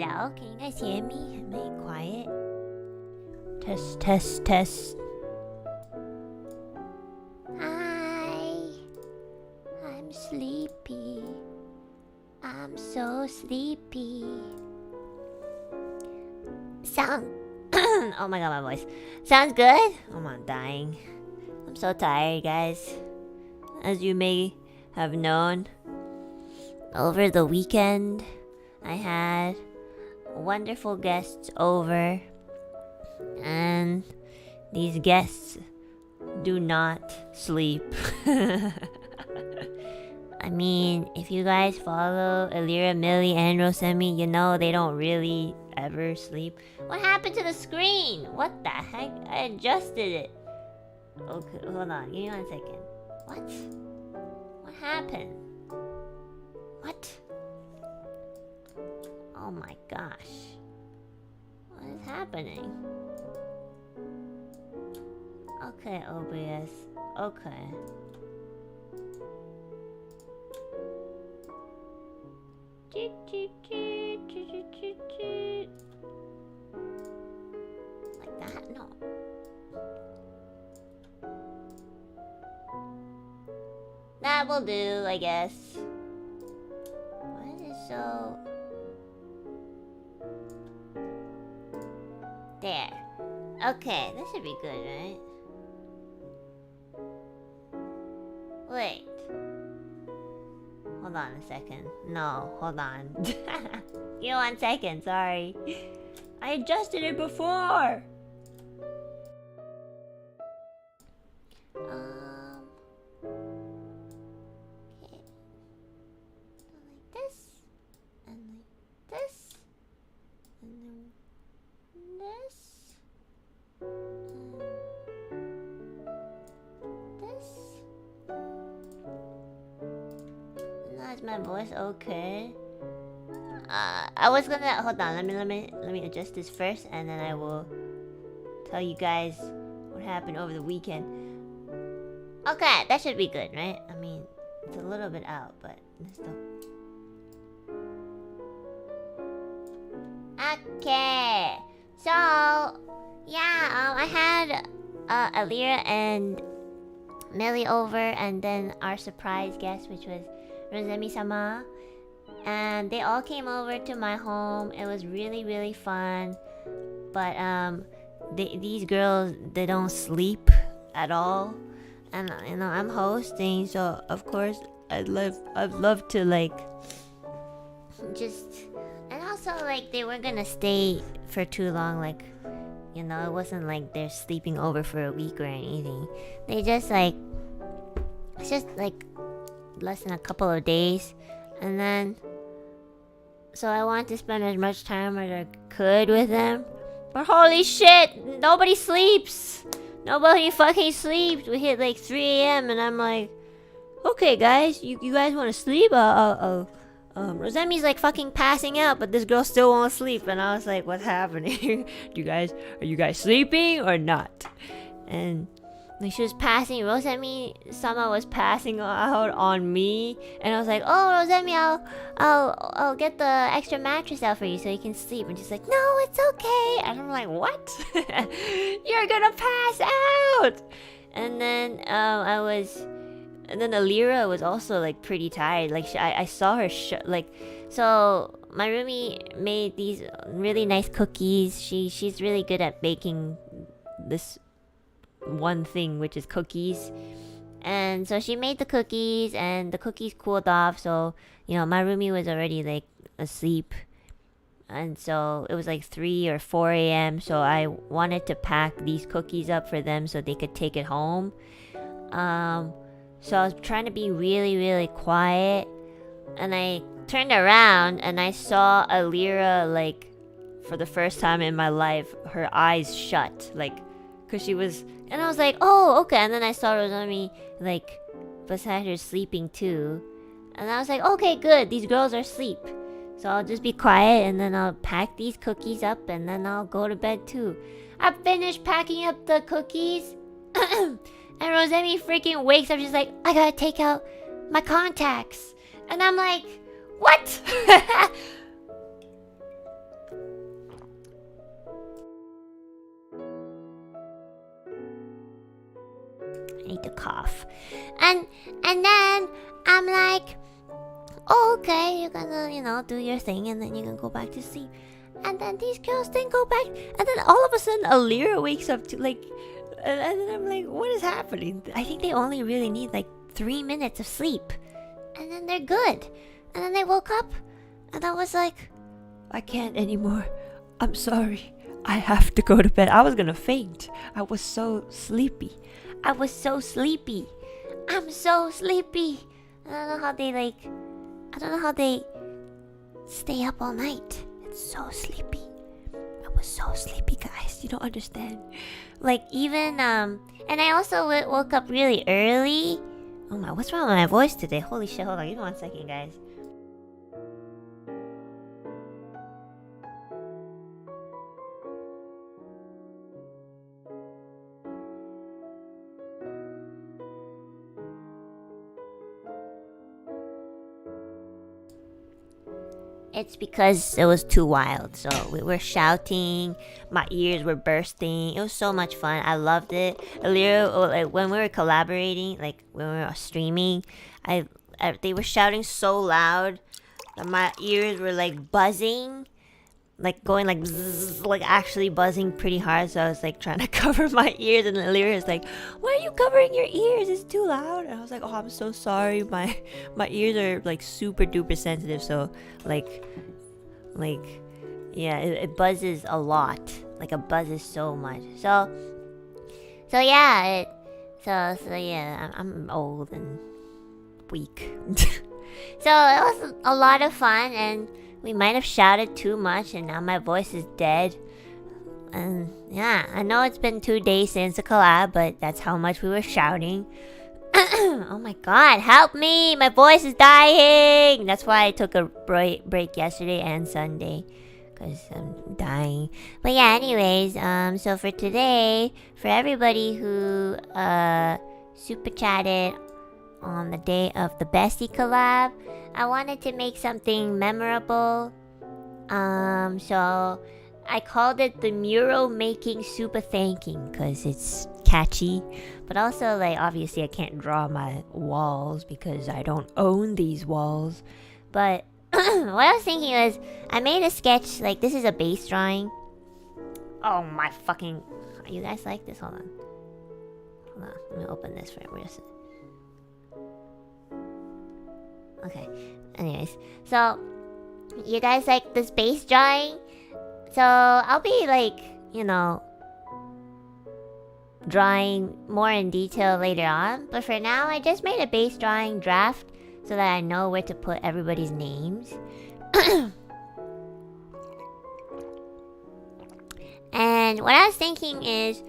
Hello, can you guys hear me? Am I quiet? Test, test, test. Hi. I'm sleepy. I'm so sleepy. Sound. Oh my god, my voice. Sounds good? Oh, I'm dying. I'm so tired, guys. As you may have known, over the weekend, I had wonderful guests over. And these guests do not sleep. I mean, if you guys follow Ethyria, Millie, and Rosemi, you know they don't really ever sleep. What happened to the screen? What the heck? I adjusted it. Okay, hold on. Give me 1 second. What? What happened? What? Oh my gosh. What is happening? Okay, OBS. Okay. Like that? No. That will do, I guess. Why is it so... There. Okay, this should be good, right? Wait. Hold on a second. No, hold on. Give me 1 second, sorry. I adjusted it before! Okay. Like this. And like this. And then this. Is my voice okay? I was gonna hold on. Let me adjust this first, and then I will tell you guys what happened over the weekend. Okay, that should be good, right? I mean, it's a little bit out, but still. Okay, so yeah, I had Ethyria and Millie over, and then our surprise guest, which was Rosemi-sama, and they all came over to my home. It was really, really fun. But these girls, they don't sleep at all, and you know I'm hosting, so of course I'd love to like just, and also like they weren't gonna stay for too long, like, you know, it wasn't like they're sleeping over for a week or anything. They just like, it's just like less than a couple of days, and then so I wanted to spend as much time as I could with them, but holy shit, nobody sleeps. Nobody fucking sleeps. We hit like 3 a.m. and I'm like, okay guys, you guys want to sleep? Rosemi's like fucking passing out, but this girl still won't sleep, and I was like, what's happening? Are you guys sleeping or not? And like she was passing, Rosemi-sama was passing out on me, and I was like, oh Rosemi, I'll get the extra mattress out for you so you can sleep. And she's like, no, it's okay. And I'm like, what? You're gonna pass out. And then and then Ethyria was also like pretty tired. Like I saw her so my roomie made these really nice cookies. She's really good at baking this one thing, which is cookies. And so she made the cookies, and the cookies cooled off, so you know my roomie was already like asleep, and so it was like 3 or 4 a.m. so I wanted to pack these cookies up for them so they could take it home. So I was trying to be really, really quiet, and I turned around and I saw Ethyria, like for the first time in my life, her eyes shut, like, cause she was, and I was like, oh okay. And then I saw Rosemi like beside her sleeping too, and I was like, okay good, these girls are asleep, so I'll just be quiet, and then I'll pack these cookies up, and then I'll go to bed too. I finished packing up the cookies and Rosemi freaking wakes up. She's like, I gotta take out my contacts. And I'm like, what? cough. And then I'm like, oh, okay, you're gonna, do your thing, and then you're gonna go back to sleep. And then these girls then go back, and then all of a sudden, Alira wakes up to like, and then I'm like, what is happening? I think they only really need like 3 minutes of sleep, and then they're good. And then they woke up, and I was like, I can't anymore. I'm sorry. I have to go to bed. I was gonna faint. I was so sleepy. I'm so sleepy. I don't know how they stay up all night. It's so sleepy. I was so sleepy, guys. You don't understand. Like, even, and I also woke up really early. Oh my, what's wrong with my voice today? Holy shit, hold on, give me 1 second, guys. It's because it was too wild. So we were shouting, my ears were bursting. It was so much fun. I loved it. Like, when we were collaborating, like when we were streaming, they were shouting so loud that my ears were like buzzing, like going like zzz, like actually buzzing pretty hard. So I was like trying to cover my ears, and Ethyria was like, "Why are you covering your ears? It's too loud." And I was like, "Oh, I'm so sorry. My ears are like super duper sensitive. So like yeah, it buzzes a lot. Like it buzzes so much. So yeah, I'm old and weak. So it was a lot of fun, and we might have shouted too much, and now my voice is dead. And yeah, I know it's been 2 days since the collab, but that's how much we were shouting. Oh my god, help me! My voice is dying! That's why I took a break yesterday and Sunday, because I'm dying. But yeah, anyways, so for today, for everybody who super chatted on the day of the bestie collab, I wanted to make something memorable. So I called it the mural making Supa thanking, because it's catchy. But also, like, obviously I can't draw my walls because I don't own these walls. But what I was thinking was, I made a sketch, like, this is a base drawing. Oh my fucking, you guys like this? Hold on, let me open this for you. Okay, anyways, so you guys like this base drawing? So I'll be like, drawing more in detail later on, but for now I just made a base drawing draft so that I know where to put everybody's names. And what I was thinking is,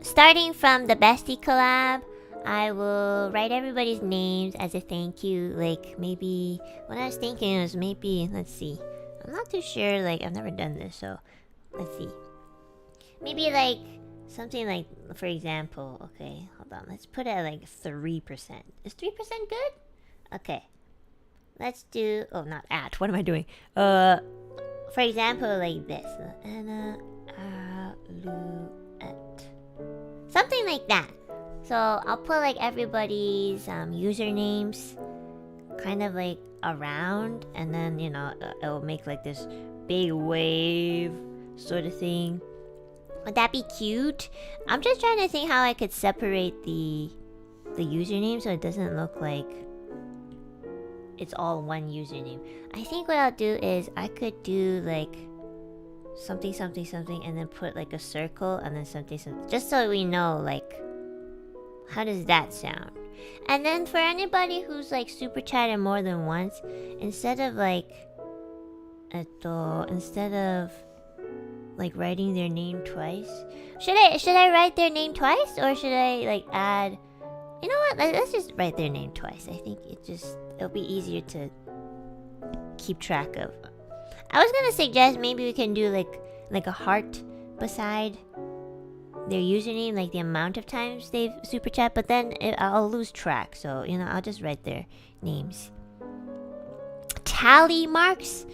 starting from the bestie collab, I will write everybody's names as a thank you. Like, maybe what I was thinking was, maybe, let's see, I'm not too sure, like, I've never done this, so let's see, maybe like something like, for example, okay, hold on, let's put it at like 3%. Is 3% good? Okay, let's do, oh, not at, what am I doing? For example, like this, Enna Alouette, something like that. So I'll put like everybody's usernames kind of like around, and then it'll make like this big wave sort of thing. Would that be cute? I'm just trying to think how I could separate the username so it doesn't look like it's all one username. I think what I'll do is I could do like something something something, and then put like a circle, and then something something, just so we know, like, how does that sound? And then for anybody who's like super chatted more than once, instead of like writing their name twice, should I write their name twice, or should I like add, you know what, let's just write their name twice. I think it'll be easier to keep track of. I was gonna suggest maybe we can do like a heart beside their username, like the amount of times they've super chat, but then I'll lose track, so I'll just write their names. Tally marks?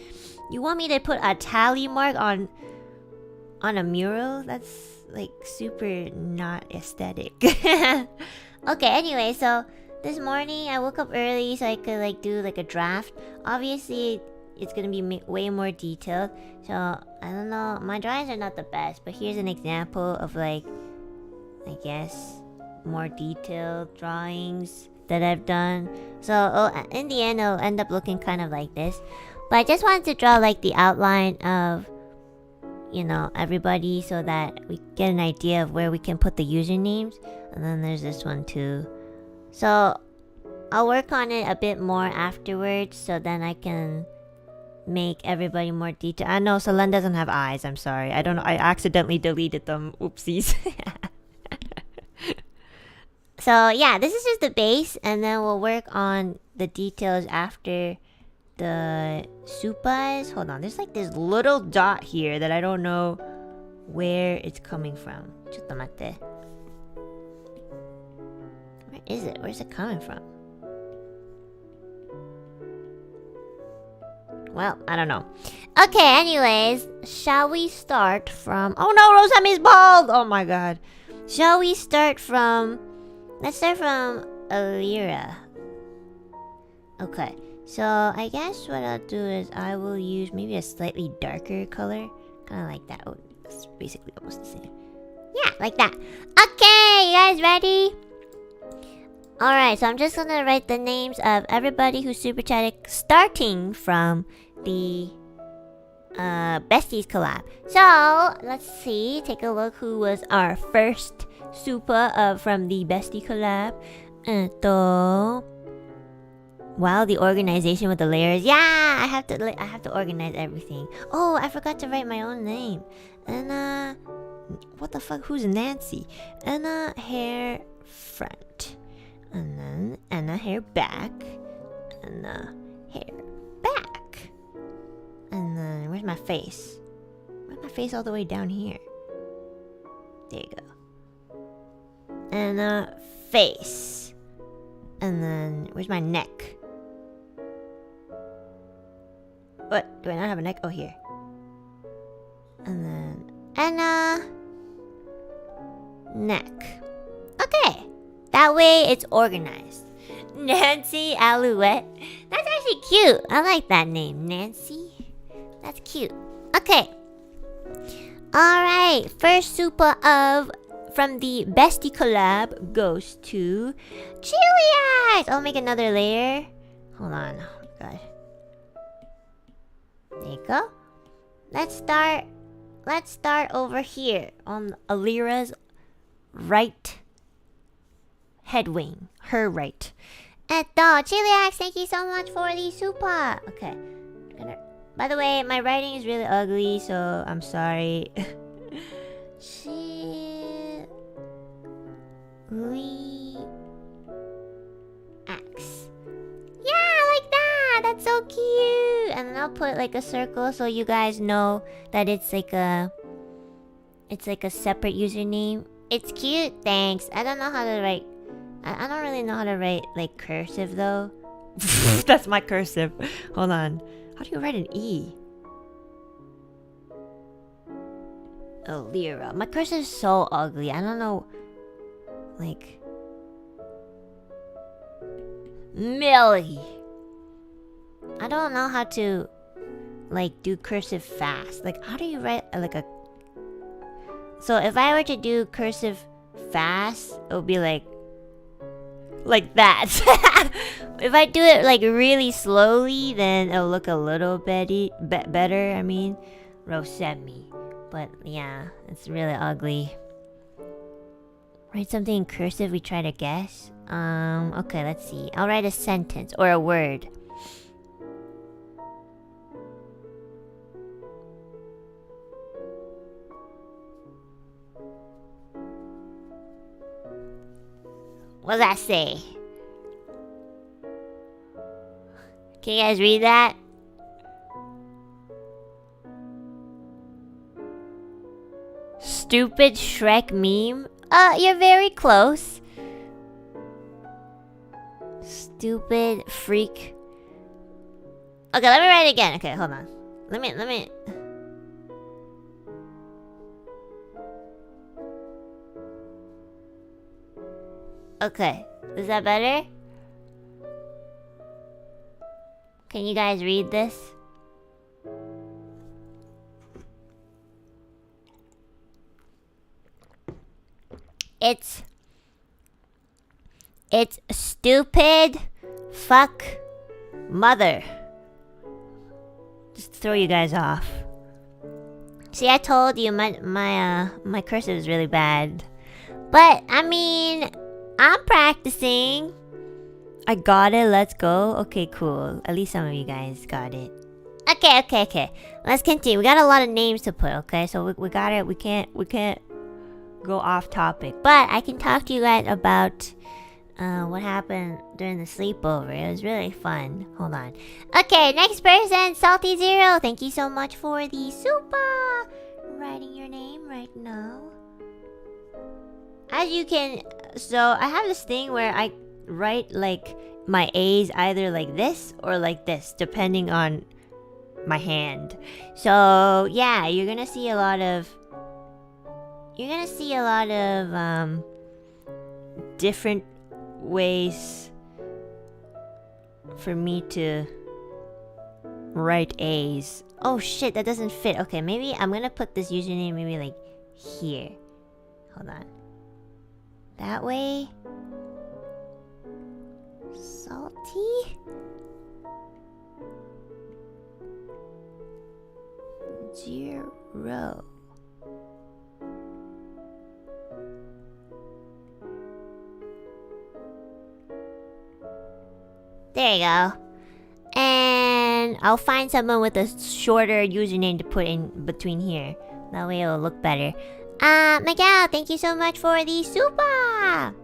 You want me to put a tally mark on on a mural? That's like super not aesthetic. Okay, anyway, so this morning I woke up early so I could like do like a draft. Obviously it's gonna be way more detailed, so I don't know, my drawings are not the best, but here's an example of like, I guess, more detailed drawings that I've done. So in the end it'll end up looking kind of like this, but I just wanted to draw like the outline of, you know, everybody so that we get an idea of where we can put the usernames. And then there's this one too. So I'll work on it a bit more afterwards so then I can make everybody more detailed. I know Solen doesn't have eyes, I'm sorry. I don't know, I accidentally deleted them. Oopsies. So yeah, this is just the base, and then we'll work on the details after the Supas. Hold on, there's like this little dot here that I don't know where it's coming from. Where is it? Where's it coming from? Well, I don't know. Okay, anyways, shall we start from... Oh no, Rosemi's bald! Oh my god. Shall we start from... Let's start from Ethyria. Okay, so I guess what I'll do is I will use maybe a slightly darker color. Kind of like that. Oh, it's basically almost the same. Yeah, like that. Okay, you guys ready? Alright, so I'm just gonna write the names of everybody who's super chatted, starting from the Besties collab. So, let's see. Take a look who was our first Supa from the Bestie collab. Wow, the organization with the layers. Yeah, I have to organize everything. Oh, I forgot to write my own name. Enna, what the fuck? Who's Nancy? Enna hair front, and then Enna hair back, Enna hair back, and then where's my face? Where's my face all the way down here? There you go. And face. And then where's my neck? What? Do I not have a neck? Oh, here. And then Enna neck. Okay. That way it's organized. Nancy Alouette. That's actually cute. I like that name. Nancy. That's cute. Okay. Alright. First Supa from the Bestie collab goes to Chili Eyes. I'll make another layer. Hold on. Oh my god. There you go. Let's start over here on Alira's right head wing. Her right. Chili Eyes, thank you so much for the Supa. Okay. By the way, my writing is really ugly, so I'm sorry. Axe. Yeah, like that. That's so cute. And then I'll put like a circle so you guys know that it's like a separate username. It's cute. Thanks. I don't know how to write. I don't really know how to write like cursive though. That's my cursive. Hold on. How do you write an E? Oh, Lyra. My cursive is so ugly. I don't know. Like... Millie. I don't know how to like do cursive fast. Like, how do you write like a... So if I were to do cursive fast, it would be like that. If I do it like really slowly, then it'll look a little better. I mean, Rosemi. But yeah, it's really ugly. Write something in cursive, we try to guess. Okay, let's see. I'll write a sentence or a word. What does that say? Can you guys read that? Stupid Shrek meme? You're very close. Stupid freak. Okay, let me write it again. Okay, hold on. Let me. Okay. Is that better? Can you guys read this? It's stupid fuck mother. Just throw you guys off. See, I told you my cursive is really bad. But I mean, I'm practicing. I got it. Let's go. Okay, cool. At least some of you guys got it. Okay. Let's continue. We got a lot of names to put. Okay, so we got it. We can't go off topic. But I can talk to you guys about what happened during the sleepover. It was really fun. Hold on. Okay, next person, Salty Zero. Thank you so much for the Supa. Writing your name right now. As you can, so I have this thing where I write like my A's either like this or like this, depending on my hand. So yeah, you're gonna see a lot of different ways for me to write A's. Oh shit, that doesn't fit. Okay, maybe I'm gonna put this username maybe like here. Hold on. That way. Salty? Zero. There you go. And I'll find someone with a shorter username to put in between here. That way it'll look better. Miguel, thank you so much for the Supa!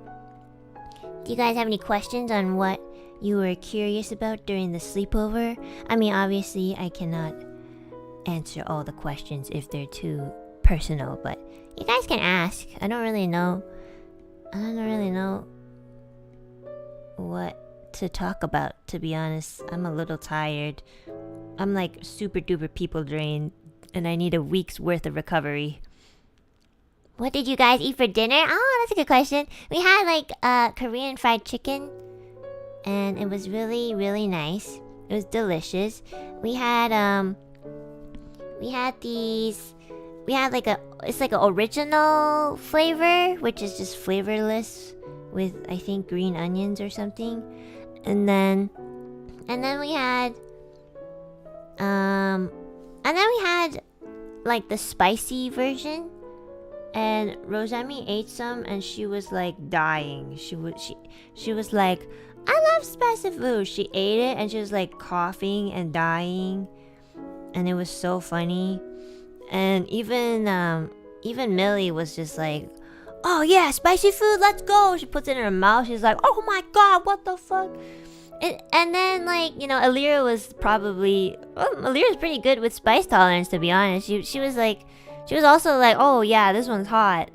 Do you guys have any questions on what you were curious about during the sleepover? I mean, obviously, I cannot answer all the questions if they're too personal, but you guys can ask. I don't really know what to talk about, to be honest. I'm a little tired. I'm like super duper people drained, and I need a week's worth of recovery. What did you guys eat for dinner? Oh, that's a good question. We had like Korean fried chicken, and it was really, really nice. It was delicious. We had it's like an original flavor, which is just flavorless with I think green onions or something. And then we had like the spicy version. And Rosemi ate some and she was like dying. She was like, I love spicy food. She ate it and she was like coughing and dying. And it was so funny. And even Millie was just like, oh yeah, spicy food, let's go. She puts it in her mouth. She's like, oh my god, what the fuck? And then like, you know, Ethyria was pretty good with spice tolerance, to be honest. She was also like, oh yeah, this one's hot.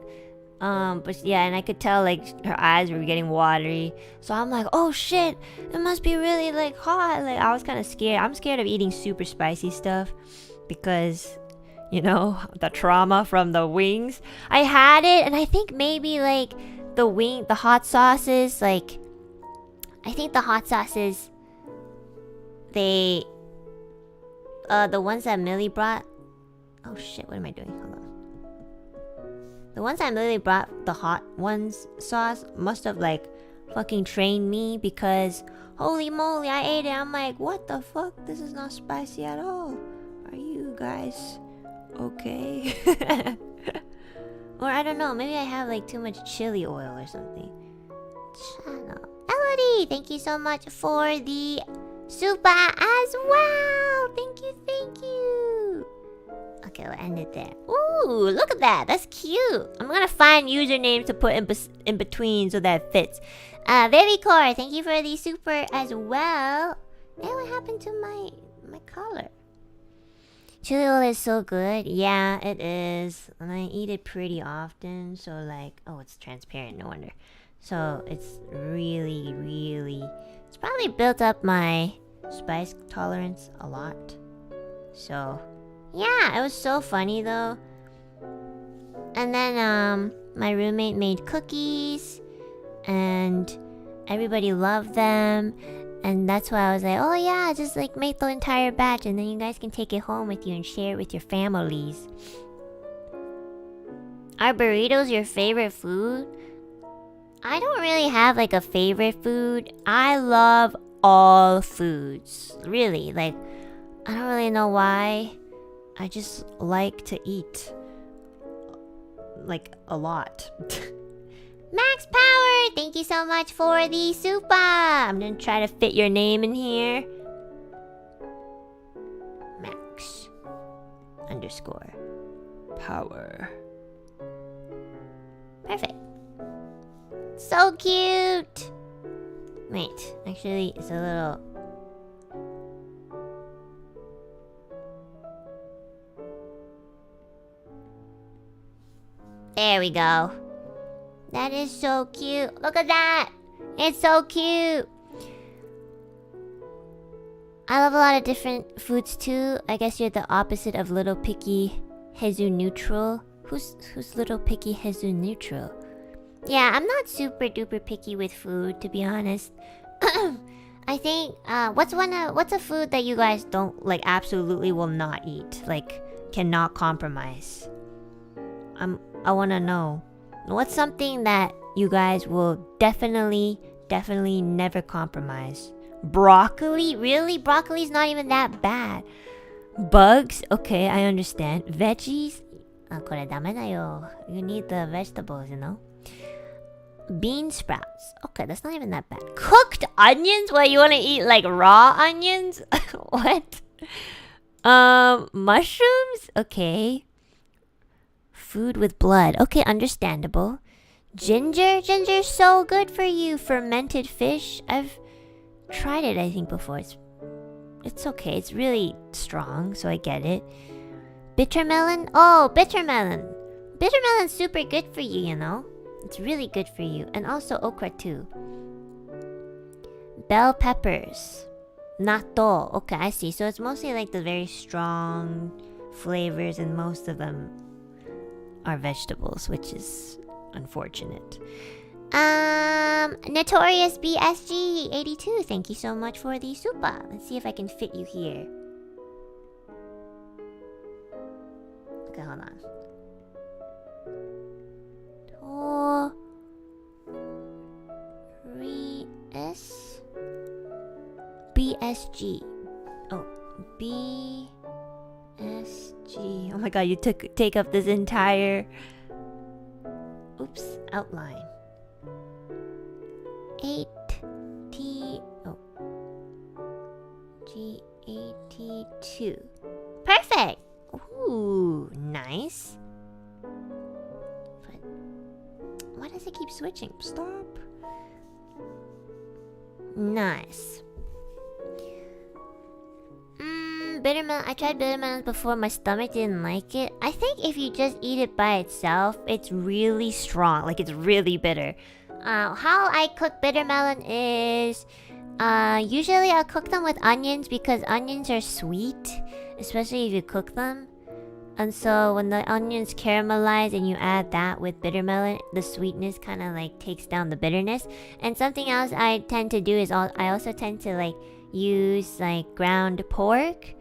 But yeah, and I could tell like her eyes were getting watery. So I'm like, oh shit, it must be really like hot. Like I was kind of scared. I'm scared of eating super spicy stuff because, you know, the trauma from the wings. I had it, and I think maybe like the hot sauces, like I think the hot sauces, the ones that Millie brought. Oh shit, what am I doing? Hold on. The ones that Millie brought, the hot ones sauce, must have like fucking trained me, because holy moly, I ate it. I'm like, what the fuck? This is not spicy at all. Are you guys okay? Or I don't know, maybe I have like too much chili oil or something. Channel. Elodie, thank you so much for the Supa as well. Thank you. Okay, we'll end it there. Ooh, look at that. That's cute. I'm gonna find usernames to put in between so that it fits. Vivicore, thank you for the super as well. Hey, what happened to my color? Chili oil is so good. Yeah, it is. And I eat it pretty often. So like, oh, it's transparent. No wonder. So it's really, really... It's probably built up my spice tolerance a lot. So... yeah, it was so funny though. And then my roommate made cookies, and everybody loved them. And that's why I was like, oh yeah, just like make the entire batch and then you guys can take it home with you and share it with your families. Are burritos your favorite food? I don't really have like a favorite food. I love all foods. Really, like I don't really know why. I just like to eat. Like a lot. Max Power! Thank you so much for the Supa! I'm gonna try to fit your name in here. Max _ Power. Perfect. So cute! Wait, actually, it's a little... There we go. That is so cute. Look at that! It's so cute! I love a lot of different foods too. I guess you're the opposite of Little Picky Hezu Neutral. Who's Little Picky Hezu Neutral? Yeah, I'm not super duper picky with food, to be honest. I think, what's a food that you guys don't, like, absolutely will not eat? Like, cannot compromise? I wanna know. What's something that you guys will definitely never compromise? Broccoli? Really? Broccoli's not even that bad. Bugs? Okay, I understand. Veggies? これダメだよ. You need the vegetables, you know? Bean sprouts. Okay, that's not even that bad. Cooked onions? What, you want to eat like raw onions? What? Mushrooms? Okay. Food with blood. Okay, understandable. Ginger? Ginger's so good for you. Fermented fish? I've tried it, I think, before. It's okay. It's really strong, so I get it. Bitter melon? Oh, bitter melon. Bitter melon's super good for you, you know? It's really good for you. And also okra too. Bell peppers. Natto. Okay, I see. So it's mostly like the very strong flavors, and most of them are vegetables, which is unfortunate. Notorious BSG 82. Thank you so much for the Supa. Let's see if I can fit you here. Okay, hold on. Torius BSG. Oh, BSG. Oh my god, you take up this entire outline. 82. Perfect. Ooh, nice. But why does it keep switching? Stop. Nice. Bitter melon. I tried bitter melon before. My stomach didn't like it. I think if you just eat it by itself, it's really strong. Like, it's really bitter. How I cook bitter melon is... usually I'll cook them with onions because onions are sweet, especially if you cook them. And so when the onions caramelize and you add that with bitter melon, the sweetness kind of like takes down the bitterness. And something else I tend to do is I also tend to like use like ground pork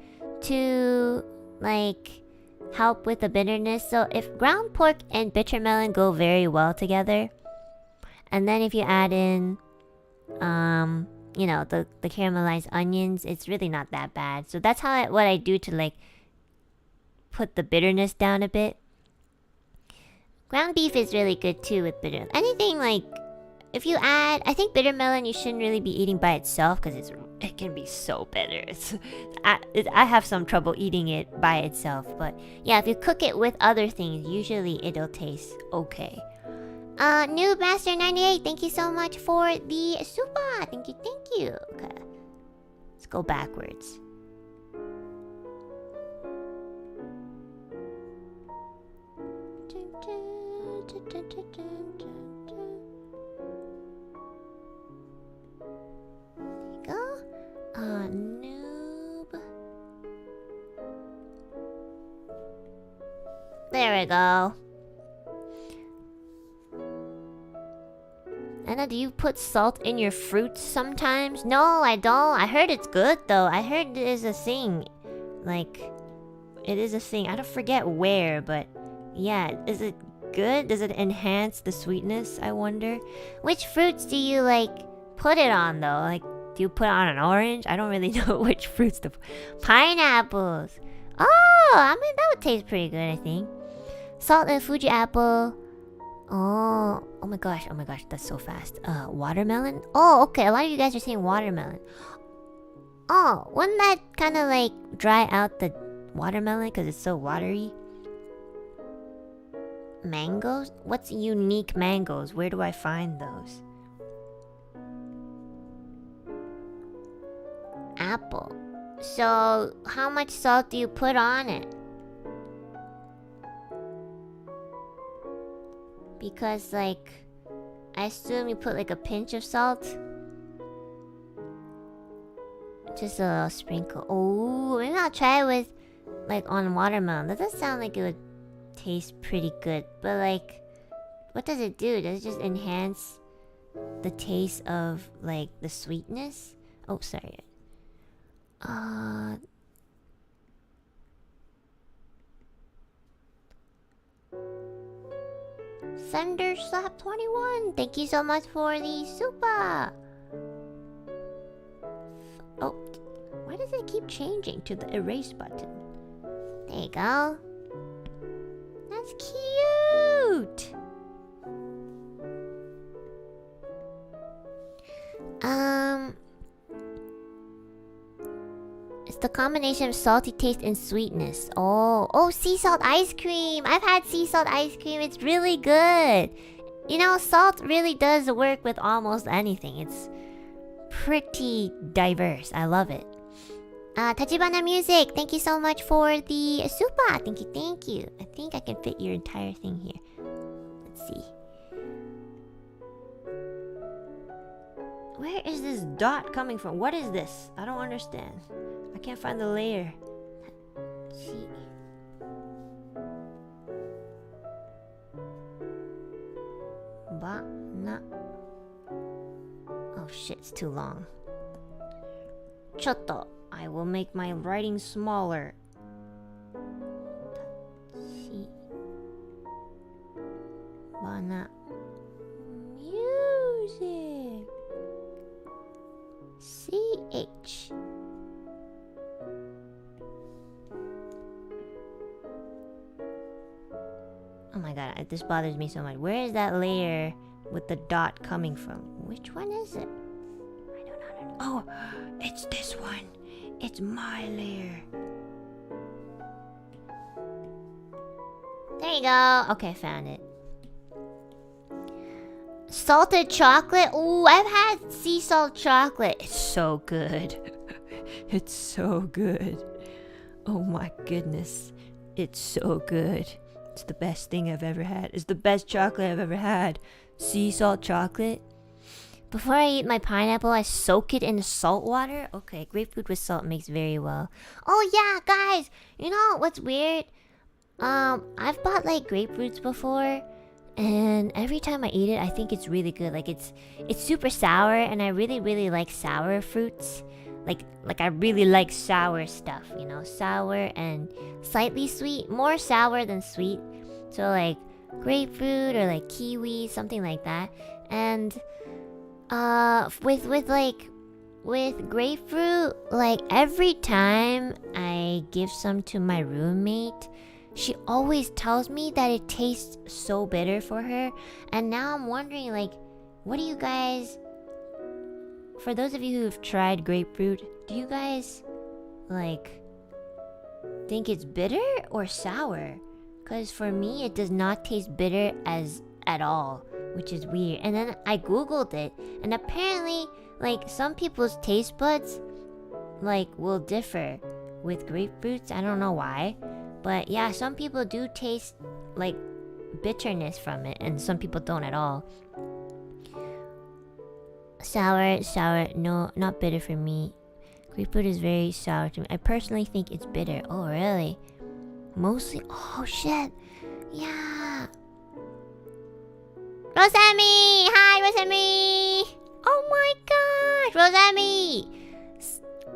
to like help with the bitterness. So if ground pork and bitter melon go very well together, and then if you add in you know, the caramelized onions, it's really not that bad. So that's what I do to like put the bitterness down a bit. Ground beef is really good too with bitter. Anything like, if you add, I think bitter melon you shouldn't really be eating by itself because it can be so bitter. I have some trouble eating it by itself, but yeah, if you cook it with other things, usually it'll taste okay. Noob Master 98, thank you so much for the Supa. Thank you. Okay, let's go backwards. Go. Noob. There we go. Anna, do you put salt in your fruits sometimes? No, I don't. I heard it's good though. I heard it is a thing. Like, it is a thing. I don't forget where, but yeah, is it good? Does it enhance the sweetness, I wonder? Which fruits do you like put it on though? Like, do you put it on an orange? I don't really know which fruits to put. Pineapples. Oh, I mean, that would taste pretty good, I think. Salt and Fuji apple. Oh my gosh, that's so fast. Watermelon? Oh, okay, a lot of you guys are saying watermelon. Oh, wouldn't that kind of like dry out the watermelon because it's so watery? Mangoes? What's unique mangoes? Where do I find those? Apple. So, how much salt do you put on it? Because, like, I assume you put like a pinch of salt. Just a little sprinkle. Oh, maybe I'll try it with, like, on watermelon. That does sound like it would taste pretty good. But, like, what does it do? Does it just enhance the taste of, like, the sweetness? Oh, sorry. Thunderslap 21, thank you so much for the Supa. Oh, why does it keep changing to the erase button? There you go. That's cute. It's the combination of salty taste and sweetness. Oh, sea salt ice cream. I've had sea salt ice cream. It's really good. You know, salt really does work with almost anything. It's pretty diverse. I love it. Tachibana Music, thank you so much for the Supa. Thank you. I think I can fit your entire thing here. Let's see. Where is this dot coming from? What is this? I don't understand. I can't find the layer. Let's see. Oh shit, it's too long. Chotto. I will make my writing smaller. Bana. Music. CH. Oh my god, this bothers me so much. Where is that layer with the dot coming from? Which one is it? I don't know. Oh, it's this one. It's my layer. There you go. Okay, found it. Salted chocolate. Ooh, I've had sea salt chocolate. It's so good. It's so good. Oh my goodness. It's so good. It's the best thing I've ever had. It's the best chocolate I've ever had. Sea salt chocolate. Before I eat my pineapple, I soak it in salt water. Okay, grapefruit with salt makes very well. Oh yeah, guys, you know what's weird? I've bought like grapefruits before, and every time I eat it, I think it's really good. Like it's super sour, and I really like sour fruits. Like I really like sour stuff, you know, sour and slightly sweet, more sour than sweet. So like grapefruit or like kiwi, something like that. And with grapefruit, like every time I give some to my roommate, she always tells me that it tastes so bitter for her. And now I'm wondering, like, what do you guys, for those of you who've tried grapefruit, do you guys like think it's bitter or sour? Because for me, it does not taste bitter at all, which is weird. And then I googled it, and apparently, like, some people's taste buds like will differ with grapefruits. I don't know why, but yeah, some people do taste like bitterness from it, and some people don't at all. Sour, no, not bitter for me. Grapefruit is very sour to me. I personally think it's bitter. Oh, really? Mostly. Oh shit. Yeah. Rosemi! Hi, Rosemi! Oh my gosh, Rosemi!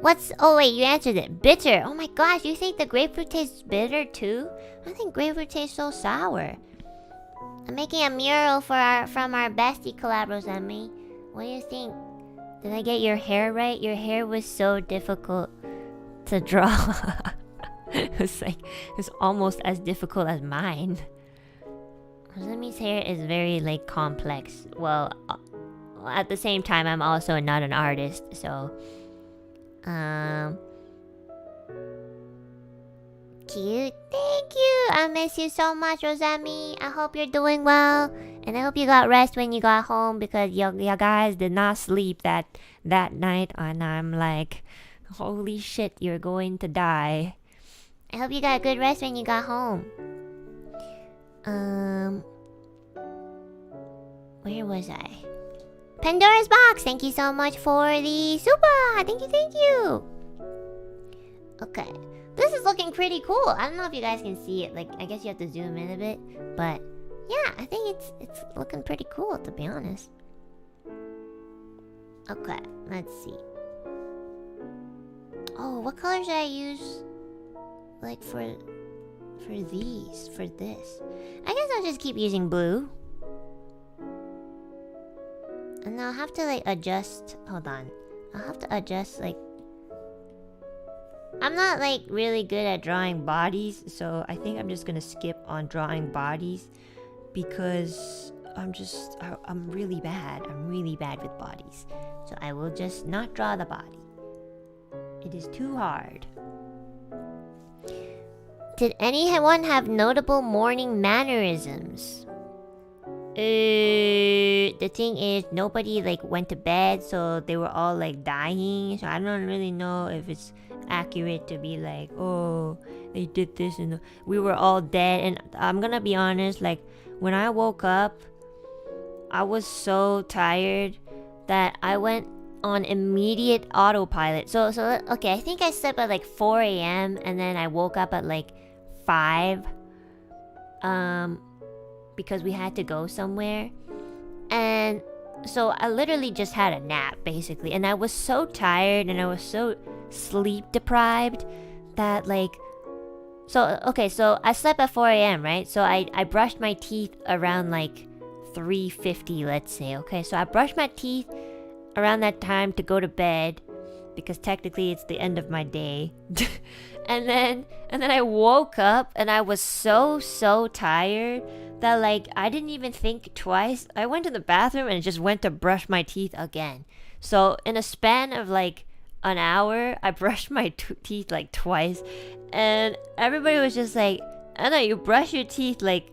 What's... Oh wait, you answered it. Bitter. Oh my gosh, you think the grapefruit tastes bitter too? I think grapefruit tastes so sour. I'm making a mural from our bestie collab, Rosemi. What do you think? Did I get your hair right? Your hair was so difficult to draw. It's almost as difficult as mine. Rosemi's hair is very like complex. Well, at the same time, I'm also not an artist, so cute. Thank you. I miss you so much, Rosemi. I hope you're doing well, and I hope you got rest when you got home, because you guys did not sleep that night, and I'm like, holy shit, you're going to die. I hope you got good rest when you got home. Where was I? Pandora's box. Thank you so much for the Supa. Thank you. Okay, this is looking pretty cool. I don't know if you guys can see it. Like, I guess you have to zoom in a bit, but yeah, I think it's looking pretty cool, to be honest. Okay, let's see. Oh, what color should I use? Like for this. I guess I'll just keep using blue. And I'll have to like adjust. Hold on. I'll have to adjust like... I'm not like really good at drawing bodies, so I think I'm just gonna skip on drawing bodies, because I'm really bad. I'm really bad with bodies. So I will just not draw the body. It is too hard. Did anyone have notable morning mannerisms? The thing is, nobody like went to bed, so they were all like dying. So I don't really know if it's accurate to be like, oh, they did this, and we were all dead. And I'm gonna be honest, like when I woke up, I was so tired that I went on immediate autopilot. So okay, I think I slept at like 4 a.m. and then I woke up at like 5. Because we had to go somewhere, and so I literally just had a nap basically, and I was so tired and I was so sleep deprived that like, so I slept at 4 a.m. right? So I brushed my teeth around like 3:50, let's say. Okay, so I brushed my teeth around that time to go to bed, because technically it's the end of my day. and then I woke up and I was so tired that like I didn't even think twice. I went to the bathroom and just went to brush my teeth again. So in a span of like an hour, I brushed my teeth like twice, and everybody was just like, Enna, you brushed your teeth like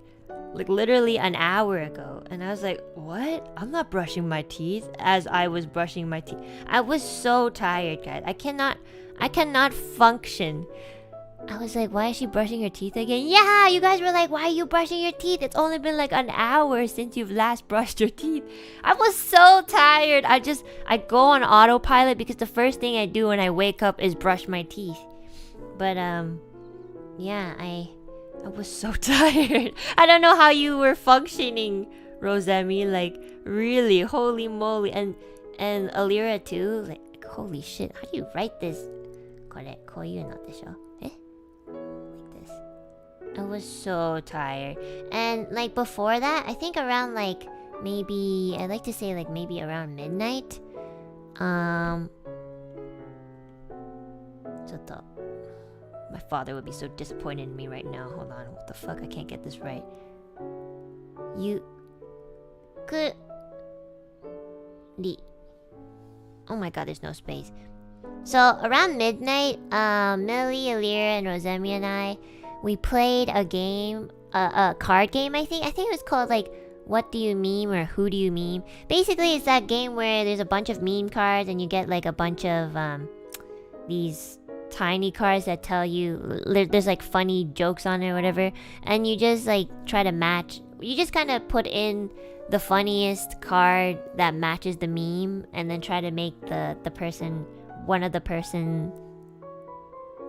literally an hour ago. And I was like, what? I'm not brushing my teeth. As I was brushing my teeth, I was so tired, guys. I cannot function. I was like, why is she brushing her teeth again? Yeah, you guys were like, why are you brushing your teeth? It's only been like an hour since you've last brushed your teeth. I was so tired. I go on autopilot, because the first thing I do when I wake up is brush my teeth. But yeah, I was so tired. I don't know how you were functioning, Rosemi. Like, really, holy moly. And Ethyria too. Like, holy shit, how do you write this? これこういうのでしょ? Like this. I was so tired. And like before that, I think around like maybe, I like to say like maybe around midnight. ちょっと My father would be so disappointed in me right now. Hold on, what the fuck? I can't get this right. Oh my god, there's no space. So around midnight, Millie, Ethyria, and Rosemi and I, we played a game, a card game. I think it was called like What Do You Meme or Who Do You Meme. Basically, it's that game where there's a bunch of meme cards and you get like a bunch of these tiny cards that tell you there's like funny jokes on it or whatever, and you just like try to match. You just kind of put in the funniest card that matches the meme, and then try to make one of the person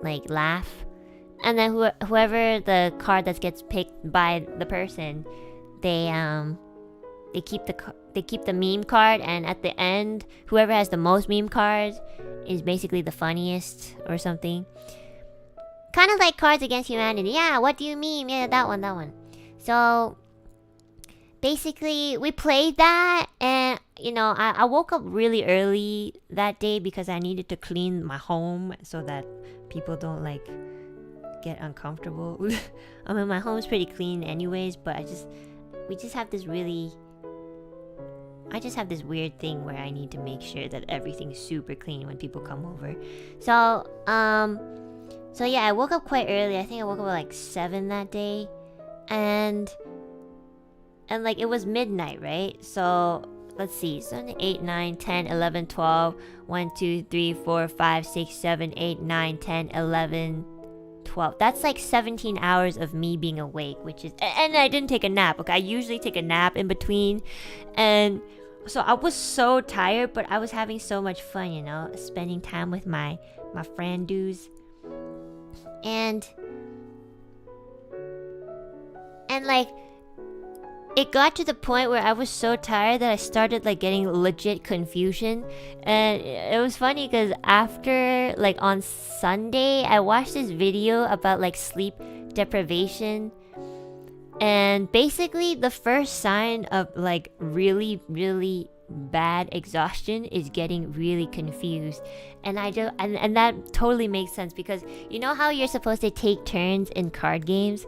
like laugh, and then whoever the card that gets picked by the person, they they keep the meme card, and at the end, whoever has the most meme cards is basically the funniest or something. Kind of like Cards Against Humanity. Yeah, what do you meme? Yeah, that one. So basically, we played that, and you know, I woke up really early that day because I needed to clean my home so that people don't like get uncomfortable. I mean, my home's pretty clean anyways, but I just have this weird thing where I need to make sure that everything's super clean when people come over. So yeah, I woke up quite early. I think I woke up at like 7 that day, and like it was midnight, right? So let's see, 7, 8, 9, 10, 11, 12, 1, 2, 3, 4, 5, 6, 7, 8, 9, 10, 11, 12. That's like 17 hours of me being awake, which is, and I didn't take a nap. Okay, I usually take a nap in between, and so I was so tired, but I was having so much fun, you know, spending time with my friend dudes, and like it got to the point where I was so tired that I started like getting legit confusion. And it was funny because after, like, on Sunday, I watched this video about like sleep deprivation, and basically the first sign of like really bad exhaustion is getting really confused. And and that totally makes sense, because you know how you're supposed to take turns in card games?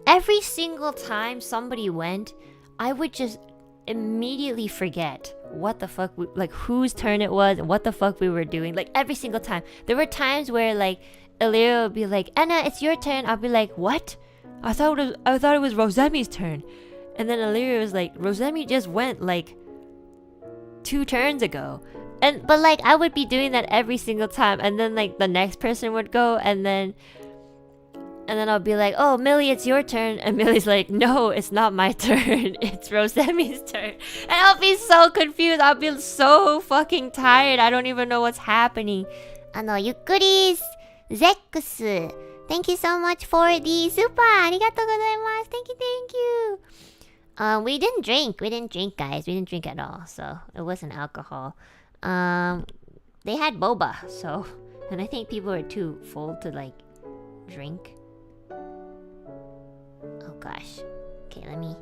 Every single time somebody went, I would just immediately forget what the fuck, like whose turn it was and what the fuck we were doing. Like every single time. There were times where like Ethyria would be like, "Enna, it's your turn." I'll be like, "What? I thought it was Rosemi's turn." And then Ethyria was like, "Rosemi just went like 2 turns ago." But like I would be doing that every single time, and then like the next person would go, and then I'll be like, "Oh, Millie, it's your turn." And Millie's like, "No, it's not my turn. It's Rosemi's turn." And I'll be so confused. I'll be so fucking tired. I don't even know what's happening. Yukkuri's Zex. Thank you so much for the Supa. Arigatou gozaimasu. Thank you. We didn't drink, guys. We didn't drink at all. So it wasn't alcohol. They had boba. So, and I think people were too full to like drink. Oh gosh. Okay, let me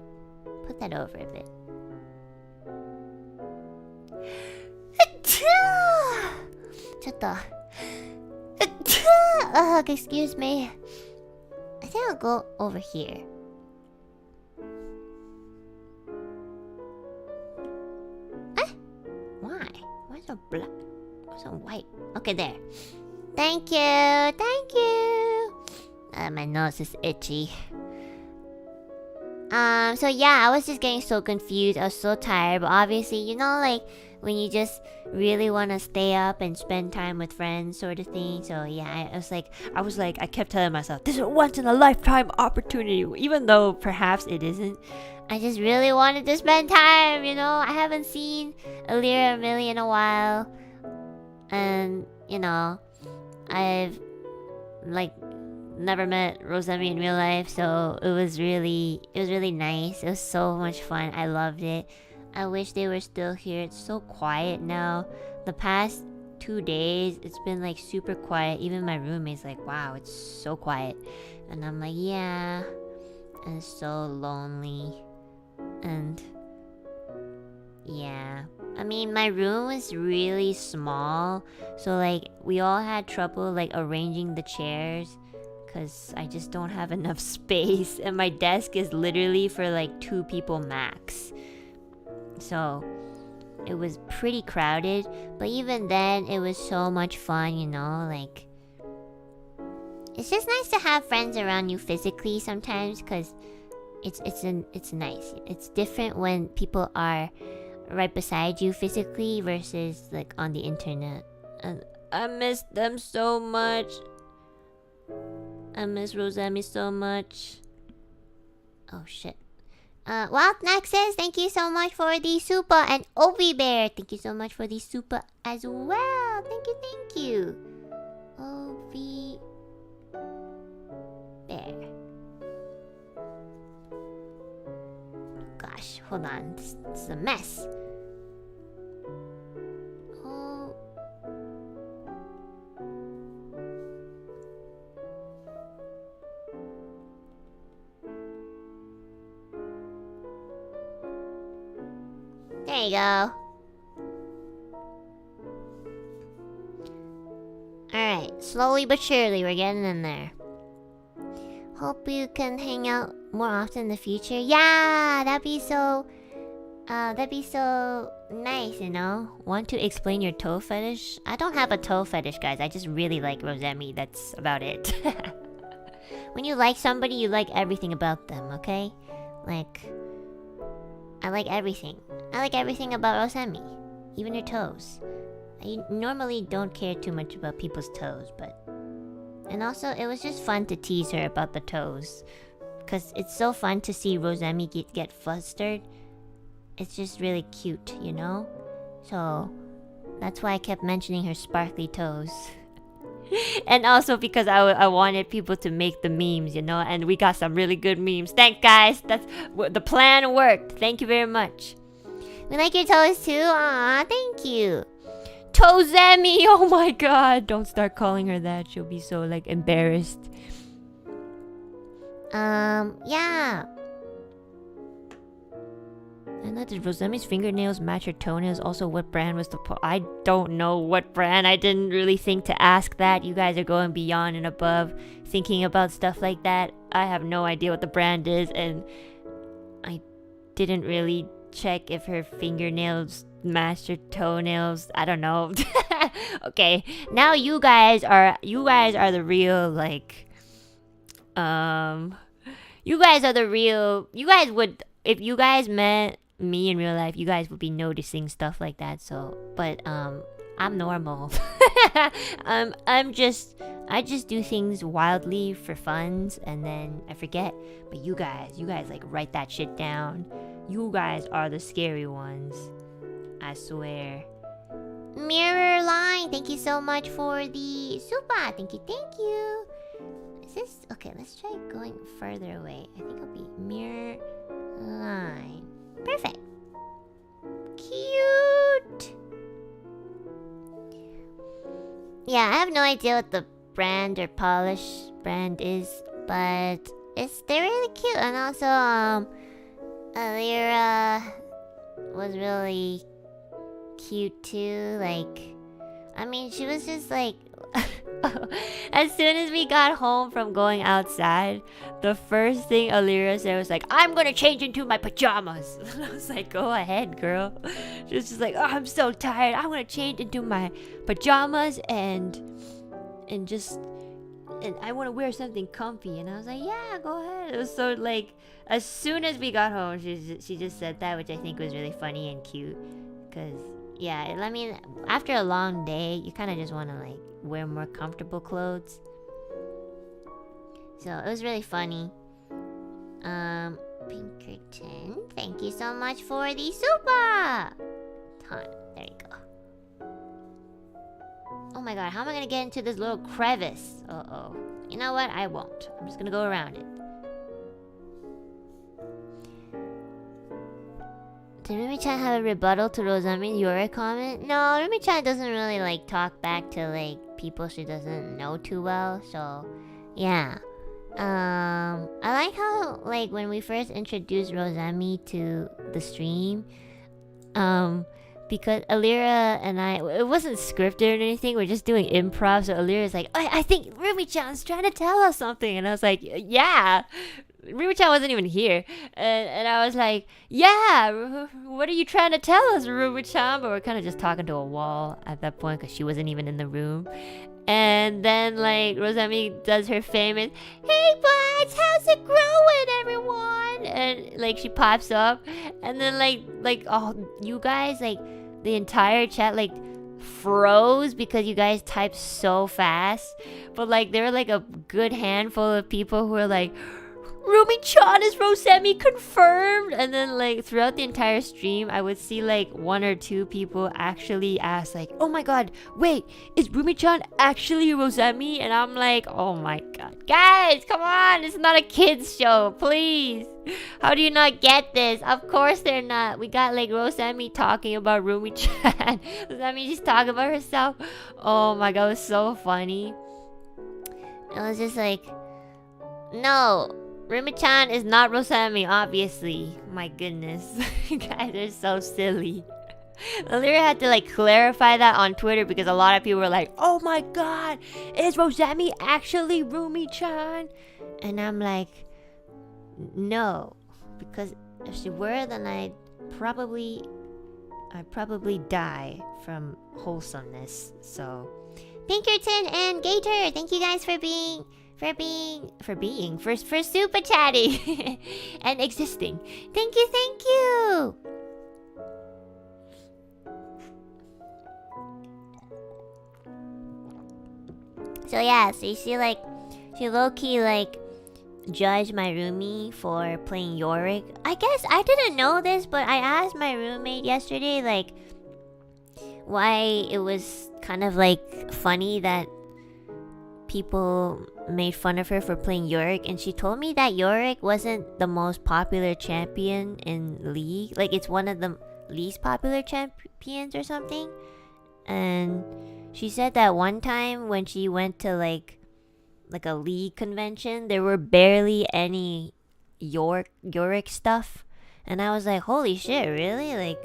put that over a bit. Excuse me. I think I'll go over here. Why? Why so black? Why so white? Okay, there. Thank you. My nose is itchy. So yeah, I was just getting so confused. I was so tired, but obviously, you know, like when you just really want to stay up and spend time with friends, sort of thing. So yeah, I was like, I kept telling myself, this is a once in a lifetime opportunity, even though perhaps it isn't. I just really wanted to spend time, you know. I haven't seen Ethyria and Millie in a while, and you know, I've like never met Rosemi in real life, so it was really nice. It was so much fun. I loved it. I wish they were still here. It's so quiet now. The past 2 days, it's been like super quiet. Even my roommate's like, "Wow, it's so quiet," and I'm like, "Yeah." And it's so lonely, and yeah. I mean, my room was really small, so like we all had trouble like arranging the chairs, because I just don't have enough space, and my desk is literally for like 2 people max. So it was pretty crowded, but even then it was so much fun, you know. Like it's just nice to have friends around you physically sometimes, because it's nice. It's different when people are right beside you physically versus like on the internet. And I miss them so much. I miss Rosemi so much. Oh shit. Wild Nexus, thank you so much for the Supa, and Obi Bear, thank you so much for the Supa as well. Thank you. Obi Bear. Gosh, Hold on. This is a mess. Oh. There you go. Alright, slowly but surely we're getting in there. Hope you can hang out more often in the future. Yeah, that'd be so nice, you know? Want to explain your toe fetish? I don't have a toe fetish, guys. I just really like Rosemi. That's about it. When you like somebody, you like everything about them, okay? Like, I like everything. I like everything about Rosemi. Even her toes. I normally don't care too much about people's toes, but... And also, it was just fun to tease her about the toes. Because it's so fun to see Rosemi get flustered. It's just really cute, you know? So, that's why I kept mentioning her sparkly toes. And also because I wanted people to make the memes, you know? And we got some really good memes. Thanks, guys! The plan worked. Thank you very much. We like your toes too? Aw, thank you. Tozemi! Oh my god! Don't start calling her that. She'll be so, like, embarrassed. Yeah. And that did Rosemi's fingernails match her toenails? Also, what brand was the I don't know what brand. I didn't really think to ask that. You guys are going beyond and above thinking about stuff like that. I have no idea what the brand is, and I didn't really check if her fingernails matched her toenails. I don't know. Okay, now you guys are the real, like, you guys are the real. You guys would, if you guys met me in real life, you guys would be noticing stuff like that. So, but I'm normal. I just do things wildly for funs, and then I forget. But you guys like write that shit down. You guys are the scary ones. I swear. Mirror line, thank you so much for the Supa. Thank you. Is this okay? Let's try going further away. I think it'll be mirror line. Perfect. Cute. Yeah, I have no idea what the brand or polish brand is, but they're really cute. And also, Ethyria was really cute too. Like, I mean, she was just like as soon as we got home from going outside, the first thing Ethyria said was like, I'm gonna change into my pajamas. And I was like, go ahead, girl. She was just like, oh, I'm so tired, I'm gonna change into my pajamas and I want to wear something comfy. And I was like, yeah, go ahead. It was so, like, as soon as we got home, she just said that, which I think was really funny and cute. Because, yeah, I mean, after a long day, you kind of just want to, like, wear more comfortable clothes. So it was really funny. Pinkerton, thank you so much for the Supa. There you go. Oh my god, how am I gonna get into this little crevice? Uh-oh. You know what? I won't. I'm just gonna go around it. Did Rumi-chan have a rebuttal to Rosemi's Yuri comment? No, Rumi-chan doesn't really, like, talk back to, like, people she doesn't know too well, so, yeah. I like how, like, when we first introduced Rosemi to the stream, because Ethyria and I, it wasn't scripted or anything, we're just doing improv, so Alira's like, I think Rumi-chan's trying to tell us something, and I was like, yeah, Rumi-chan wasn't even here, and I was like, yeah, what are you trying to tell us, Rumi-chan? But we're kind of just talking to a wall at that point, because she wasn't even in the room. And then, like, Rosemi does her famous, hey buds, how's it growing, everyone? And, like, she pops up, and then, like, oh, you guys, like, the entire chat, like, froze because you guys typed so fast. But, like, there were, like, a good handful of people who were like, Rumi-chan is Rosemi confirmed. And then like throughout the entire stream, I would see like 1 or 2 people actually ask like, oh my god, wait, is Rumi-chan actually Rosemi? And I'm like, oh my god, guys, come on, it's not a kids show, please. How do you not get this? Of course they're not. We got like Rosemi talking about Rumi-chan. Rosemi just talking about herself. Oh my god, it was so funny. It was just like, no, Rumi-chan is not Rosemi, obviously. My goodness. You guys are so silly. Ethyria had to like clarify that on Twitter because a lot of people were like, oh my god, is Rosemi actually Rumi-chan? And I'm like, no. Because if she were, then I'd probably die from wholesomeness. So Pinkerton and Gator, thank you guys for super chatting and existing. Thank you. So yeah, so you see like she low-key like judged my roomie for playing Yorick. I guess I didn't know this, but I asked my roommate yesterday like why it was kind of like funny that people made fun of her for playing Yorick, and she told me that Yorick wasn't the most popular champion in League. Like it's one of the least popular champions or something. And she said that one time when she went to like a League convention, there were barely any Yorick stuff. And I was like, holy shit, really? Like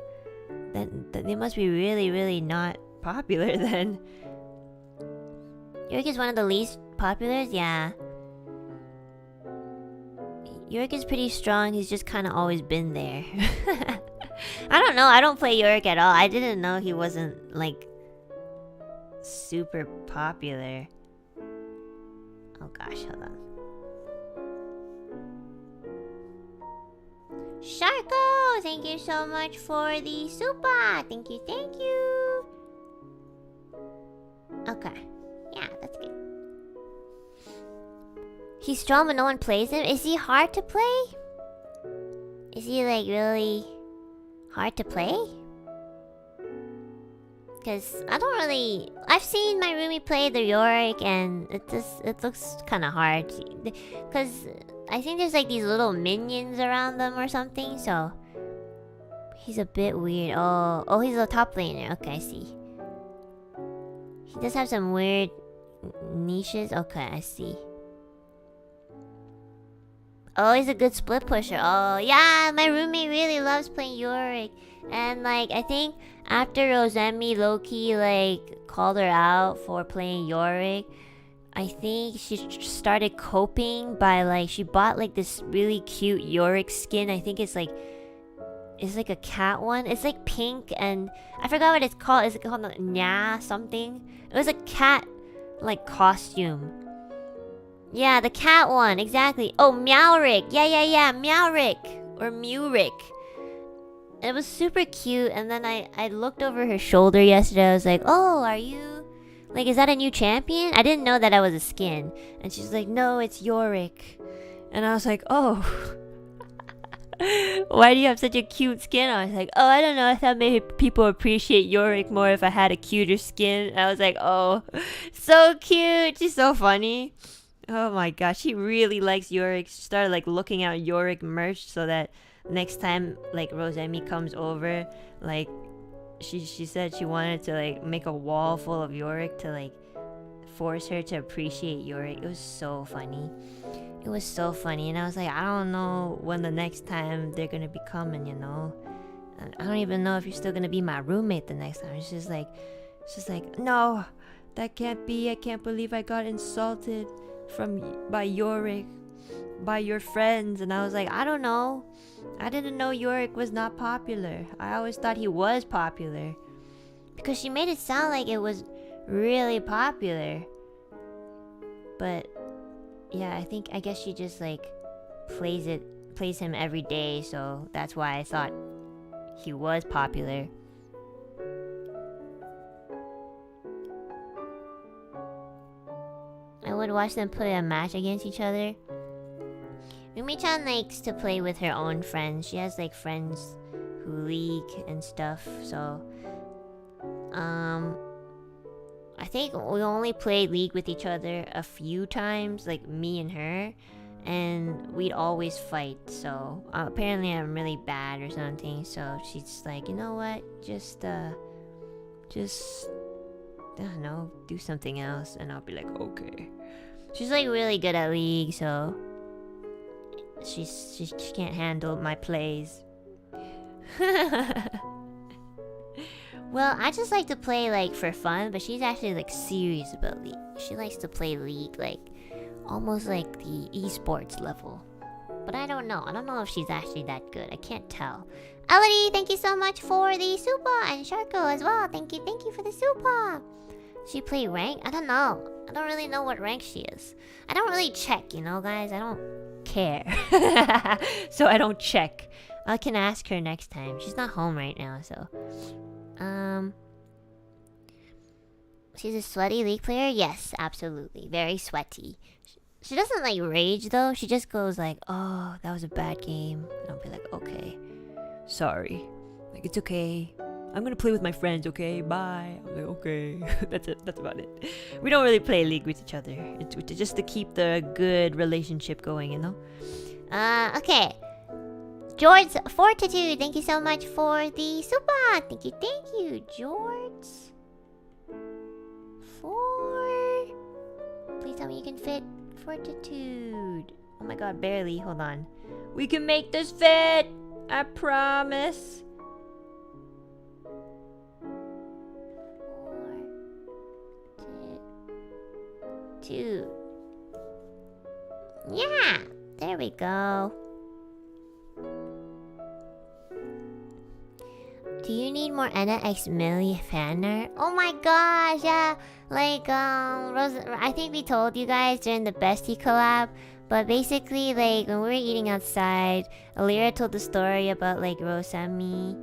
that they must be really not popular then. Yorick is one of the least populars, yeah. Yorick is pretty strong, he's just kind of always been there. I don't know, I don't play Yorick at all. I didn't know he wasn't like super popular. Oh gosh, hold on. Sharko, thank you so much for the Supa. Thank you. Okay. Yeah, that's good. He's strong but no one plays him? Is he hard to play? Is he like really hard to play? Because I've seen my roomie play the Yorick and it looks kind of hard. Because I think there's like these little minions around them or something, so he's a bit weird. Oh, he's a top laner. Okay, I see. He does have some weird niches. Okay, I see. Oh, he's a good split pusher. Oh, yeah, my roommate really loves playing Yorick. And, like, I think after Rosemi low-key, like, called her out for playing Yorick, I think she started coping by, like, she bought, like, this really cute Yorick skin. I think it's like a cat one. It's, like, pink, and I forgot what it's called. Is it called Nya something? It was a cat, like, costume. Yeah, the cat one, exactly. Oh, Meowrick. Yeah, Meowrick. Or Mewrick. It was super cute, and then I looked over her shoulder yesterday. I was like, oh, are you... Like, is that a new champion? I didn't know that I was a skin. And she's like, no, it's Yorick. And I was like, oh. Why do you have such a cute skin? I was like, oh, I don't know. I thought maybe people appreciate Yorick more if I had a cuter skin. And I was like, oh, so cute. She's so funny. Oh my gosh, she really likes Yorick. She started like looking at Yorick merch so that next time like Rosemi comes over, like she said she wanted to like make a wall full of Yorick to like force her to appreciate Yorick. It was so funny. It was so funny, and I was like, I don't know when the next time they're gonna be coming, you know. I don't even know if you're still gonna be my roommate the next time. It's just like, no, that can't be. I can't believe I got insulted by Yorick, by your friends. And I was like, I don't know. I didn't know Yorick was not popular. I always thought he was popular. Because she made it sound like it was really popular. But yeah, I guess she just like plays him every day, so that's why I thought he was popular. I would watch them play a match against each other. It Yumi-chan likes to play with her own friends. She has like friends who league and stuff. So, I think we only played League with each other a few times, like me and her, and we'd always fight. So apparently I'm really bad or something. So she's like, you know what? Just I don't know, do something else, and I'll be like, okay. She's like really good at League, so she can't handle my plays. Well, I just like to play like for fun, but she's actually like serious about League. She likes to play League like almost like the esports level. But I don't know. I don't know if she's actually that good. I can't tell. Elodie, thank you so much for the Supa, and Sharko as well. Thank you for the Supa. She play rank? I don't know. I don't really know what rank she is. I don't really check, you know, guys. I don't care. So I don't check. I can ask her next time. She's not home right now, so. She's a sweaty League player? Yes, absolutely. Very sweaty. She doesn't like rage though. She just goes like, oh, that was a bad game. And I'll be like, okay. Sorry. Like, it's okay. I'm gonna play with my friends, okay? Bye. I'm like, okay. That's it. That's about it. We don't really play League with each other. It's just to keep the good relationship going, you know? Okay. George Fortitude, thank you so much for the Supa. Thank you, George. 4. Please tell me you can fit Fortitude. Oh my god, barely. Hold on. We can make this fit. I promise. 4, 2. Yeah, there we go. Do you need more Enna x Millie fan art? Oh my gosh, yeah. Like, I think we told you guys during the Bestie collab. But basically, like, when we were eating outside, Ethyria told the story about, like, Rosami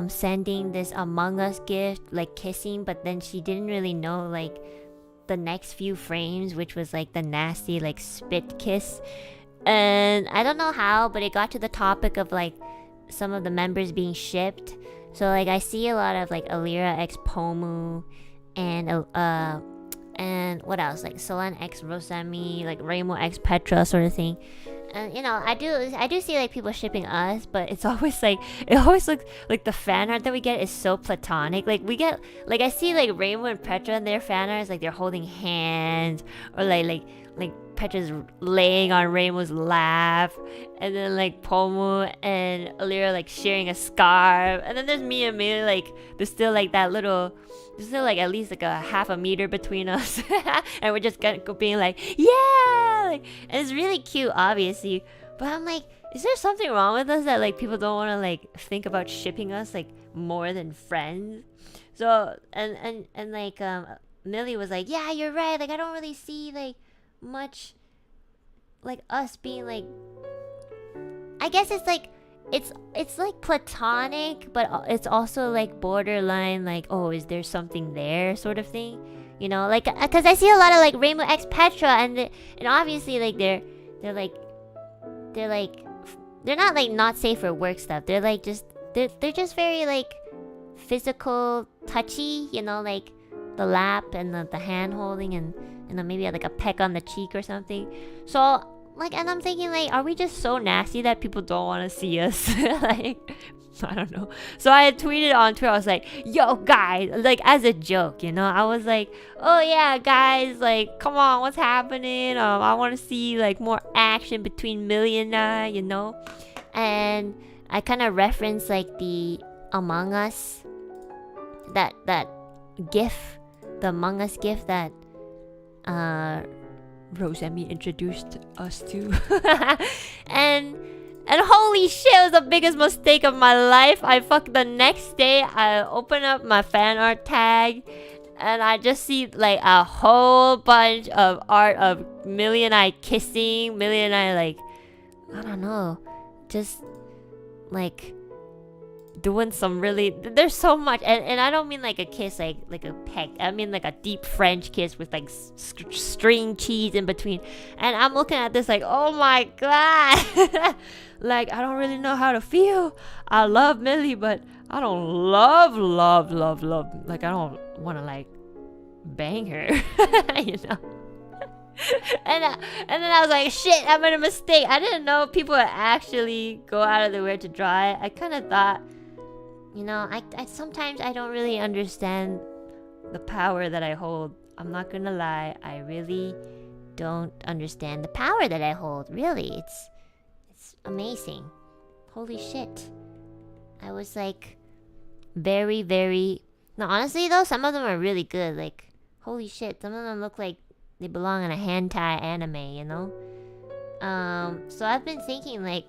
sending this Among Us gift, like, kissing. But then she didn't really know, like, the next few frames, which was, like, the nasty, like, spit kiss. And I don't know how, but it got to the topic of, like, some of the members being shipped. So like I see a lot of like Ethyria x Pomu and what else, like Solan x Rosami, like Reimu x Petra sort of thing. And you know, I do see like people shipping us, but it's always like, it always looks like the fan art that we get is so platonic. Like we get, like I see like Reimu and Petra and their fan art is like they're holding hands, or like Petra's laying on Reimu's lap, and then like Pomu and Ethyria like sharing a scarf, and then there's me and Millie, like there's still like that little, there's still like at least like a half a meter between us, and we're just being like, yeah, like, and it's really cute, obviously. But I'm like, is there something wrong with us that like people don't want to like think about shipping us like more than friends? So and like Millie was like, yeah, you're right. Like I don't really see like much like us being like, I guess it's like it's like platonic, but it's also like borderline like, oh, is there something there sort of thing, you know? Like, because I see a lot of like Reimu x Petra, and obviously like they're not like not safe for work stuff. They're like just they're just very like physical, touchy, you know, like the lap and the hand holding, and you know, maybe like a peck on the cheek or something. So like, and I'm thinking like, are we just so nasty that people don't want to see us? Like, I don't know. So I had tweeted on Twitter, I was like, yo guys, like as a joke, you know, I was like, oh yeah guys, like come on, what's happening? I want to see like more action between Millie and I, you know. And I kind of referenced like the Among Us, that gif, the Among Us gif that Rosemi introduced us to. and holy shit, it was the biggest mistake of my life. I the next day I open up my fan art tag, and I just see like a whole bunch of art of Millie and I kissing, Millie and I like, I don't know, just like doing some really, there's so much, and I don't mean like a kiss like a peck. I mean like a deep French kiss with like string cheese in between. And I'm looking at this like, oh my god. Like, I don't really know how to feel. I love Millie, but I don't love. Like, I don't want to like bang her. You know. And then I was like, shit, I made a mistake. I didn't know people would actually go out of their way to draw it. I kind of thought, you know, I sometimes I don't really understand the power that I hold. I'm not gonna lie, I really don't understand the power that I hold. Really, it's amazing. Holy shit. I was like very, very... No, honestly though, some of them are really good. Like, holy shit, some of them look like they belong in a hentai anime, you know? So I've been thinking, like,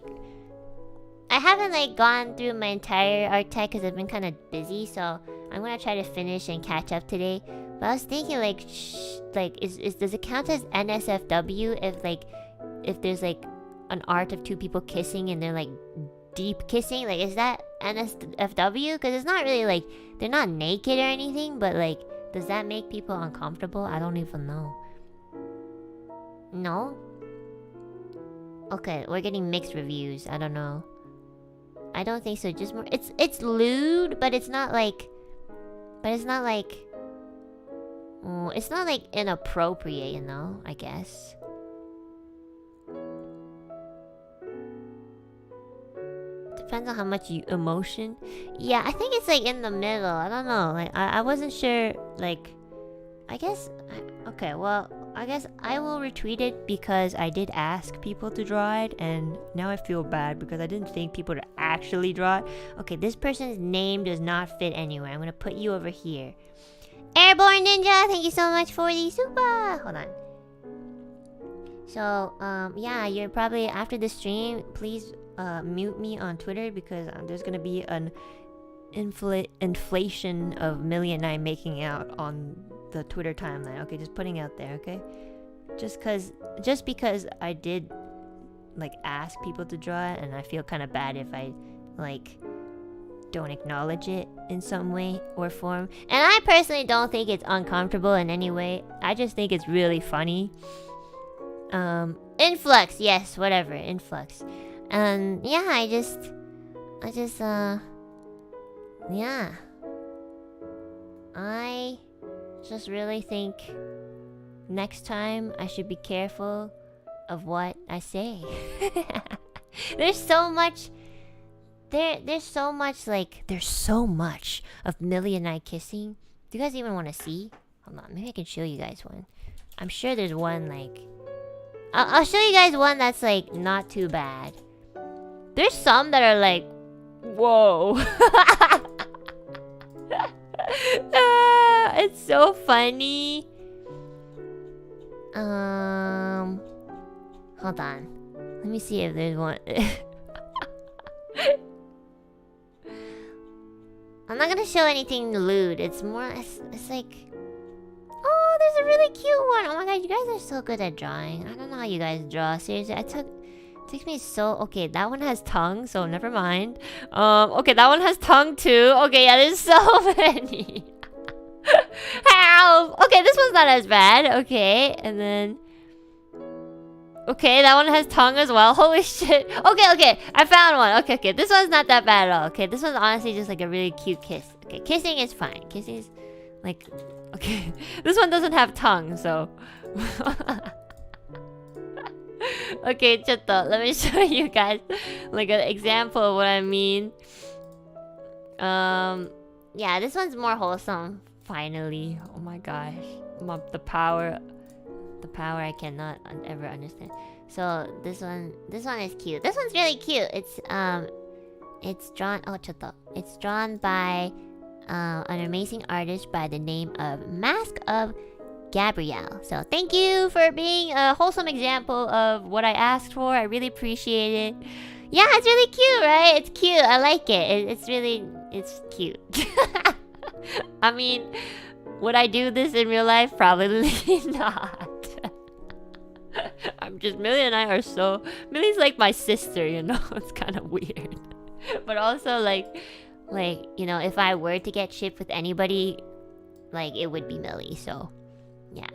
I haven't like gone through my entire archetype because I've been kind of busy, so I'm gonna try to finish and catch up today. But I was thinking, like, does it count as NSFW if there's like an art of two people kissing and they're like deep kissing? Like, is that NSFW? Because it's not really like they're not naked or anything, but like, does that make people uncomfortable? I don't even know. No? Okay, we're getting mixed reviews. I don't know. I don't think so. Just more. It's lewd, but it's not like. But it's not like. It's not like inappropriate, you know. I guess. Depends on how much emotion. Yeah, I think it's like in the middle. I don't know. Like I wasn't sure. Like, I guess. Okay, well, I guess I will retweet it because I did ask people to draw it, and now I feel bad because I didn't think people would actually draw it. Okay, this person's name does not fit anywhere. I'm gonna put you over here. Airborne Ninja, thank you so much for the Supa. Hold on. So, yeah, you're probably after the stream. Please, mute me on Twitter because there's gonna be an inflation of Millie and I making out on the Twitter timeline. Okay, just putting out there. Okay, just because I did like ask people to draw it, and I feel kind of bad if I like don't acknowledge it in some way or form. And I personally don't think it's uncomfortable in any way. I just think it's really funny. Influx, yes, whatever, influx. And yeah, I just yeah, I just really think next time I should be careful of what I say. There's so much of Millie and I kissing. Do you guys even want to see? Hold on, maybe I can show you guys one. I'm sure there's one like I'll show you guys one that's like not too bad. There's some that are like, whoa. It's so funny. Hold on. Let me see if there's one. I'm not gonna show anything lewd. It's more. It's like. Oh, there's a really cute one. Oh my god, you guys are so good at drawing. I don't know how you guys draw. Seriously, it takes me so. Okay, that one has tongue, so never mind. Okay, that one has tongue too. Okay, yeah, there's so many. How? Okay, this one's not as bad. Okay, and then. Okay, that one has tongue as well. Holy shit. Okay, I found one. Okay, this one's not that bad at all. Okay, this one's honestly just like a really cute kiss. Okay, kissing is fine. Kissing is like, okay. This one doesn't have tongue, so. Okay, let me show you guys like an example of what I mean. Yeah, this one's more wholesome. Finally. Oh my gosh. The power I cannot ever understand. So this one is cute. This one's really cute. It's drawn. It's drawn by an amazing artist by the name of Mask of Gabrielle. So thank you for being a wholesome example of what I asked for. I really appreciate it. Yeah, it's really cute, right? It's cute. I like it. It's cute. I mean, would I do this in real life? Probably not. I'm just, Millie and I are so... Millie's like my sister, you know? It's kind of weird. But also like... Like, you know, if I were to get shipped with anybody, like, it would be Millie. So, yeah.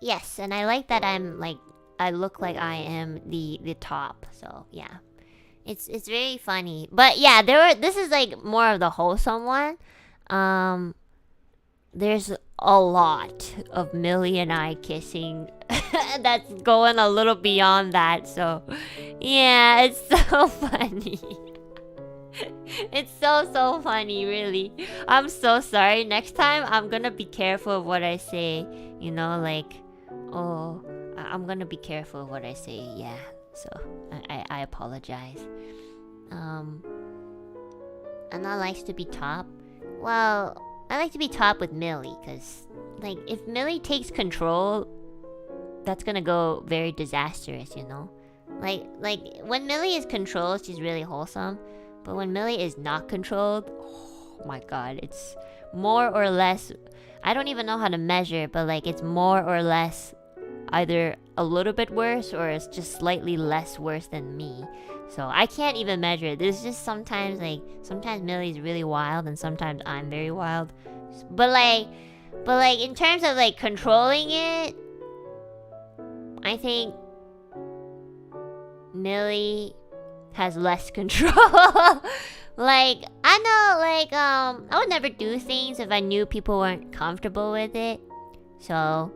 Yes, and I like that I'm like, I look like I am the top. So yeah, it's very funny. But yeah, this is like more of the wholesome one. There's a lot of Millie and I kissing that's going a little beyond that. So yeah, it's so funny. It's so funny, really. I'm so sorry. Next time I'm gonna be careful of what I say. You know, like, oh, I'm gonna be careful of what I say. Yeah. So I apologize. Anna likes to be top. Well, I like to be top with Millie, cause like if Millie takes control, that's gonna go very disastrous. You know, like when Millie is controlled, she's really wholesome. But when Millie is not controlled, oh my god, it's more or less, I don't even know how to measure, but like it's more or less either a little bit worse or it's just slightly less worse than me. So I can't even measure it. There's just sometimes Millie's really wild and sometimes I'm very wild. But like in terms of like controlling it, I think Millie has less control. Like, I know, like, I would never do things if I knew people weren't comfortable with it. So,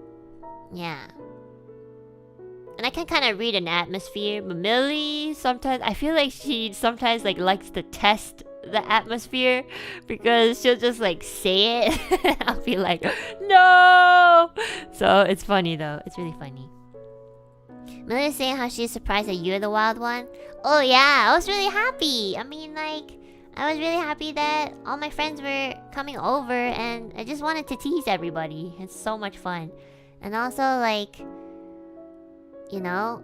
yeah. And I can kind of read an atmosphere, but Millie, sometimes, I feel like she sometimes, like, likes to test the atmosphere because she'll just, like, say it. I'll be like, no! So, it's funny, though. It's really funny. Millie is saying how she's surprised that you're the wild one. Oh yeah, I was really happy. I mean, like, I was really happy that all my friends were coming over and I just wanted to tease everybody. It's so much fun. And also, like, you know,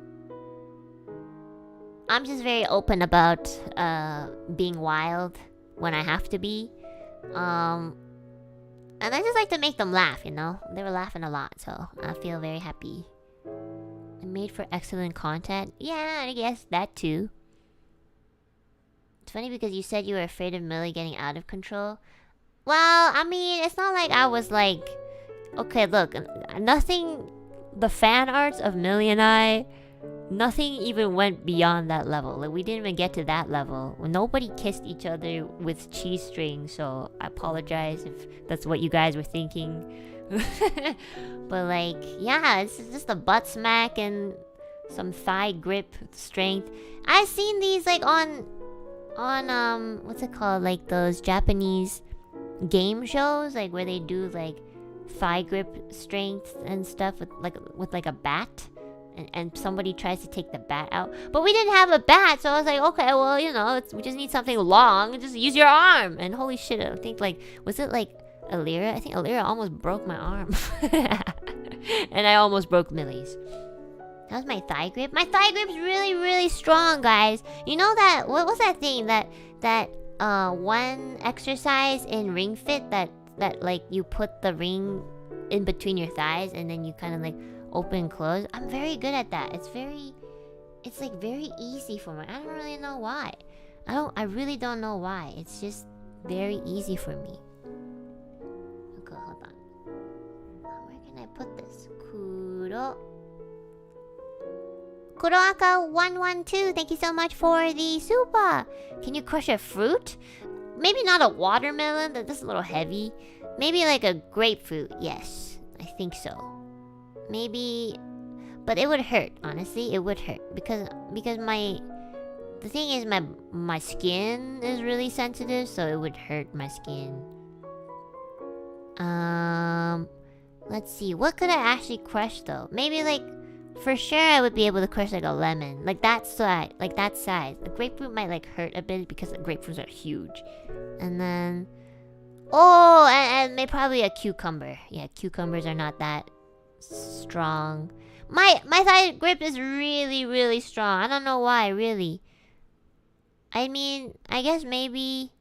I'm just very open about being wild when I have to be. And I just like to make them laugh, you know? They were laughing a lot, so I feel very happy. Made for excellent content. Yeah, I guess that too. It's funny because you said you were afraid of Millie getting out of control. Well, I mean, it's not like I was like, okay, look, nothing, the fan arts of Millie and I, nothing even went beyond that level. Like, we didn't even get to that level. Nobody kissed each other with cheese strings, so I apologize if that's what you guys were thinking. But like, yeah, it's just a butt smack and some thigh grip strength. I've seen these like on what's it called, like those Japanese game shows, like where they do like thigh grip strength and stuff with like a bat, and somebody tries to take the bat out, but we didn't have a bat, so I was like, okay, well, you know, we just need something long, just use your arm. And holy shit, I think, like, was it like Ethyria? I think Ethyria almost broke my arm. And I almost broke Millie's. That was my thigh grip. My thigh grip's really, really strong, guys. You know that, what was that thing, that one exercise in Ring Fit that like you put the ring in between your thighs and then you kind of like open and close? I'm very good at that. It's like very easy for me. I don't really know why. I really don't know why. It's just very easy for me. Okay, hold on. Where can I put this? Kuroaka112, thank you so much for the Supa. Can you crush a fruit? Maybe not a watermelon, that's a little heavy. Maybe like a grapefruit, yes. I think so. Maybe, but it would hurt, honestly, it would hurt. Because the thing is my skin is really sensitive, so it would hurt my skin. Let's see, what could I actually crush though? Maybe like, for sure I would be able to crush like a lemon, like that size, The grapefruit might like hurt a bit because the grapefruits are huge. And then, oh, and maybe probably a cucumber. Yeah, cucumbers are not that strong. My thigh grip is really, really strong. I don't know why, really. I mean, I guess maybe,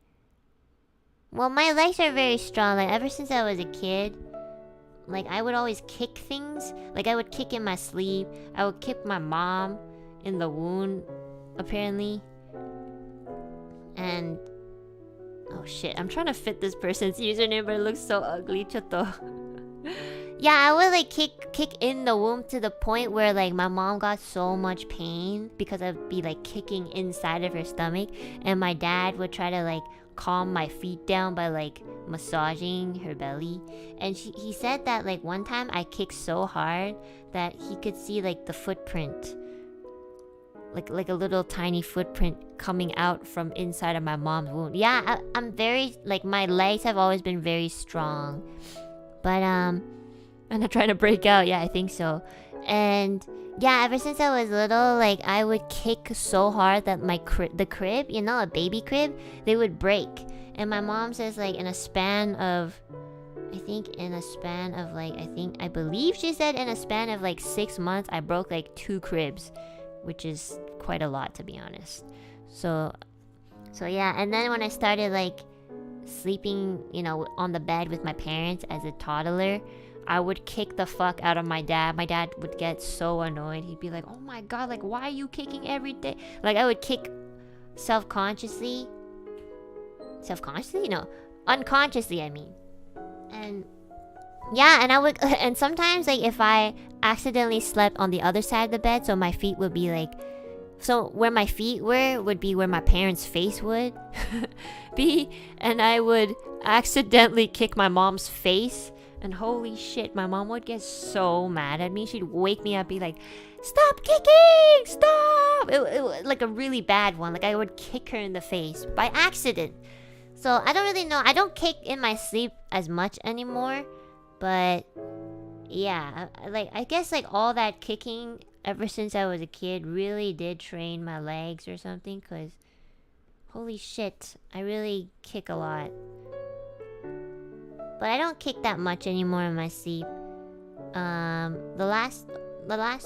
well, my legs are very strong. Like, ever since I was a kid, like, I would always kick things. Like, I would kick in my sleep. I would kick my mom in the wound, apparently. And And oh shit, I'm trying to fit this person's username, but it looks so ugly. Chotto. Yeah, I would like kick in the womb to the point where like my mom got so much pain because I'd be like kicking inside of her stomach, and my dad would try to like calm my feet down by like massaging her belly. And he said that like one time I kicked so hard that he could see like the footprint, like a little tiny footprint coming out from inside of my mom's womb. Yeah, I'm very like, my legs have always been very strong, but I'm not trying to break out. Yeah, I think so. And yeah, ever since I was little, like I would kick so hard that the crib, you know, a baby crib, they would break. And my mom says like in a span of I believe she said in a span of like 6 months, I broke like 2 cribs, which is quite a lot, to be honest. So yeah. And then when I started like sleeping, you know, on the bed with my parents as a toddler, I would kick the fuck out of my dad. My dad would get so annoyed. He'd be like, oh my god, like why are you kicking every day? Like I would kick unconsciously, I mean. And yeah, and I would and sometimes like if I accidentally slept on the other side of the bed, so my feet would be like, so where my feet would be where my parents' face would be, and I would accidentally kick my mom's face. And holy shit, my mom would get so mad at me. She'd wake me up, be like, stop kicking, stop. It like a really bad one. Like I would kick her in the face by accident. So I don't really know. I don't kick in my sleep as much anymore. But yeah, like I guess like all that kicking ever since I was a kid really did train my legs or something. Cause holy shit, I really kick a lot. But I don't kick that much anymore in my sleep. The last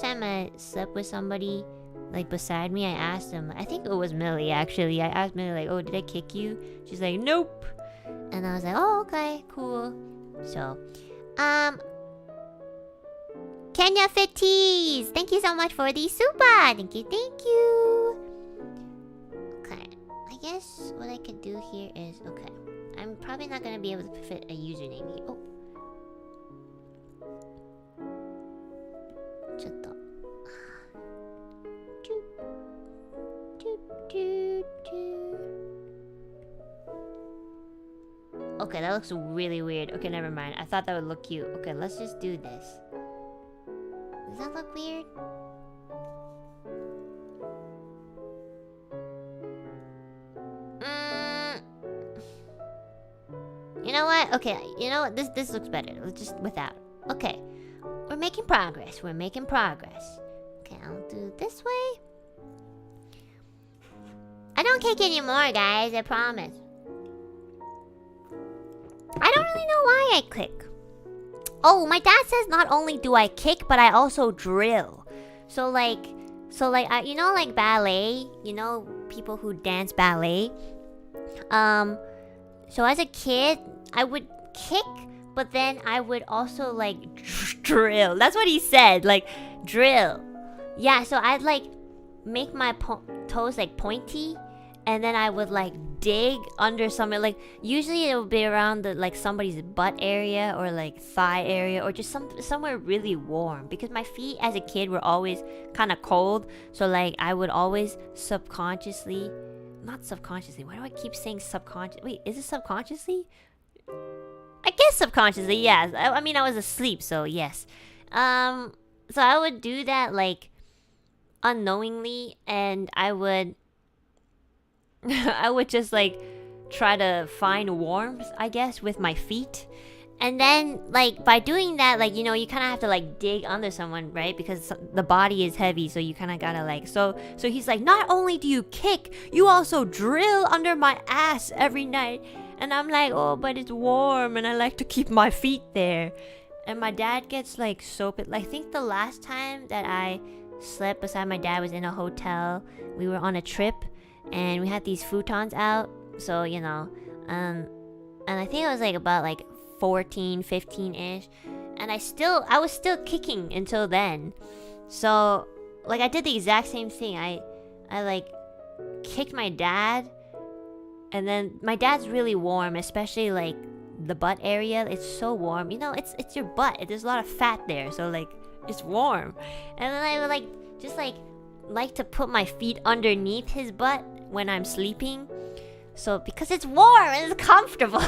time I slept with somebody like beside me, I asked them. I think it was Millie actually. I asked Millie like, "Oh, did I kick you?" She's like, "Nope." And I was like, "Oh, okay, cool." So, Kenya Fitties, thank you so much for the Supa. Thank you. Okay, I guess what I could do here is okay. I'm probably not gonna be able to fit a username here. Oh. Okay, that looks really weird. Okay, never mind. I thought that would look cute. Okay, let's just do this. Does that look weird? You know what? Okay, you know what? This looks better. Let's just without. Okay. We're making progress. Okay, I'll do this way. I don't kick anymore, guys. I promise. I don't really know why I kick. Oh, my dad says not only do I kick, but I also drill. So like, you know, like ballet. You know, people who dance ballet. So as a kid, I would kick, but then I would also like drill. That's what he said, like drill. Yeah, so I'd like make my toes like pointy, and then I would like dig under somewhere. Like usually it would be around the like somebody's butt area or like thigh area or just somewhere really warm, because my feet as a kid were always kind of cold. So like I would always subconsciously, not subconsciously. Why do I keep saying subconscious? Wait, is it subconsciously? I guess subconsciously, yes. I mean, I was asleep, so yes. So I would do that like unknowingly, and I would just like try to find warmth, I guess, with my feet. And then like by doing that, like, you know, you kind of have to like dig under someone, right? Because the body is heavy, so you kind of gotta like, so he's like, not only do you kick, you also drill under my ass every night. And I'm like, oh, but it's warm and I like to keep my feet there. And my dad gets like so pissed. Like, I think the last time that I slept beside my dad was in a hotel. We were on a trip and we had these futons out, so you know, and I think it was like about like 14, 15-ish, and I was still kicking until then. So like I did the exact same thing. I like kicked my dad, And then my dad's really warm, especially like the butt area. It's so warm. You know, it's your butt. There's a lot of fat there, so like it's warm. And then I would like to put my feet underneath his butt when I'm sleeping. So because it's warm and it's comfortable.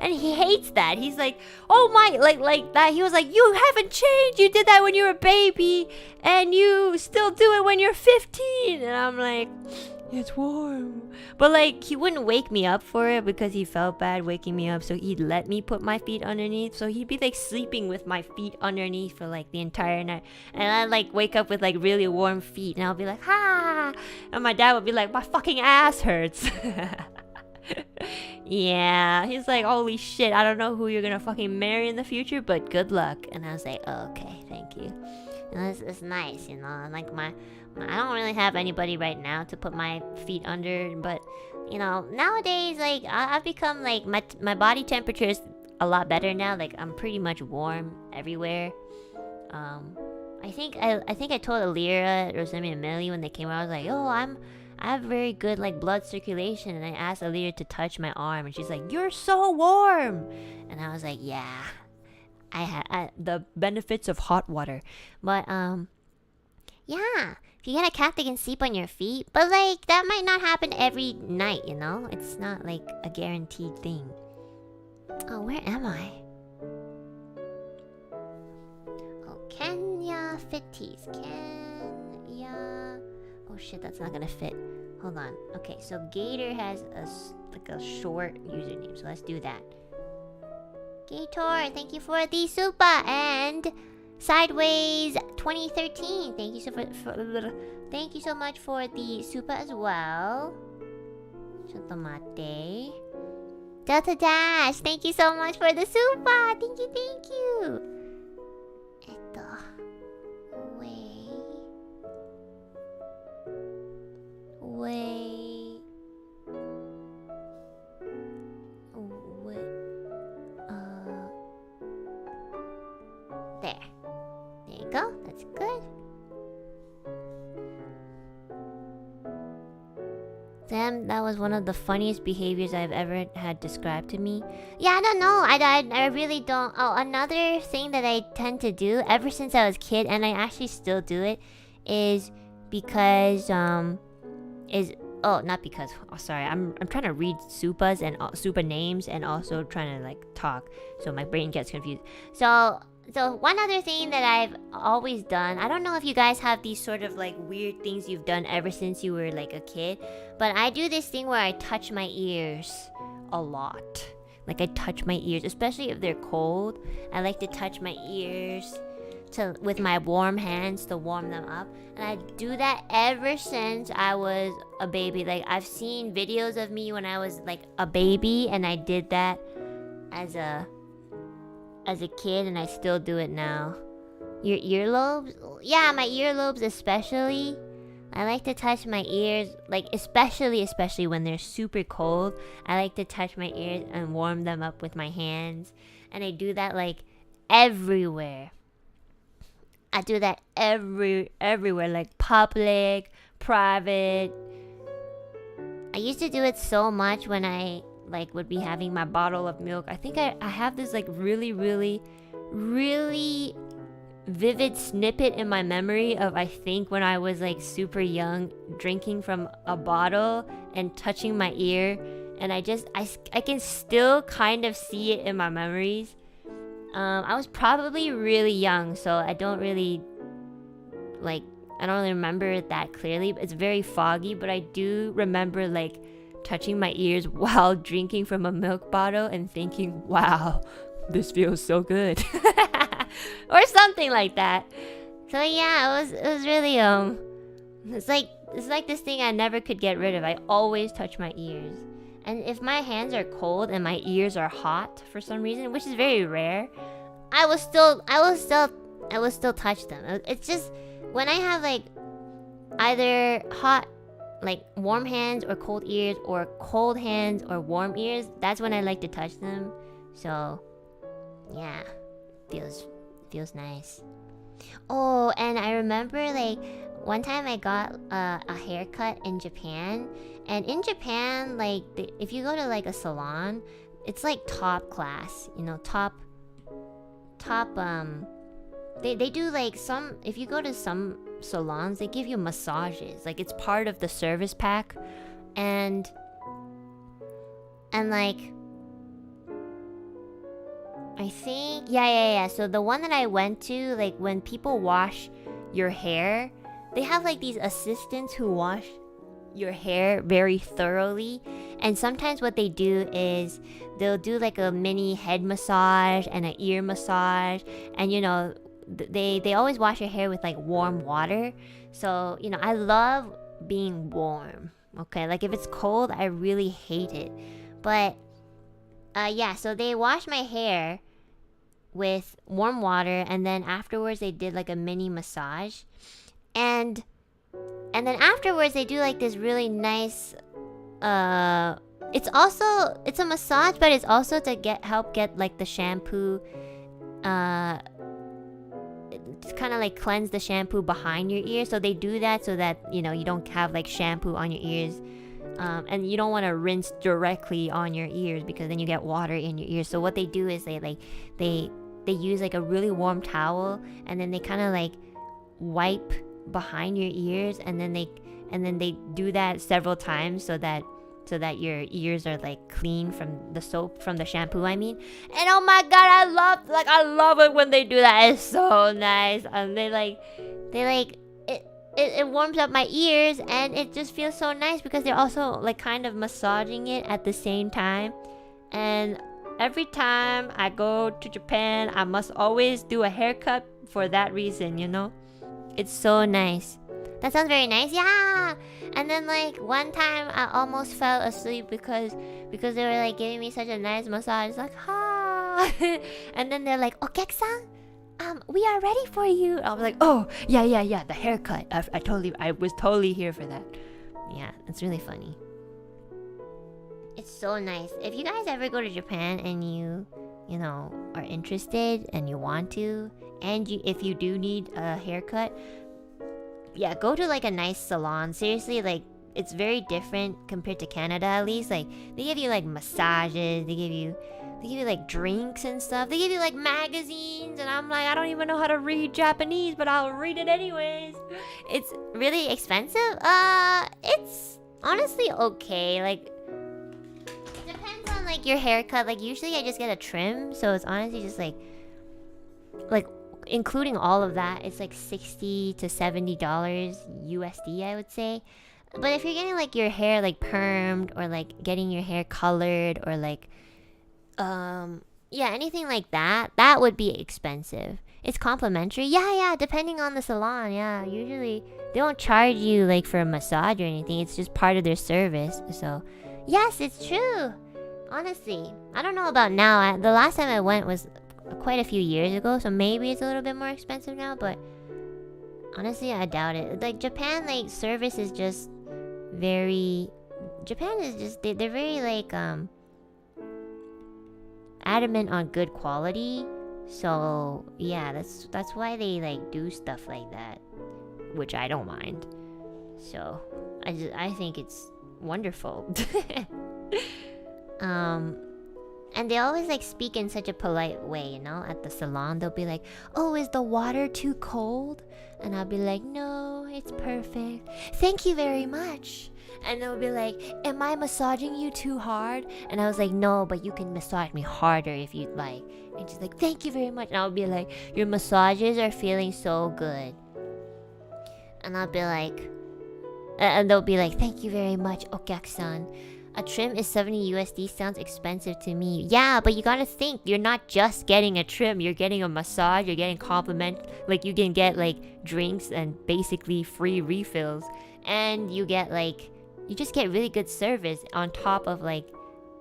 And he hates that. He's like, oh my, like that. He was like, you haven't changed. You did that when you were a baby and you still do it when you're 15. And I'm like, it's warm. But like he wouldn't wake me up for it because he felt bad waking me up. So he'd let me put my feet underneath. So he'd be like sleeping with my feet underneath for like the entire night. And I'd like wake up with like really warm feet. And I'll be like, ha. And my dad would be like, my fucking ass hurts. Yeah, he's like, holy shit, I don't know who you're gonna fucking marry in the future, but good luck. And I was like, oh, okay, thank you. And it's nice, you know. Like I don't really have anybody right now to put my feet under, but you know, nowadays, like I've become like my body temperature is a lot better now. Like I'm pretty much warm everywhere. I think I told Ethyria, Rosemi, and Millie when they came out, I was like, oh, I have very good like blood circulation. And I asked Ethyria to touch my arm, and she's like, you're so warm. And I was like, yeah, I had the benefits of hot water. But yeah, if you get a cat, they can sleep on your feet. But like that might not happen every night, you know. It's not like a guaranteed thing. Oh, where am I? Oh, Kenya Fitties. Kenya. Oh shit, that's not gonna fit. Hold on. Okay, so Gator has a short username, so let's do that. Gator, thank you for the Supa, and Sideways 2013. Thank you so much for the Supa as well. Chotomate. Delta Dash, thank you so much for the Supa. Thank you. Wait. There you go. That's good. Damn, that was one of the funniest behaviors I've ever had described to me. Yeah, I don't know. I really don't. Oh, another thing that I tend to do ever since I was a kid, and I actually still do it, is because not because. Oh, sorry. I'm trying to read Supas and Supa names, and also trying to like talk, so my brain gets confused. So one other thing that I've always done, I don't know if you guys have these sort of like weird things you've done ever since you were like a kid, but I do this thing where I touch my ears a lot. Like I touch my ears, especially if they're cold. I like to touch my ears with my warm hands to warm them up. And I do that ever since I was a baby. Like I've seen videos of me when I was like a baby, and I did that as a kid, and I still do it now. Your earlobes? Yeah, my earlobes especially. I like to touch my ears, like especially when they're super cold. I like to touch my ears and warm them up with my hands. And I do that like everywhere. I do that everywhere, like public, private. I used to do it so much when I like would be having my bottle of milk. I think I have this like really vivid snippet in my memory of, I think, when I was like super young, drinking from a bottle and touching my ear, and I can still kind of see it in my memories. I was probably really young, so I don't really remember it that clearly. It's very foggy, but I do remember like touching my ears while drinking from a milk bottle and thinking, wow, this feels so good. Or something like that. So yeah, it was really it's like this thing I never could get rid of. I always touch my ears. And if my hands are cold and my ears are hot for some reason, which is very rare, I will still touch them. It's just when I have like either hot, like warm hands or cold ears, or cold hands or warm ears, that's when I like to touch them. So yeah, feels nice. Oh, and I remember like one time I got a haircut in Japan, and in Japan, like if you go to like a salon, it's like top class, you know, top. They do like some. If you go to some salons, they give you massages, like it's part of the service pack, and like I think yeah. So the one that I went to, like when people wash your hair, they have like these assistants who wash your hair very thoroughly, and sometimes what they do is they'll do like a mini head massage and an ear massage, and you know they always wash your hair with like warm water. So you know I love being warm. Okay, like if it's cold I really hate it, but yeah, so they wash my hair with warm water, and then afterwards they did like a mini massage, and then afterwards they do like this really nice it's a massage, but it's also to help get like the shampoo it's kind of like cleanse the shampoo behind your ear. So they do that so that you know you don't have like shampoo on your ears, and you don't want to rinse directly on your ears because then you get water in your ears. So what they do is they use like a really warm towel, and then they kind of like wipe behind your ears, and then they do that several times so that your ears are like clean from the soap, from the shampoo I mean. And oh my god, I love it when they do that. It's so nice. And it warms up my ears, and it just feels so nice because they're also like kind of massaging it at the same time. And every time I go to Japan, I must always do a haircut for that reason, you know? It's so nice. That sounds very nice, yeah. And then like one time I almost fell asleep because they were like giving me such a nice massage, like and then they're like, "Okek-san, we are ready for you." I was like, "Oh yeah, the haircut. I was totally here for that." Yeah, it's really funny. It's so nice. If you guys ever go to Japan and you know are interested and you want to, and if you do need a haircut, yeah, go to like a nice salon. Seriously, like it's very different compared to Canada, at least. Like they give you like massages, they give you like drinks and stuff. They give you like magazines, and I'm like, I don't even know how to read Japanese, but I'll read it anyways. It's really expensive. It's honestly okay. Like it depends on like your haircut. Like usually I just get a trim, so it's honestly just like including all of that, it's like $60 to $70 USD, I would say. But if you're getting like your hair like permed, or like getting your hair colored, or like yeah, anything like that would be expensive. It's complimentary, yeah, depending on the salon. Yeah, usually they don't charge you like for a massage or anything. It's just part of their service. So yes, it's true. Honestly, I don't know about now. The last time I went was quite a few years ago, so maybe it's a little bit more expensive now, but honestly I doubt it. Like Japan, like service is just very, Japan is just they're very like adamant on good quality. So yeah, that's why they like do stuff like that, which I don't mind. So I think it's wonderful. And they always like speak in such a polite way, you know, at the salon. They'll be like, "Oh, is the water too cold?" And I'll be like, "No, it's perfect. Thank you very much." And they'll be like, "Am I massaging you too hard?" And I was like, "No, but you can massage me harder if you'd like." And she's like, "Thank you very much." And I'll be like, "Your massages are feeling so good." And I'll be like, and they'll be like, "Thank you very much, Okyak-san. A trim is 70 USD, sounds expensive to me." Yeah, but you gotta think, you're not just getting a trim, you're getting a massage, you're getting compliment, like you can get like drinks and basically free refills, and you get like, you just get really good service on top of like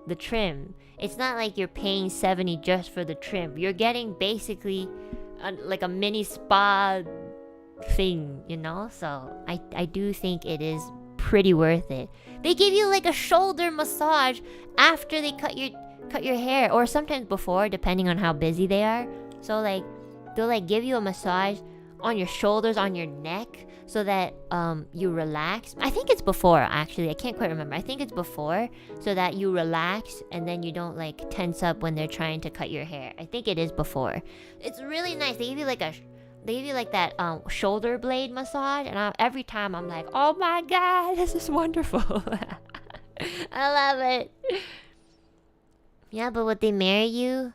the trim. It's not like you're paying 70 just for the trim. You're getting basically like a mini spa thing, you know? So I do think it is pretty worth it. They give you like a shoulder massage after they cut your hair, or sometimes before, depending on how busy they are. So like they'll like give you a massage on your shoulders, on your neck, so that you relax. I think it's before, actually. I can't quite remember. I think it's before, so that you relax and then you don't like tense up when they're trying to cut your hair. I think it is before. It's really nice. They give you like that shoulder blade massage, and every time I'm like, oh my god, this is wonderful. I love it. Yeah, but would they marry you?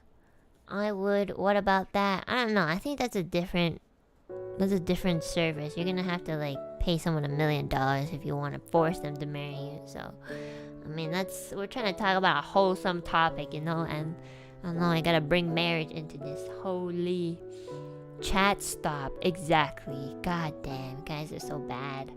I would. What about that? I don't know. I think that's a different service. You're gonna have to like pay someone $1 million if you want to force them to marry you. So, I mean, we're trying to talk about a wholesome topic, you know, and I don't know, I gotta bring marriage into this. Holy chat, stop. Exactly. God damn, you guys are so bad.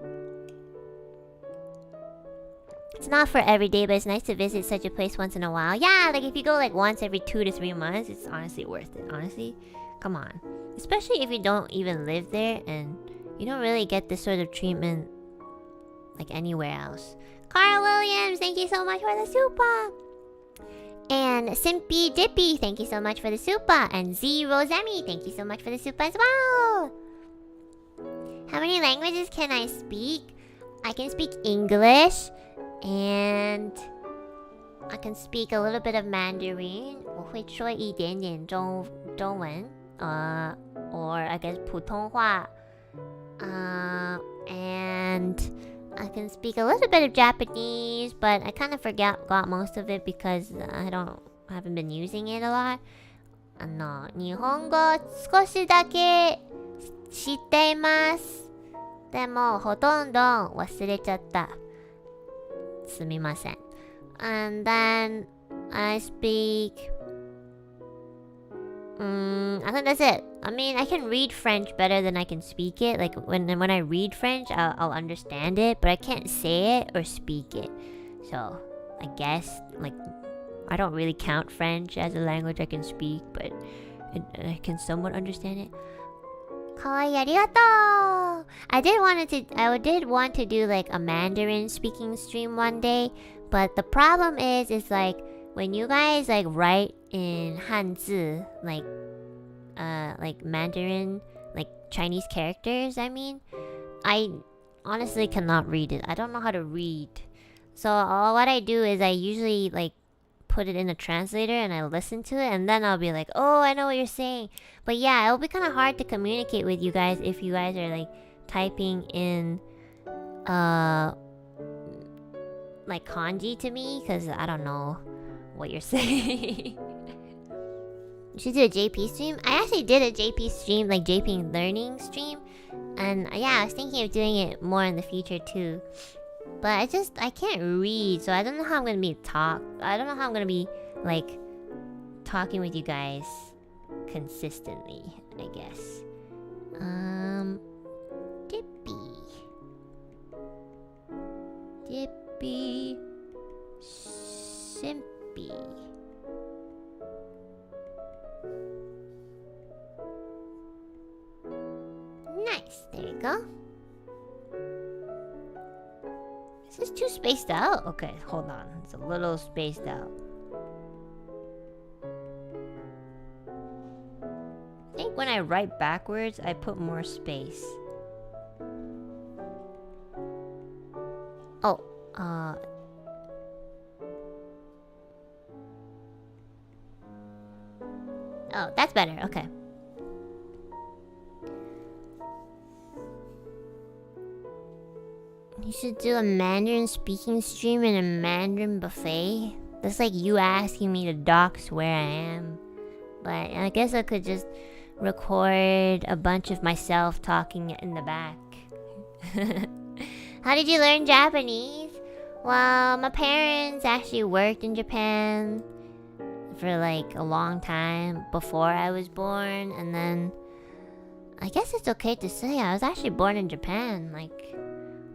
It's not for every day, but it's nice to visit such a place once in a while. Yeah, like if you go like once every 2 to 3 months, it's honestly worth it. Honestly, come on. Especially if you don't even live there and you don't really get this sort of treatment like anywhere else. Carl Williams, thank you so much for the Supa. And Simpy Dippy, thank you so much for the Supa. And Z Rosemi, thank you so much for the Supa as well. How many languages can I speak? I can speak English. And I can speak a little bit of Mandarin. 我会说一点点中文 or I guess 普通话 and I can speak a little bit of Japanese, but I kind of got most of it because I haven't been using it a lot. 日本語少しだけ知っています。でもほとんど忘れちゃった。すみません。And then I speak I think that's it. I mean, I can read French better than I can speak it. Like when I read French, I'll understand it, but I can't say it or speak it. So I guess like I don't really count French as a language I can speak, but I can somewhat understand it. Kawaii, arigatou! I did want to do like a Mandarin speaking stream one day, but the problem is like when you guys like write in Hanzi, like Mandarin, like Chinese characters, I mean, I honestly cannot read it. I don't know how to read. So what I do is I usually like put it in a translator and I listen to it, and then I'll be like, oh, I know what you're saying. But yeah, it'll be kind of hard to communicate with you guys if you guys are like typing in like kanji to me, because I don't know what you're saying. You should do a JP stream. I actually did a JP stream, like JP learning stream, and yeah, I was thinking of doing it more in the future too. But I can't read, so I don't know how I'm gonna be like talking with you guys consistently, I guess. Dippy Simpy. Nice, there you go. Is this too spaced out? Okay, hold on. It's a little spaced out. I think when I write backwards, I put more space. Oh, oh, that's better. Okay. You should do a Mandarin speaking stream in a Mandarin buffet. That's like you asking me to dox where I am. But I guess I could just record a bunch of myself talking in the back. How did you learn Japanese? Well, my parents actually worked in Japan for like a long time before I was born. And then I guess it's okay to say I was actually born in Japan. Like,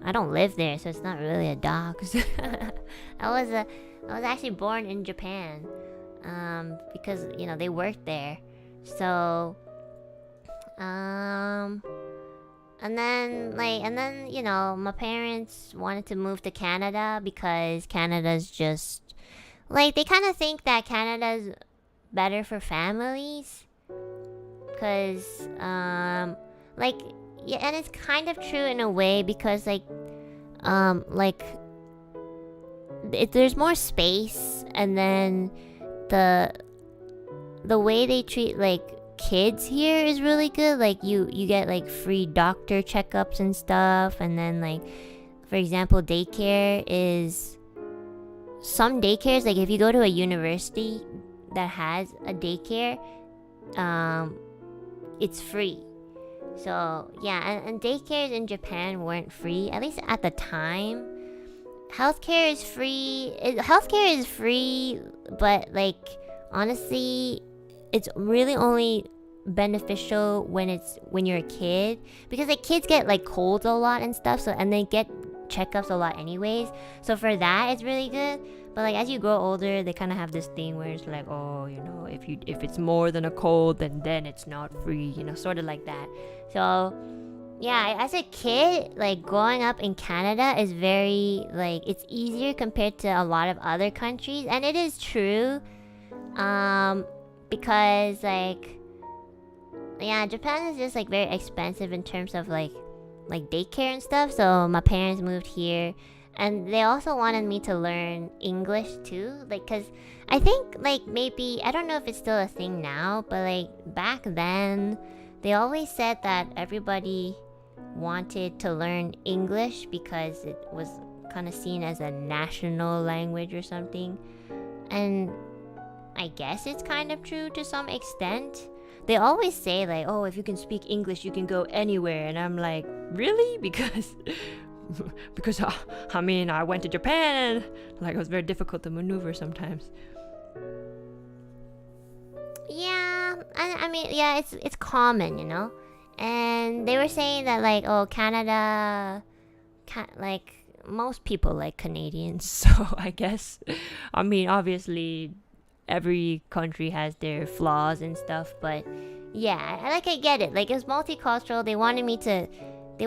I don't live there, so it's not really a dox. I was actually born in Japan, because you know they worked there. So, and then you know my parents wanted to move to Canada because Canada's just like they kind of think that Canada's better for families, because like, yeah, and it's kind of true in a way because like there's more space, and then the way they treat like kids here is really good. Like you get like free doctor checkups and stuff, and then like for example some daycares, like if you go to a university that has a daycare, it's free. So yeah, and daycares in Japan weren't free, at least at the time. Healthcare is free, but like honestly, it's really only beneficial when you're a kid, because like kids get like colds a lot and stuff, so and they get checkups a lot anyways, so for that it's really good. But like as you grow older, they kind of have this thing where it's like, oh, you know, if it's more than a cold, then it's not free, you know, sort of like that. So yeah, as a kid, like growing up in Canada is very like, it's easier compared to a lot of other countries, and it is true, because like, yeah, Japan is just like very expensive in terms of like daycare and stuff. So my parents moved here, and they also wanted me to learn English too, like, cause I think like maybe, I don't know if it's still a thing now, but like back then they always said that everybody wanted to learn English because it was kind of seen as a national language or something. And I guess it's kind of true to some extent. They always say like, oh, if you can speak English you can go anywhere, and I'm like, really? Because I mean, I went to Japan and like it was very difficult to maneuver sometimes. Yeah, I mean, yeah, it's common, you know. And they were saying that like, oh, Canada, like most people like Canadians, so I guess, I mean, obviously every country has their flaws and stuff, but yeah, I get it. Like, it's multicultural. They wanted me to be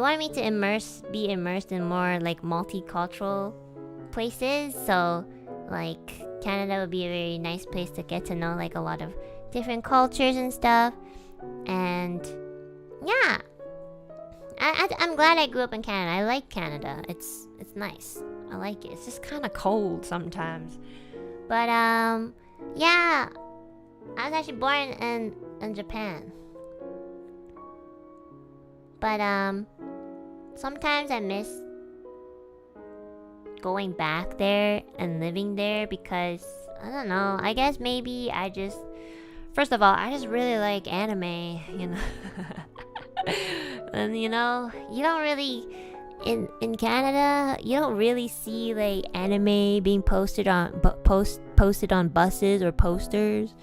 immersed in more like multicultural places. So like Canada would be a very nice place to get to know like a lot of different cultures and stuff. And yeah, I'm glad I grew up in Canada. I like Canada. It's nice. I like it. It's just kind of cold sometimes, but yeah, I was actually born in Japan, but sometimes I miss going back there and living there, because I don't know, I guess maybe first of all, I just really like anime, you know. And you know, you don't really in Canada, you don't really see like anime being posted on buses or posters.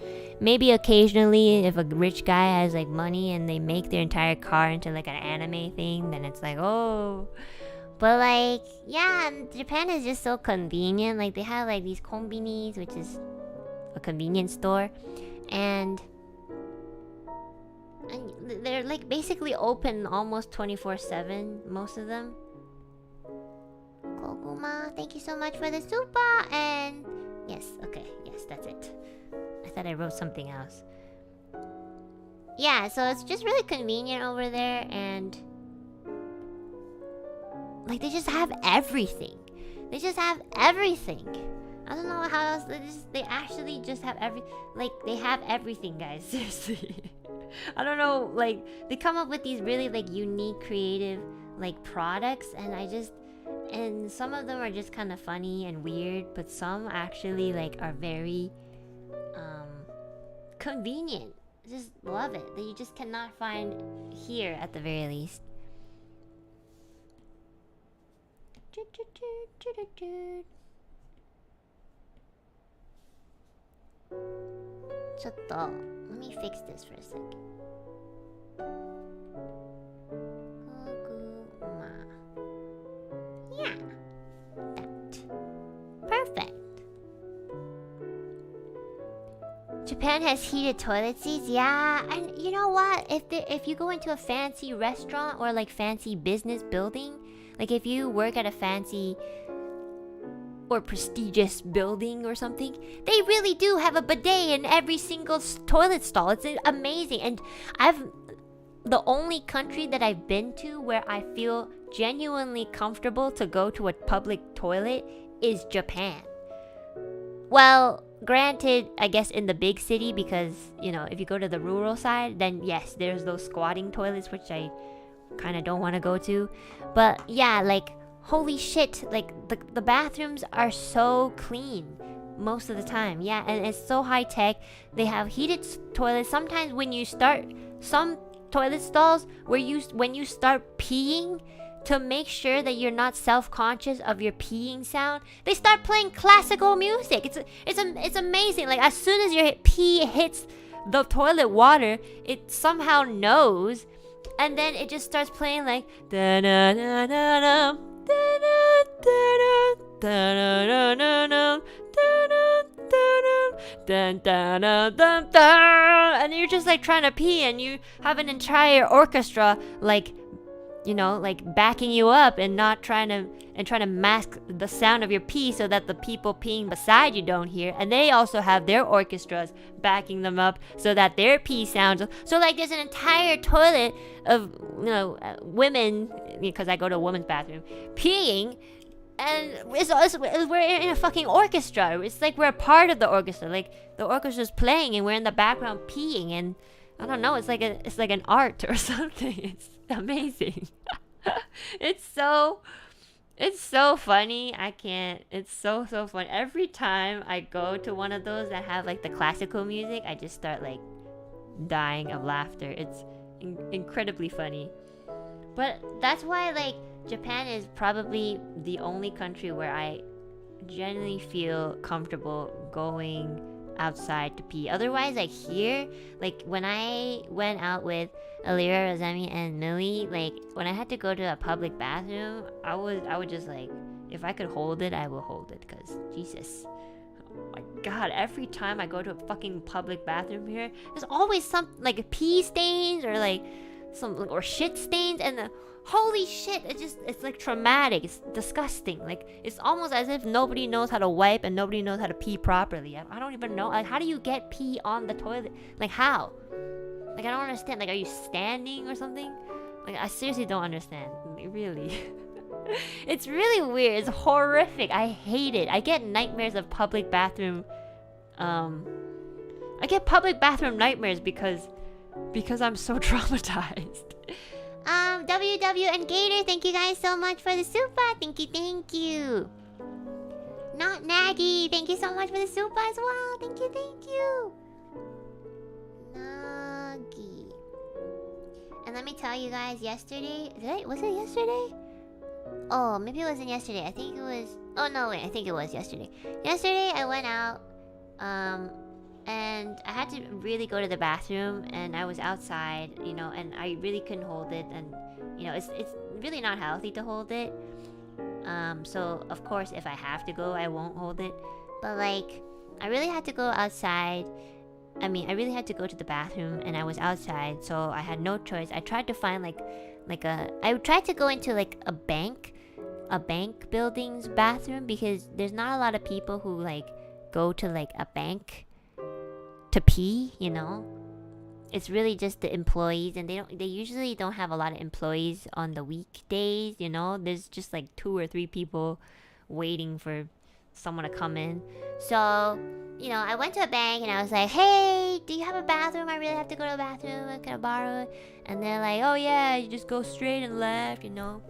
Maybe occasionally if a rich guy has like money and they make their entire car into like an anime thing, then it's like, oh. But like, yeah, Japan is just so convenient. Like they have like these konbinis, which is a convenience store, and they're like basically open almost 24/7, most of them. Koguma, thank you so much for the Supa. And yes, okay, yes, that's it. I thought I wrote something else. Yeah, so it's just really convenient over there, and like they just have everything. They just have everything. I don't know how else. They actually just have they have everything, guys. Seriously. I don't know, like they come up with these really like unique, creative like products, and some of them are just kind of funny and weird, but some actually like are very convenient. Just love it, that you just cannot find here at the very least. ちょっと let me fix this for a second. Yeah, that. Perfect. Japan has heated toilet seats. Yeah, and you know what? If you go into a fancy restaurant or like fancy business building, like if you work at a fancy or prestigious building or something, they really do have a bidet in every single toilet stall. It's amazing. And the only country that I've been to where I feel genuinely comfortable to go to a public toilet is Japan. Well, granted, I guess in the big city, because, you know, if you go to the rural side, then yes, there's those squatting toilets, which I kind of don't want to go to. But yeah, like, holy shit, like, the bathrooms are so clean most of the time. Yeah, and it's so high tech. They have heated toilets. Sometimes when you start, some toilet stalls where when you start peeing, to make sure that you're not self-conscious of your peeing sound, they start playing classical music. It's amazing. Like, as soon as your pee hits the toilet water, it somehow knows, and then it just starts playing like da da da da da da da da, and you're just like trying to pee, and you have an entire orchestra, like, you know, like backing you up and trying to mask the sound of your pee so that the people peeing beside you don't hear. And they also have their orchestras backing them up so that their pee sounds. So like there's an entire toilet of, you know, women, because I go to a women's bathroom, peeing, and we're in a fucking orchestra. It's like we're a part of the orchestra. Like the orchestra's playing and we're in the background peeing, and I don't know, it's like an art or something. It's amazing. It's so funny. I can't. It's so fun. Every time I go to one of those that have like the classical music, I just start like dying of laughter. It's incredibly funny. But that's why, like, Japan is probably the only country where I genuinely feel comfortable going outside to pee. Otherwise, like here, like when I went out with Ethyria, Rosemi, and Millie, like when I had to go to a public bathroom, I would just like, if I could hold it, I will hold it, because Jesus, oh my god, every time I go to a fucking public bathroom here, there's always some like pee stains or like or shit stains, and holy shit, it's like traumatic. It's disgusting. Like, it's almost as if nobody knows how to wipe and nobody knows how to pee properly. I don't even know. Like, how do you get pee on the toilet? Like, how? Like, I don't understand. Like, are you standing or something? Like, I seriously don't understand. Like, really. It's really weird. It's horrific. I hate it. I get nightmares of public bathroom. I get public bathroom nightmares because I'm so traumatized. WW and Gator, thank you guys so much for the Supa. Thank you. Not Naggy, thank you so much for the Supa as well. Thank you. Naggy. And let me tell you guys, yesterday, was it yesterday? Oh, maybe it wasn't yesterday. I think it was. Oh no, wait, I think it was yesterday. Yesterday I went out, and I had to really go to the bathroom, and I was outside, you know, and I really couldn't hold it, and you know, it's really not healthy to hold it. So of course, if I have to go, I won't hold it. But like, I really had to go outside. I mean, I really had to go to the bathroom, and I was outside, so I had no choice. I tried to find I tried to go into like a bank building's bathroom, because there's not a lot of people who like go to like a bank to pee, you know. It's really just the employees, and they usually don't have a lot of employees on the weekdays, you know. There's just like 2 or 3 people waiting for someone to come in. So, you know, I went to a bank and I was like, hey, do you have a bathroom? I really have to go to the bathroom. Can I borrow it? And they're like, oh yeah, you just go straight and left, you know.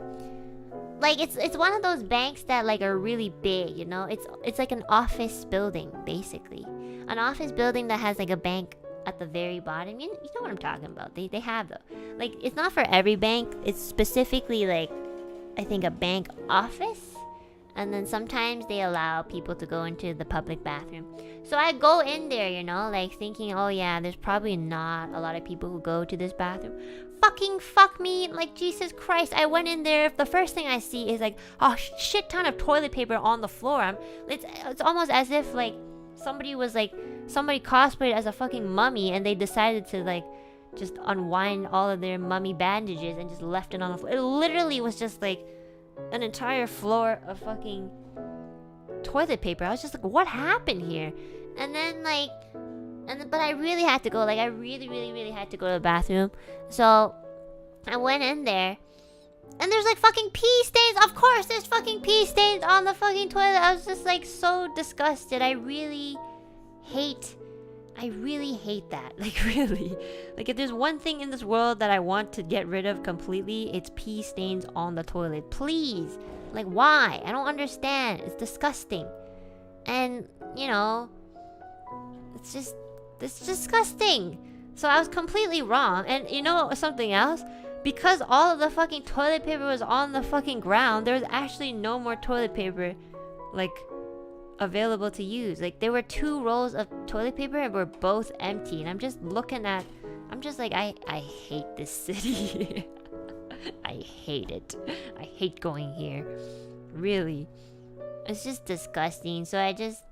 Like, it's one of those banks that like are really big, you know. It's like an office building, basically. An office building that has like a bank at the very bottom. You know what I'm talking about. They have though. Like, it's not for every bank. It's specifically like, I think, a bank office. And then sometimes they allow people to go into the public bathroom. So I go in there, you know, like thinking, oh yeah, there's probably not a lot of people who go to this bathroom. Fucking fuck me, like Jesus Christ. I went in there, the first thing I see is like a shit ton of toilet paper on the floor. It's almost as if like somebody cosplayed as a fucking mummy, and they decided to like just unwind all of their mummy bandages and just left it on the floor. It literally was just like an entire floor of fucking toilet paper. I was just like, what happened here? And then like, but I really had to go. Like, I really had to go to the bathroom. So I went in there, and there's like fucking pee stains. Of course, there's fucking pee stains on the fucking toilet. I was just like so disgusted. I really hate that. Like, really. Like, if there's one thing in this world that I want to get rid of completely, it's pee stains on the toilet. Please. Like, why? I don't understand. It's disgusting. And, you know, it's disgusting. So I was completely wrong. And you know something else? Because all of the fucking toilet paper was on the fucking ground, there's actually no more toilet paper, like, available to use. Like, there were 2 rolls of toilet paper and we're both empty. And I'm just like, I hate this city. I hate it. I hate going here. Really. It's just disgusting. So I just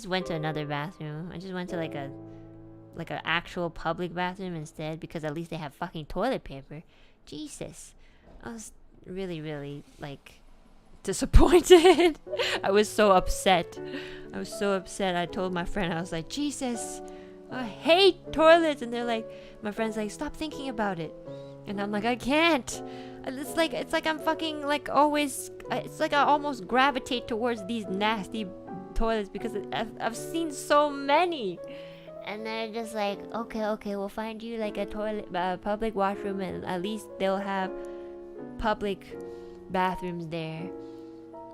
went to another bathroom. I just went to like an actual public bathroom instead, because at least they have fucking toilet paper. Jesus. I was really, really, like, disappointed. I was so upset. I told my friend, I was like, Jesus, I hate toilets. And they're like, my friend's like, stop thinking about it. And I'm like, I can't. It's like I'm fucking like always. It's like I almost gravitate towards these nasty toilets because I've seen so many. And they're just like, okay, we'll find you like a toilet, public washroom, and at least they'll have public bathrooms there.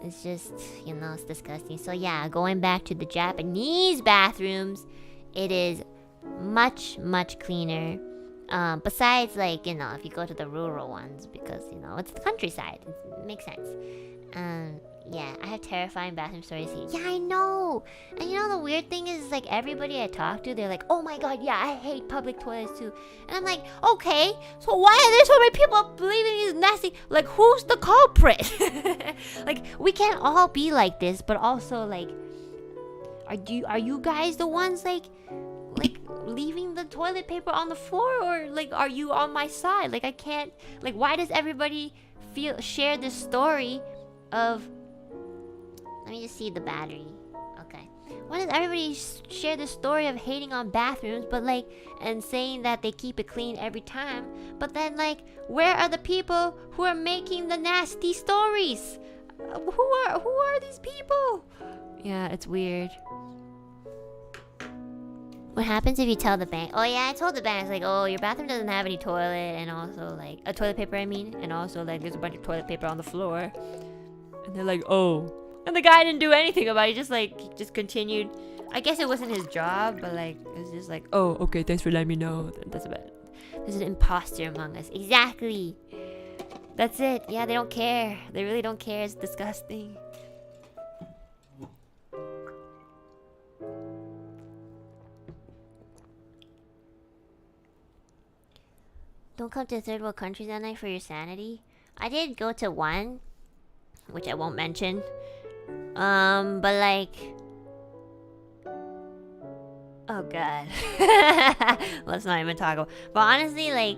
It's just, you know, it's disgusting. So yeah, going back to the Japanese bathrooms, it is much, much cleaner. Besides, like, you know, if you go to the rural ones, because, you know, it's the countryside. It makes sense. Yeah, I have terrifying bathroom stories here. Yeah, I know. And you know, the weird thing is, like, everybody I talk to, they're like, oh my god, yeah, I hate public toilets too. And I'm like, okay, so why are there so many people believing these nasty, like, who's the culprit? Like, we can't all be like this, but also, like, are you guys the ones, like leaving the toilet paper on the floor, or like are you on my side? Like, I can't, like, why does everybody share this story of, let me just see the battery. Okay, why does everybody share this story of hating on bathrooms, but like, and saying that they keep it clean every time, but then, like, where are the people who are making the nasty stories? Who are these people? Yeah, it's weird. What happens if you tell the bank? Oh yeah, I told the bank, like, oh, your bathroom doesn't have any toilet, and also, like, a toilet paper, I mean, and also, like, there's a bunch of toilet paper on the floor. And they're like, oh. And the guy didn't do anything about it. He just continued. I guess it wasn't his job, but, like, it was just like, oh, okay, thanks for letting me know. That's about it. There's an imposter among us. Exactly. That's it. Yeah, they don't care. They really don't care. It's disgusting. Don't come to third world countries at night for your sanity. I did go to one, which I won't mention. But like, oh god, let's not even talk about. But honestly, like,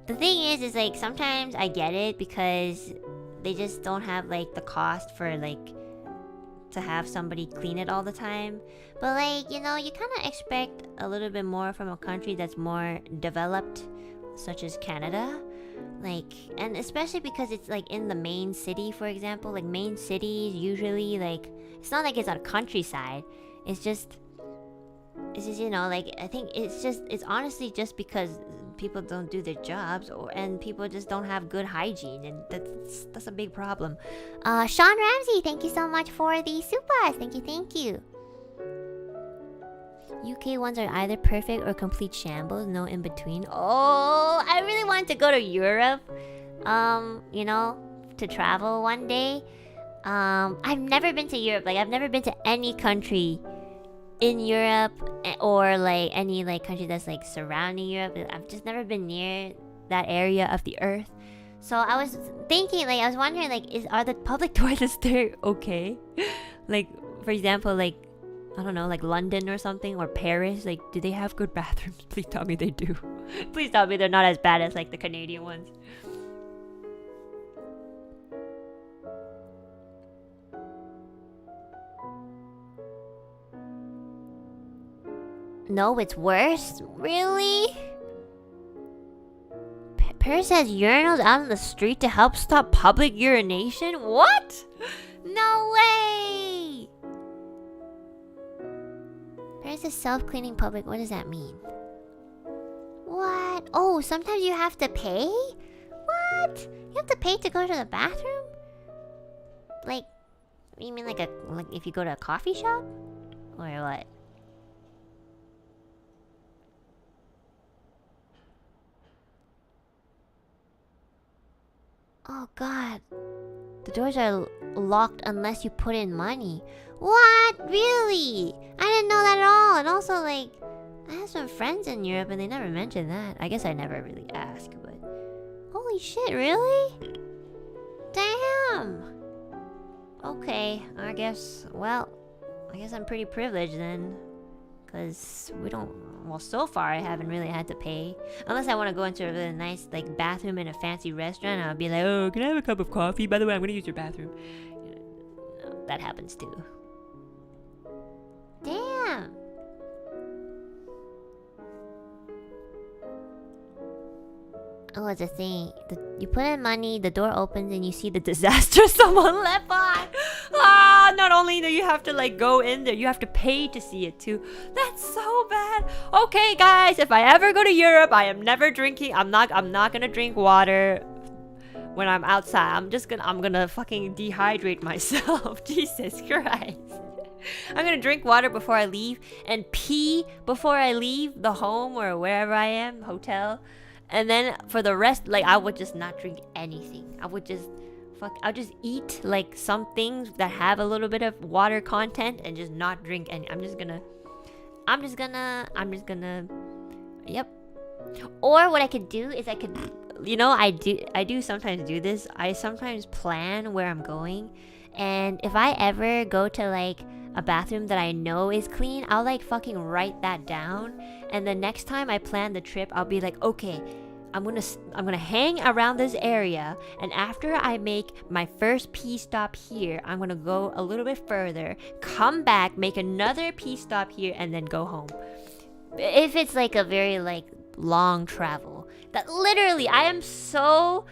the thing is like, sometimes I get it because they just don't have like the cost for like to have somebody clean it all the time. But like, you know, you kind of expect a little bit more from a country that's more developed, such as Canada. Like, and especially because it's like in the main city, for example. Like, main cities usually, like, it's not like it's on a countryside. It's just, you know, like, I think it's honestly just because people don't do their jobs, and people just don't have good hygiene, and that's a big problem. Sean Ramsey, thank you so much for the Supas. Thank you. UK ones are either perfect or complete shambles, no in between. Oh, I really wanted to go to Europe, you know, to travel one day. I've never been to Europe. Like, I've never been to any country in Europe, or like any like country that's like surrounding Europe. I've just never been near that area of the earth. So I was thinking, like, I was wondering, like, are the public toilets there okay? Like, for example, like, I don't know, like London or something, or Paris, like, do they have good bathrooms? Please tell me they do. Please tell me they're not as bad as like the Canadian ones. No, it's worse? Really? Paris has urinals out in the street to help stop public urination? What? No way! Paris is self-cleaning public. What does that mean? What? Oh, sometimes you have to pay? What? You have to pay to go to the bathroom? Like, you mean like if you go to a coffee shop? Or what? Oh god. The doors are locked unless you put in money. What? Really? I didn't know that at all. And also, like, I have some friends in Europe and they never mentioned that. I guess I never really asked, but... Holy shit, really? Damn! Okay, I guess... Well, I guess I'm pretty privileged then. Because we don't... Well, so far I haven't really had to pay. Unless I want to go into a really nice, like, bathroom in a fancy restaurant. I'll be like, oh, can I have a cup of coffee? By the way, I'm going to use your bathroom. You know, no, that happens too. Damn! Oh, it's a thing. You put in money, the door opens, and you see the disaster someone left behind. Ah, not only do you have to like go in there, you have to pay to see it too. That's so bad. Okay, guys, if I ever go to Europe, I am never drinking. I'm not gonna drink water when I'm outside. I'm gonna fucking dehydrate myself. Jesus Christ. I'm gonna drink water before I leave and pee before I leave the home or wherever I am, hotel. And then for the rest, like, I would just not drink anything. I'll just eat like some things that have a little bit of water content and just not drink any. I'm just gonna yep. Or what I could do is I do sometimes do this. I sometimes plan where I'm going, and if I ever go to like a bathroom that I know is clean, I'll like fucking write that down, and the next time I plan the trip, I'll be like, okay, I'm gonna hang around this area, and after I make my first pee stop here, I'm gonna go a little bit further, come back, make another pee stop here, and then go home. If it's like a very like long travel, that literally I am so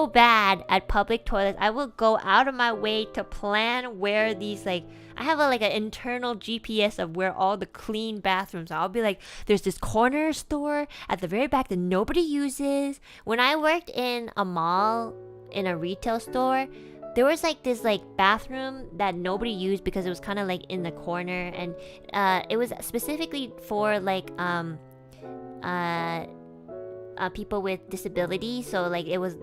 bad at public toilets. I will go out of my way to plan where these like I have an internal GPS of where all the clean bathrooms are. I'll be like, there's this corner store at the very back that nobody uses. When I worked in a mall, in a retail store, there was like this like bathroom that nobody used because it was kind of like in the corner, and it was specifically for like people with disabilities. So like it was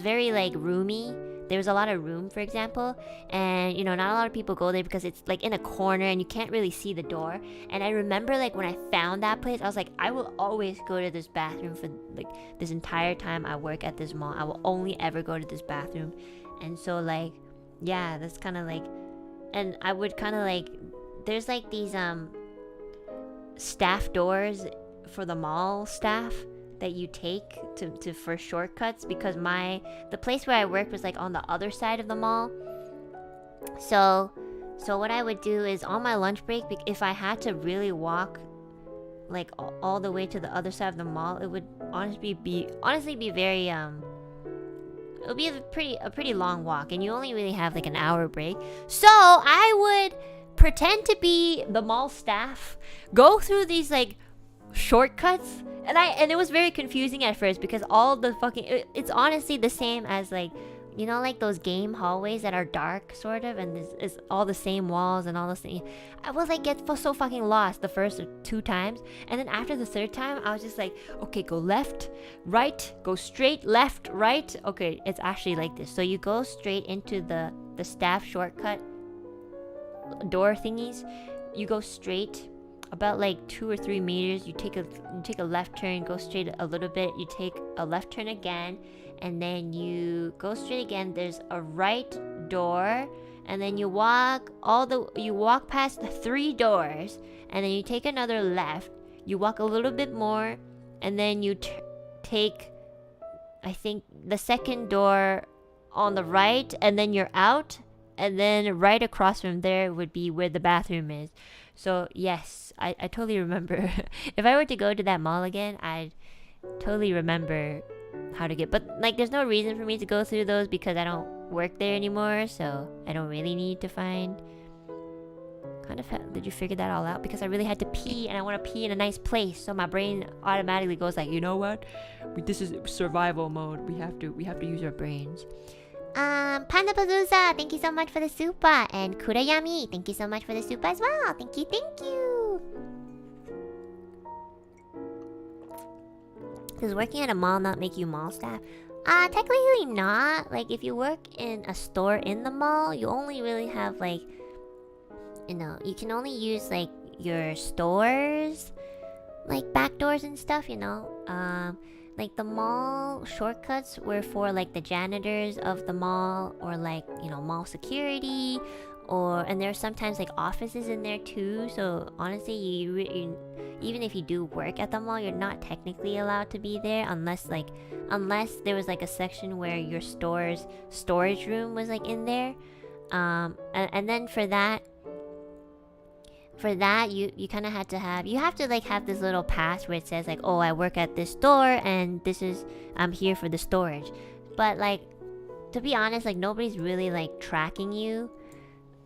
very like roomy. There was a lot of room, for example, and not a lot of people go there because it's like in a corner and you can't really see the door. And I remember like when I found that place, I was like, I will always go to this bathroom for like this entire time I work at this mall. I will only ever go to this bathroom. And so like, yeah, that's kind of like, and I would kind of like, there's like these staff doors for the mall staff that you take to for shortcuts, because the place where I worked was like on the other side of the mall. So what I would do is on my lunch break, if I had to really walk like all the way to the other side of the mall, it would honestly be very it would be a pretty long walk, and you only really have like an hour break. So I would pretend to be the mall staff, go through these like shortcuts, and it was very confusing at first because all the fucking it's honestly the same as like like those game hallways that are dark sort of, and it's all the same walls and all the same. I was like so fucking lost the first 2 times, and then after the 3rd time I was just like, okay, go left, right, go straight, left, right. Okay, it's actually like this. So you go straight into the staff shortcut door thingies. You go straight about like 2 or 3 meters. You take a left turn, go straight a little bit, you take a left turn again, and then you go straight again. There's a right door, and then you walk past the 3 doors, and then you take another left, you walk a little bit more, and then you take, I think, the 2nd door on the right, and then you're out, and then right across from there would be where the bathroom is. So yes, I totally remember. If I were to go to that mall again, I'd totally remember how to get. But like, there's no reason for me to go through those because I don't work there anymore, so I don't really need to find. Kind of, did you figure that all out? Because I really had to pee, and I want to pee in a nice place, so my brain automatically goes like, you know what? This is survival mode. We have to use our brains. Panda Palooza, thank you so much for the Supa, and Kurayami, thank you so much for the Supa as well. Thank you. Does working at a mall not make you mall staff? Technically not. Like, if you work in a store in the mall, you only really have like, you know, you can only use like your stores, like back doors and stuff, you know. Like the mall shortcuts were for like the janitors of the mall, or like, you know, mall security, and there's sometimes like offices in there too. So honestly, you even if you do work at the mall, you're not technically allowed to be there unless there was like a section where your store's storage room was like in there. And then for that you kind of had to have have this little pass where it says like, oh, I work at this store and I'm here for the storage. But like, to be honest, like nobody's really like tracking you,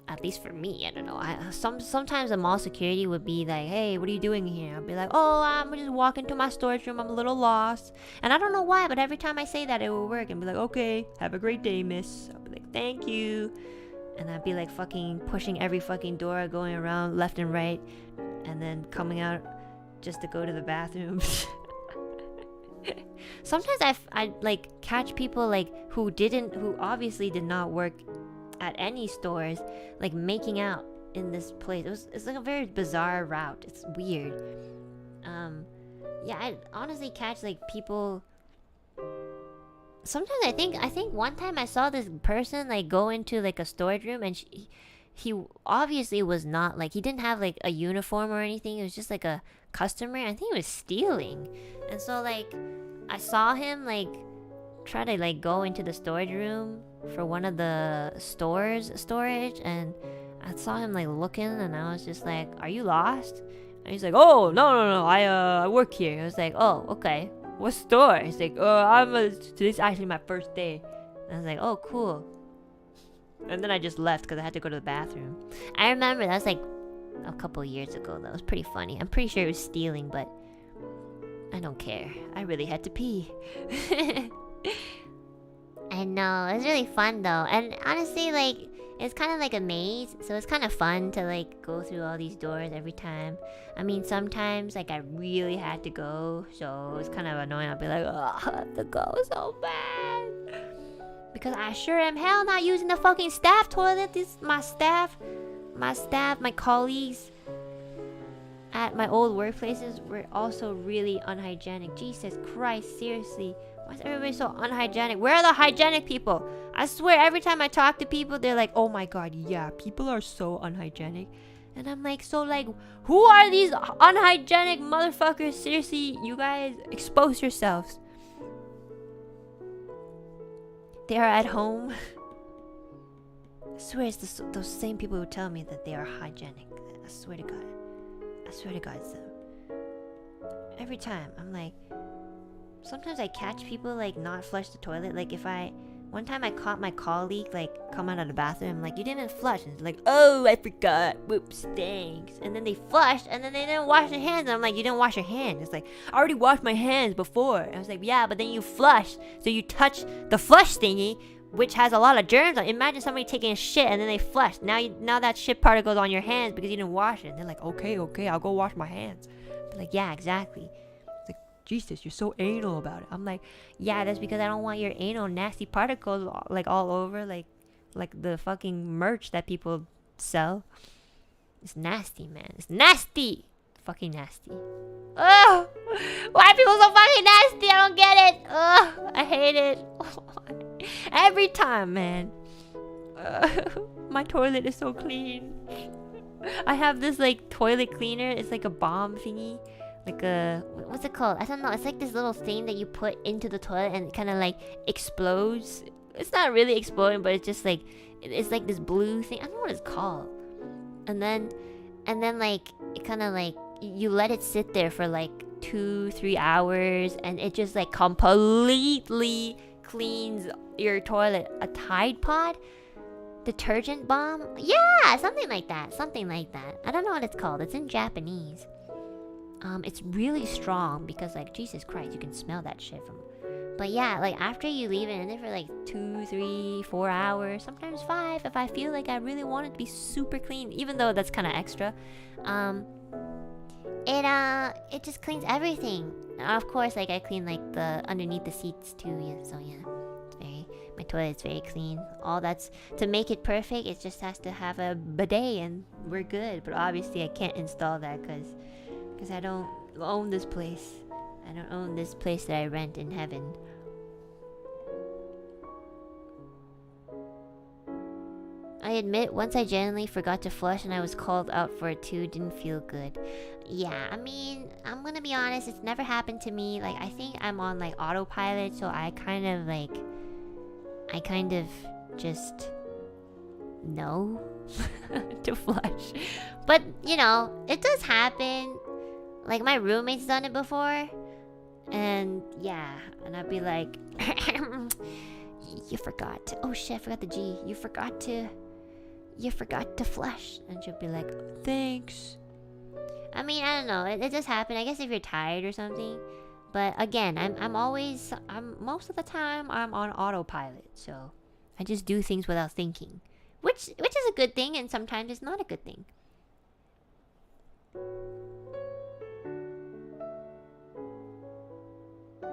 at least for me. I don't know, sometimes the mall security would be like, hey, what are you doing here? I'll be like, oh, I'm just walking to my storage room, I'm a little lost. And I don't know why, but every time I say that, it will work and be like, okay, have a great day, miss. I'll be like, thank you. And I'd be like fucking pushing every fucking door, going around left and right, and then coming out just to go to the bathroom. Sometimes I like catch people like who obviously did not work at any stores, like making out in this place. It's like a very bizarre route. It's weird. Yeah, I honestly catch like people. Sometimes I think one time I saw this person like go into like a storage room, and he obviously was not like, he didn't have like a uniform or anything. It was just like a customer. I think he was stealing. And so like I saw him like try to like go into the storage room for one of the storage, and I saw him like looking, and I was just like, are you lost? And he's like, oh, no, I work here. I was like, oh, okay. What store? He's like, today's actually my first day. And I was like, oh, cool. And then I just left because I had to go to the bathroom. I remember that was like a couple years ago. That was pretty funny. I'm pretty sure it was stealing, but I don't care. I really had to pee. I know, it was really fun though. And honestly, like, it's kind of like a maze, so it's kind of fun to like go through all these doors every time. I mean, sometimes like I really had to go, so it's kind of annoying. I'll be like, oh, I have to go so bad, because I sure am hell not using the fucking staff toilet. My colleagues at my old workplaces were also really unhygienic. Jesus Christ, seriously. Why is everybody so unhygienic? Where are the hygienic people? I swear, every time I talk to people, they're like, oh my god, yeah, people are so unhygienic. And I'm like, so like, who are these unhygienic motherfuckers? Seriously, you guys, expose yourselves. They are at home. I swear it's those same people who tell me that they are hygienic. I swear to God. I swear to God it's them. Every time, I'm like... Sometimes I catch people like not flush the toilet. Like one time I caught my colleague like come out of the bathroom. I'm like, you didn't flush. And it's like, oh, I forgot. Whoops, thanks. And then they flushed, and then they didn't wash their hands. And I'm like, you didn't wash your hands. It's like, I already washed my hands before. And I was like, yeah, but then you flushed. So you touch the flush thingy, which has a lot of germs on it. Imagine somebody taking a shit and then they flushed. Now that shit particle's on your hands because you didn't wash it. And they're like, okay, I'll go wash my hands. I'm like, yeah, exactly. Jesus, you're so anal about it. I'm like, yeah, that's because I don't want your anal nasty particles like all over like the fucking merch that people sell. It's nasty, man. It's nasty. Fucking nasty. Ugh! Why are people so fucking nasty? I don't get it. Ugh! I hate it. Every time, man. My toilet is so clean. I have this like toilet cleaner. It's like a bomb thingy. Like a, what's it called? I don't know. It's like this little thing that you put into the toilet and it kind of like explodes. It's not really exploding, but it's just like, it's like this blue thing. I don't know what it's called. And then like, it kind of like, you let it sit there for like 2-3 hours, and it just like completely cleans your toilet. A Tide Pod detergent bomb? Yeah, something like that. I don't know what it's called. It's in Japanese. It's really strong because, like, Jesus Christ, you can smell that shit from. But yeah, like, after you leave it in there for like 2, 3, 4 hours, sometimes 5, if I feel like I really want it to be super clean, even though that's kind of extra, it just cleans everything. Of course, like, I clean like the underneath the seats too. Yeah, so yeah, my toilet's very clean. All that's to make it perfect. It just has to have a bidet, and we're good. But obviously, I can't install that because I don't own this place. I don't own this place that I rent in heaven. I admit, once I genuinely forgot to flush and I was called out for it too. Didn't feel good. Yeah, I mean, I'm gonna be honest, it's never happened to me. Like, I think I'm on like autopilot, so I kind of just know to flush. But, you know, it does happen. Like, my roommate's done it before. And yeah, and I'd be like, you forgot. Oh shit, I forgot the G. You forgot to flush. And she'll be like, thanks. I mean, I don't know. It does happen. I guess if you're tired or something. But again, I'm most of the time I'm on autopilot. So I just do things without thinking, which is a good thing, and sometimes it's not a good thing.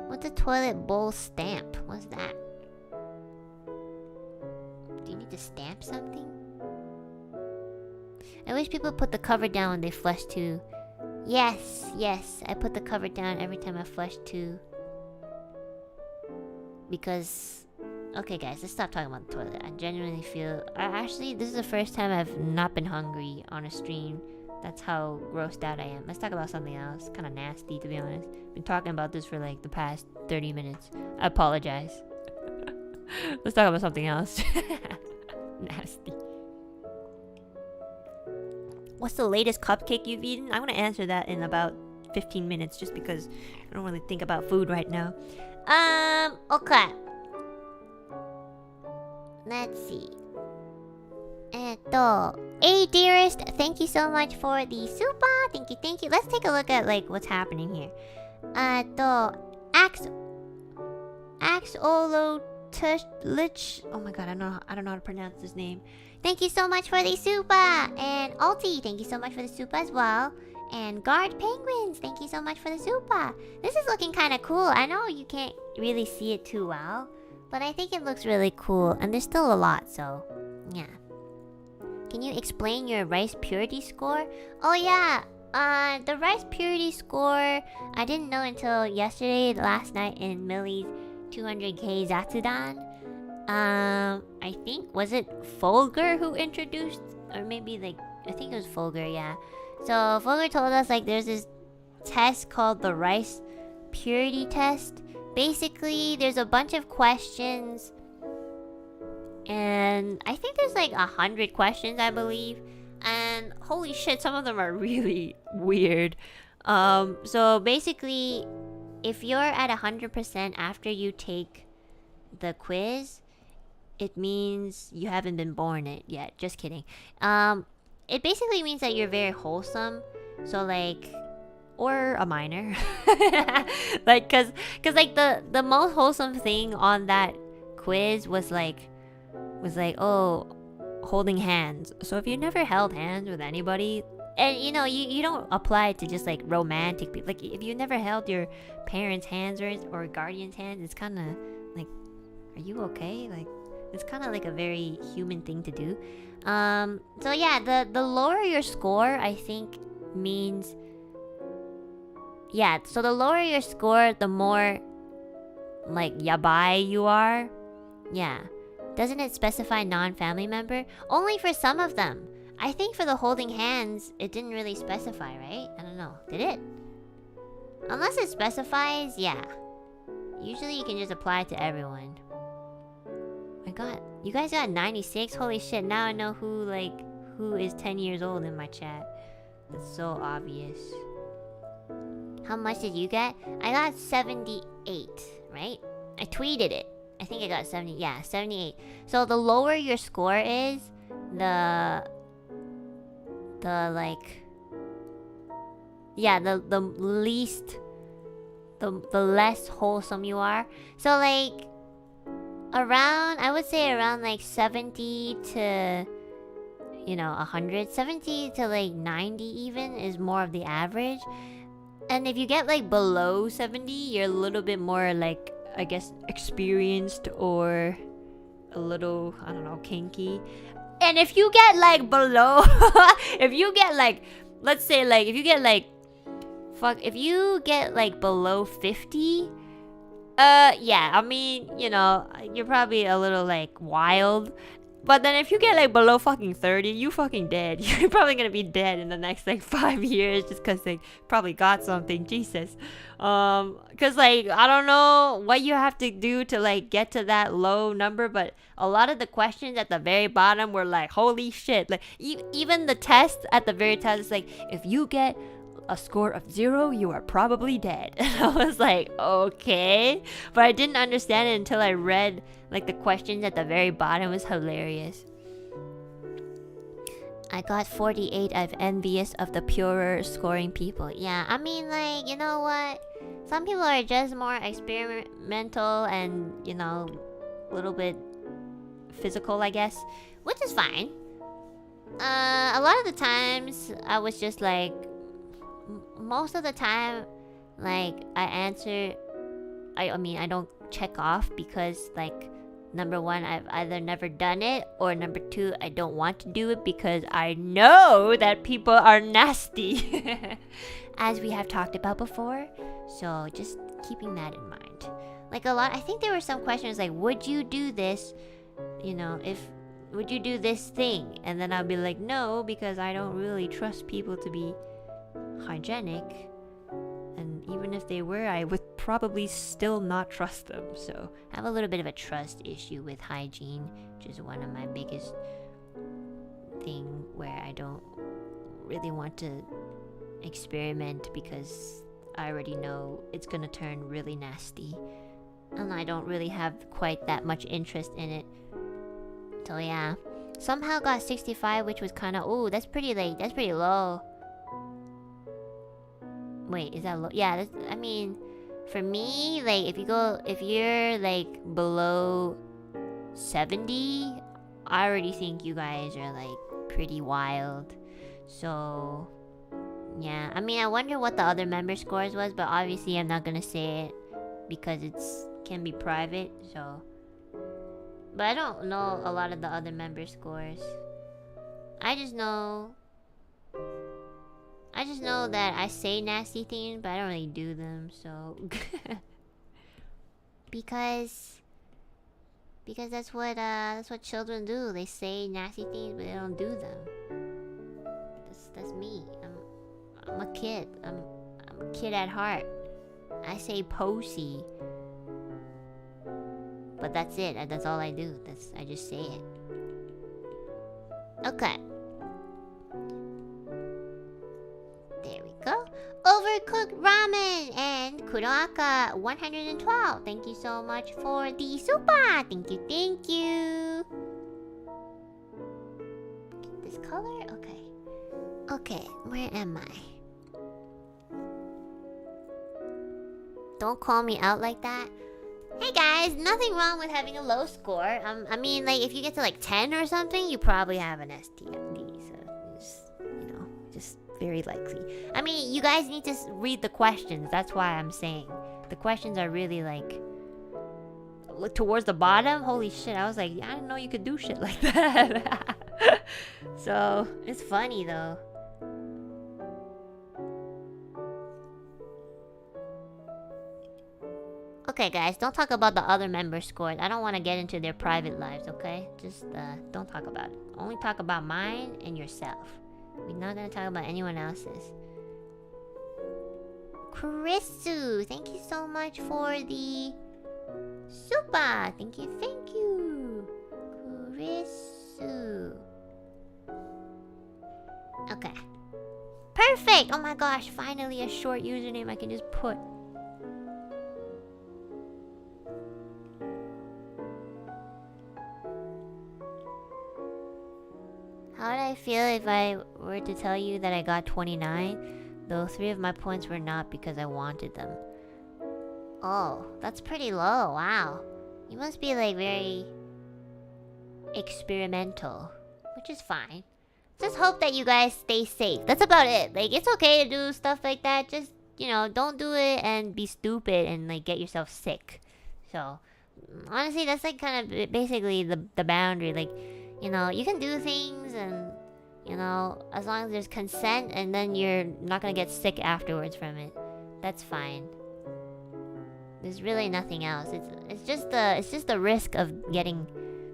What's a toilet bowl stamp? What's that? Do you need to stamp something? I wish people put the cover down when they flush too. Yes, I put the cover down every time I flush too. Because... Okay guys, let's stop talking about the toilet. I genuinely feel... Actually, this is the first time I've not been hungry on a stream. That's how grossed out I am. Let's talk about something else. Kind of nasty, to be honest. Been talking about this for like the past 30 minutes. I apologize. Let's talk about something else. Nasty. What's the latest cupcake you've eaten? I'm gonna answer that in about 15 minutes, just because I don't really think about food right now. Okay. Let's see. Hey dearest, thank you so much for the Supa. Thank you. Let's take a look at like what's happening here. Lich. Oh my god, I don't know how to pronounce his name. Thank you so much for the Supa. And Alti, thank you so much for the Supa as well. And Guard Penguins, thank you so much for the Supa. This is looking kind of cool. I know you can't really see it too well, but I think it looks really cool. And there's still a lot, so yeah. Can you explain your rice purity score? Oh yeah, the rice purity score, I didn't know until yesterday, last night in Millie's 200k Zatsudan. I think, was it Folger who introduced? Or maybe like, I think it was Folger, yeah. So Folger told us like there's this test called the rice purity test. Basically, there's a bunch of questions. And I think there's like 100 questions, I believe. And holy shit, some of them are really weird. So basically, if you're at 100% after you take the quiz, it means you haven't been born yet. Just kidding. It basically means that you're very wholesome. So like, or a minor. Like, cause like the most wholesome thing on that quiz was like, oh, holding hands. So if you never held hands with anybody, and you know, you don't apply it to just like romantic people. Like if you never held your parents' hands or guardian's hands, it's kind of like, are you okay? Like it's kind of like a very human thing to do. So yeah, the lower your score, I think means, yeah. So the lower your score, the more like yabai you are. Yeah. Doesn't it specify non-family member? Only for some of them. I think for the holding hands, it didn't really specify, right? I don't know. Did it? Unless it specifies, yeah. Usually you can just apply it to everyone. My god. You guys got 96? Holy shit. Now I know who is 10 years old in my chat. That's so obvious. How much did you get? I got 78, right? I tweeted it. I think I got 70. Yeah, 78. So the lower your score is, the like, yeah, the least, the less wholesome you are. So like around, I would say around like 70 to, you know, 100. 70 to like 90 even is more of the average. And if you get like below 70, you're a little bit more like, I guess, experienced or a little, I don't know, kinky. And if you get like below if you get like, let's say like, if you get like below 50, yeah, I mean, you know, you're probably a little like wild. But then if you get like below fucking 30, you fucking dead. You're probably gonna be dead in the next like 5 years just because they probably got something. Jesus. Cause like, I don't know what you have to do to like get to that low number, but a lot of the questions at the very bottom were like, holy shit. Like even the test at the very top is like, if you get a score of 0, you are probably dead. And I was like, okay. But I didn't understand it until I read like the questions at the very bottom. It was hilarious. I got 48. I'm envious of the purer scoring people. Yeah, I mean, like, you know what? Some people are just more experimental and, you know, a little bit physical, I guess, which is fine. A lot of the times, I was just like, most of the time, like, I mean, I don't check off because, like, number one, I've either never done it, or number two, I don't want to do it because I know that people are nasty. As we have talked about before. So just keeping that in mind. Like I think there were some questions like, would you do this? You know, would you do this thing? And then I'll be like, no, because I don't really trust people to be hygienic. And even if they were, I would probably still not trust them. So I have a little bit of a trust issue with hygiene, which is one of my biggest thing where I don't really want to experiment because I already know it's gonna turn really nasty. And I don't really have quite that much interest in it. So yeah. Somehow got 65, which was kinda, ooh, that's pretty late. That's pretty low. Wait, is that low? Yeah, I mean, for me, like, if you're, like, below 70, I already think you guys are, like, pretty wild. So, yeah. I mean, I wonder what the other member scores was, but obviously I'm not gonna say it because can be private, so. But I don't know a lot of the other member scores. I just know that I say nasty things, but I don't really do them, so. because that's what children do. They say nasty things, but they don't do them. That's me. I'm a kid. I'm a kid at heart. I say posy, but that's it. That's all I do. I just say it. Okay. There we go. Overcooked ramen and Kuroaka 112. Thank you so much for the Supa. Thank you, thank you. Get this color? Okay. Okay, where am I? Don't call me out like that. Hey guys, nothing wrong with having a low score. I mean, like, if you get to like 10 or something, you probably have an STFD. So, just very likely. I mean, you guys need to read the questions. That's why I'm saying. The questions are really like, look towards the bottom. Holy shit, I was like, I didn't know you could do shit like that. So, it's funny though. Okay guys, don't talk about the other members' scores. I don't want to get into their private lives, okay? Just don't talk about it. Only talk about mine and yourself. We're not gonna talk about anyone else's. Chrisu, thank you so much for the Supa. Thank you, thank you. Chrisu. Okay. Perfect! Oh my gosh, finally a short username I can just put. How would I feel if I were to tell you that I got 29? Though 3 of my points were not because I wanted them. Oh, that's pretty low, wow. You must be like very experimental, which is fine. Just hope that you guys stay safe. That's about it. Like, it's okay to do stuff like that. Just, you know, don't do it and be stupid and like get yourself sick. So, honestly, that's like kind of basically the boundary. Like, you know, you can do things and, you know, as long as there's consent and then you're not gonna get sick afterwards from it. That's fine. There's really nothing else. It's just the risk of getting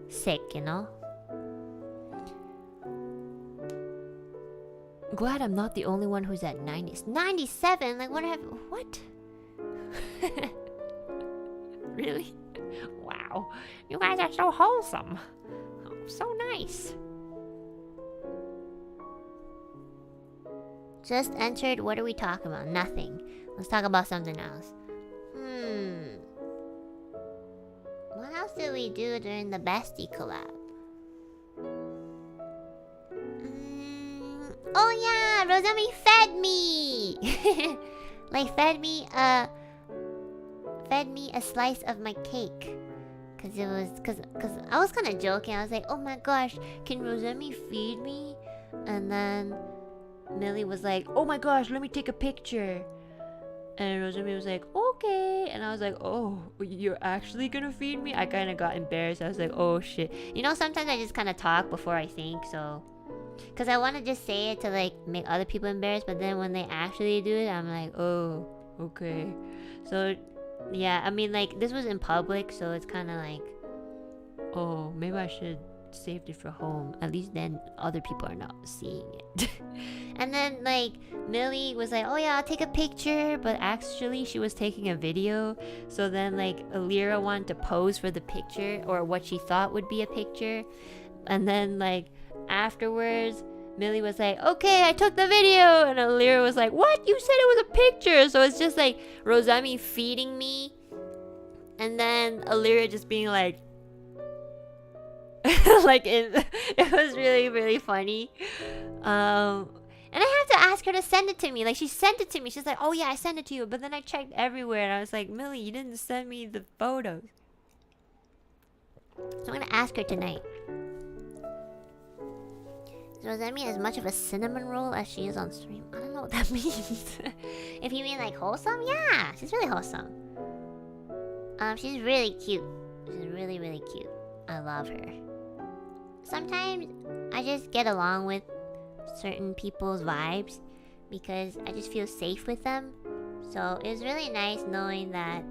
sick, you know? Glad I'm not the only one who's at 90. 97? Like, what? Really? Wow. You guys are so wholesome. Oh, so nice. Just entered. What are we talking about? Nothing. Let's talk about something else. What else did we do during the bestie collab? Oh yeah, Rosemi fed me. Like fed me a slice of my cake. Cause I was kind of joking. I was like, oh my gosh, can Rosemi feed me? And then Millie was like, oh my gosh, let me take a picture. And Rosemi was like, okay. And I was like, oh, you're actually gonna feed me? I kind of got embarrassed. I was like, oh shit. You know, sometimes I just kind of talk before I think, so. Because I want to just say it to like make other people embarrassed, but then when they actually do it, I'm like, oh, okay. So, yeah, I mean, like, this was in public, so it's kind of like, oh, maybe I should save it for home. At least then other people are not seeing it. And then, like, Millie was like, oh yeah, I'll take a picture, but actually she was taking a video. So then, like, Ethyria wanted to pose for the picture, or what she thought would be a picture. And then, like, afterwards, Millie was like, okay, I took the video. And Ethyria was like, what? You said it was a picture. So it's just like Rosemi feeding me, and then Ethyria just being like, like, it was really, really funny. And I have to ask her to send it to me. Like, she sent it to me. She's like, oh yeah, I sent it to you. But then I checked everywhere, and I was like, Millie, you didn't send me the photos. So I'm gonna ask her tonight. Is Rosemi as much of a cinnamon roll as she is on stream? I don't know what that means. If you mean like wholesome, yeah, she's really wholesome. She's really cute. She's really, really cute. I love her. Sometimes I just get along with certain people's vibes because I just feel safe with them. So it was really nice knowing that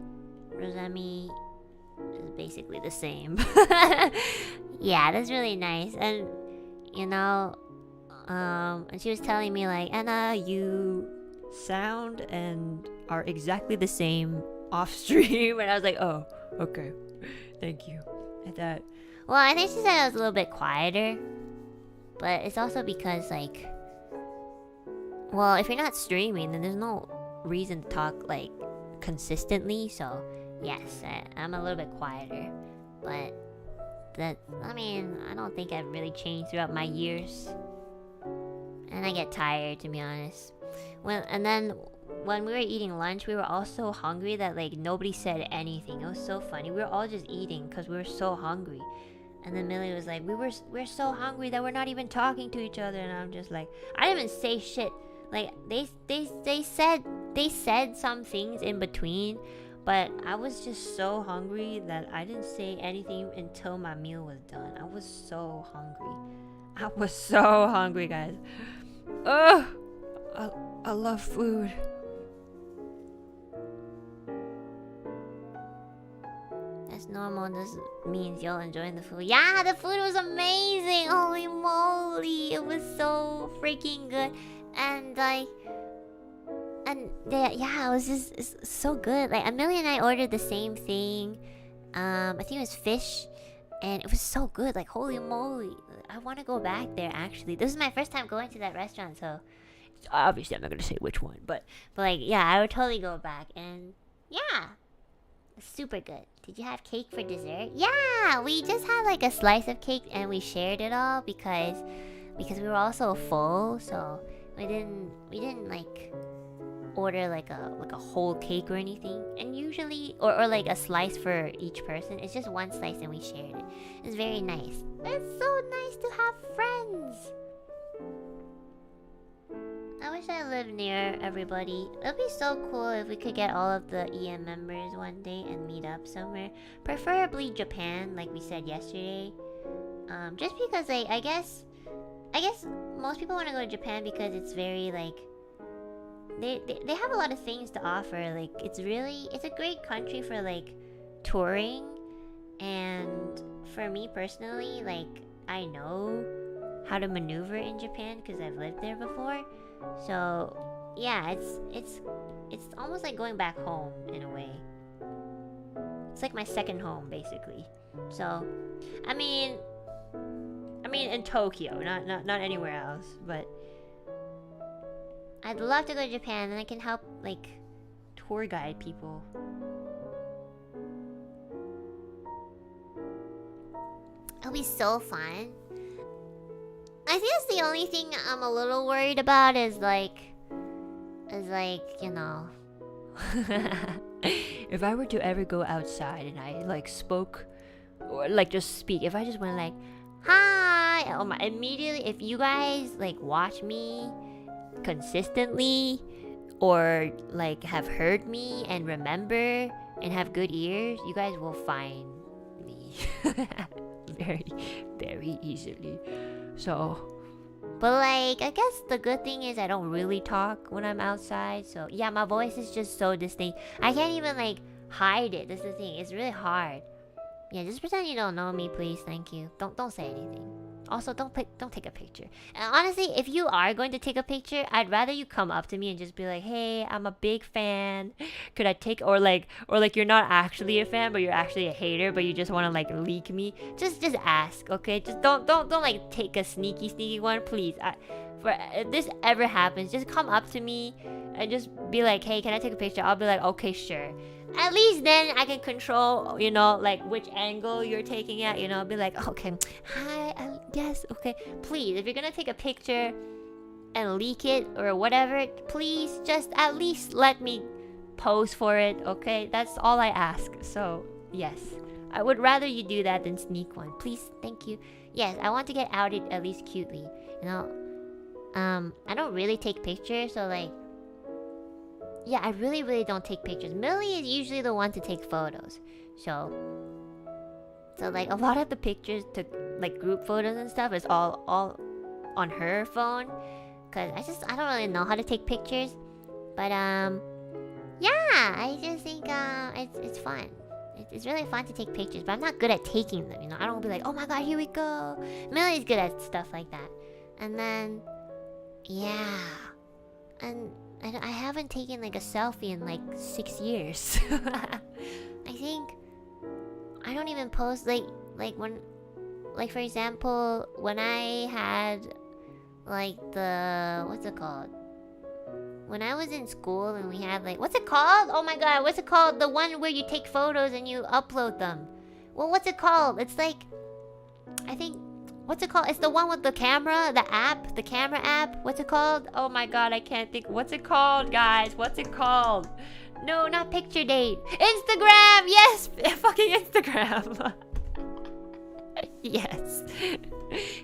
Rosemi is basically the same. Yeah, that's really nice. And you know, and she was telling me like, Enna, you sound and are exactly the same off stream. And I was like, oh, okay, thank you. At that. Well, I think she said I was a little bit quieter, but it's also because like, well, if you're not streaming, then there's no reason to talk like consistently. So yes, I'm a little bit quieter, but that, I mean, I don't think I've really changed throughout my years, and I get tired, to be honest. And then when we were eating lunch, we were all so hungry that like nobody said anything. It was so funny. We were all just eating because we were so hungry. And then Millie was like, we're so hungry that we're not even talking to each other. And I'm just like, I didn't even say shit. Like they said some things in between, but I was just so hungry that I didn't say anything until my meal was done. I was so hungry. I was so hungry, guys. Ugh, I love food. That's normal. This means y'all enjoying the food. Yeah, the food was amazing. Holy moly, it was so freaking good. And like, yeah, it was just, it's so good. Like, Amelia and I ordered the same thing. I think it was fish, and it was so good. Like, holy moly, I want to go back there. Actually, this is my first time going to that restaurant, so obviously I'm not gonna say which one, but like yeah, I would totally go back. And yeah, super good. Did you have cake for dessert? Yeah, we just had like a slice of cake and we shared it all because we were all so full, so we didn't like order like a whole cake or anything. And usually or like a slice for each person. It's just one slice and we shared it. It's very nice. It's so nice to have friends. I wish I lived near everybody. It'd be so cool if we could get all of the EM members one day and meet up somewhere. Preferably Japan, like we said yesterday. Just because I guess most people want to go to Japan because it's very like they have a lot of things to offer. Like it's a great country for like touring. And for me personally, like I know how to maneuver in Japan because I've lived there before. So yeah, it's almost like going back home in a way. It's like my second home basically. So I mean in Tokyo, not anywhere else, but I'd love to go to Japan and I can help like tour guide people. It'll be so fun. I think that's the only thing I'm a little worried about is like, you know. If I were to ever go outside and I like spoke or like just speak, if I just went like, hi, oh my, immediately, if you guys like watch me consistently or like have heard me and remember and have good ears, you guys will find me very, very easily. So, but like, I guess the good thing is I don't really talk when I'm outside. So yeah, my voice is just so distinct. I can't even like hide it. That's the thing. It's really hard. Yeah, just pretend you don't know me, please. Thank you. Don't say anything. Also, don't take a picture. And honestly, if you are going to take a picture, I'd rather you come up to me and just be like, "Hey, I'm a big fan. Could I take?" Or like you're not actually a fan, but you're actually a hater, but you just want to like leak me. Just ask, okay? Just don't like take a sneaky one, please. If this ever happens, just come up to me and just be like, "Hey, can I take a picture?" I'll be like, "Okay, sure." At least then I can control, you know, like which angle you're taking at, you know. I'll be like, okay, hi, yes, okay. Please, if you're gonna take a picture and leak it or whatever, please just at least let me pose for it, okay? That's all I ask. So, yes. I would rather you do that than sneak one. Please, thank you. Yes, I want to get outed at least cutely. You know, I don't really take pictures, so like, yeah, I really don't take pictures. Millie is usually the one to take photos. So like a lot of the pictures to like group photos and stuff is all on her phone. Cause I don't really know how to take pictures. But yeah, I just think it's fun. It's really fun to take pictures, but I'm not good at taking them, you know. I don't be like, oh my god, here we go. Millie's good at stuff like that. And then yeah. And I haven't taken like a selfie in like 6 years. I think I don't even post like when, like for example, when I had like the, what's it called? When I was in school and we had like, what's it called? Oh my god, what's it called? The one where you take photos and you upload them. Well, what's it called? It's like, I think, what's it called? It's the one with the camera, the camera app. What's it called? Oh my god, I can't think. What's it called, guys? What's it called? No, not picture date. Instagram! Yes! Fucking Instagram. Yes.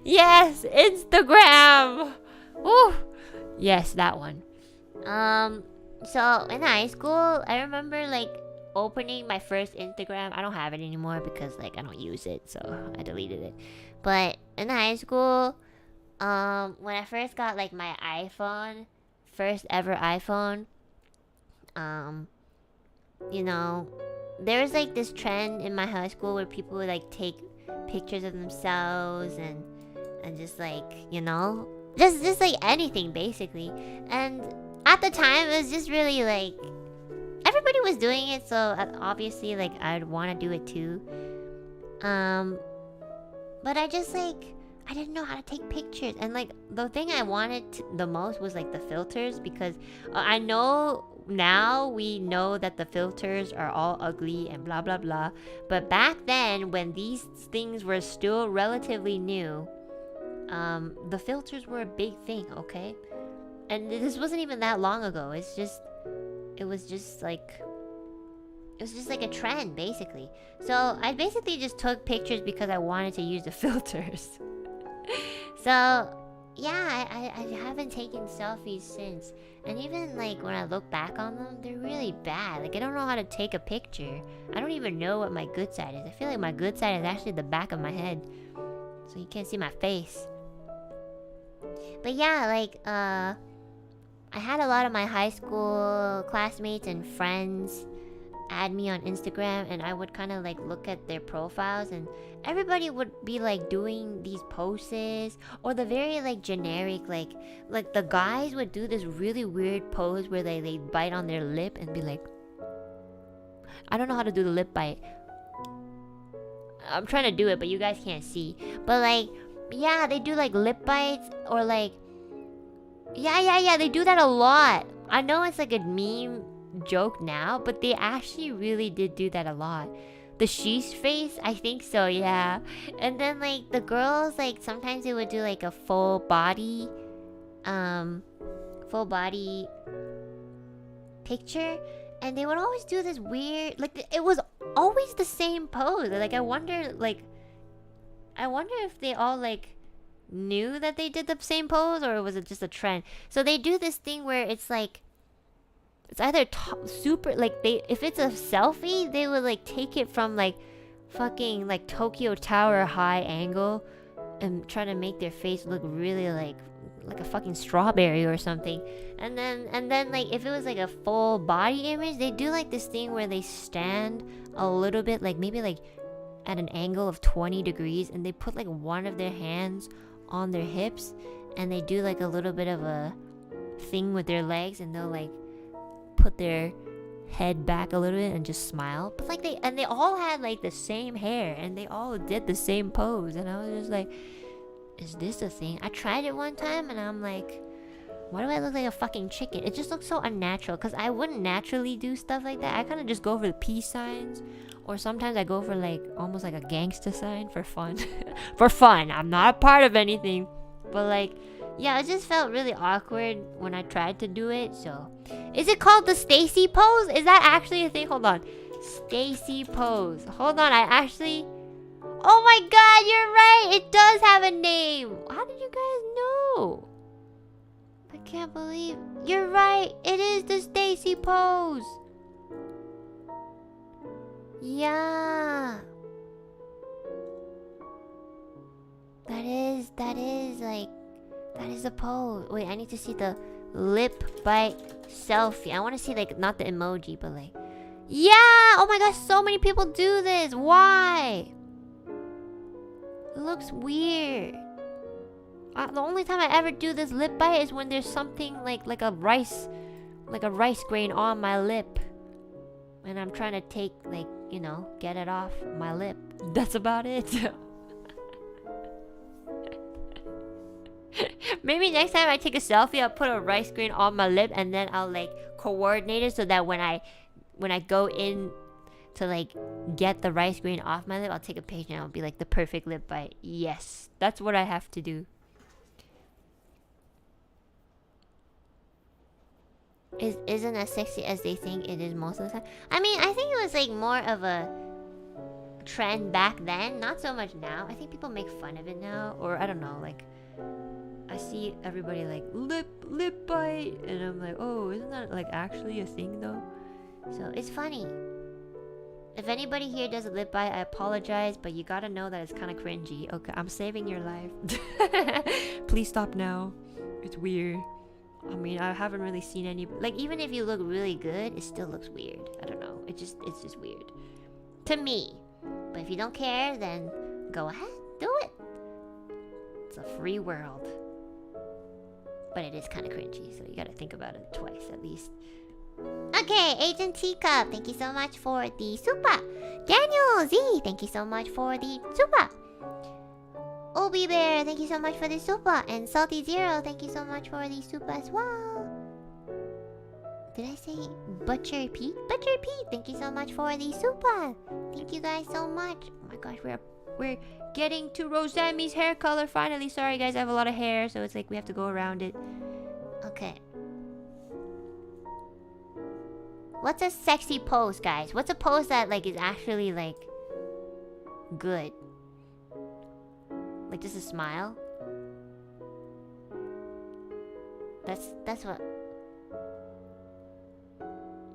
Yes, Instagram! Woo! Yes, that one. So in high school, I remember like opening my first Instagram. I don't have it anymore because like I don't use it, so I deleted it. But in high school, when I first got like my iPhone, first ever iPhone, you know, there was like this trend in my high school where people would like take pictures of themselves and just like, you know, just like anything basically. And at the time it was just really like everybody was doing it, so obviously like I'd want to do it too. But I I didn't know how to take pictures. And like the thing I wanted the most was like the filters, because I know now we know that the filters are all ugly and blah blah blah. But back then, when these things were still relatively new, the filters were a big thing, okay? And this wasn't even that long ago. It was just like a trend, basically. So I basically just took pictures because I wanted to use the filters. So yeah, I haven't taken selfies since. And even like when I look back on them, they're really bad. Like I don't know how to take a picture. I don't even know what my good side is. I feel like my good side is actually the back of my head, so you can't see my face. But yeah, like I had a lot of my high school classmates and friends add me on Instagram, and I would kind of like look at their profiles, and everybody would be like doing these poses, or the very like generic like the guys would do this really weird pose where they bite on their lip and be like, I don't know how to do the lip bite. I'm trying to do it, but you guys can't see. But like, yeah, they do like lip bites, or like, yeah, they do that a lot. I know it's like a meme joke now, but they actually really did do that a lot. The sheesh face, I think so, yeah. And then like the girls, like sometimes they would do like a full body picture, and they would always do this weird, like it was always the same pose. Like I wonder if they all like knew that they did the same pose, or was it just a trend? So they do this thing where it's like, it's either super like, if it's a selfie, they would like take it from like fucking like Tokyo Tower high angle and try to make their face look really like a fucking strawberry or something. And then like if it was like a full body image, they do like this thing where they stand a little bit, like maybe like at an angle of 20 degrees, and they put like one of their hands on their hips, and they do like a little bit of a thing with their legs, and they'll like put their head back a little bit and just smile. But like they all had like the same hair, and they all did the same pose, and I was just like, is this a thing? I tried it one time, and I'm like, why do I look like a fucking chicken? It just looks so unnatural, because I wouldn't naturally do stuff like that. I kind of just go for the peace signs, or sometimes I go for like almost like a gangster sign for fun. For fun. I'm not a part of anything, but like, yeah, it just felt really awkward when I tried to do it. So is it called the Stacy pose? Is that actually a thing? Hold on. Stacy pose. Hold on, I actually, oh my god, you're right, it does have a name. How did you guys know? I can't believe, you're right, it is the Stacy pose. Yeah, that is like, that is a pose. Wait, I need to see the lip bite selfie. I want to see like, not the emoji, but like, yeah, oh my gosh, so many people do this. Why? It looks weird. The only time I ever do this lip bite is when there's something like a rice grain on my lip, and I'm trying to take, like, you know, get it off my lip. That's about it. Maybe next time I take a selfie, I'll put a rice grain on my lip, and then I'll like coordinate it so that when I go in to like get the rice grain off my lip, I'll take a picture and it'll be like the perfect lip bite. Yes, that's what I have to do. Isn't as sexy as they think it is most of the time. I mean, I think it was like more of a trend back then, not so much now. I think people make fun of it now, or I don't know, like I see everybody like lip bite, and I'm like, oh, isn't that like actually a thing though? So it's funny. If anybody here does a lip bite, I apologize, but you gotta know that it's kind of cringy. Okay, I'm saving your life. Please stop now. It's weird. I mean, I haven't really seen any, like, even if you look really good, it still looks weird. I don't know. It's just weird to me. But if you don't care, then go ahead, do it. It's a free world. But it is kind of cringy, so you gotta think about it twice at least. Okay, Agent Teacup, thank you so much for the Supa. Daniel Z, thank you so much for the Supa. Obi Bear, thank you so much for the Supa. And Salty Zero, thank you so much for the Supa as well. Did I say Butcher Pete? Butcher Pete, thank you so much for the Supa. Thank you guys so much. Oh my gosh, we're getting to Rosemi's hair color finally. Sorry guys, I have a lot of hair, so it's like we have to go around it. Okay. What's a sexy pose, guys? What's a pose that like is actually like good? Like just a smile? That's what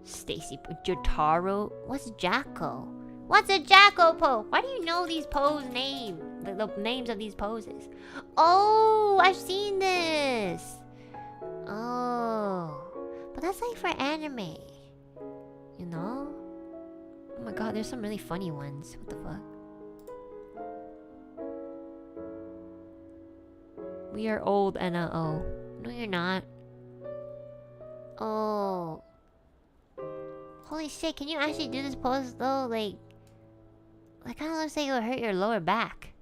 Stacy Jotaro? What's Jacko? What's a Jacko pose? Why do you know these pose names? The names of these poses? Oh, I've seen this. Oh, but that's like for anime, you know? Oh my god, there's some really funny ones. What the fuck? We are old, Enna. Oh, no, you're not. Oh, holy shit! Can you actually do this pose though? Like kind of looks like it'll hurt your lower back.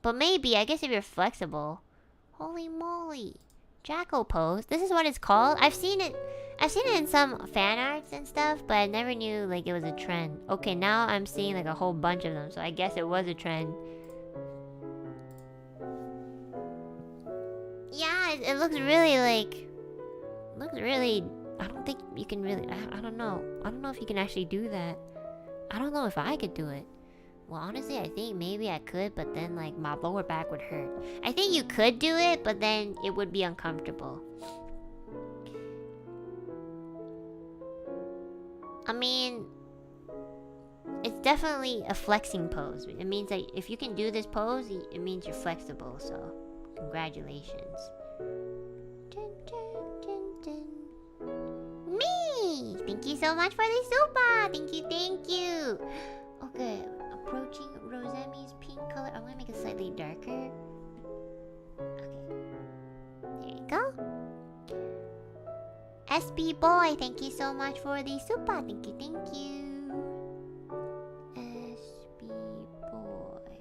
But maybe, I guess if you're flexible. Holy moly. Jacko pose. This is what it's called. I've seen it in some fan arts and stuff, but I never knew like it was a trend. Okay, now I'm seeing like a whole bunch of them, so I guess it was a trend. Yeah, it looks really like... I don't think you can really... I don't know. I don't know if you can actually do that. I don't know if I could do it. Well, honestly, I think maybe I could, but then, like, my lower back would hurt. I think you could do it, but then it would be uncomfortable. I mean... It's definitely a flexing pose. It means that if you can do this pose, it means you're flexible, so... Congratulations. Dun, dun, dun, dun. Me! Thank you so much for the Supa! Thank you! Okay. Approaching Rosemi's pink color. I'm gonna make it slightly darker. Okay. There you go. SB Boy, thank you so much for the Supa. Thank you. SB Boy.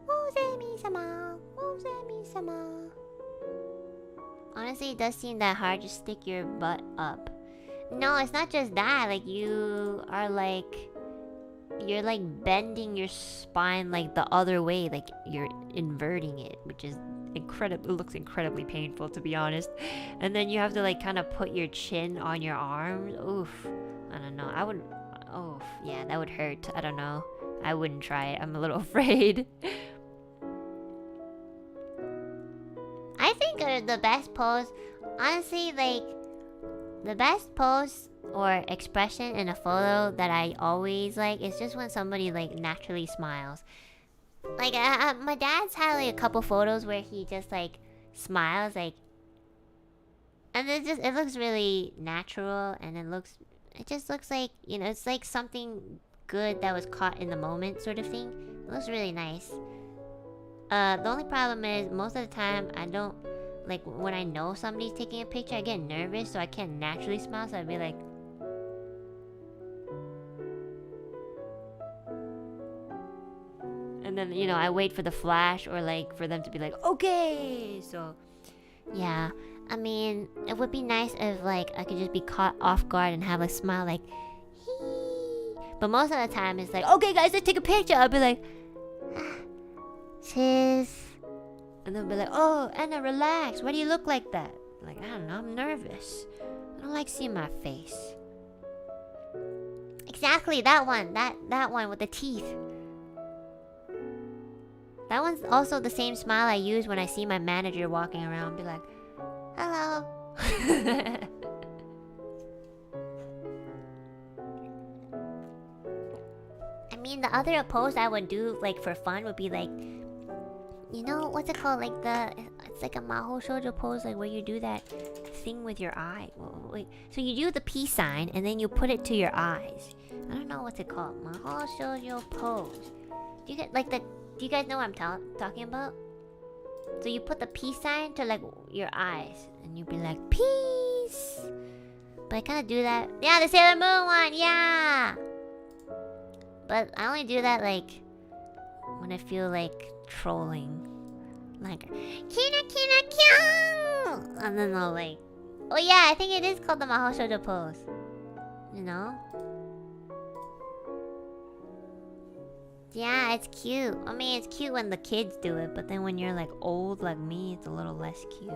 Rosemi-sama. Rosemi-sama. Honestly, it does seem that hard. Just stick your butt up. No, it's not just that. Like, you are like... You're like bending your spine like the other way. Like, you're inverting it. Which is incredible. It looks incredibly painful, to be honest. And then you have to like kind of put your chin on your arms. Oof. I don't know. I would... Oof. Yeah, that would hurt. I don't know. I wouldn't try it. I'm a little afraid. I think the best pose, honestly, like, the best pose or expression in a photo that I always like is just when somebody, like, naturally smiles. Like, my dad's had, like, a couple photos where he just, like, smiles, like, and it looks really natural, and it just looks like, you know, it's like something good that was caught in the moment sort of thing. It looks really nice. The only problem is, most of the time, I don't... Like, when I know somebody's taking a picture, I get nervous, so I can't naturally smile, so I'd be like... And then, you know, I wait for the flash, or, like, for them to be like, okay! So, yeah. I mean, it would be nice if, like, I could just be caught off guard and have a smile, like... Hee. But most of the time, it's like, okay, guys, let's take a picture! I'll be like... Cheers. And they'll be like, oh, Enna, relax. Why do you look like that? Like, I don't know, I'm nervous. I don't like seeing my face. Exactly, that one. That one with the teeth. That one's also the same smile I use when I see my manager walking around. Be like, hello. I mean, the other pose I would do, like, for fun would be like... You know, what's it called? Like it's like a Maho Shoujo pose, like where you do that thing with your eye. Wait, so you do the peace sign and then you put it to your eyes. I don't know what's it called. Maho Shoujo pose. Do you get like the? Do you guys know what I'm talking about? So you put the peace sign to like your eyes and you'd be like peace. But I kind of do that. Yeah, the Sailor Moon one. Yeah. But I only do that like when I feel like trolling. Like Kina Kina Kyung! And then I'll like, oh yeah, I think it is called the Mahou Shoujo pose. You know? Yeah, it's cute. I mean, it's cute when the kids do it, but then when you're like old like me, it's a little less cute.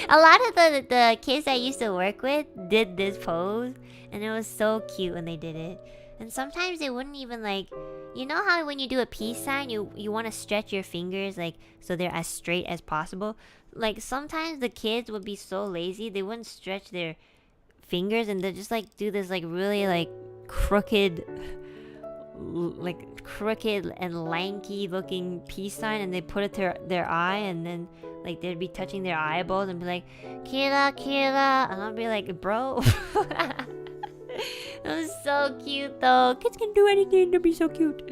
A lot of the kids I used to work with did this pose, and it was so cute when they did it. And sometimes they wouldn't even like, you know how when you do a peace sign, you want to stretch your fingers like so they're as straight as possible. Like sometimes the kids would be so lazy they wouldn't stretch their fingers, and they just like do this like really like crooked and lanky looking peace sign, and they put it to their eye, and then like they'd be touching their eyeballs and be like Kira Kira, and I'll be like, bro. It was so cute though. Kids can do anything to be so cute.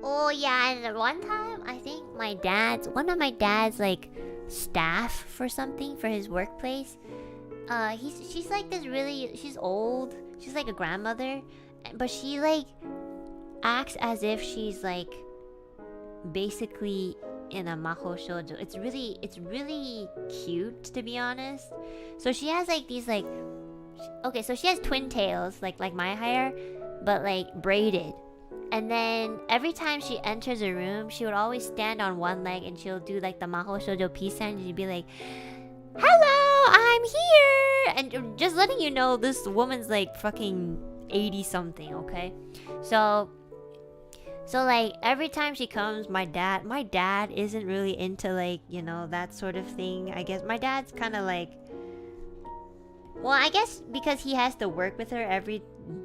Oh yeah, and one time I think one of my dad's like staff for something for his workplace. She's like this really, she's old. She's like a grandmother, but she like acts as if she's like basically in a mahou shoujo. It's really cute, to be honest. So she has like these like, okay, so she has twin tails like my hair, but like braided. And then every time she enters a room, she would always stand on one leg and she'll do like the mahou shoujo peace sign, and she'd be like, hello, I'm here, and just letting you know this woman's like fucking 80 something, okay? So like every time she comes, my dad isn't really into like, you know, that sort of thing. I guess my dad's kind of like, well, I guess because he has to work with her every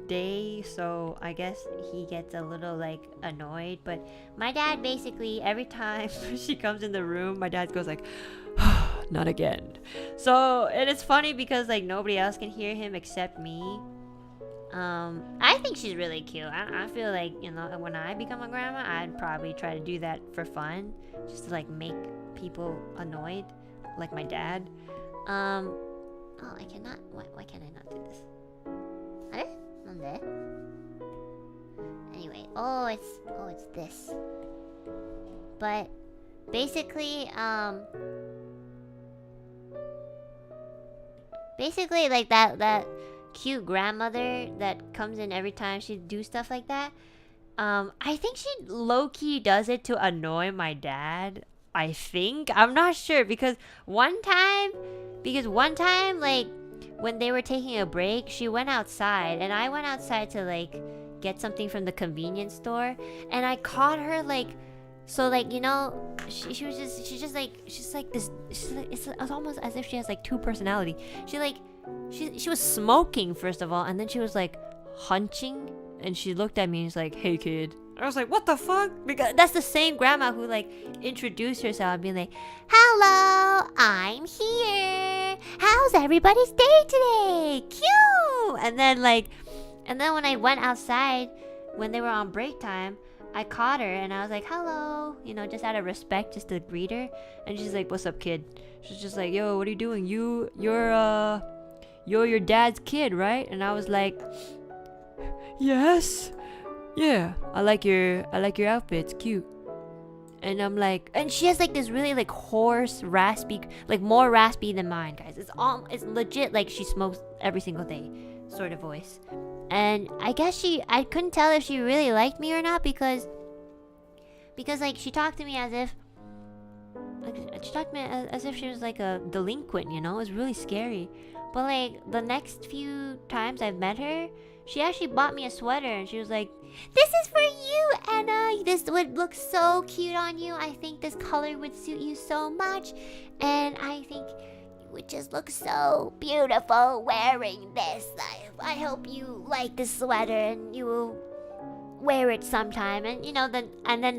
day, so I guess he gets a little like annoyed. But my dad basically every time she comes in the room, my dad goes like, not again. So, and it's funny because like nobody else can hear him except me. I think she's really cute. I feel like, you know, when I become a grandma, I'd probably try to do that for fun, just to like make people annoyed, like my dad. Oh, I cannot. Why can't I not do this? Anyway, it's this. But basically like that cute grandmother that comes in every time she do stuff like that. I think she low-key does it to annoy my dad. I think. I'm not sure because one time like when they were taking a break, she went outside and I went outside to like get something from the convenience store, and I caught her like, so like, you know, she's it's almost as if she has like two personality. She was smoking first of all, and then she was like hunching, and she looked at me and was like, hey kid. I was like, what the fuck? Because that's the same grandma who like introduced herself and being like, hello, I'm here. How's everybody's day today? Cute. And then when I went outside when they were on break time, I caught her and I was like, hello, you know, just out of respect, just to greet her. And she's like, what's up, kid? She's just like, yo, what are you doing? You're your dad's kid, right? And I was like, yes. Yeah, I like your outfit. It's cute. And I'm like, and she has like this really like hoarse, raspy, like more raspy than mine, guys. It's legit like she smokes every single day sort of voice. And I guess I couldn't tell if she really liked me or not because like she talked to me as if she was like a delinquent, you know? It was really scary. But like the next few times I've met her, she actually bought me a sweater and she was like, this is for you, Enna. This would look so cute on you. I think this color would suit you so much. And I think you would just look so beautiful wearing this. I hope you like this sweater and you will wear it sometime. And you know, then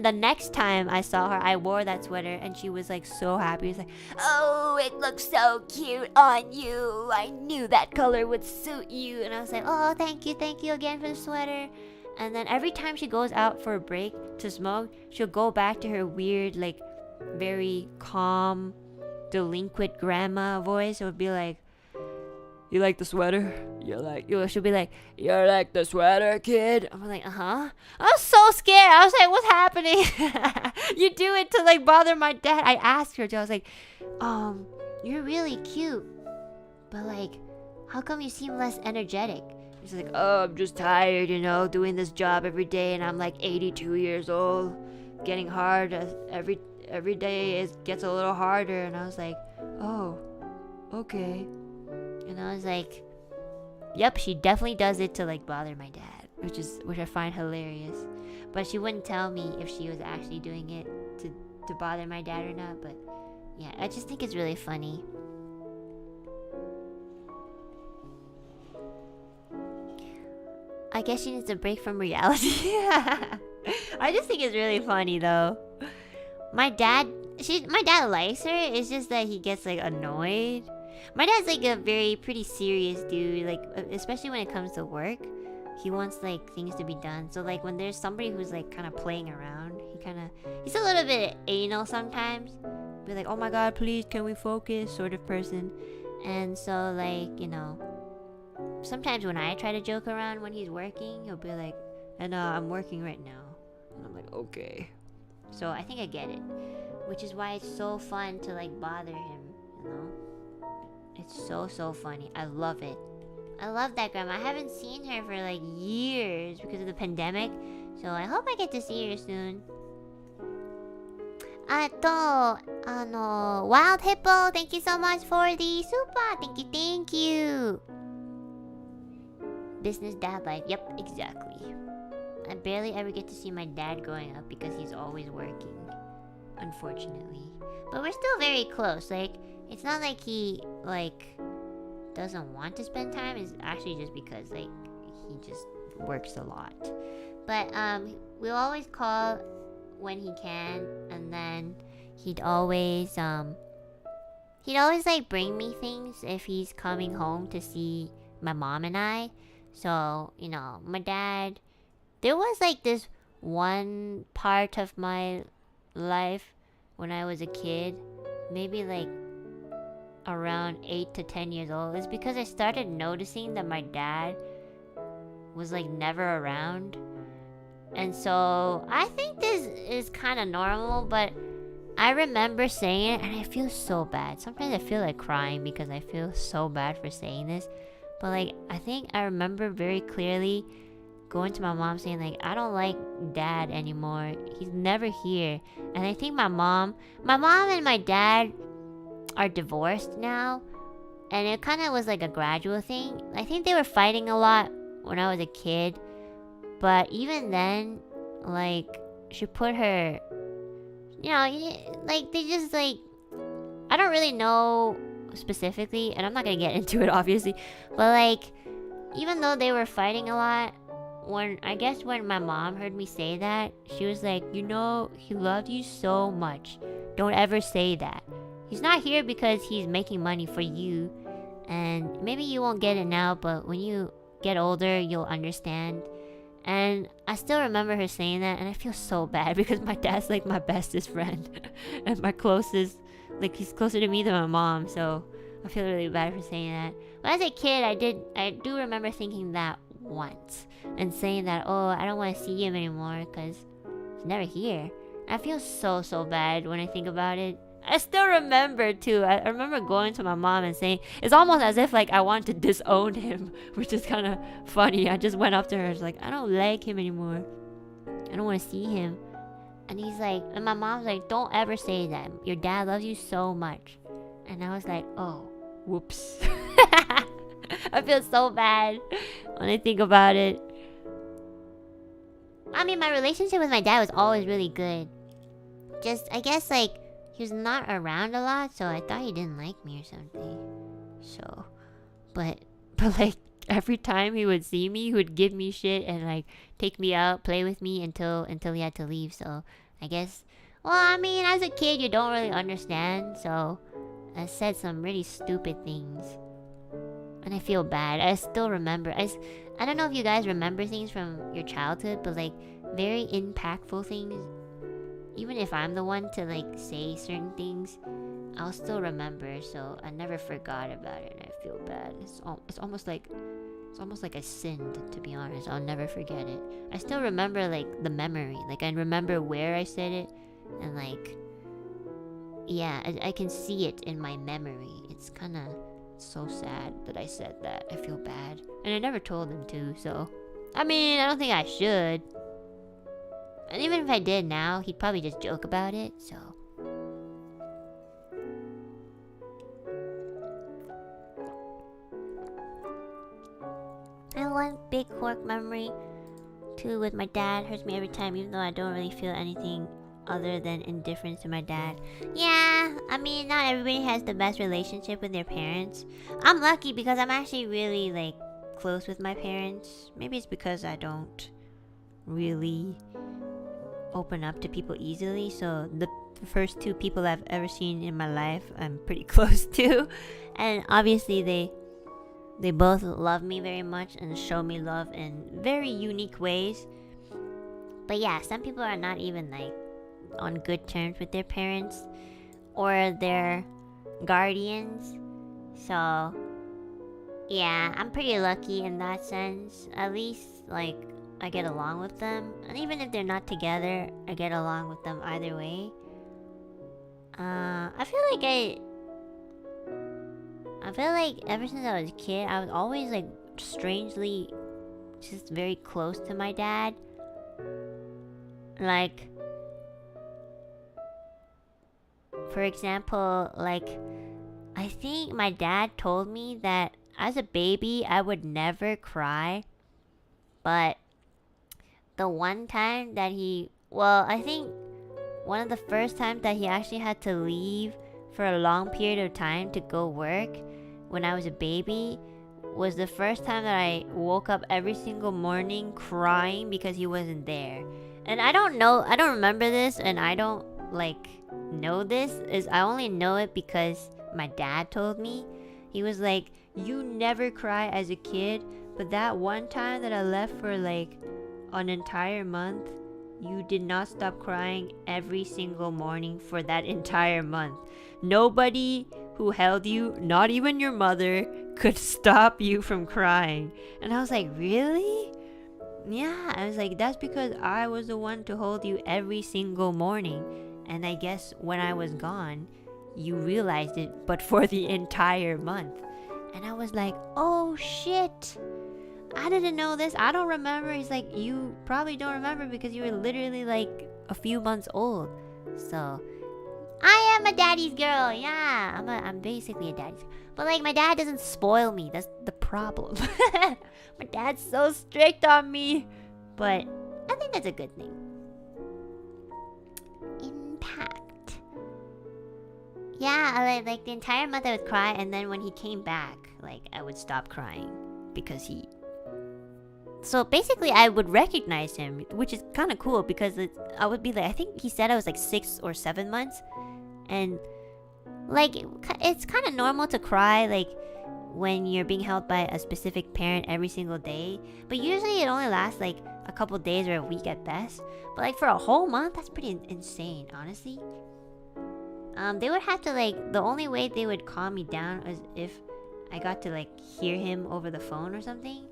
the next time I saw her, I wore that sweater and she was like so happy. She was like, oh, it looks so cute on you. I knew that color would suit you. And I was like, oh, thank you again for the sweater. And then every time she goes out for a break to smoke, she'll go back to her weird, like very calm, delinquent grandma voice. It would be like, "You like the sweater? She'll be like, "You like the sweater, kid?" I'm like, "Uh-huh." I was so scared. I was like, "What's happening?" You do it to like bother my dad. I asked her to. I was like, "You're really cute, but like, how come you seem less energetic?" She's like, "Oh, I'm just tired, doing this job every day, and I'm like 82 years old, getting hard every day. It gets a little harder." And I was like, "Oh, okay." And I was like, "Yep, she definitely does it to like bother my dad," which I find hilarious. But she wouldn't tell me if she was actually doing it to bother my dad or not. But yeah, I just think it's really funny. I guess she needs a break from reality. I just think it's really funny though. My dad likes her. It's just that he gets like annoyed. My dad's like a pretty serious dude, like especially when it comes to work. He wants like things to be done. So like when there's somebody who's like kind of playing around, he's a little bit anal sometimes. Be like, "Oh my god, please, can we focus?" sort of person. And so like, sometimes when I try to joke around when he's working, he'll be like, "And I'm working right now." And I'm like, "Okay." So I think I get it, which is why it's so fun to like bother him. It's so funny. I love it. I love that grandma. I haven't seen her for like years because of the pandemic, so I hope I get to see her soon. Wild Hippo, thank you so much for the Supa. Thank you. Business dad life. Yep, exactly. I barely ever get to see my dad growing up because he's always working, unfortunately. But we're still very close. Like, it's not like he like doesn't want to spend time. It's actually just because like he just works a lot. But we'll always call when he can, and then he'd always like bring me things if he's coming home to see my mom and I. So, my dad, there was like this one part of my life when I was a kid, maybe like around 8 to 10 years old. It's because I started noticing that my dad was like never around. And so I think this is kind of normal, but I remember saying it and I feel so bad. Sometimes I feel like crying because I feel so bad for saying this. But like, I think I remember very clearly going to my mom saying like, "I don't like dad anymore. He's never here." And I think my mom and my dad are divorced now. And it kind of was like a gradual thing. I think they were fighting a lot when I was a kid. But even then, like, she put her, like, they just, like, I don't really know specifically, and I'm not gonna get into it, obviously, but, like, even though they were fighting a lot, when my mom heard me say that, she was like, "He loved you so much. Don't ever say that. He's not here because he's making money for you, and maybe you won't get it now, but when you get older, you'll understand." And I still remember her saying that, and I feel so bad because my dad's like my bestest friend and my closest, like he's closer to me than my mom, so I feel really bad for saying that. But as a kid, I do remember thinking that once and saying that, "Oh, I don't want to see him anymore because he's never here." I feel so bad when I think about it. I still remember too. I remember going to my mom and saying, it's almost as if like I want to disown him, which is kind of funny. I just went up to her and was like, "I don't like him anymore. I don't want to see him." And my mom's like, "Don't ever say that. Your dad loves you so much." And I was like, "Oh, whoops." I feel so bad when I think about it. I mean, my relationship with my dad was always really good. Just, I guess, like, he was not around a lot, so I thought he didn't like me or something. So, but like, every time he would see me, he would give me shit and, like, take me out, play with me until he had to leave. So, I guess, well, I mean, as a kid, you don't really understand, so I said some really stupid things. And I feel bad. I still remember. I don't know if you guys remember things from your childhood, but, like, very impactful things. Even if I'm the one to, like, say certain things, I'll still remember, so I never forgot about it, and I feel bad. It's almost like I sinned, to be honest. I'll never forget it. I still remember like the memory. Like I remember where I said it, and like yeah, I can see it in my memory. It's kind of so sad that I said that. I feel bad, and I never told him to. So I mean, I don't think I should. And even if I did now, he'd probably just joke about it. So. And one big quirk memory too with my dad hurts me every time, even though I don't really feel anything other than indifference to my dad. Yeah, I mean, not everybody has the best relationship with their parents. I'm lucky because I'm actually really like close with my parents. Maybe it's because I don't really open up to people easily. So the first two people I've ever seen in my life, I'm pretty close to, and obviously they both love me very much and show me love in very unique ways. But yeah, some people are not even like on good terms with their parents or their guardians. So yeah, I'm pretty lucky in that sense. At least like I get along with them. And even if they're not together, I get along with them either way. I feel like ever since I was a kid, I was always like strangely just very close to my dad. Like, for example, like I think my dad told me that as a baby I would never cry, but the one time that I think one of the first times that he actually had to leave for a long period of time to go work when I was a baby was the first time that I woke up every single morning crying because he wasn't there. And I don't remember this, and I don't like know this. I only know it because my dad told me. He was like, you never cry as a kid, but that one time that I left for like an entire month, you did not stop crying every single morning for that entire month. Nobody who held you, not even your mother, could stop you from crying. And I was like, really? Yeah, I was like, that's because I was the one to hold you every single morning. And I guess when I was gone, you realized it, but for the entire month. And I was like, oh shit, I didn't know this. I don't remember. He's like, you probably don't remember because you were literally like a few months old. So I am a daddy's girl. Yeah, I'm basically a daddy's girl. But like my dad doesn't spoil me. That's the problem. My dad's so strict on me. But I think that's a good thing. Impact. Yeah, like the entire month I would cry, and then when he came back, like I would stop crying because so basically I would recognize him, which is kind of cool because I would be like, I think he said I was like 6 or 7 months, and like it's kind of normal to cry like when you're being held by a specific parent every single day, but usually it only lasts like a couple days or a week at best. But like for a whole month, that's pretty insane, honestly. They would have to like, the only way they would calm me down is if I got to like hear him over the phone or something.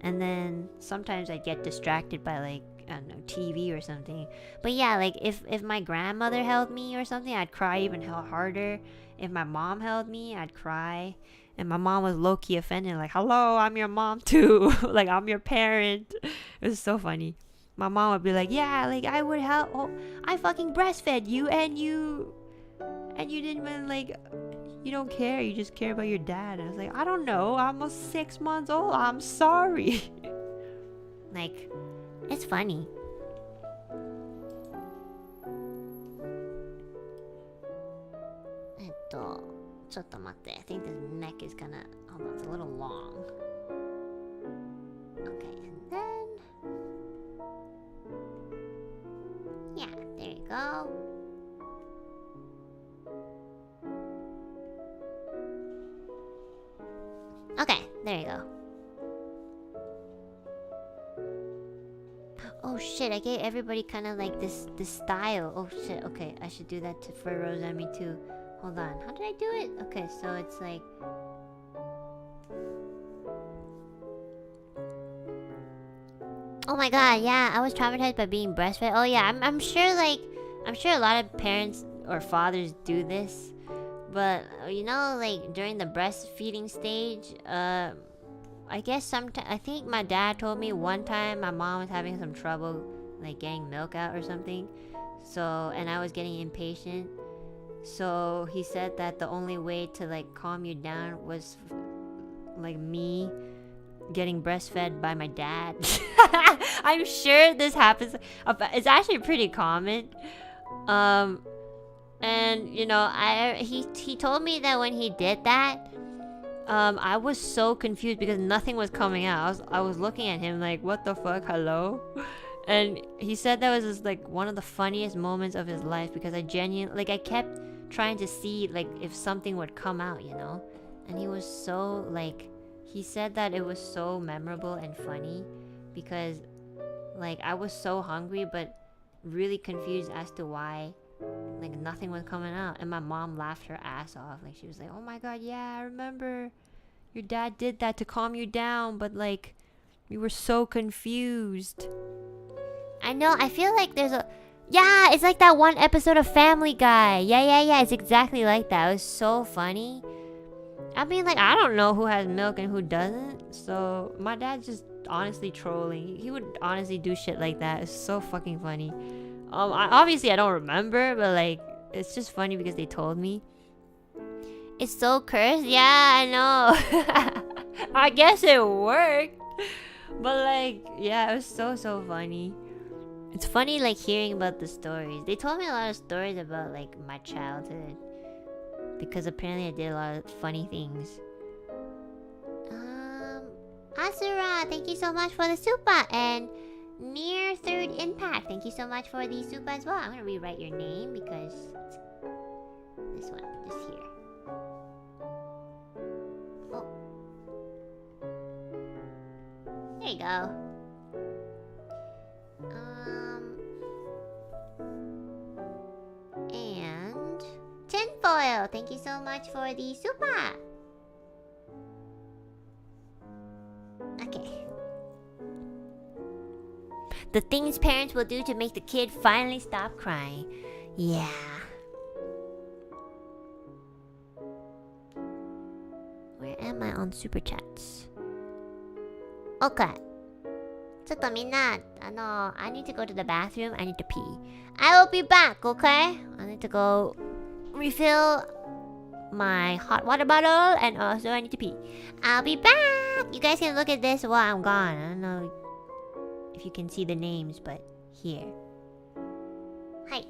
And then sometimes I'd get distracted by like, I don't know, TV or something. But yeah, like if my grandmother held me or something, I'd cry even harder. If my mom held me, I'd cry. And my mom was low-key offended, like, hello, I'm your mom too. Like, I'm your parent. It was so funny. My mom would be like, yeah, like I would help. Oh, I fucking breastfed you, and you didn't even like, you don't care, you just care about your dad. And I was like, I don't know, I'm almost 6 months old, I'm sorry. Like, it's funny. I think this neck is gonna, hold on, it's a little long. Okay, and then yeah, there you go. Okay, there you go. Oh shit, I gave everybody kind of like this style. Oh shit, okay, I should do that for Rosemi too. Hold on. How did I do it? Okay, so it's like... Oh my god, yeah, I was traumatized by being breastfed. Oh yeah, I'm sure like... I'm sure a lot of parents or fathers do this. But, you know, like, during the breastfeeding stage, I guess sometimes... I think my dad told me one time my mom was having some trouble, like, getting milk out or something. So, and I was getting impatient. So, he said that the only way to, like, calm you down was, like, me getting breastfed by my dad. I'm sure this happens. It's actually pretty common. And you know, he told me that when he did that, I was so confused because nothing was coming out. I was looking at him like, what the fuck, hello? And he said that was just like one of the funniest moments of his life because I genuinely, like, I kept trying to see like if something would come out, you know. And he was so like, he said that it was so memorable and funny because like I was so hungry but really confused as to why like nothing was coming out. And my mom laughed her ass off. Like she was like, oh my god, yeah, I remember your dad did that to calm you down, but like you were so confused. I know, I feel like there's a... Yeah, it's like that one episode of Family Guy. Yeah, it's exactly like that. It was so funny. I mean, like, I don't know who has milk and who doesn't. So my dad's just honestly trolling. He would honestly do shit like that. It's so fucking funny. Obviously I don't remember, but like it's just funny because they told me. It's so cursed. Yeah, I know. I guess it worked. But like, yeah, it was so funny. It's funny like hearing about the stories. They told me a lot of stories about like my childhood because apparently I did a lot of funny things. Asura, thank you so much for the Supa, and Near Third Impact, thank you so much for the Supa as well. I'm gonna rewrite your name because this one, just here. Oh, there you go. And Tinfoil, thank you so much for the Supa. Okay. The things parents will do to make the kid finally stop crying. Yeah. Where am I on Super Chats? Okay. ちょっとみんな、I need to go to the bathroom. I need to pee. I will be back, okay? I need to go refill my hot water bottle and also I need to pee. I'll be back. You guys can look at this while I'm gone. I don't know if you can see the names, but here. Hi.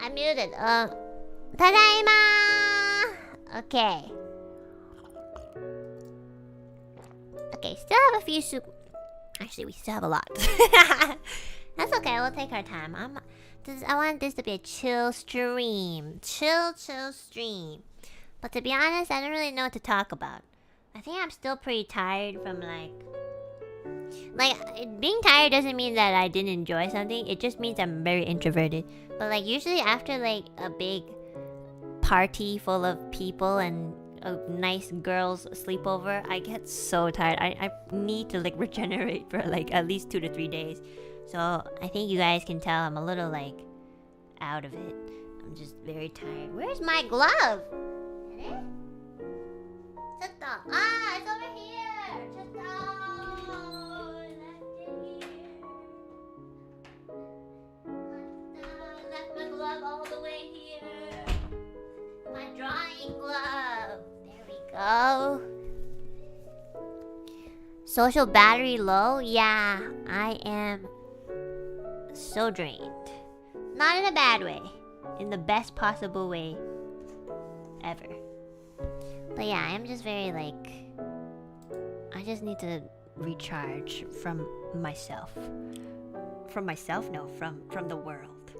I'm muted. Tadaima! Okay. Okay, still have a few soup. Actually, we still have a lot. That's okay, we'll take our time. I want this to be a chill stream. Chill stream. But to be honest, I don't really know what to talk about. I think I'm still pretty tired from like being tired doesn't mean that I didn't enjoy something. It just means I'm very introverted. But like usually after like a big party full of people and a nice girls sleepover, I get so tired. I need to like regenerate for like at least 2 to 3 days. So I think you guys can tell I'm a little like out of it. I'm just very tired. Where's my glove? Ah, it's over here. Left my glove all the way here. My drawing glove. There we go. Social battery low? Yeah, I am so drained. Not in a bad way. In the best possible way ever. But yeah, I'm just very like... I just need to recharge from myself. From myself? No, from the world.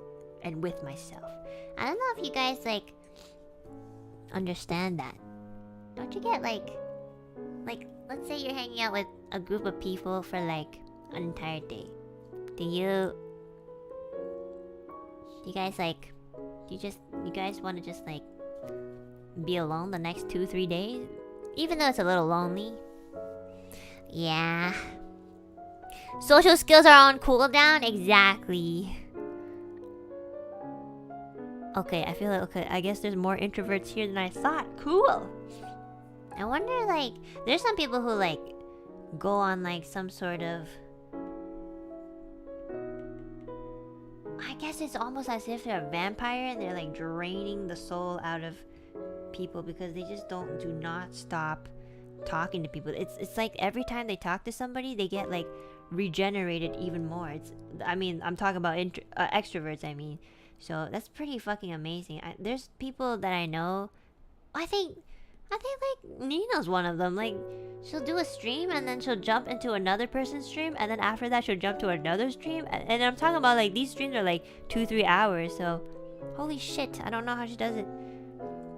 And with myself. I don't know if you guys like... understand that. Don't you get like... let's say you're hanging out with a group of people for like an entire day. Do you guys like... you guys want to just like... be alone the next 2-3 days? Even though it's a little lonely. Yeah. Social skills are on cooldown? Exactly. Okay, I feel like... okay, I guess there's more introverts here than I thought. Cool. I wonder like... there's some people who like... go on like some sort of... I guess it's almost as if they're a vampire and they're like draining the soul out of people because they just do not stop talking to people. It's like every time they talk to somebody, they get like regenerated even more. I'm talking about extroverts. So that's pretty fucking amazing. There's people that I know. I think like Nina's one of them. Like she'll do a stream and then she'll jump into another person's stream and then after that she'll jump to another stream. And I'm talking about like these streams are like 2-3 hours. So holy shit, I don't know how she does it.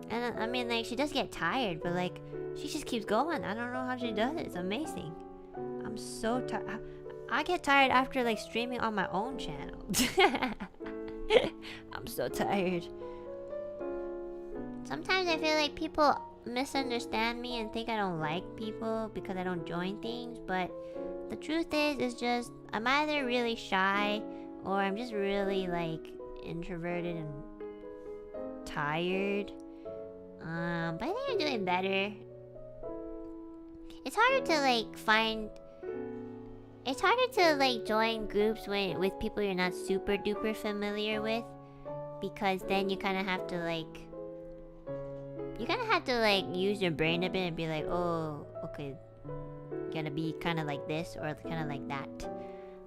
And I mean like she does get tired, but like she just keeps going. I don't know how she does it. It's amazing. I'm so tired. I get tired after like streaming on my own channel. I'm so tired. Sometimes I feel like people misunderstand me and think I don't like people because I don't join things, but the truth is just I'm either really shy or I'm just really like introverted and tired. But I think I'm doing better. It's harder to like find... it's harder to like join groups with people you're not super duper familiar with, because then you kind of have to like... use your brain a bit and be like, oh, okay, gonna be kind of like this or kind of like that.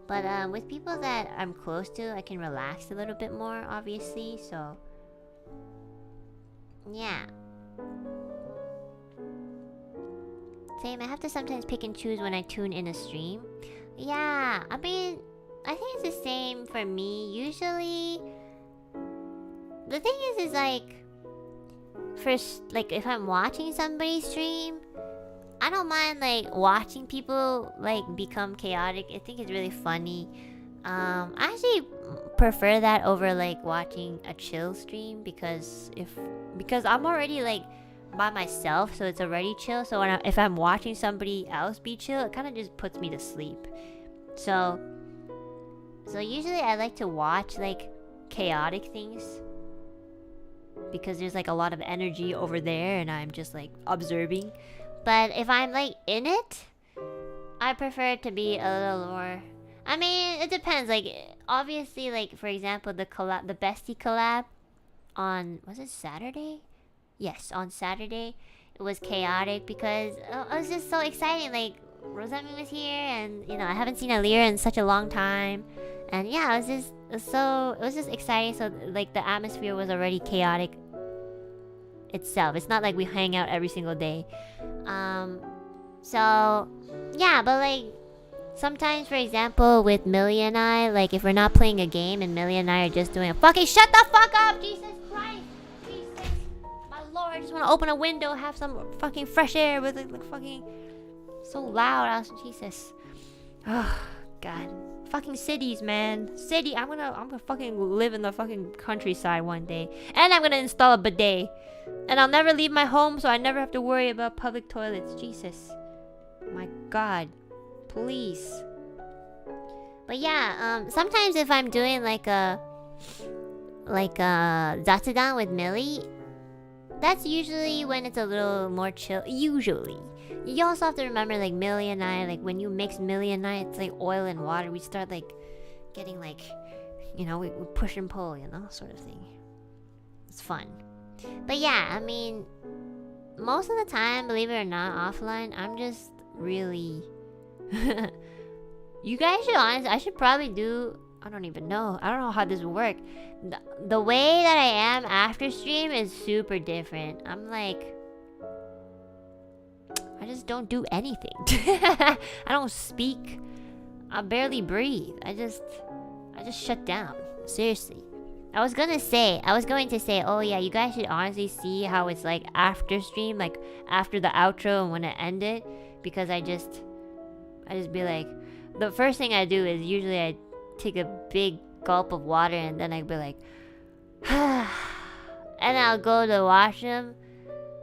But with people that I'm close to, I can relax a little bit more, obviously. So yeah. Same, I have to sometimes pick and choose when I tune in a stream. Yeah, I mean, I think it's the same for me. Usually, the thing is like, first, like if I'm watching somebody stream, I don't mind like watching people like become chaotic. I think it's really funny. I actually prefer that over like watching a chill stream because I'm already like by myself, so it's already chill. So if I'm watching somebody else be chill, it kind of just puts me to sleep. So usually I like to watch like chaotic things because there's like a lot of energy over there and I'm just like observing. But if I'm like in it, I prefer it to be a little more... I mean, it depends. Like obviously, like for example, the bestie collab on, was it Saturday? Yes, on Saturday it was chaotic because it was just so exciting. Like Rosemi was here and I haven't seen Alira in such a long time, And yeah, it was just exciting. So like the atmosphere was already chaotic itself. It's not like we hang out every single day. So yeah, but like sometimes, for example, with Millie and I, like if we're not playing a game and Millie and I are just doing a fucking shut the fuck up, Jesus Christ, Jesus, my lord, I just want to open a window, have some fucking fresh air with like fucking so loud, Jesus. Oh God, fucking cities, man, I'm gonna fucking live in the fucking countryside one day, and I'm gonna install a bidet, and I'll never leave my home, so I never have to worry about public toilets. Jesus, my God. Please. But yeah, sometimes if I'm doing like a zatsudan with Millie, that's usually when it's a little more chill. Usually. You also have to remember, like Millie and I, like when you mix Millie and I, it's like oil and water. We start like getting like, you know, we push and pull, you know, sort of thing. It's fun. But yeah, I mean, most of the time, believe it or not, offline, I'm just really... You guys should honestly, I should probably do, I don't know how this would work. The way that I am after stream is super different. I'm like, I just don't do anything. I don't speak. I barely breathe. I just shut down. Seriously. I was going to say, oh yeah, you guys should honestly see how it's like after stream, like after the outro and when it ended, because I just be like, the first thing I do is usually I take a big gulp of water and then I'd be like, and I'll go to the washroom,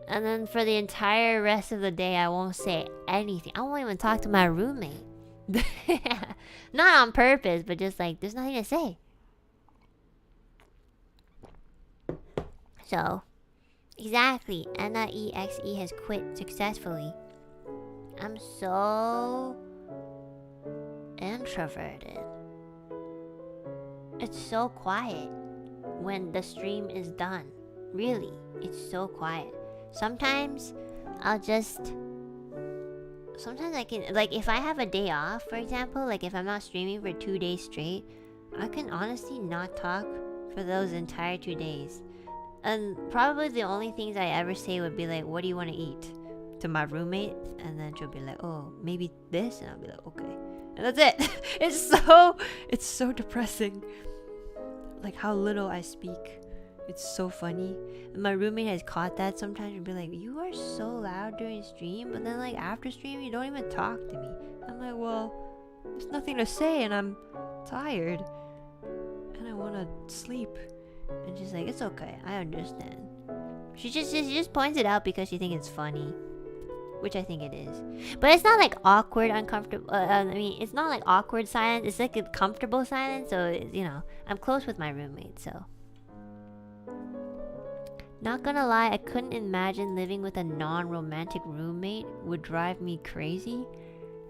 and then for the entire rest of the day I won't say anything. I won't even talk to my roommate. Not on purpose, but just like there's nothing to say. So, exactly, Enna EXE has quit successfully. I'm so introverted. It's so quiet when the stream is done. Really, it's so quiet. Sometimes I can, like if I have a day off, for example, like if I'm not streaming for 2 days straight, I can honestly not talk for those entire 2 days. And probably the only things I ever say would be like, what do you want to eat? To my roommate, and then she'll be like, oh, maybe this, and I'll be like, okay, and that's it. It's so depressing, like how little I speak. It's so funny. And my roommate has caught that sometimes. She'll be like, you are so loud during stream, but then like after stream you don't even talk to me. I'm like, well, there's nothing to say and I'm tired and I want to sleep. And she's like, it's okay, I understand. She just points it out because she thinks it's funny, which I think it is. But it's not like awkward, uncomfortable. I mean, it's not like awkward silence. It's like a comfortable silence. So it's, you know, I'm close with my roommate. So, not gonna lie, I couldn't imagine living with a non-romantic roommate. Would drive me crazy.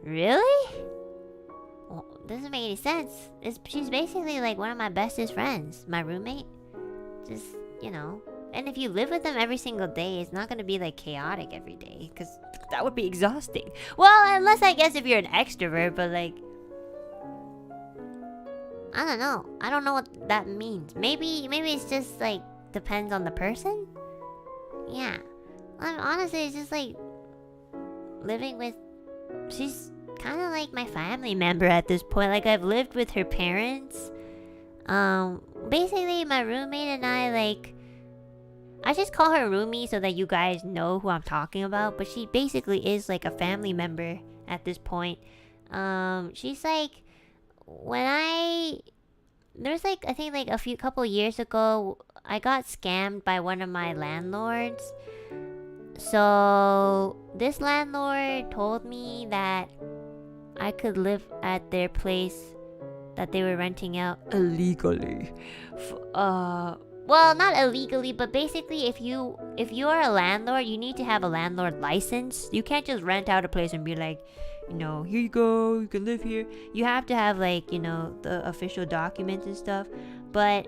Really? Well, doesn't make any sense. She's basically like one of my bestest friends. My roommate. Just, you know. And if you live with them every single day, it's not gonna be like chaotic every day, because that would be exhausting. Well, unless I guess if you're an extrovert, but like, I don't know. I don't know what that means. Maybe it's just like depends on the person. Yeah. Honestly, it's just like living with. She's kind of like my family member at this point. Like I've lived with her parents. Basically, my roommate and I like. I just call her Rumi so that you guys know who I'm talking about. But she basically is like a family member at this point. She's like, there's like, I think like a couple years ago, I got scammed by one of my landlords. So this landlord told me that I could live at their place that they were renting out illegally. Well, not illegally, but basically if you are a landlord, you need to have a landlord license. You can't just rent out a place and be like, you know, here you go, you can live here. You have to have like, you know, the official documents and stuff. But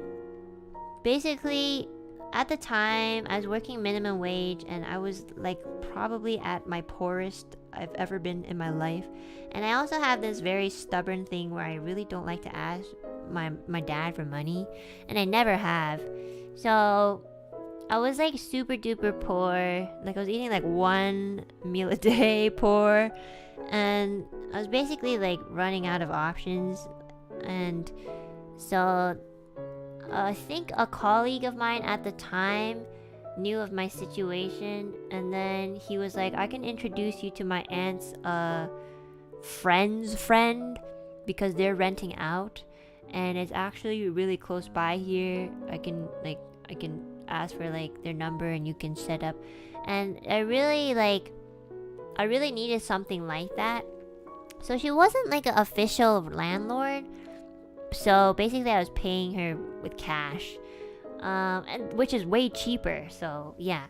basically, at the time, I was working minimum wage and I was like probably at my poorest I've ever been in my life. And I also have this very stubborn thing where I really don't like to ask my dad for money, and I never have. So I was like super duper poor. Like I was eating like one meal a day, poor, and I was basically like running out of options. And so I think a colleague of mine at the time knew of my situation, and then he was like, I can introduce you to my aunt's friend's friend, because they're renting out, and it's actually really close by here. I can ask for like their number and you can set up. And I really needed something like that. So she wasn't like an official landlord, so basically I was paying her with cash, and which is way cheaper. So yeah.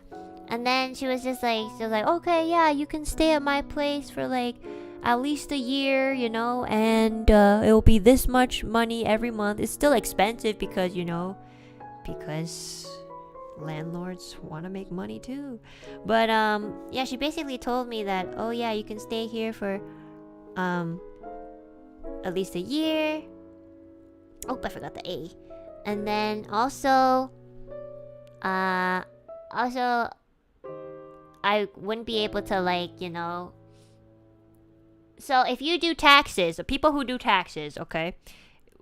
And then she was like, okay, yeah, you can stay at my place for like at least a year, you know, and it'll be this much money every month. It's still expensive because landlords want to make money too. But yeah, she basically told me that, oh yeah, you can stay here for at least a year. Oh, I forgot the A. And then also I wouldn't be able to, like, you know. So if you do taxes, or people who do taxes, okay,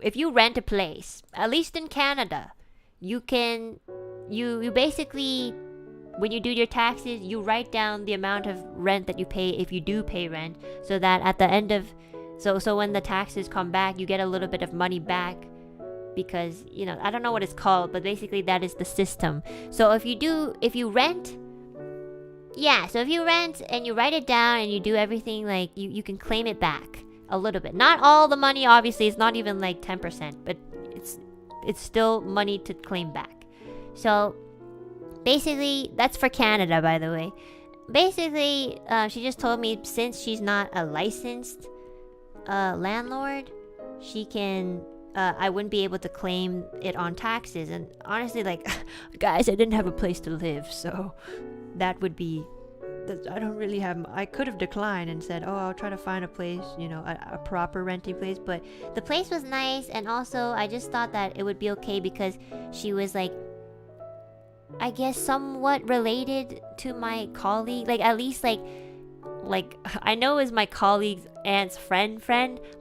if you rent a place, at least in Canada, you can, you basically, when you do your taxes, you write down the amount of rent that you pay if you do pay rent, so that at the end of, so when the taxes come back, you get a little bit of money back, because, you know, I don't know what it's called, but basically that is the system. So if you rent, yeah, so if you rent and you write it down and you do everything, like, you can claim it back a little bit. Not all the money, obviously. It's not even like 10%, but it's still money to claim back. So basically, that's for Canada, by the way. Basically, she just told me, since she's not a licensed landlord, she can, I wouldn't be able to claim it on taxes. And honestly, like, guys, I didn't have a place to live, so that would be, I don't really have, I could have declined and said, oh, I'll try to find a place, you know, a proper renting place. But the place was nice, and also I just thought that it would be okay because she was like, I guess somewhat related to my colleague, like at least like I know it was my colleague's aunt's friend,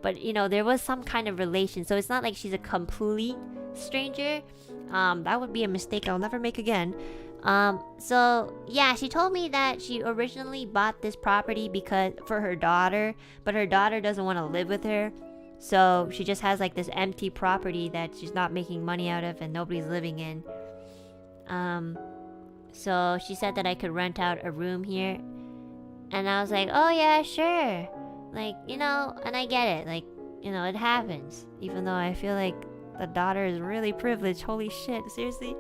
but you know, there was some kind of relation, so it's not like she's a complete stranger. That would be a mistake I'll never make again. So yeah, she told me that she originally bought this property because for her daughter, but her daughter doesn't want to live with her, so she just has like this empty property that she's not making money out of and nobody's living in. So she said that I could rent out a room here, and I was like, oh yeah, sure, like, you know, and I get it, like, you know, it happens, even though I feel like the daughter is really privileged. Holy shit, seriously.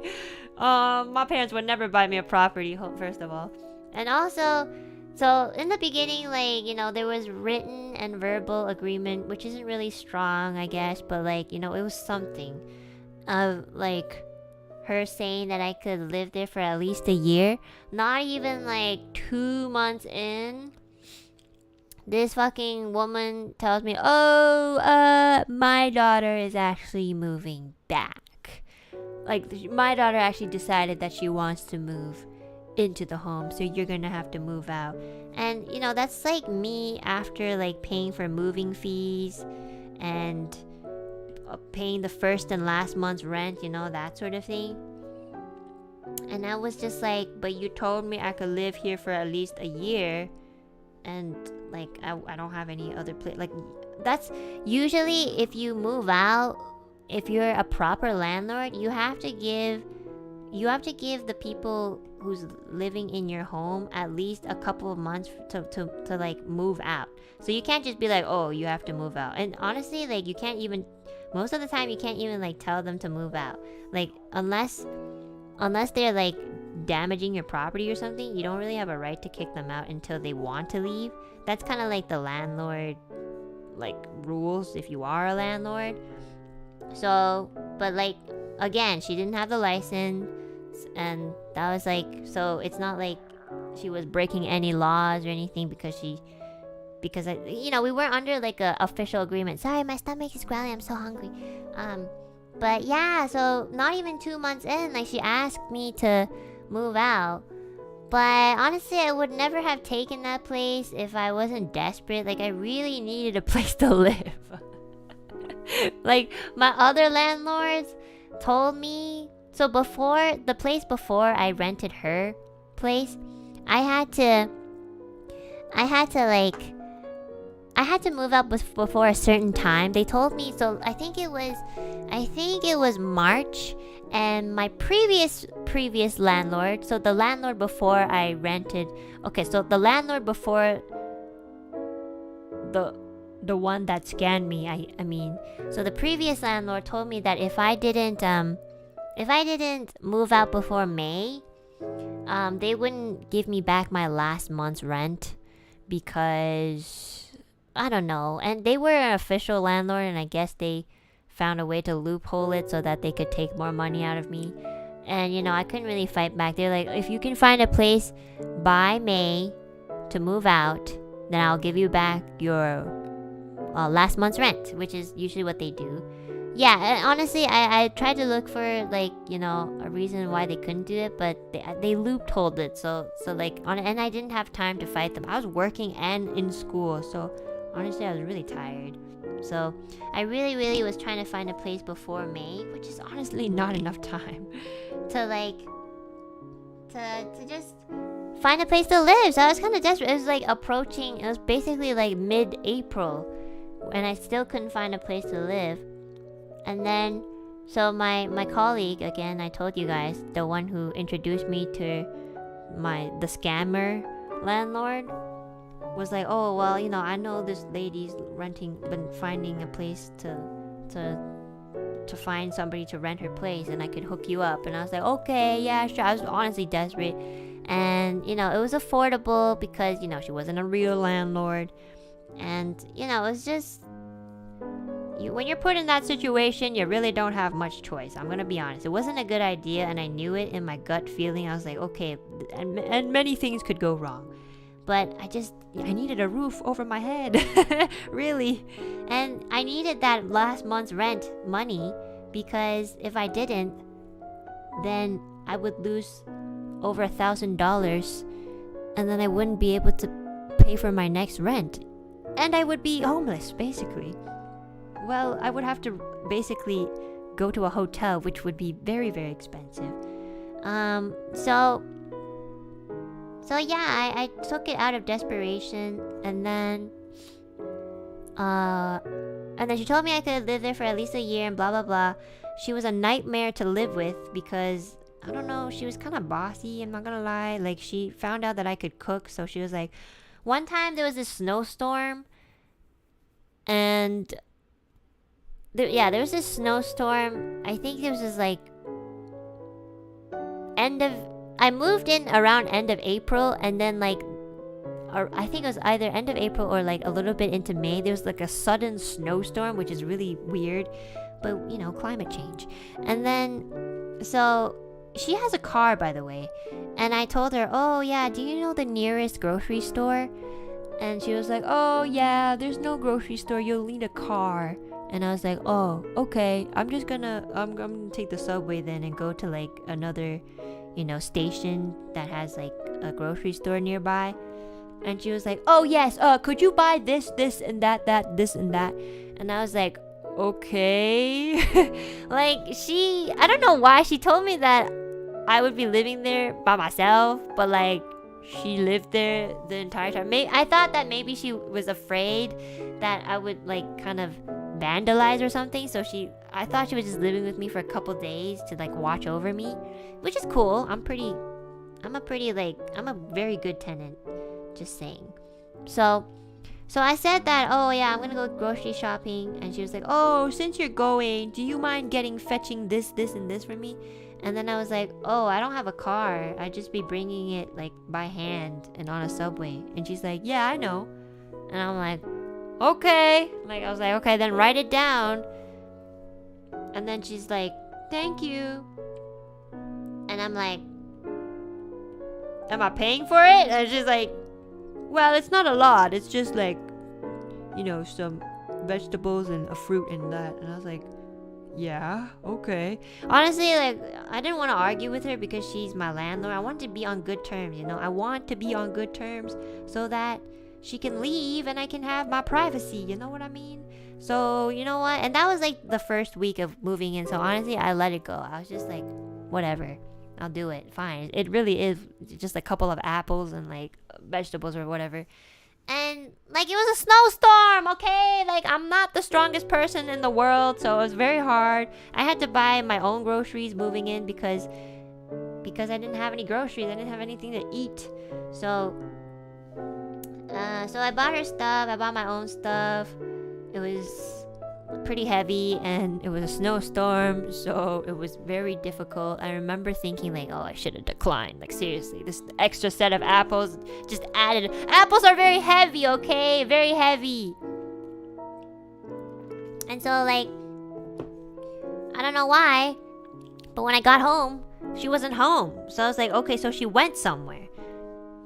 My parents would never buy me a property, first of all. And also, so in the beginning, like, you know, there was written and verbal agreement, which isn't really strong, I guess, but like, you know, it was something of like her saying that I could live there for at least a year. Not even like 2 months in, this fucking woman tells me, oh, my daughter is actually moving back. Like, my daughter actually decided that she wants to move into the home, so you're gonna have to move out. And, you know, that's like me after like paying for moving fees and paying the first and last month's rent, you know, that sort of thing. And I was just like, but you told me I could live here for at least a year, and like I don't have any other place. Like, that's usually, if you move out, if you're a proper landlord, you have to give the people who's living in your home at least a couple of months to like move out. So you can't just be like, oh, you have to move out. And honestly, like, you can't even, most of the time you can't even like tell them to move out, like, unless they're like damaging your property or something. You don't really have a right to kick them out until they want to leave. That's kind of like the landlord like rules if you are a landlord. So, but like, again, she didn't have the license, and that was like, so it's not like she was breaking any laws or anything because she because we weren't under like a official agreement. Sorry, my stomach is growling. I'm so hungry. But yeah, so not even 2 months in, like she asked me to move out. But honestly, I would never have taken that place if I wasn't desperate. Like I really needed a place to live. Like my other landlords told me. So before the place before I rented her place, I had to move out before a certain time. They told me, so I think it was March, and my previous landlord, so the landlord before I rented, okay, so the landlord before the one that scanned me, I mean, so the previous landlord told me that if I didn't move out before May, they wouldn't give me back my last month's rent because I don't know. And they were an official landlord, and I guess they found a way to loophole it so that they could take more money out of me. And I couldn't really fight back. They're like, if you can find a place by May to move out, then I'll give you back your last month's rent, which is usually what they do. Yeah, and honestly, I tried to look for like a reason why they couldn't do it, but they loopholed it. So like and I didn't have time to fight them. I was working and in school, so honestly, I was really tired. So I really was trying to find a place before May, which is honestly not enough time to just find a place to live. So I was kind of desperate. It was like approaching. It was basically like mid-April, and I still couldn't find a place to live. And then, so my colleague, again, I told you guys, the one who introduced me to the scammer landlord, was like, oh, well, I know this lady's been finding a place to find somebody to rent her place, and I could hook you up. And I was like, okay, yeah, sure. I was honestly desperate. And, it was affordable because, she wasn't a real landlord. And, it was just... when you're put in that situation, you really don't have much choice. I'm gonna be honest. It wasn't a good idea, and I knew it in my gut feeling. I was like, okay, and many things could go wrong. But I needed a roof over my head. Really. And I needed that last month's rent money, because if I didn't, then I would lose over $1,000, and then I wouldn't be able to pay for my next rent. And I would be homeless, basically. Well, I would have to basically go to a hotel, which would be very, very expensive. So yeah, I took it out of desperation, and then she told me I could live there for at least a year and blah blah blah. She was a nightmare to live with because I don't know, she was kind of bossy, I'm not gonna lie. Like, she found out that I could cook, so she was like, one time there was a snowstorm, and there was this snowstorm. I think it was just like I moved in around end of April, and then or I think it was either end of April or like a little bit into May, there was like a sudden snowstorm, which is really weird, but climate change. And then so she has a car, by the way, and I told her, oh yeah, do you know the nearest grocery store? And she was like, oh yeah, there's no grocery store, you'll need a car. And I was like, oh, okay, I'm gonna take the subway then and go to like another, station that has like a grocery store nearby. And she was like, oh yes, could you buy this and that, this and that? And I was like, okay. Like, I don't know why she told me that I would be living there by myself, but like, she lived there the entire time. I thought that maybe she was afraid that I would like kind of vandalize or something, so I thought she was just living with me for a couple days to like watch over me, which is cool. I'm a very good tenant, just saying. So I said that, oh yeah, I'm gonna go grocery shopping, and she was like, oh, since you're going, do you mind fetching this and this for me? And then I was like, oh, I don't have a car, I'd just be bringing it like by hand and on a subway. And she's like, yeah, I know. And I'm like, okay. Like, I was like, okay, then write it down. And then she's like, thank you. And I'm like, am I paying for it? And she's like, well, it's not a lot, it's just like some vegetables and a fruit and that. And I was like, yeah, okay. Honestly, like, I didn't want to argue with her because she's my landlord. I want to be on good terms, I want to be on good terms so that she can leave and I can have my privacy, you know what I mean? So, you know what? And that was like the first week of moving in. So honestly, I let it go. I was just like, whatever. I'll do it. Fine. It really is just a couple of apples and like vegetables or whatever. And like it was a snowstorm, okay? Like I'm not the strongest person in the world, so it was very hard. I had to buy my own groceries moving in because I didn't have any groceries. I didn't have anything to eat. So I bought her stuff. I bought my own stuff. It was pretty heavy and it was a snowstorm, so it was very difficult. I remember thinking like, oh, I should have declined. Like seriously, this extra set of apples just added. Apples are very heavy, okay? Very heavy. And so like, I don't know why, but when I got home, she wasn't home. So I was like, okay, so she went somewhere.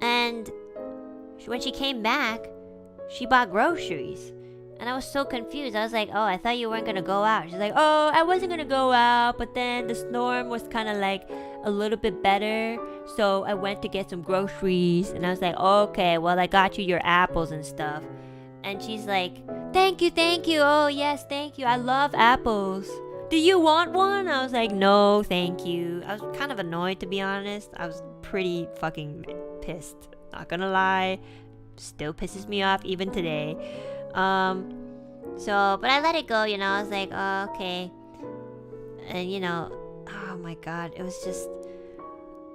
And when she came back, she bought groceries. And I was so confused. I was like, oh, I thought you weren't going to go out. She's like, oh, I wasn't going to go out. But then the storm was kind of like a little bit better. So I went to get some groceries. And I was like, okay, well, I got you your apples and stuff. And she's like, thank you. Oh, yes, thank you. I love apples. Do you want one? I was like, no, thank you. I was kind of annoyed, to be honest. I was pretty fucking pissed. Not going to lie. Still pisses me off even today. But I let it go, I was like, oh, okay. And, oh my god, it was just,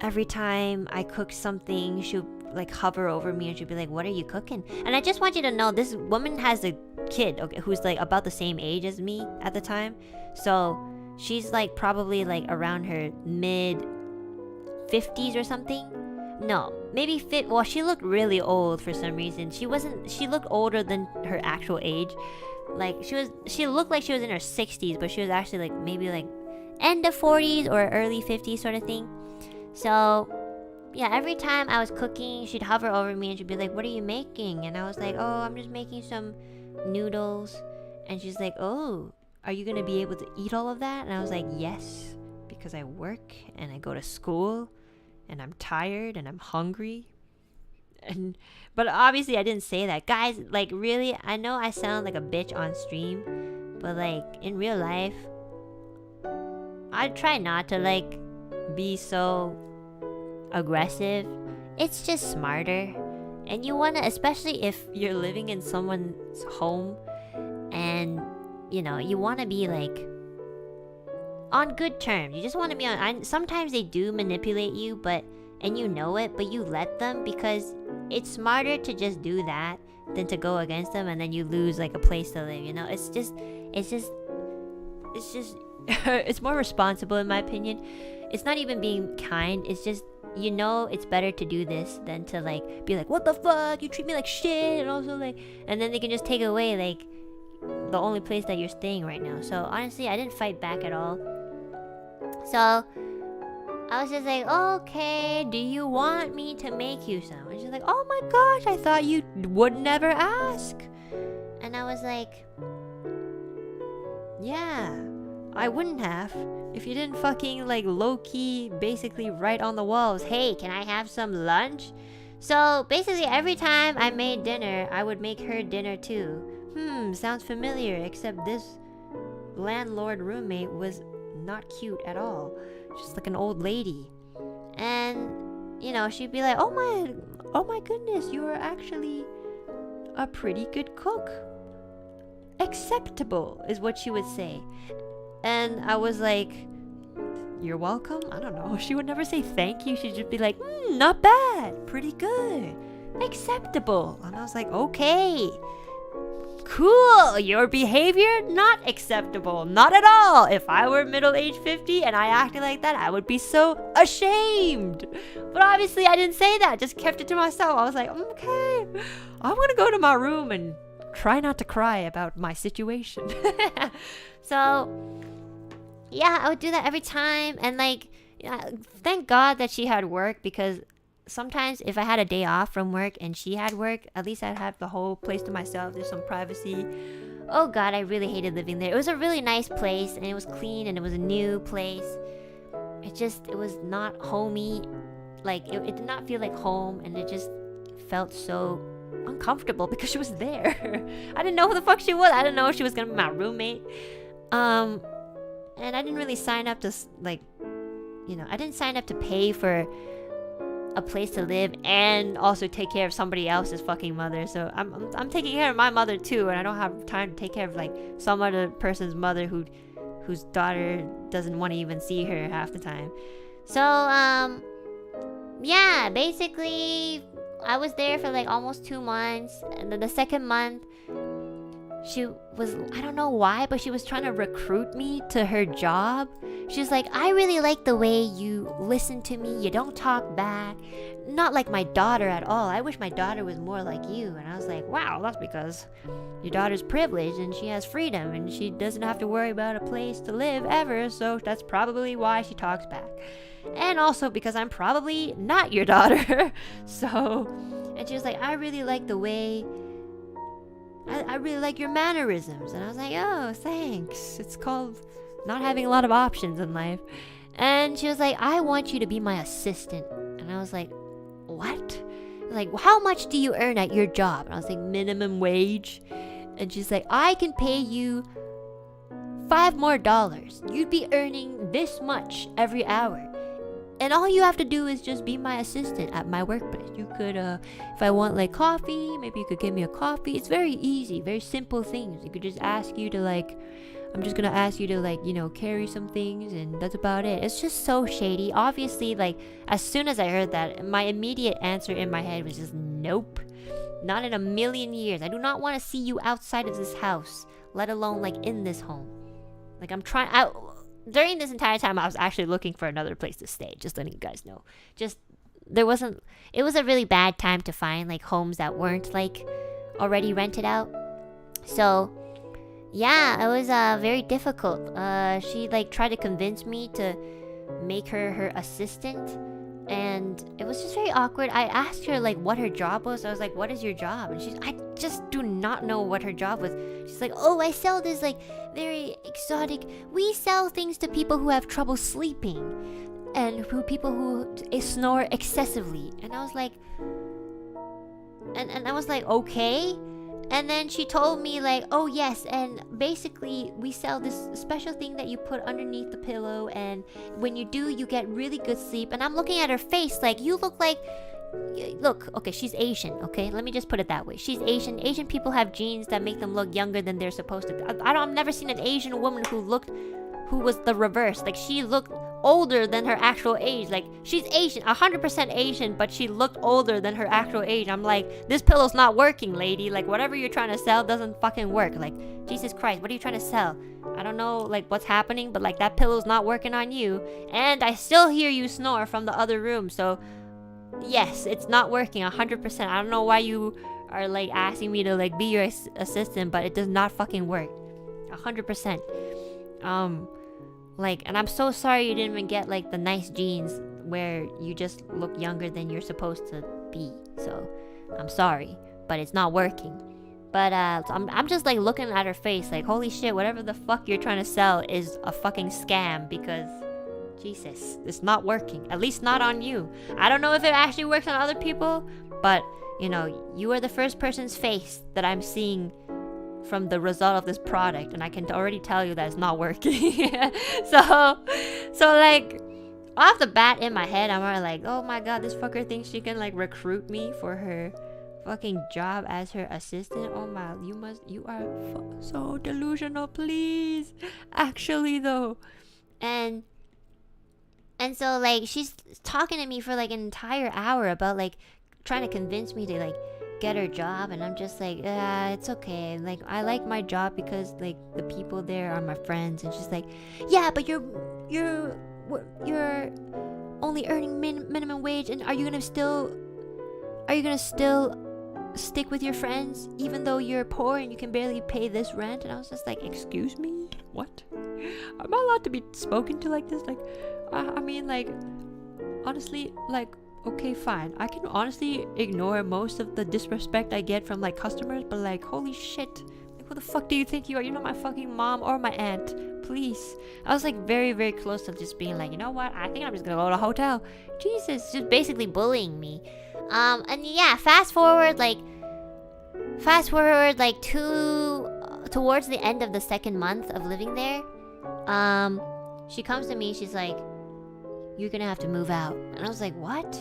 every time I cooked something, she would, like, hover over me and she'd be like, what are you cooking? And I just want you to know, this woman has a kid, okay, who's, like, about the same age as me at the time. So, she's, like, probably, like, around her mid-50s or something. No, maybe fit. Well, she looked really old for some reason. She looked older than her actual age. Like she looked like she was in her 60s, but she was actually like maybe like end of 40s or early 50s sort of thing. So yeah, every time I was cooking, she'd hover over me and she'd be like, what are you making? And I was like, oh, I'm just making some noodles. And she's like, oh, are you gonna be able to eat all of that? And I was like, yes, because I work and I go to school and I'm tired and I'm hungry. But obviously I didn't say that. Guys, like really, I know I sound like a bitch on stream, but like in real life, I try not to like be so aggressive. It's just smarter. And you wanna, especially if you're living in someone's home and you wanna be like on good terms. You just want to be on. Sometimes they do manipulate you, and you know it, but you let them because it's smarter to just do that than to go against them and then you lose like a place to live. It's just it's more responsible in my opinion. It's not even being kind. It's just it's better to do this than to like be like, what the fuck, you treat me like shit, and also like, and then they can just take away like the only place that you're staying right now. So honestly, I didn't fight back at all. So I was just like, okay, do you want me to make you some? And she's like, oh my gosh, I thought you would never ask. And I was like, yeah, I wouldn't have if you didn't fucking like low-key basically write on the walls, hey, can I have some lunch? So basically every time I made dinner, I would make her dinner too. Sounds familiar, except this landlord roommate was not cute at all. Just like an old lady. And she'd be like, oh my goodness, you are actually a pretty good cook. Acceptable is what she would say. And I was like, you're welcome. I don't know. She would never say thank you. She'd just be like, not bad, pretty good, acceptable. And I was like, okay, cool, your behavior not acceptable, not at all. If I were middle-aged 50 and I acted like that, I would be so ashamed. But obviously I didn't say that, just kept it to myself. I was like, okay, I'm gonna go to my room and try not to cry about my situation. So yeah, I would do that every time. And like, thank God that she had work, because sometimes if I had a day off from work and she had work, at least I'd have the whole place to myself. There's some privacy. Oh god, I really hated living there. It was a really nice place, and it was clean, and it was a new place. It was not homey. Like, it did not feel like home, and it just felt so uncomfortable because she was there. I didn't know who the fuck she was. I didn't know if she was gonna be my roommate. And I didn't really sign up to, like, you know, I didn't sign up to pay for a place to live and also take care of somebody else's fucking mother. So I'm taking care of my mother too, and I don't have time to take care of like some other person's mother whose daughter doesn't want to even see her half the time. So yeah, basically I was there for like almost 2 months, and then the second month she was, I don't know why, but she was trying to recruit me to her job. She was like, I really like the way you listen to me, you don't talk back. Not like my daughter at all. I wish my daughter was more like you. And I was like, wow, that's because your daughter's privileged and she has freedom and she doesn't have to worry about a place to live ever, so that's probably why she talks back. And also because I'm probably not your daughter. So, and she was like, I really like the way, I really like your mannerisms. And I was like, oh, thanks. It's called not having a lot of options in life. And she was like, I want you to be my assistant. And I was like, what? Like, how much do you earn at your job? And I was like, minimum wage. And she's like, I can pay you $5 more. You'd be earning this much every hour. And all you have to do is just be my assistant at my workplace. You could, if I want like coffee, maybe you could give me a coffee. It's very easy, very simple things. You could just ask you to like, I'm just gonna ask you to like, you know, carry some things, and that's about it. It's just so shady. Obviously, like, as soon as I heard that, my immediate answer in my head was just nope. Not in a million years. I do not want to see you outside of this house, let alone like in this home. Like, I'm trying out. During this entire time, I was actually looking for another place to stay. Just letting you guys know. Just, it was a really bad time to find like homes that weren't like already rented out. So yeah, it was very difficult. She like tried to convince me to make her assistant, and it was just very awkward. I asked her like what her job was. I was like, what is your job? And I just do not know what her job was. She's like, oh, I sell this like very exotic, we sell things to people who have trouble sleeping and people who snore excessively. And I was like, and I was like, okay. And then she told me like, oh yes, and basically we sell this special thing that you put underneath the pillow, and when you do, you get really good sleep. And I'm looking at her face like, you look like, look, okay, she's Asian, okay? Let me just put it that way. She's Asian. Asian people have genes that make them look younger than they're supposed to. I've never seen an Asian woman who was the reverse. Like, she looked older than her actual age. Like, she's Asian, 100% Asian, but she looked older than her actual age. I'm like, this pillow's not working, lady. Like, whatever you're trying to sell doesn't fucking work. Like, Jesus Christ, what are you trying to sell? I don't know, like, what's happening, but like, that pillow's not working on you. And I still hear you snore from the other room, so yes, it's not working 100%. I don't know why you are like asking me to like be your assistant, but it does not fucking work 100%. Like, and I'm so sorry you didn't even get like the nice jeans where you just look younger than you're supposed to be. So I'm sorry, but it's not working. But so I'm just like looking at her face like, holy shit, whatever the fuck you're trying to sell is a fucking scam, because Jesus, it's not working. At least not on you. I don't know if it actually works on other people, but you know, you are the first person's face that I'm seeing from the result of this product, and I can already tell you that it's not working. so like, off the bat in my head, I'm already like, oh my god, this fucker thinks she can like recruit me for her fucking job as her assistant. Oh my, you are so delusional, please. Actually though. And so like, she's talking to me for like an entire hour about like trying to convince me to like get her job, and I'm just like, it's okay. Like, I like my job because like the people there are my friends. And she's like, yeah, but you're only earning minimum wage, and are you gonna still stick with your friends even though you're poor and you can barely pay this rent? And I was just like, excuse me, what? Am I allowed to be spoken to like this? Like, I mean, like, honestly, like, okay, fine. I can honestly ignore most of the disrespect I get from like customers, but like, holy shit. Like, who the fuck do you think you are? You're not my fucking mom or my aunt. Please. I was like very, very close to just being like, you know what? I think I'm just gonna go to a hotel. Jesus, just basically bullying me. And yeah, fast forward like towards the end of the second month of living there. She comes to me, she's like, you're gonna have to move out. And I was like, what?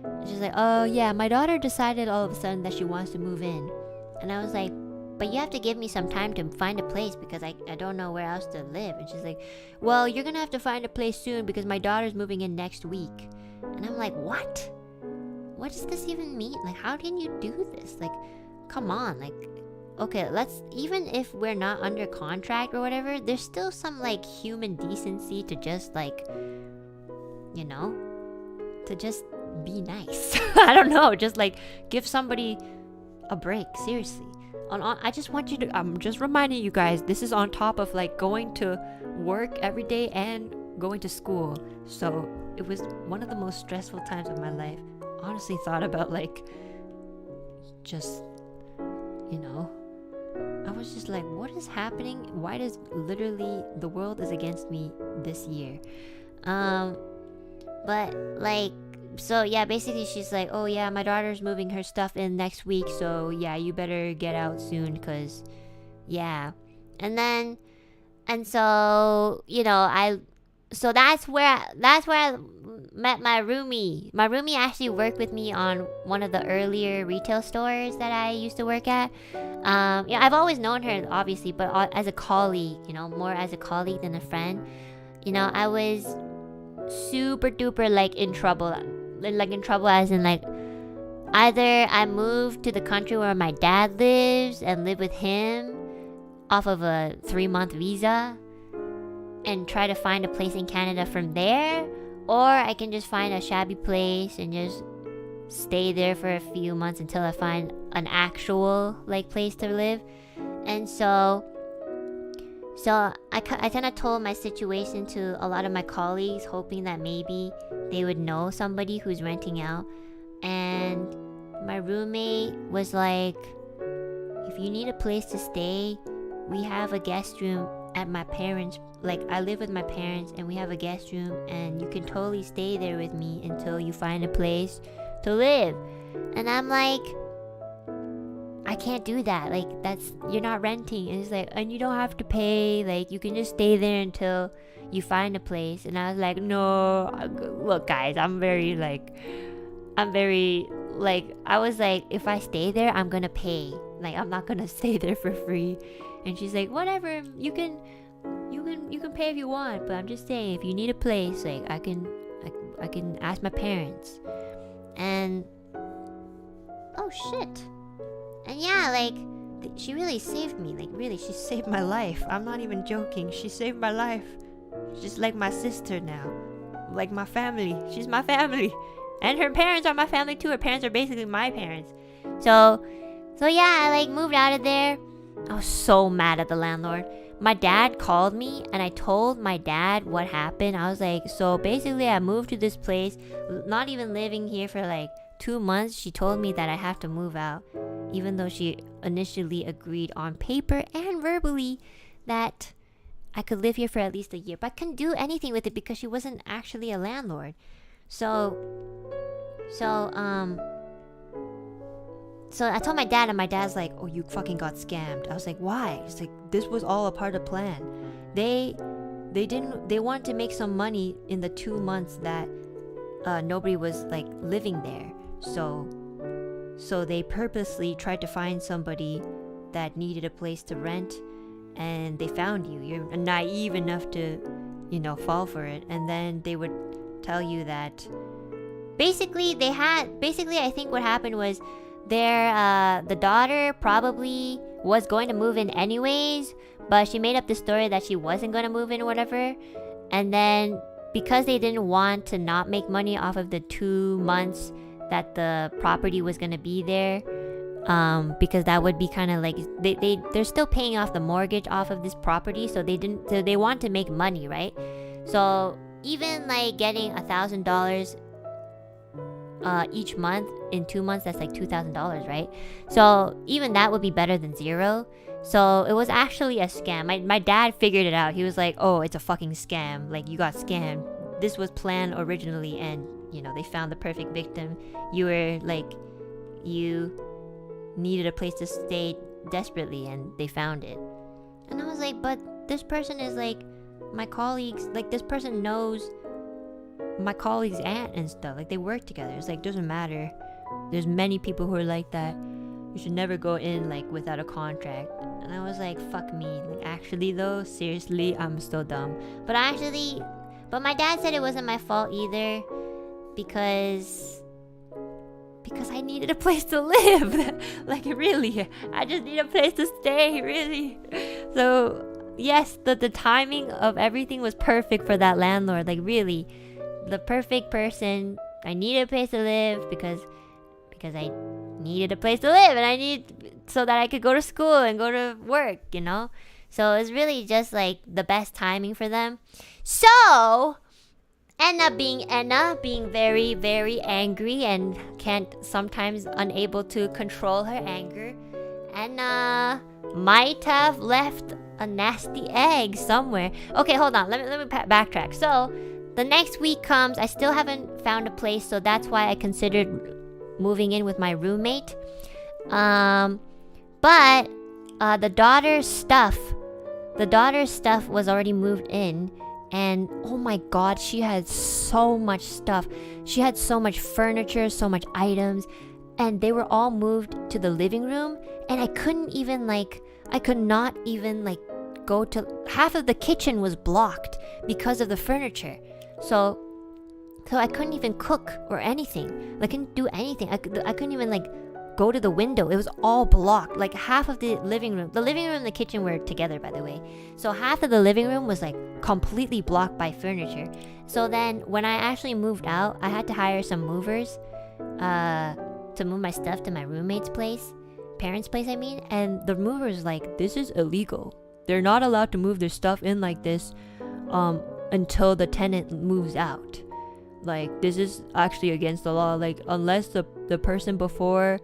And she's like, oh yeah, my daughter decided all of a sudden that she wants to move in. And I was like, but you have to give me some time to find a place because I don't know where else to live. And she's like, well, you're gonna have to find a place soon because my daughter's moving in next week. And I'm like, what? What does this even mean? Like, how can you do this? Like, come on, like, okay, let's, even if we're not under contract or whatever, there's still some like human decency to just like, you know, to just be nice. I don't know, just like give somebody a break, seriously. I just want you to, I'm just reminding you guys, this is on top of like going to work every day and going to school. So it was one of the most stressful times of my life. Honestly thought about like, just, you know, I was just like, what is happening? Why does literally the world is against me this year? But like, so yeah, basically she's like, oh yeah, my daughter's moving her stuff in next week, so yeah, you better get out soon, cause yeah. And so, you know, so that's where I met my roomie. My roomie actually worked with me on one of the earlier retail stores that I used to work at. Yeah, I've always known her, obviously, but as a colleague, you know, more as a colleague than a friend. You know, I was super duper like in trouble as in like, either I moved to the country where my dad lives and live with him off of a 3-month visa and try to find a place in Canada from there, or I can just find a shabby place and just stay there for a few months until I find an actual like place to live. And so I kind of told my situation to a lot of my colleagues, hoping that maybe they would know somebody who's renting out. And my roommate was like, if you need a place to stay, we have a guest room at my parents', like I live with my parents and we have a guest room, and you can totally stay there with me until you find a place to live. And I'm like, I can't do that. Like, that's, you're not renting. And it's like, and you don't have to pay. Like, you can just stay there until you find a place. And I was like, no, look guys, I was like, if I stay there, I'm gonna pay. Like, I'm not gonna stay there for free. And she's like, whatever, you can pay if you want, but I'm just saying, if you need a place, like, I can ask my parents. And oh shit. And yeah, like, she really saved me. Like, really, she saved my life. I'm not even joking. She saved my life. She's like my sister now. Like my family. She's my family. And her parents are my family too. Her parents are basically my parents. So yeah, I like moved out of there. I was so mad at the landlord. My dad called me and I told my dad what happened. I was like, so basically I moved to this place, not even living here for like 2 months. She told me that I have to move out, even though she initially agreed on paper and verbally that I could live here for at least a year, but I couldn't do anything with it because she wasn't actually a landlord. So I told my dad, and my dad's like, oh, you fucking got scammed. I was like, why? He's like, this was all a part of the plan. They wanted to make some money in the 2 months that nobody was like living there. So they purposely tried to find somebody that needed a place to rent, and they found you. You're naive enough to, you know, fall for it. And then they would tell you that basically I think what happened was the daughter probably was going to move in anyways, but she made up the story that she wasn't going to move in or whatever. And then because they didn't want to not make money off of the 2 months that the property was going to be there, because that would be kind of like they're still paying off the mortgage off of this property, so they want to make money, right? So even like getting $1,000 each month. In 2 months, that's like $2,000, right? So even that would be better than zero. So it was actually a scam. My dad figured it out. He was like, oh, it's a fucking scam. Like, you got scammed. This was planned originally, and you know, they found the perfect victim. You were like, you needed a place to stay desperately, and they found it. And I was like, but this person is like my colleagues, like this person knows my colleague's aunt and stuff. Like, they work together. It's like, doesn't matter. There's many people who are like that. You should never go in like without a contract. And I was like, fuck me. Like, actually though, seriously, I'm so dumb. But my dad said it wasn't my fault either, because I needed a place to live. Like, really, I just need a place to stay, really. So yes, the timing of everything was perfect for that landlord. Like, really, the perfect person. I needed a place to live because I needed a place to live, and I need so that I could go to school and go to work, you know. So it's really just like the best timing for them. So Enna being very, very angry and sometimes unable to control her anger, Enna might have left a nasty egg somewhere. Okay, hold on. Let me backtrack. So the next week comes. I still haven't found a place, so that's why I considered moving in with my roommate. But the daughter's stuff was already moved in, and oh my god, she had so much stuff. She had so much furniture, so much items, and they were all moved to the living room, and I could not even go to half of the kitchen was blocked because of the furniture. So I couldn't even cook or anything. I couldn't do anything. I couldn't even go to the window. It was all blocked. Like, half of the living room and the kitchen were together, by the way. So half of the living room was completely blocked by furniture. So then when I actually moved out, I had to hire some movers to move my stuff to my roommate's place, parents' place, I mean. And the movers this is illegal. They're not allowed to move their stuff in like this until the tenant moves out. This is actually against the law. Unless the person before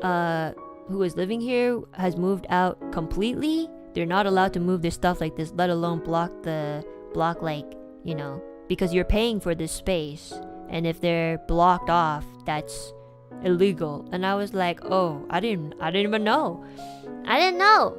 who was living here has moved out completely, they're not allowed to move their stuff like this, let alone block because you're paying for this space, and if they're blocked off, that's illegal. And I was like, oh, I didn't even know. I didn't know.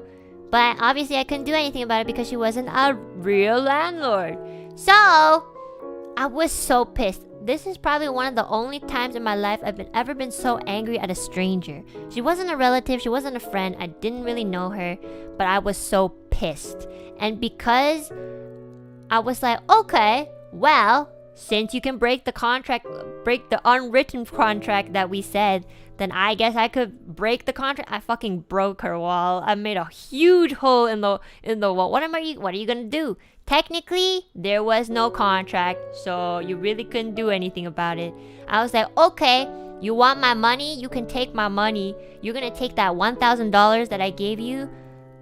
But obviously I couldn't do anything about it because she wasn't a real landlord. So I was so pissed. This is probably one of the only times in my life I've ever been so angry at a stranger. She wasn't a relative, she wasn't a friend, I didn't really know her, but I was so pissed. And because I was like, okay, well, since you can break the unwritten contract that we said, then I guess I could break the contract. I fucking broke her wall. I made a huge hole in the wall. What are you gonna do? Technically, there was no contract, so you really couldn't do anything about it. I was like, okay, you want my money? You can take my money. You're gonna take that $1,000 that I gave you,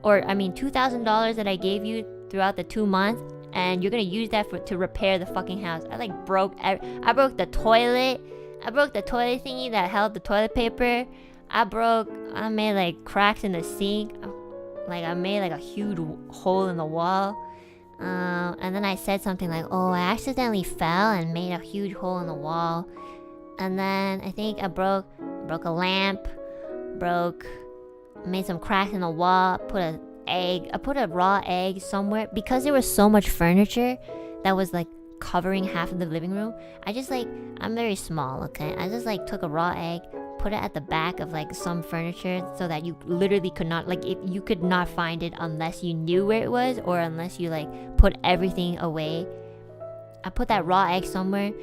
$2,000 that I gave you throughout the 2 months, and you're gonna use that to repair the fucking house. I broke the toilet. I broke the toilet thingy that held the toilet paper. I made cracks in the sink. I made a huge hole in the wall. And then I said something oh, I accidentally fell and made a huge hole in the wall. And then I think I broke a lamp, made some cracks in the wall, I put a raw egg somewhere. Because there was so much furniture that was covering half of the living room, I'm very small, okay? I just took a raw egg, put it at the back of some furniture so that you literally could not if you could not find it unless you knew where it was, or unless you put everything away. I put that raw egg somewhere.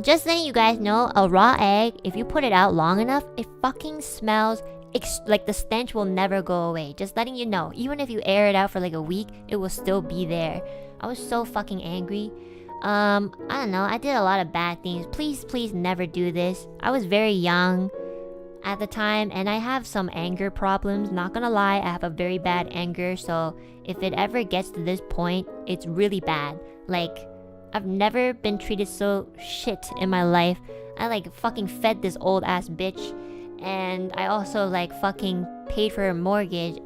Just letting you guys know, a raw egg, if you put it out long enough, it fucking smells the stench will never go away. Just letting you know, even if you air it out for a week, it will still be there. I was so fucking angry. I don't know, I did a lot of bad things. Please never do this. I was very young at the time, and I have some anger problems. Not gonna lie, I have a very bad anger. So if it ever gets to this point, it's really bad. I've never been treated so shit in my life. I like fucking fed this old ass bitch, and I also like fucking paid for her mortgage.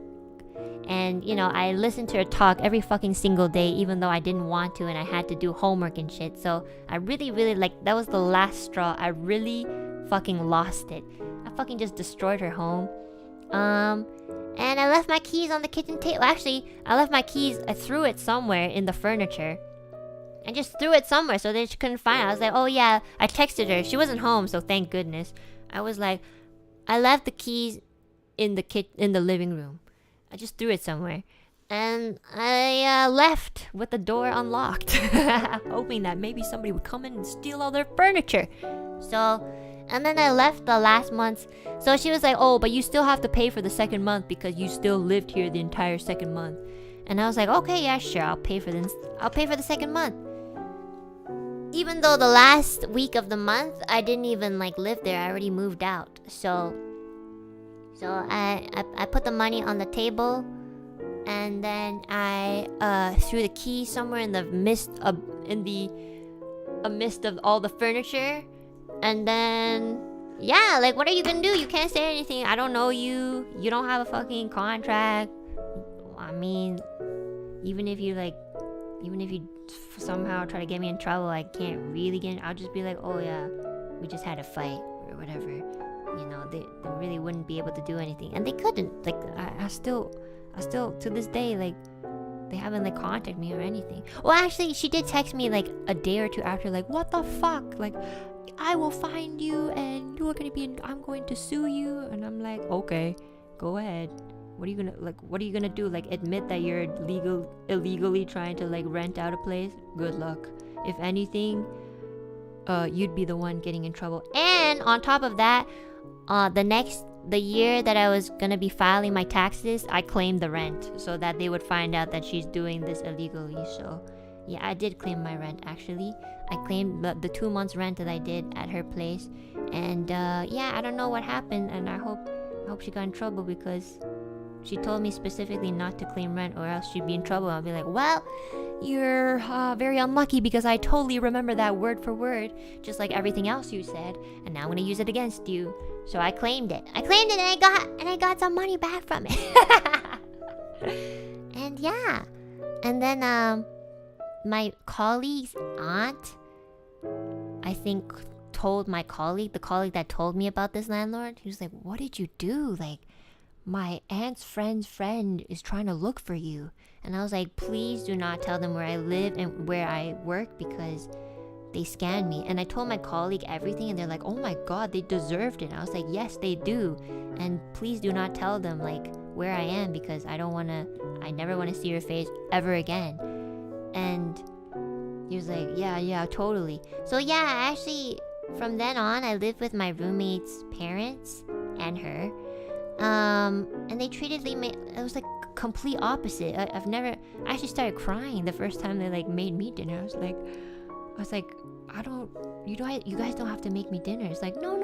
And you know, I listened to her talk every fucking single day, even though I didn't want to, and I had to do homework and shit. So I really like, that was the last straw. I really fucking lost it. I fucking just destroyed her home. And I left my keys on the kitchen table. Actually, I left my keys. I threw it somewhere in the furniture. I just threw it somewhere so that she couldn't find it. I was like, oh yeah. I texted her. She wasn't home, so thank goodness. I was like, I left the keys in the living room. I just threw it somewhere. And I left with the door unlocked, hoping that maybe somebody would come in and steal all their furniture. So, and then I left the last month. So she was like, oh, but you still have to pay for the second month because you still lived here the entire second month. And I was like, okay, yeah, sure, I'll pay for the second month. Even though the last week of the month, I didn't even like live there. I already moved out. So I put the money on the table, and then I threw the key somewhere in the midst of all the furniture. And then yeah, like, what are you gonna do? You can't say anything. I don't know you. You don't have a fucking contract. I mean, even if you somehow try to get me in trouble, I can't really get in. I'll just be like, oh yeah, we just had a fight or whatever. You know, they really wouldn't be able to do anything, and they couldn't. Like, I still to this day, like, they haven't like contacted me or anything. Well, actually, she did text me like a day or two after, like, what the fuck, like, I will find you and I'm going to sue you. And I'm like, okay, go ahead. What are you gonna do? Like, admit that you're illegally trying to like rent out a place? Good luck. If anything, you'd be the one getting in trouble. And on top of that, the year that I was gonna be filing my taxes, I claimed the rent so that they would find out that she's doing this illegally. So yeah, I did claim my rent. Actually, I claimed the 2 months rent that I did at her place. And yeah, I don't know what happened, and I hope she got in trouble, because she told me specifically not to claim rent or else she'd be in trouble. I'll be like, well, you're very unlucky, because I totally remember that word for word, just like everything else you said, and now I'm gonna use it against you. So I claimed it. And I got some money back from it. And yeah. And then my colleague's aunt, I think, told my colleague, the colleague that told me about this landlord, he was like, what did you do? Like, my aunt's friend's friend is trying to look for you. And I was like, please do not tell them where I live and where I work, because they scanned me. And I told my colleague everything, and they're like, oh my god, they deserved it. And I was like, yes, they do. And please do not tell them like where I am, because I never want to see your face ever again. And he was like, yeah, totally. So yeah, actually, from then on, I lived with my roommate's parents and her. And they treated me, it was like complete opposite. I actually started crying the first time they like made me dinner. I was like, you guys don't have to make me dinner. It's like, no,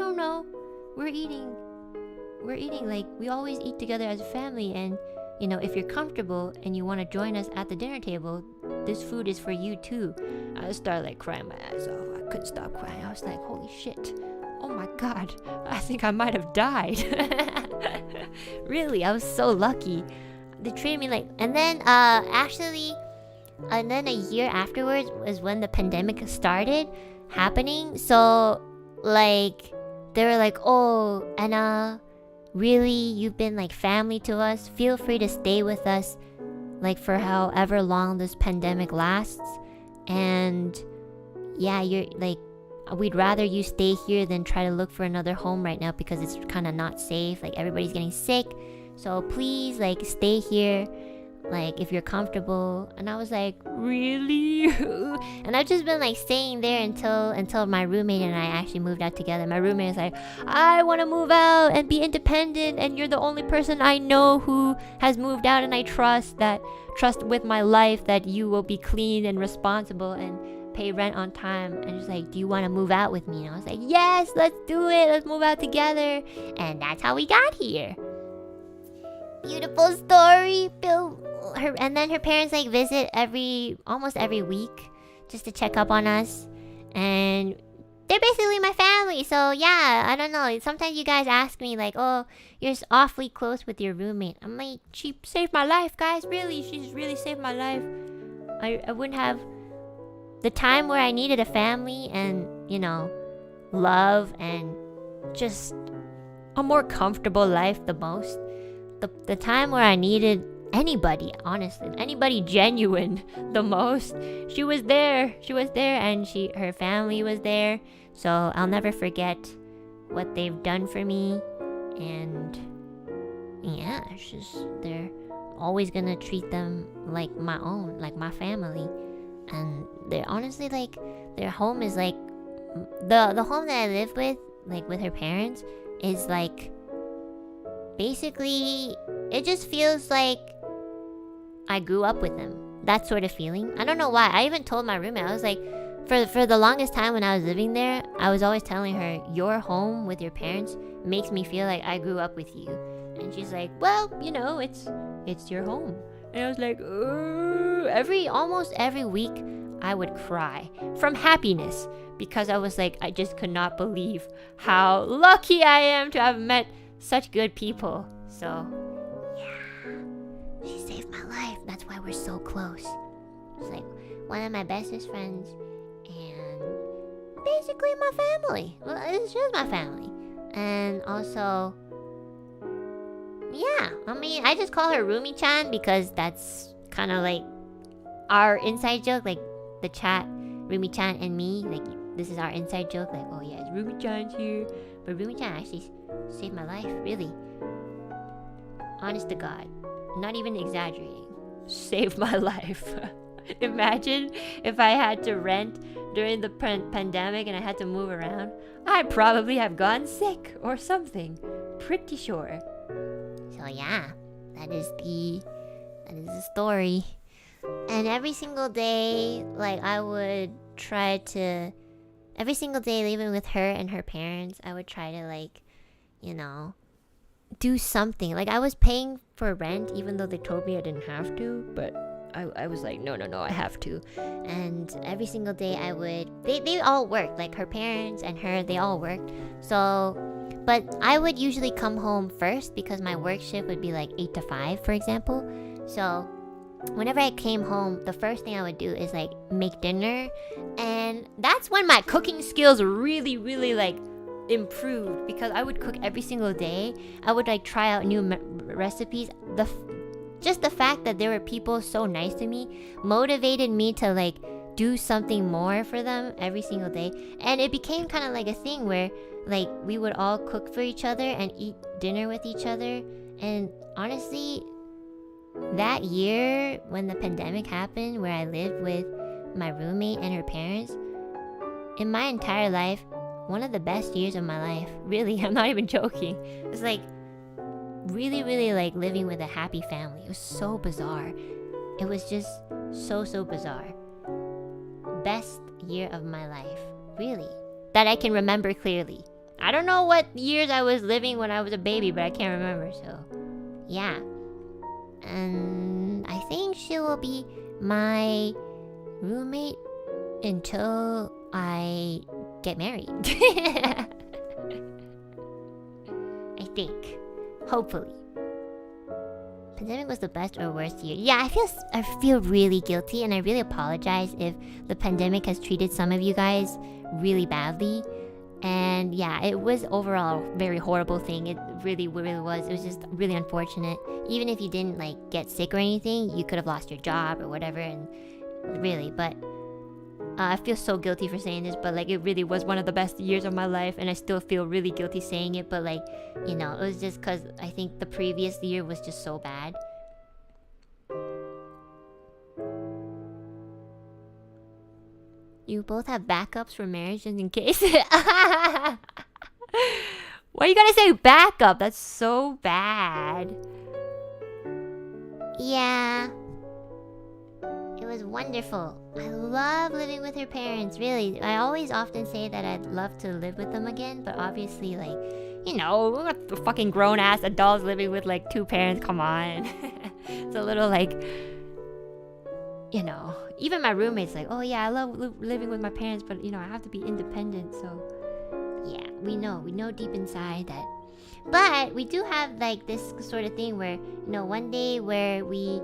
we're eating, like, we always eat together as a family, and you know, if you're comfortable and you want to join us at the dinner table, this food is for you too. I started like crying my ass off. I couldn't stop crying. I was like, holy shit, oh my god, I think I might have died. Really, I was so lucky. They treated me like, and then a year afterwards was when the pandemic started happening. So like, they were like, oh, Enna, really, you've been like family to us, feel free to stay with us like for however long this pandemic lasts. And yeah, you're like, we'd rather you stay here than try to look for another home right now, because it's kind of not safe, like everybody's getting sick. So please, like, stay here, like, if you're comfortable. And I was like, really? And I've just been like staying there until my roommate and I actually moved out together. My roommate is like, I want to move out and be independent, and you're the only person I know who has moved out, and I trust with my life that you will be clean and responsible and pay rent on time. And she's like, do you want to move out with me? And I was like, yes, let's do it, let's move out together. And that's how we got here. Beautiful story. And then her parents like visit almost every week just to check up on us. And they're basically my family. So yeah, I don't know. Sometimes you guys ask me like, oh, you're awfully close with your roommate. I'm like, she saved my life, guys. Really, she's really saved my life. I wouldn't have the time where I needed a family and, you know, love and just a more comfortable life the most. The time where I needed anybody, honestly, anybody genuine the most, she was there. She was there, and her family was there. So I'll never forget what they've done for me. And yeah, it's just, they're always gonna treat them like my own, like my family. And they're honestly like, their home is like, the home that I live with, like with her parents, is like, basically, it just feels like I grew up with them. That sort of feeling. I don't know why. I even told my roommate, I was like, for the longest time when I was living there, I was always telling her, your home with your parents makes me feel like I grew up with you. And she's like, well, you know, it's your home. And I was like, almost every week I would cry from happiness, because I was like, I just could not believe how lucky I am to have met such good people. So yeah, she saved my life. That's why we're so close. It's like one of my bestest friends and basically my family. Well, it's just my family. And also, yeah, I mean, I just call her Rumi-chan because that's kind of like our inside joke, like the chat, Rumi-chan and me, like this is our inside joke, like, oh yeah, Rumi-chan's here. But Rumi-chan actually saved my life, really. Honest to God, not even exaggerating, saved my life. Imagine if I had to rent during the pandemic and I had to move around, I'd probably have gone sick or something. Pretty sure. So yeah, that is the story. And every single day, like I would try to, every single day living with her and her parents, I would try to like, you know, do something. Like I was paying for rent even though they told me I didn't have to, but I was like, no, I have to. And every single day I would, they all worked, like her parents and her, they all worked. So, but I would usually come home first because my work shift would be like 8 to 5, for example. So whenever I came home, the first thing I would do is like make dinner. And that's when my cooking skills really, really like improved, because I would cook every single day. I would like try out new recipes. Just the fact that there were people so nice to me motivated me to like do something more for them every single day. And it became kind of like a thing where like we would all cook for each other and eat dinner with each other. And honestly, that year when the pandemic happened, where I lived with my roommate and her parents, in my entire life, one of the best years of my life. Really, I'm not even joking. It was like really, really like living with a happy family. It was so bizarre. It was just so bizarre. Best year of my life, really, that I can remember clearly. I don't know what years I was living when I was a baby, but I can't remember. So yeah, and I think she will be my roommate until I get married. I think, hopefully. Pandemic was the best or worst year. Yeah, I feel really guilty, and I really apologize if the pandemic has treated some of you guys really badly. And yeah, it was overall a very horrible thing. It really was. It was just really unfortunate. Even if you didn't like get sick or anything, you could have lost your job or whatever. And really, but I feel so guilty for saying this, but like it really was one of the best years of my life, and I still feel really guilty saying it. But like, you know, it was just because I think the previous year was just so bad. You both have backups for marriage just in case. Why you gotta say backup? That's so bad. Yeah. It was wonderful. I love living with her parents, really. I always often say that I'd love to live with them again, but obviously, like, you know, we're not the fucking grown-ass adults living with, like, two parents. Come on. It's a little, like, you know, even my roommate's like, oh yeah, I love living with my parents, but you know, I have to be independent. So yeah, we know deep inside that. But we do have like this sort of thing where, you know, one day where we,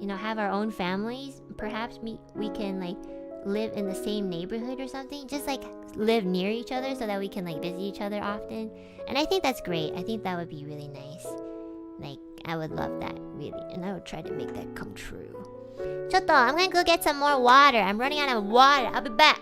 you know, have our own families, perhaps we can like live in the same neighborhood or something, just like live near each other so that we can like visit each other often. And I think that's great. I think that would be really nice. Like, I would love that, really. And I would try to make that come true. Chotto, I'm gonna go get some more water. I'm running out of water. I'll be back.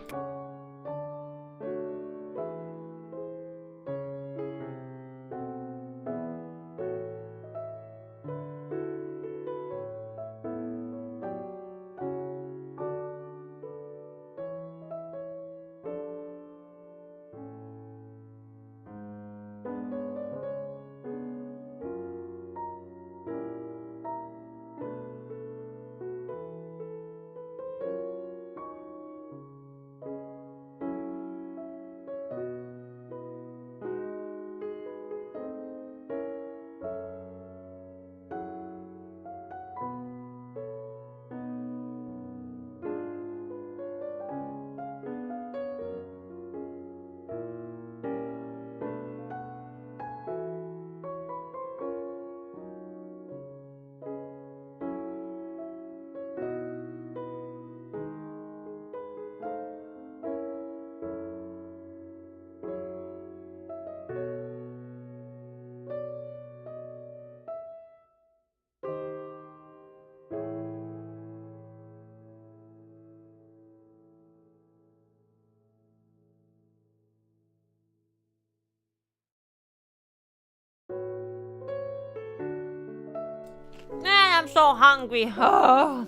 Man, I'm so hungry. Oh.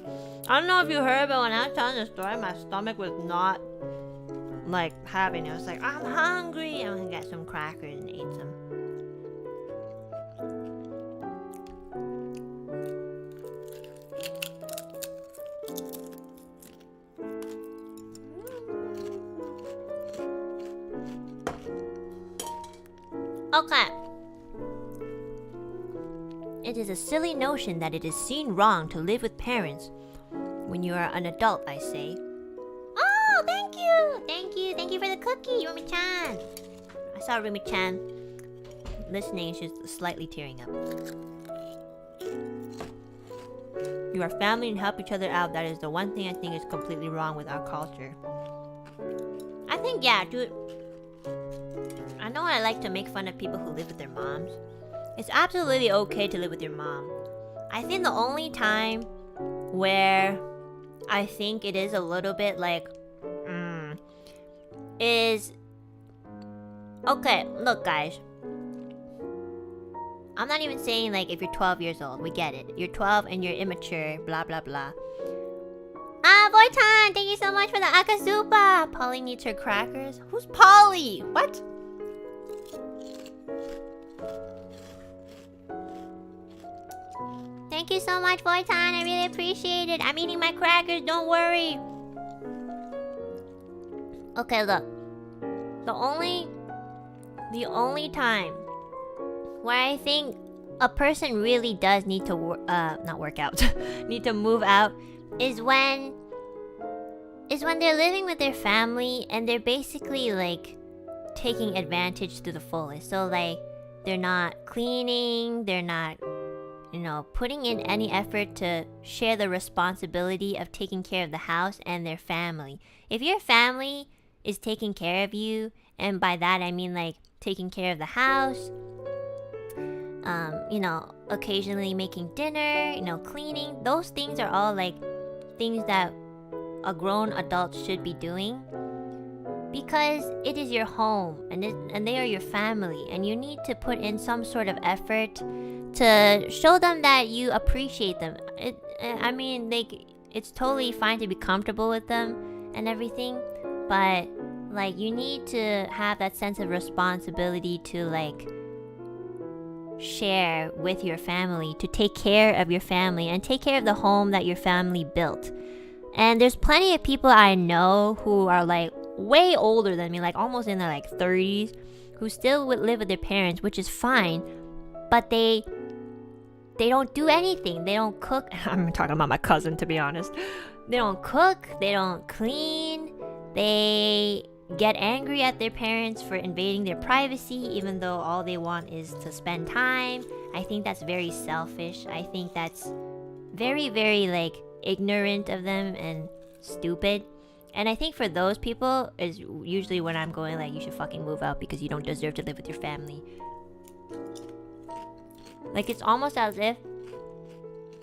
I don't know if you heard, but when I was telling the story, my stomach was not like having it. I was like, I'm hungry. I'm gonna get some crackers and eat some. Okay. It is a silly notion that it is seen wrong to live with parents when you are an adult, I say. Oh, thank you! Thank you for the cookie, Rumi-chan! I saw Rumi-chan listening, she's slightly tearing up. You are family and help each other out. That is the one thing I think is completely wrong with our culture. I think, yeah, dude. I know I like to make fun of people who live with their moms. It's absolutely okay to live with your mom. I think the only time where I think it is a little bit like, is... Okay, look guys. I'm not even saying like if you're 12 years old, we get it. You're 12 and you're immature, blah blah blah. Boytan, thank you so much for the akasupa. Polly needs her crackers. Who's Polly? What? Thank you so much, Boytan. I really appreciate it. I'm eating my crackers, don't worry. Okay, look. The only time where I think a person really does need to not work out, need to move out is when they're living with their family and they're basically like taking advantage to the fullest. So like they're not cleaning, they're not, you know, putting in any effort to share the responsibility of taking care of the house and their family. If your family is taking care of you, and by that I mean like taking care of the house, you know, occasionally making dinner, you know, cleaning, those things are all like things that a grown adult should be doing, because it is your home and they are your family, and you need to put in some sort of effort to show them that you appreciate them. I mean, like, it's totally fine to be comfortable with them and everything, but like you need to have that sense of responsibility to like share with your family, to take care of your family and take care of the home that your family built. And there's plenty of people I know who are like way older than me, like almost in their like 30s, who still would live with their parents, which is fine, but they don't do anything. They don't cook. I'm talking about my cousin, to be honest. They don't cook, they don't clean, they get angry at their parents for invading their privacy even though all they want is to spend time. I think that's very selfish. I think that's very, very like ignorant of them and stupid. And I think for those people is usually when I'm going like, you should fucking move out because you don't deserve to live with your family. Like, it's almost as if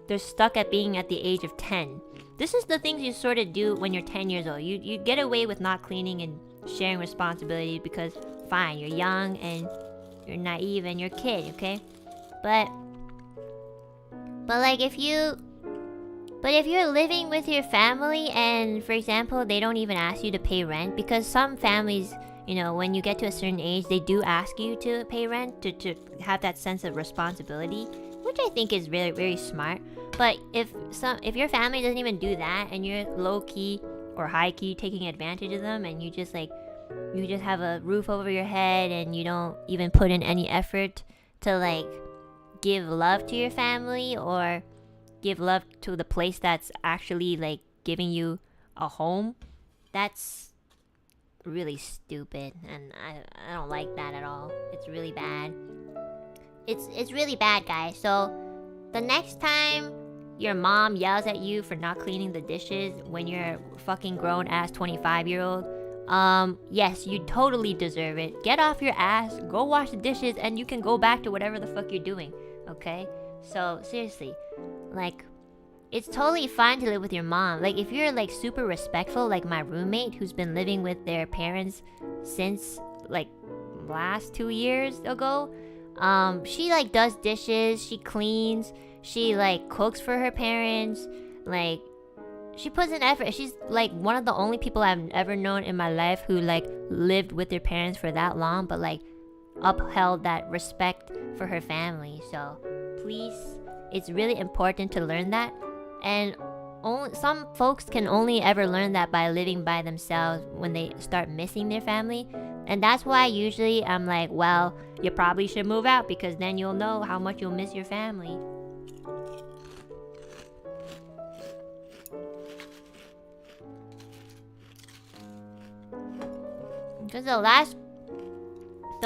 they're stuck at being at the age of 10. This is the things you sort of do when you're 10 years old. You get away with not cleaning and sharing responsibility because, fine, you're young and you're naive and you're a kid, okay? But like, if you're living with your family and, for example, they don't even ask you to pay rent, because some families, you know, when you get to a certain age, they do ask you to pay rent to have that sense of responsibility, which I think is very, very smart. But if your family doesn't even do that and you're low-key or high-key taking advantage of them and you just have a roof over your head and you don't even put in any effort to like give love to your family or give love to the place that's actually like giving you a home, that's really stupid, and I don't like that at all. It's really bad. It's really bad, guys. So the next time your mom yells at you for not cleaning the dishes when you're a fucking grown ass 25-year-old, yes, you totally deserve it. Get off your ass, go wash the dishes, and you can go back to whatever the fuck you're doing, okay? So seriously, like, it's totally fine to live with your mom. Like, if you're like super respectful, like my roommate who's been living with their parents since like last 2 years ago, she like does dishes, she cleans, she like cooks for her parents, like she puts in effort. She's like one of the only people I've ever known in my life who like lived with their parents for that long, but like upheld that respect for her family. So please, it's really important to learn that. And some folks can only ever learn that by living by themselves when they start missing their family. And that's why usually I'm like, well, you probably should move out because then you'll know how much you'll miss your family. Because the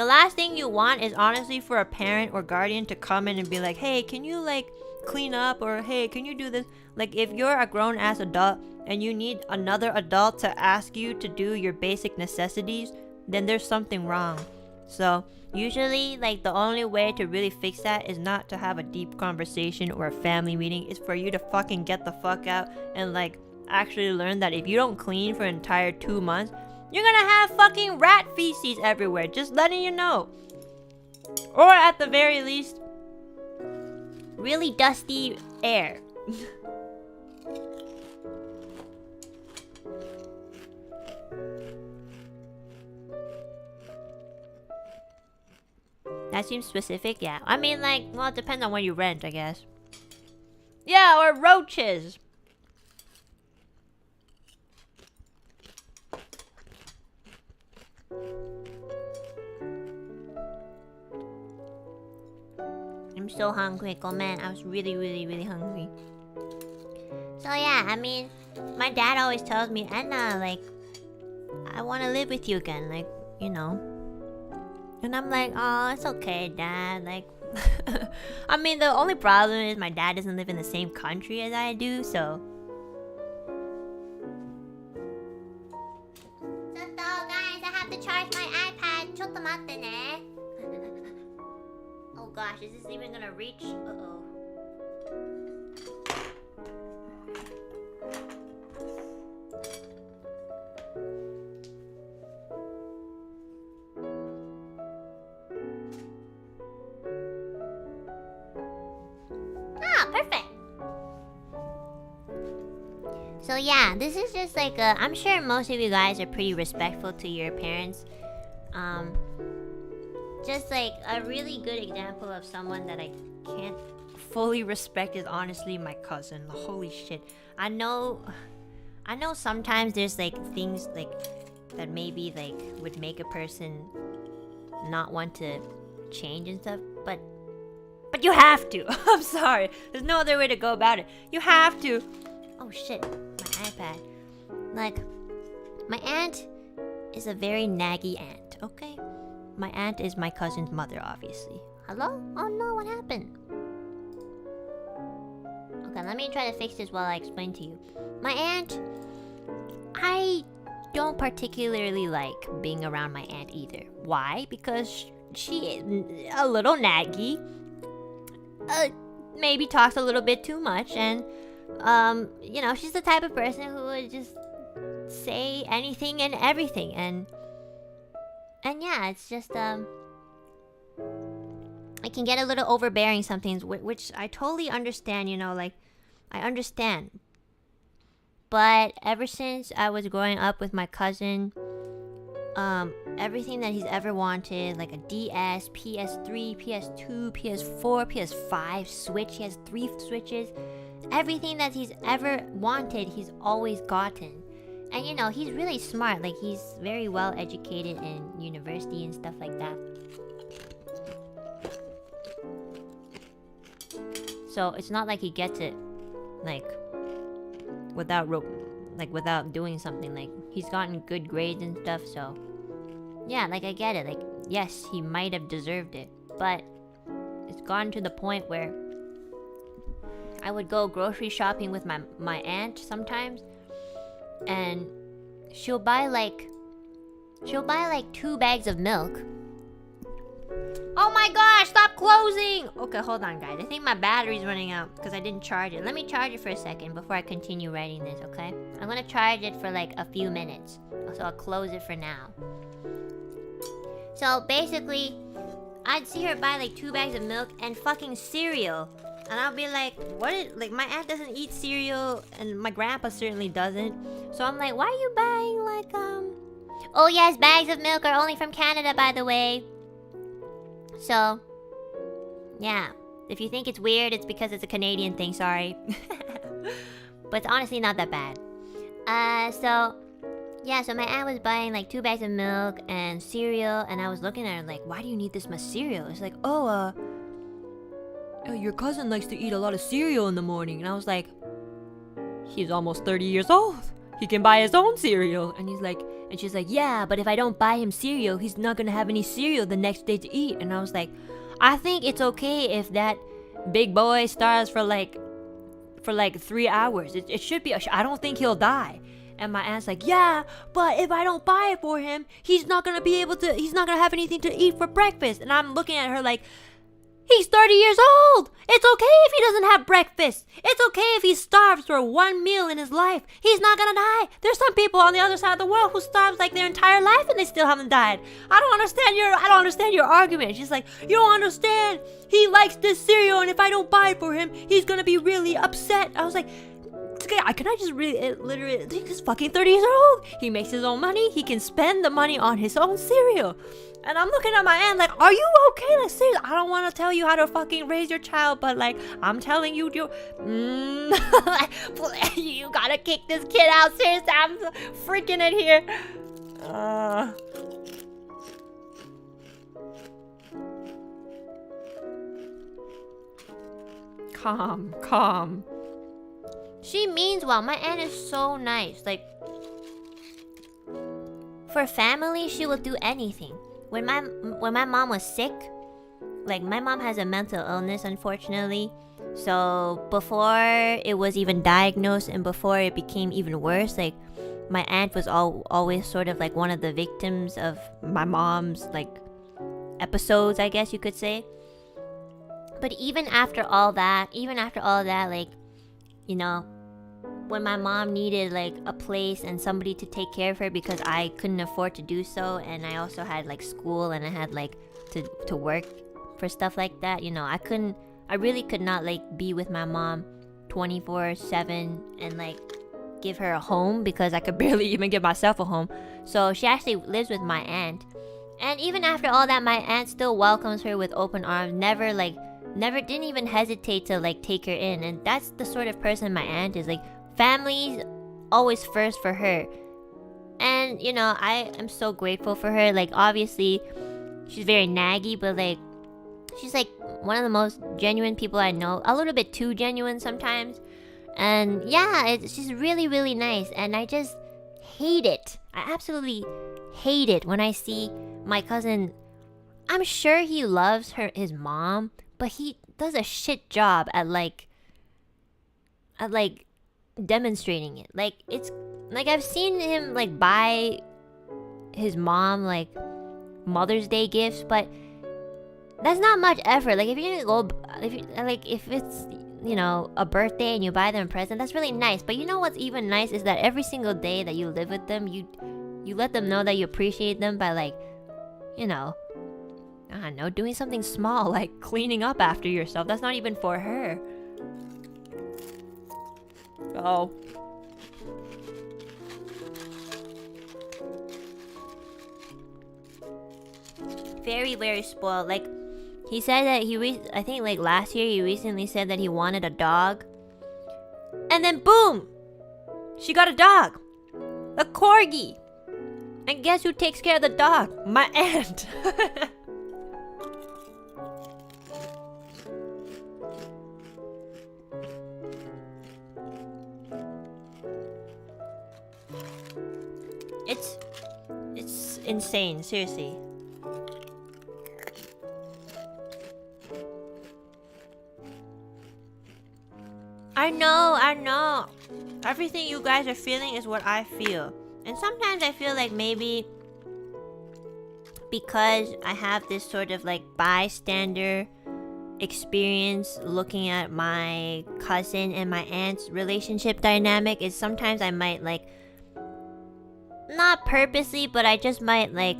last thing you want is honestly for a parent or guardian to come in and be like, hey, can you like clean up, or hey, can you do this? Like, if you're a grown ass adult and you need another adult to ask you to do your basic necessities, then there's something wrong. So usually, like, the only way to really fix that is not to have a deep conversation or a family meeting. It's for you to fucking get the fuck out and like actually learn that if you don't clean for an entire 2 months, you're gonna have fucking rat feces everywhere. Just letting you know. Or at the very least, really dusty air. That seems specific, yeah. I mean, like, well, it depends on what you rent, I guess. Yeah, or roaches. I'm so hungry. Oh man, I was really, really, really hungry. So yeah, I mean, my dad always tells me, Enna, like, I want to live with you again, like, you know. And I'm like, oh, it's okay, Dad. Like, I mean, the only problem is my dad doesn't live in the same country as I do, so. So, guys, I have to charge my iPad. ちょっと待ってね. Oh gosh, is this even gonna reach? Uh-oh. Perfect. So yeah, this is just like I'm sure most of you guys are pretty respectful to your parents. Just like a really good example of someone that I can't fully respect is honestly my cousin. Holy shit. I know sometimes there's like things like that maybe like would make a person not want to change and stuff, but you have to. I'm sorry. There's no other way to go about it. You have to. Oh shit. My iPad. Like, my aunt is a very naggy aunt, okay? My aunt is my cousin's mother, obviously. Hello? Oh no, what happened? Okay, let me try to fix this while I explain to you. My aunt, I don't particularly like being around my aunt either. Why? Because she is a little naggy. Maybe talks a little bit too much, and she's the type of person who would just say anything and everything, and yeah, it's just it can get a little overbearing sometimes, which I totally understand. I understand. But ever since I was growing up with my cousin, everything that he's ever wanted, like a DS, PS3, PS2, PS4, PS5, Switch, he has 3 Switches. Everything that he's ever wanted, he's always gotten. And he's really smart. Like, he's very well educated in university and stuff like that. So it's not like he gets it like without doing something. Like, he's gotten good grades and stuff, so yeah, like, I get it. Like, yes, he might have deserved it, but it's gotten to the point where I would go grocery shopping with my aunt sometimes, and she'll buy like 2 bags of milk. Oh my gosh, stop closing! Okay, hold on, guys. I think my battery's running out because I didn't charge it. Let me charge it for a second before I continue writing this, okay? I'm gonna charge it for like a few minutes, so I'll close it for now. So basically, I'd see her buy like 2 bags of milk and fucking cereal. And I'll be like, my aunt doesn't eat cereal, and my grandpa certainly doesn't. So I'm like, why are you buying like, Oh yes, bags of milk are only from Canada, by the way. So, yeah. If you think it's weird, it's because it's a Canadian thing, sorry. But it's honestly not that bad. So my aunt was buying like 2 bags of milk and cereal, and I was looking at her like, why do you need this much cereal? It's like, your cousin likes to eat a lot of cereal in the morning. And I was like, he's almost 30 years old. He can buy his own cereal. And she's like, yeah, but if I don't buy him cereal, he's not gonna have any cereal the next day to eat. And I was like, I think it's okay if that big boy starves for like 3 hours. It should be, I don't think he'll die. And my aunt's like, yeah, but if I don't buy it for him, he's not gonna have anything to eat for breakfast. And I'm looking at her like, he's 30 years old! It's okay if he doesn't have breakfast. It's okay if he starves for 1 meal in his life. He's not gonna die. There's some people on the other side of the world who starves like their entire life and they still haven't died. I don't understand your argument. She's like, you don't understand. He likes this cereal, and if I don't buy it for him, he's gonna be really upset. I was like, can I just literally, he's fucking 30 years old. He makes his own money. He can spend the money on his own cereal. And I'm looking at my aunt like, are you okay? Like, seriously, I don't want to tell you how to fucking raise your child, but like, I'm telling you, you gotta kick this kid out. Seriously, I'm freaking it here. Calm. She means well. My aunt is so nice. Like, for family, she will do anything. When my mom was sick, like, my mom has a mental illness, unfortunately. So before it was even diagnosed and before it became even worse, like, my aunt was always sort of like one of the victims of my mom's like episodes, I guess you could say. But even after all that, like, you know, when my mom needed like a place and somebody to take care of her because I couldn't afford to do so, and I also had like school and I had like to work for stuff like that, you know, I really could not like be with my mom 24/7 and like give her a home because I could barely even give myself a home. So she actually lives with my aunt, and even after all that, my aunt still welcomes her with open arms. Never didn't even hesitate to like take her in. And that's the sort of person my aunt is. Like, family's always first for her. And you know, I am so grateful for her. Like, obviously she's very naggy, but like, she's like one of the most genuine people I know. A little bit too genuine sometimes. And yeah, it's just really, really nice. And I just hate it. I absolutely hate it when I see my cousin. I'm sure he loves his mom, but he does a shit job at demonstrating it. Like, it's like I've seen him like buy his mom like Mother's Day gifts, but that's not much effort. Like, if you're gonna go, if it's, you know, a birthday and you buy them a present, that's really nice. But you know what's even nice is that every single day that you live with them, you let them know that you appreciate them by, like, you know, I don't know, doing something small like cleaning up after yourself. That's not even for her. Oh. Very, very spoiled. Like, he said that I think like last year he recently said that he wanted a dog. And then boom! She got a dog. A corgi. And guess who takes care of the dog? My aunt. It's insane, seriously. I know. Everything you guys are feeling is what I feel. And sometimes I feel like maybe because I have this sort of like bystander experience looking at my cousin and my aunt's relationship dynamic, is sometimes I might like, not purposely, but I just might like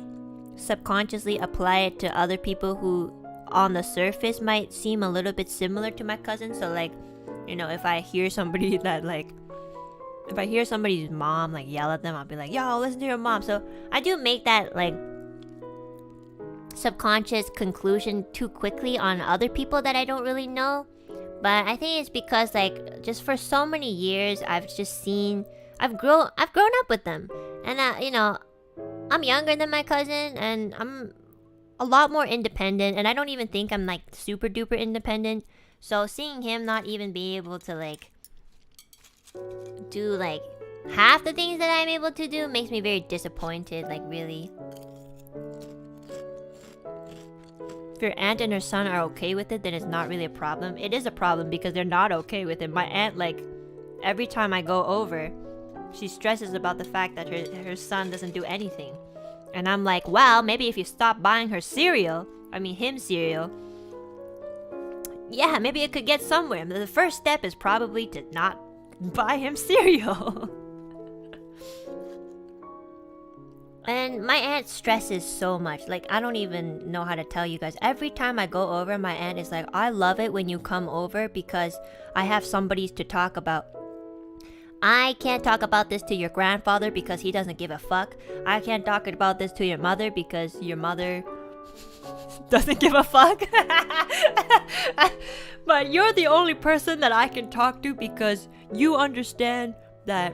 subconsciously apply it to other people who on the surface might seem a little bit similar to my cousin. So like, you know, if I hear somebody that like, if I hear somebody's mom like yell at them, I'll be like, yo, listen to your mom. So I do make that like subconscious conclusion too quickly on other people that I don't really know. But I think it's because like just for so many years I've grown up with them. And you know, I'm younger than my cousin and I'm a lot more independent, and I don't even think I'm like super duper independent. So seeing him not even be able to like do like half the things that I'm able to do makes me very disappointed, like really. If your aunt and her son are okay with it, then it's not really a problem. It is a problem because they're not okay with it. My aunt, like, every time I go over, she stresses about the fact that her son doesn't do anything. And I'm like, well, maybe if you stop buying him cereal, yeah, maybe it could get somewhere. The first step is probably to not buy him cereal. And my aunt stresses so much. Like, I don't even know how to tell you guys. Every time I go over, my aunt is like, I love it when you come over because I have somebody to talk about. I can't talk about this to your grandfather because he doesn't give a fuck. I can't talk about this to your mother because your mother doesn't give a fuck. But you're the only person that I can talk to because you understand that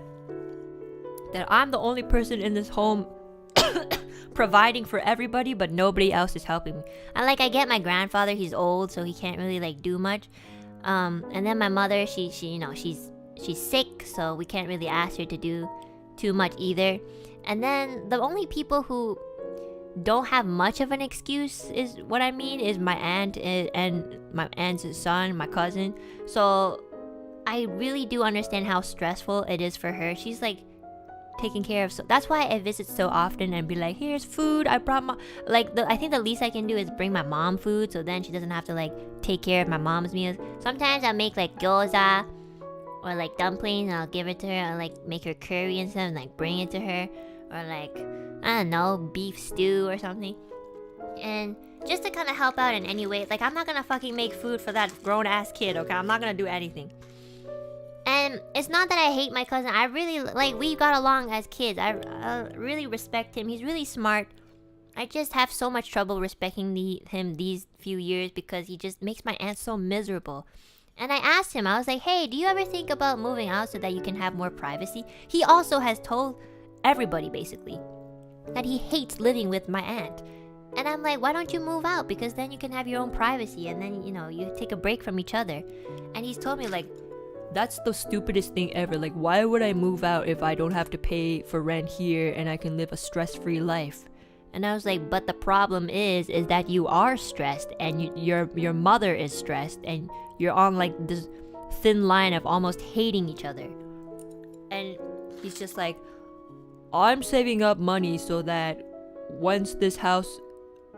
I'm the only person in this home providing for everybody, but nobody else is helping me. I get my grandfather, he's old, so he can't really like do much. And then my mother, she you know, she's sick, so we can't really ask her to do too much either. And then the only people who don't have much of an excuse is my aunt and my aunt's son, my cousin. So I really do understand how stressful it is for her. She's like taking care of, so that's why I visit so often and be like, here's food, I brought I think the least I can do is bring my mom food, so then she doesn't have to like take care of my mom's meals. Sometimes I'll make like gyoza or like dumplings and I'll give it to her. I'll like make her curry and stuff and like bring it to her. Or like, I don't know, beef stew or something. And just to kind of help out in any way. Like, I'm not gonna fucking make food for that grown ass kid, okay? I'm not gonna do anything. And it's not that I hate my cousin. I really, like, we got along as kids. I really respect him. He's really smart. I just have so much trouble respecting him these few years because he just makes my aunt so miserable. And I asked him, I was like, hey, do you ever think about moving out so that you can have more privacy? He also has told everybody, basically, that he hates living with my aunt. And I'm like, why don't you move out? Because then you can have your own privacy and then, you know, you take a break from each other. And he's told me, like, that's the stupidest thing ever. Like, why would I move out if I don't have to pay for rent here and I can live a stress-free life? And I was like, but the problem is that you are stressed, and your mother is stressed, and you're on like this thin line of almost hating each other. And he's just like, I'm saving up money so that once this house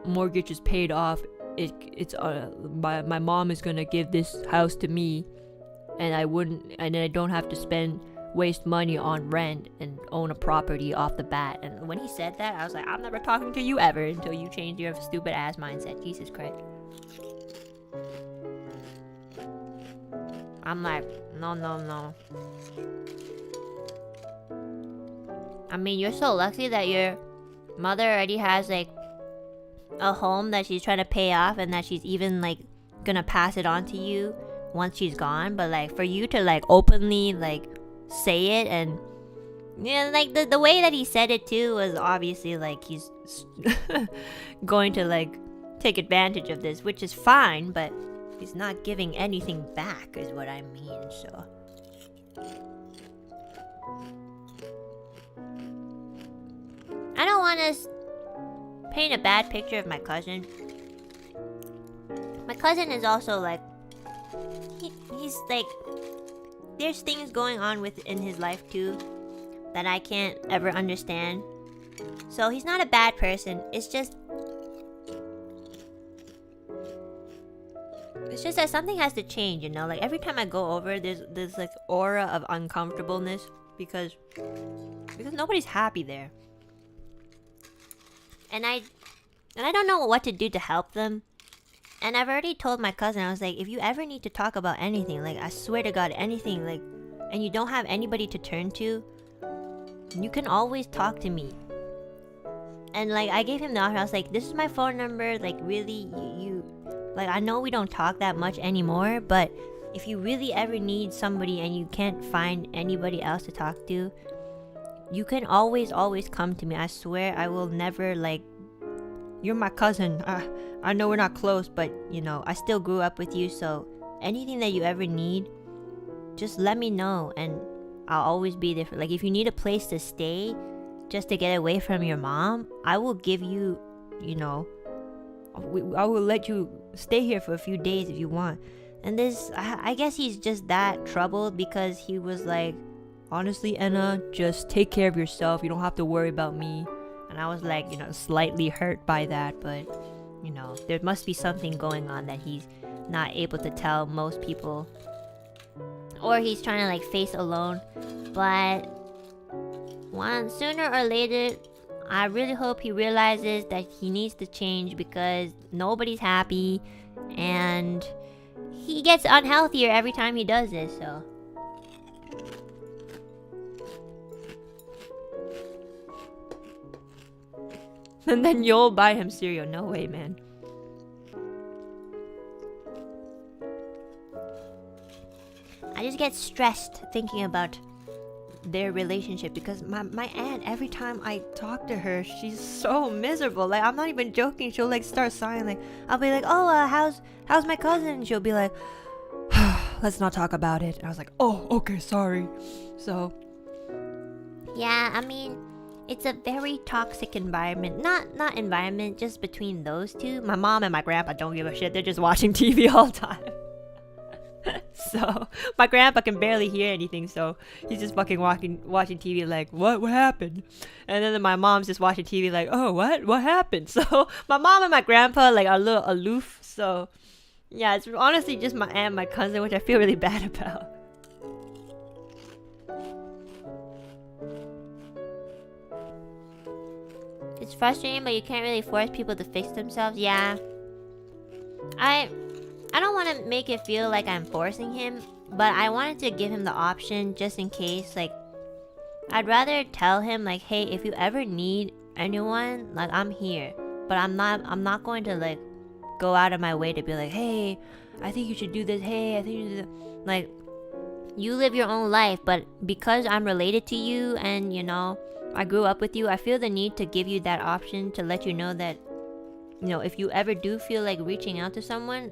mortgage is paid off, my mom is gonna give this house to me, and I don't have to waste money on rent and own a property off the bat. And when he said that, I was like, I'm never talking to you ever until you change your stupid ass mindset. Jesus Christ. I'm like, no. I mean, you're so lucky that your mother already has like a home that she's trying to pay off, and that she's even like gonna pass it on to you once she's gone. But like, for you to like openly like say it, and yeah, like the way that he said it too was obviously like he's going to like take advantage of this, which is fine, but he's not giving anything back is what I mean. So I don't want to paint a bad picture of my cousin. My cousin is also like, he's like, there's things going on within his life too that I can't ever understand. So he's not a bad person. It's just that something has to change, you know? Like every time I go over, there's like aura of uncomfortableness because nobody's happy there. And I don't know what to do to help them. And I've already told my cousin, I was like, if you ever need to talk about anything, like I swear to God, anything, like, and you don't have anybody to turn to, you can always talk to me. And like, I gave him the offer. I was like, this is my phone number. Like, really, you like, I know we don't talk that much anymore, but if you really ever need somebody and you can't find anybody else to talk to, you can always come to me. I swear I will never, like, you're my cousin. I know we're not close, but you know, I still grew up with you, so anything that you ever need, just let me know and I'll always be there. Like, if you need a place to stay just to get away from your mom, I will give you, you know, I will let you stay here for a few days if you want. And this, I guess he's just that troubled because he was like, honestly, Enna, just take care of yourself. You don't have to worry about me. And I was like, you know, slightly hurt by that, but you know, there must be something going on that he's not able to tell most people, or he's trying to like face alone. But sooner or later, I really hope he realizes that he needs to change because nobody's happy, and he gets unhealthier every time he does this. So and then you'll buy him cereal. No way, man. I just get stressed thinking about their relationship because my aunt, every time I talk to her, she's so miserable. Like, I'm not even joking. She'll like start sighing. Like, I'll be like, oh, how's my cousin? And she'll be like, let's not talk about it. And I was like, oh, okay, sorry. So yeah, I mean, it's a very toxic environment. Not environment, just between those two. My mom and my grandpa don't give a shit. They're just watching TV all the time. So my grandpa can barely hear anything, so he's just fucking watching TV like, what happened? And then my mom's just watching TV like, oh, what happened? So my mom and my grandpa like are a little aloof. So yeah, it's honestly just my aunt and my cousin, which I feel really bad about. It's frustrating, but you can't really force people to fix themselves. Yeah, I don't want to make it feel like I'm forcing him, but I wanted to give him the option just in case. Like, I'd rather tell him like, hey, if you ever need anyone, like, I'm here. But I'm not going to like go out of my way to be like, hey, I think you should do this. Hey, I think you should do that. Like, you live your own life, but because I'm related to you and, you know, I grew up with you, I feel the need to give you that option to let you know that, you know, if you ever do feel like reaching out to someone,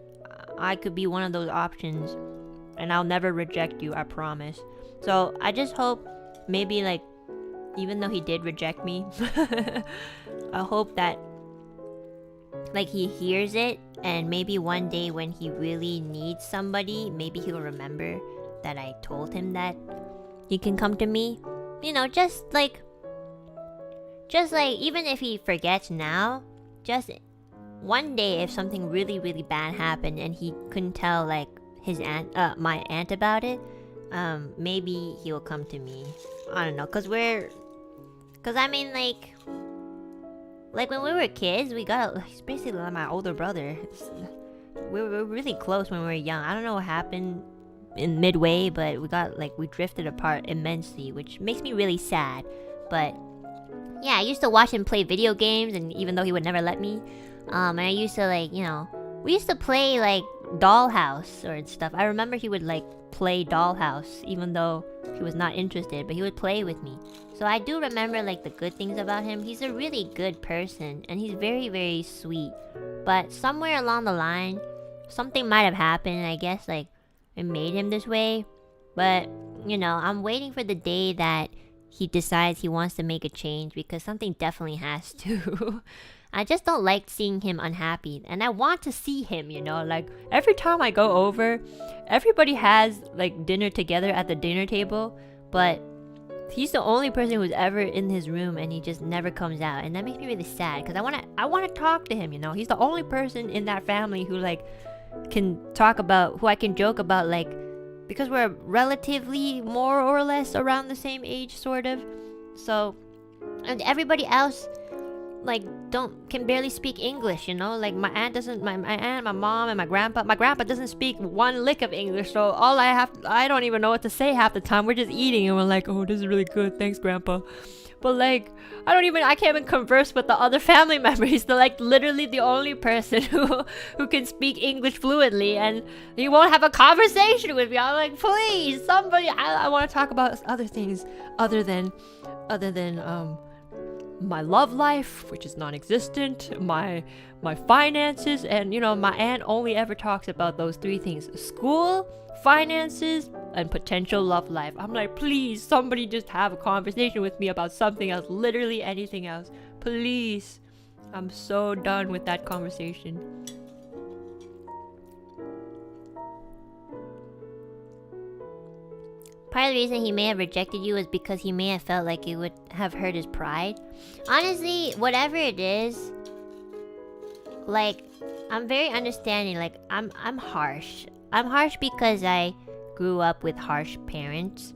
I could be one of those options. and I'll never reject you, I promise. So I just hope maybe like, even though he did reject me, I hope that like he hears it, and maybe one day when he really needs somebody, maybe he'll remember that I told him that he can come to me. You know, just like even if he forgets now, just one day if something really really bad happened and he couldn't tell like his aunt, my aunt about it, maybe he will come to me. I don't know, cause I mean like when we were kids, we got he's basically like my older brother. We were really close when we were young. I don't know what happened in midway, but we drifted apart immensely, which makes me really sad. But yeah, I used to watch him play video games, and even though he would never let me, and I used to like, you know, we used to play like Dollhouse or stuff. I remember he would like play Dollhouse even though he was not interested, but he would play with me. So I do remember like the good things about him. He's a really good person, and he's very very sweet. But somewhere along the line, something might have happened, and I guess like it made him this way. But you know, I'm waiting for the day that he decides he wants to make a change, because something definitely has to. I just don't like seeing him unhappy, and I want to see him, you know, like every time I go over, everybody has like dinner together at the dinner table, but he's the only person who's ever in his room, and he just never comes out, and that makes me really sad, because I want to talk to him, you know. He's the only person in that family who like can talk about, who I can joke about, like, because we're relatively more or less around the same age, sort of. So, and everybody else like can barely speak English, you know. Like my aunt, my mom, and my grandpa doesn't speak one lick of English, so I don't even know what to say half the time. We're just eating and we're like, oh, this is really good, thanks grandpa. But like I can't even converse with the other family members. He's like literally the only person who can speak English fluently, and he won't have a conversation with me. I'm like, please, somebody, I want to talk about other things other than my love life, which is non-existent, my finances, and you know, my aunt only ever talks about those three things: school, finances, and potential love life. I'm like, please, somebody just have a conversation with me about something else, literally anything else, please. I'm so done with that conversation. Part of the reason he may have rejected you is because he may have felt like it would have hurt his pride. Honestly, whatever it is, like, I'm very understanding. Like, I'm harsh. I'm harsh because I grew up with harsh parents,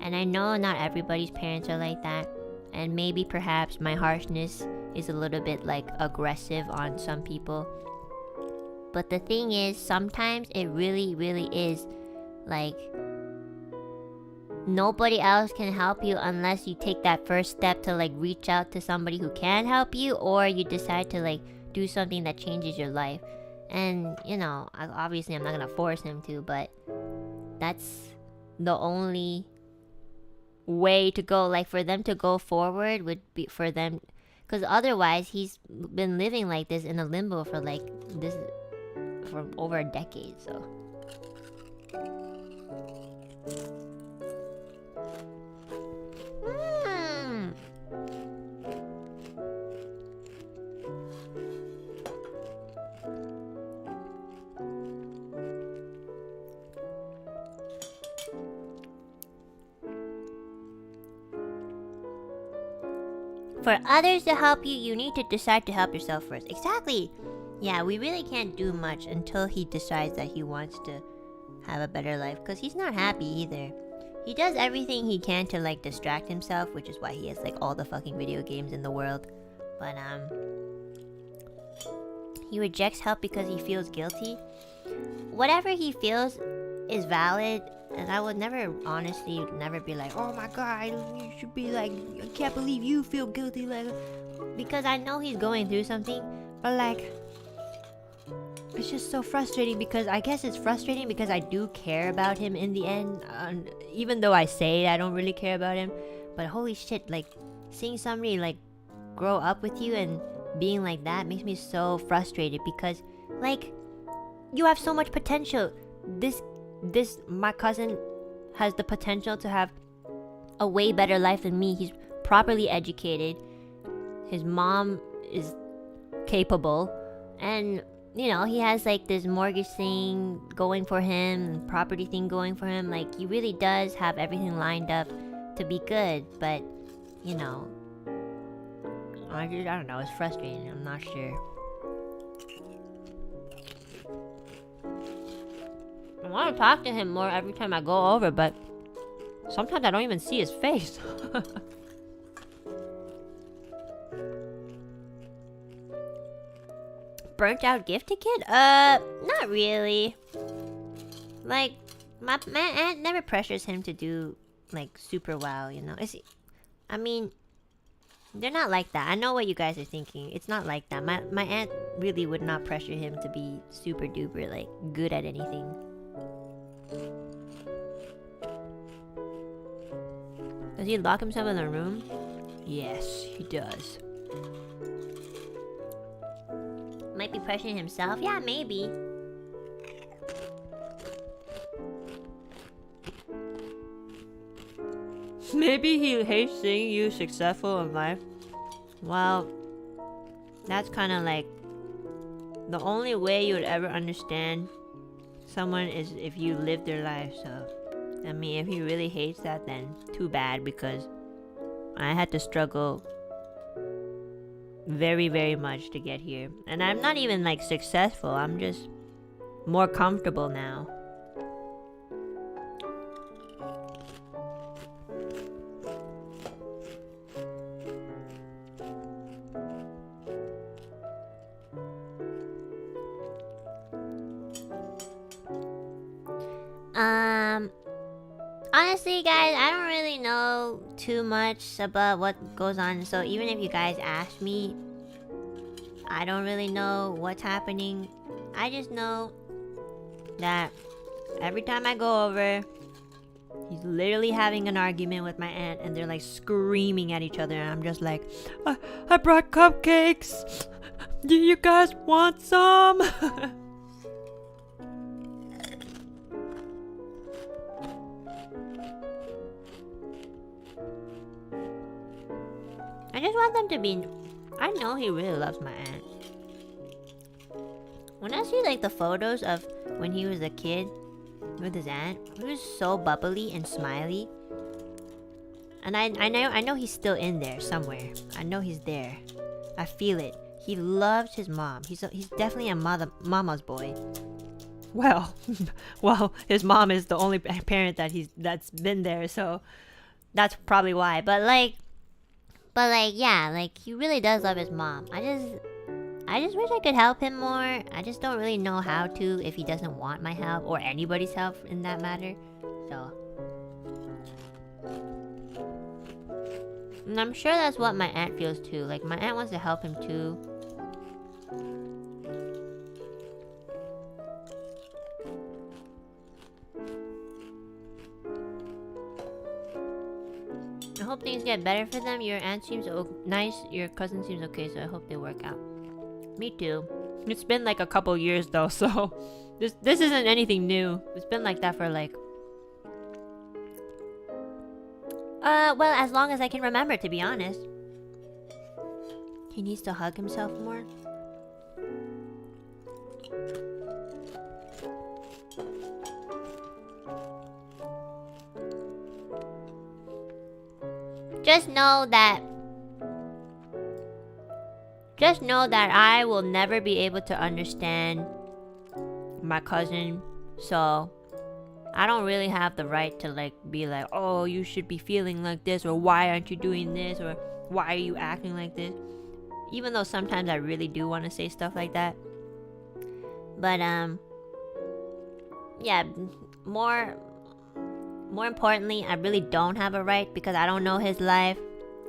and I know not everybody's parents are like that. And maybe perhaps my harshness is a little bit like aggressive on some people. But the thing is, sometimes it really, really is like, nobody else can help you unless you take that first step to like reach out to somebody who can help you, or you decide to like do something that changes your life. And you know, obviously I'm not gonna force him to, but that's the only way to go. Like, for them to go forward would be for them, because otherwise he's been living like this in a limbo for like this for over a decade. So for others to help you, you need to decide to help yourself first. Exactly. Yeah, we really can't do much until he decides that he wants to have a better life, because he's not happy either. He does everything he can to like distract himself, which is why he has like all the fucking video games in the world. But he rejects help because he feels guilty. Whatever he feels is valid, and I would never, honestly, never be like, oh my god, you should be like, I can't believe you feel guilty, like, because I know he's going through something. But like, it's just so frustrating, because I guess it's frustrating because I do care about him in the end, even though I say I don't really care about him. But holy shit, like, seeing somebody like grow up with you and being like that makes me so frustrated, because like, you have so much potential. my cousin has the potential to have a way better life than me. He's properly educated. His mom is capable, and you know, he has like this mortgage thing going for him, property thing going for him. Like, he really does have everything lined up to be good, but you know, I don't know, it's frustrating. I'm not sure. I want to talk to him more every time I go over, but sometimes I don't even see his face. Burnt out gifted kid? Not really. Like, my aunt never pressures him to do like super well, you know. I mean, they're not like that. I know what you guys are thinking. It's not like that. My aunt really would not pressure him to be super duper like good at anything. Does he lock himself in a room? Yes, he does. Might be pressuring himself? Yeah, maybe. Maybe he hates seeing you successful in life. Well, that's kind of like the only way you would ever understand someone is if you live their life. So, I mean, if he really hates that, then too bad, because I had to struggle very, very much to get here. And I'm not even like successful. I'm just more comfortable now. Honestly, guys, I don't really know too much about what goes on. So even if you guys ask me, I don't really know what's happening. I just know that every time I go over, he's literally having an argument with my aunt, and they're like screaming at each other, and I'm just like, I brought cupcakes. Do you guys want some? I just want them to be... I know he really loves my aunt. When I see like the photos of when he was a kid with his aunt, he was so bubbly and smiley. And I know he's still in there somewhere. I know he's there. I feel it. He loves his mom. He's definitely a mama's boy. Well, his mom is the only parent that's been there, so that's probably why. But yeah, like he really does love his mom. I just wish I could help him more. I just don't really know how to if he doesn't want my help or anybody's help in that matter. So, and I'm sure that's what my aunt feels too. Like, my aunt wants to help him too. I hope things get better for them. Your aunt seems nice. Your cousin seems okay, so I hope they work out. Me too. It's been like a couple years though, so this isn't anything new. It's been like that for like... well, as long as I can remember, to be honest. He needs to hug himself more. Just know that I will never be able to understand my cousin, so I don't really have the right to like be like, oh, you should be feeling like this, or why aren't you doing this, or why are you acting like this? Even though sometimes I really do want to say stuff like that. But yeah, more importantly, I really don't have a right, because I don't know his life.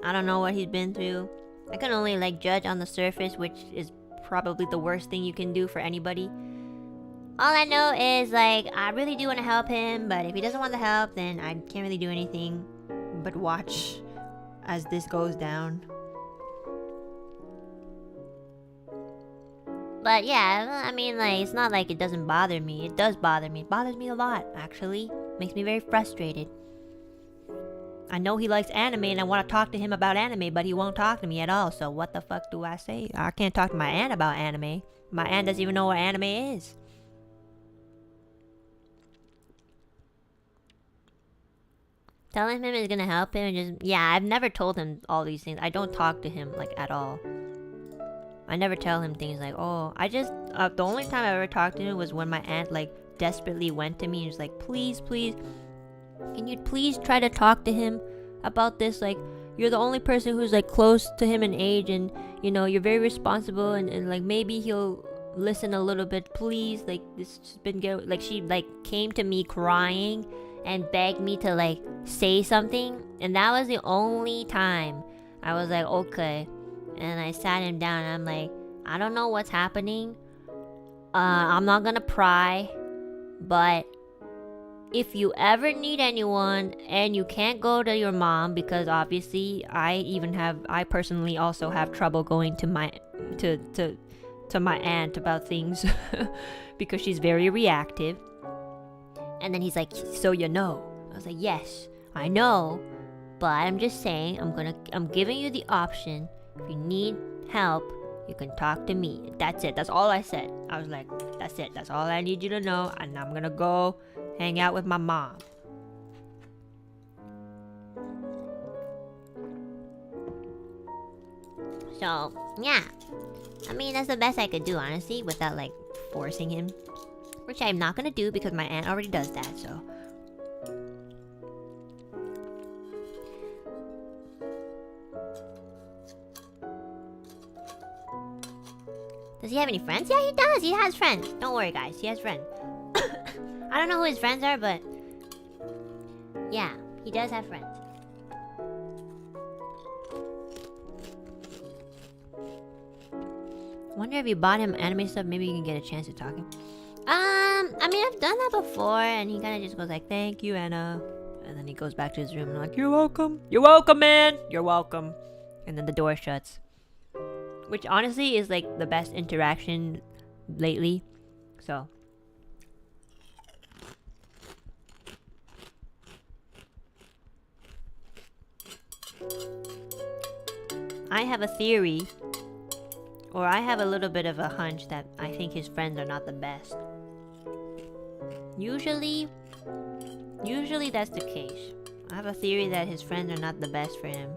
I don't know what he's been through. I can only like judge on the surface, which is probably the worst thing you can do for anybody. All I know is like, I really do want to help him, but if he doesn't want the help, then I can't really do anything but watch as this goes down. But yeah, I mean, like, it's not like it doesn't bother me. It does bother me. It bothers me a lot, actually. Makes me very frustrated. I know he likes anime and I want to talk to him about anime, but he won't talk to me at all. So what the fuck do I say? I can't talk to my aunt about anime. My aunt doesn't even know what anime is. Telling him is gonna help him and just... Yeah, I've never told him all these things. I don't talk to him, like, at all. I never tell him things like, oh, I just... the only time I ever talked to him was when my aunt, like, desperately went to me and was like, please, please, can you please try to talk to him about this? Like, you're the only person who's, like, close to him in age and, you know, you're very responsible and like, maybe he'll listen a little bit, please. Like, this has been good. Like, she, like, came to me crying and begged me to, like, say something. And that was the only time I was like, okay. And I sat him down and I'm like, I don't know what's happening. I'm not gonna pry. But if you ever need anyone and you can't go to your mom, because obviously I personally also have trouble going to my my aunt about things because she's very reactive. And then he's like, so you know. I was like, yes, I know, but I'm just saying, I'm giving you the option. If you need help, you can talk to me. That's it. That's all I said. I was like, that's it. That's all I need you to know. And I'm gonna go hang out with my mom. So, yeah. I mean, that's the best I could do, honestly, without, like, forcing him. Which I'm not gonna do because my aunt already does that, so... Does he have any friends? Yeah, he does. He has friends. Don't worry, guys. He has friends. I don't know who his friends are, but... yeah, he does have friends. Wonder if you bought him anime stuff, maybe you can get a chance to talk to him. I mean, I've done that before, and he kind of just goes like, thank you, Enna. And then he goes back to his room and I'm like, you're welcome. You're welcome, man. You're welcome. And then the door shuts. Which honestly is like the best interaction lately. So. I have a theory, or I have a little bit of a hunch that I think his friends are not the best. Usually that's the case. I have a theory that his friends are not the best for him.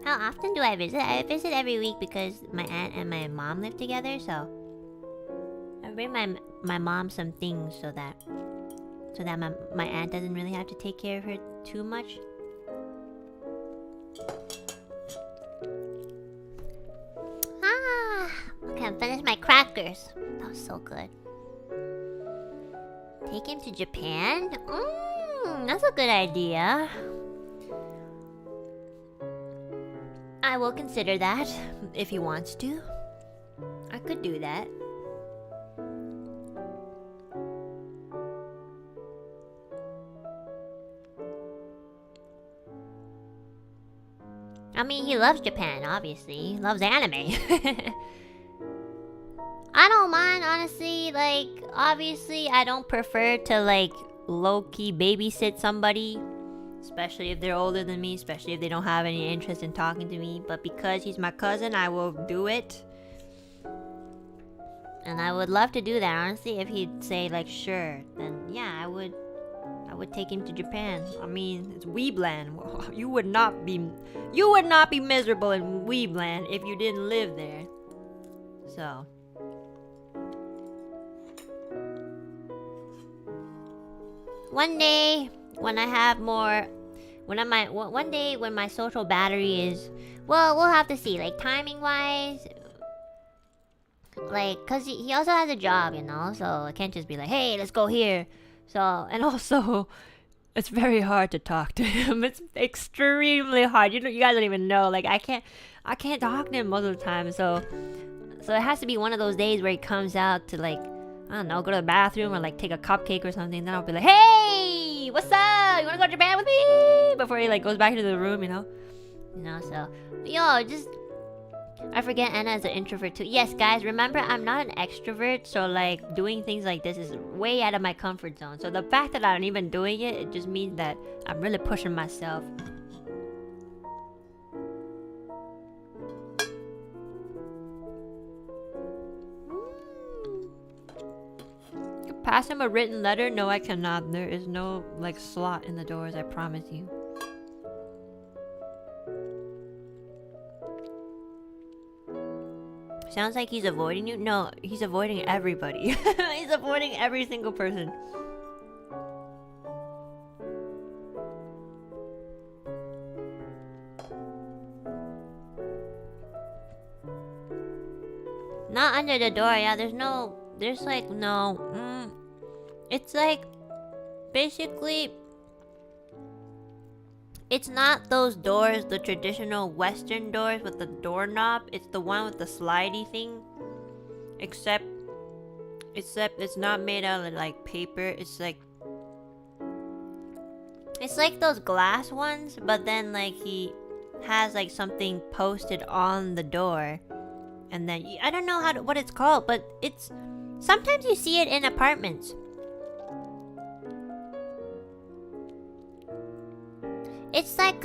How often do I visit? I visit every week because my aunt and my mom live together, so I bring my mom some things so that my aunt doesn't really have to take care of her too much. Okay, I'm finished my crackers. That was so good. Take him to Japan? That's a good idea. I will consider that if he wants to. I could do that. I mean, he loves Japan, obviously. He loves anime. I don't mind, honestly. Like, obviously, I don't prefer to, like, low-key babysit somebody. Especially if they're older than me. Especially if they don't have any interest in talking to me. But because he's my cousin, I will do it. And I would love to do that, honestly. If he'd say, like, sure. Then, yeah, I would take him to Japan. I mean, it's Weebland. You would not be miserable in Weebland if you didn't live there. So. One day, when I have more... One day when my social battery is... Well, we'll have to see. Like, timing-wise... Like, because he also has a job, you know? So, I can't just be like, hey, let's go here. So, and also... It's very hard to talk to him. It's extremely hard. You guys don't even know. Like, I can't talk to him most of the time. So it has to be one of those days where he comes out to, like, I don't know, go to the bathroom or like take a cupcake or something. Then I'll be like, hey, what's up? You wanna go to Japan with me? Before he like goes back into the room, you know? So yo, just I forget Enna is an introvert too. Yes, guys, remember I'm not an extrovert, so like doing things like this is way out of my comfort zone. So the fact that I'm even doing it, it just means that I'm really pushing myself. Pass him a written letter? No, I cannot. There is no like slot in the doors, I promise you. Sounds like he's avoiding you. No, he's avoiding everybody. He's avoiding every single person. Not under the door, yeah, there's like no, it's like, basically, it's not those doors, the traditional Western doors with the doorknob, it's the one with the slidey thing, except it's not made out of like paper, it's like those glass ones, but then like he has like something posted on the door. And then I don't know what it's called, but it's sometimes you see it in apartments. It's like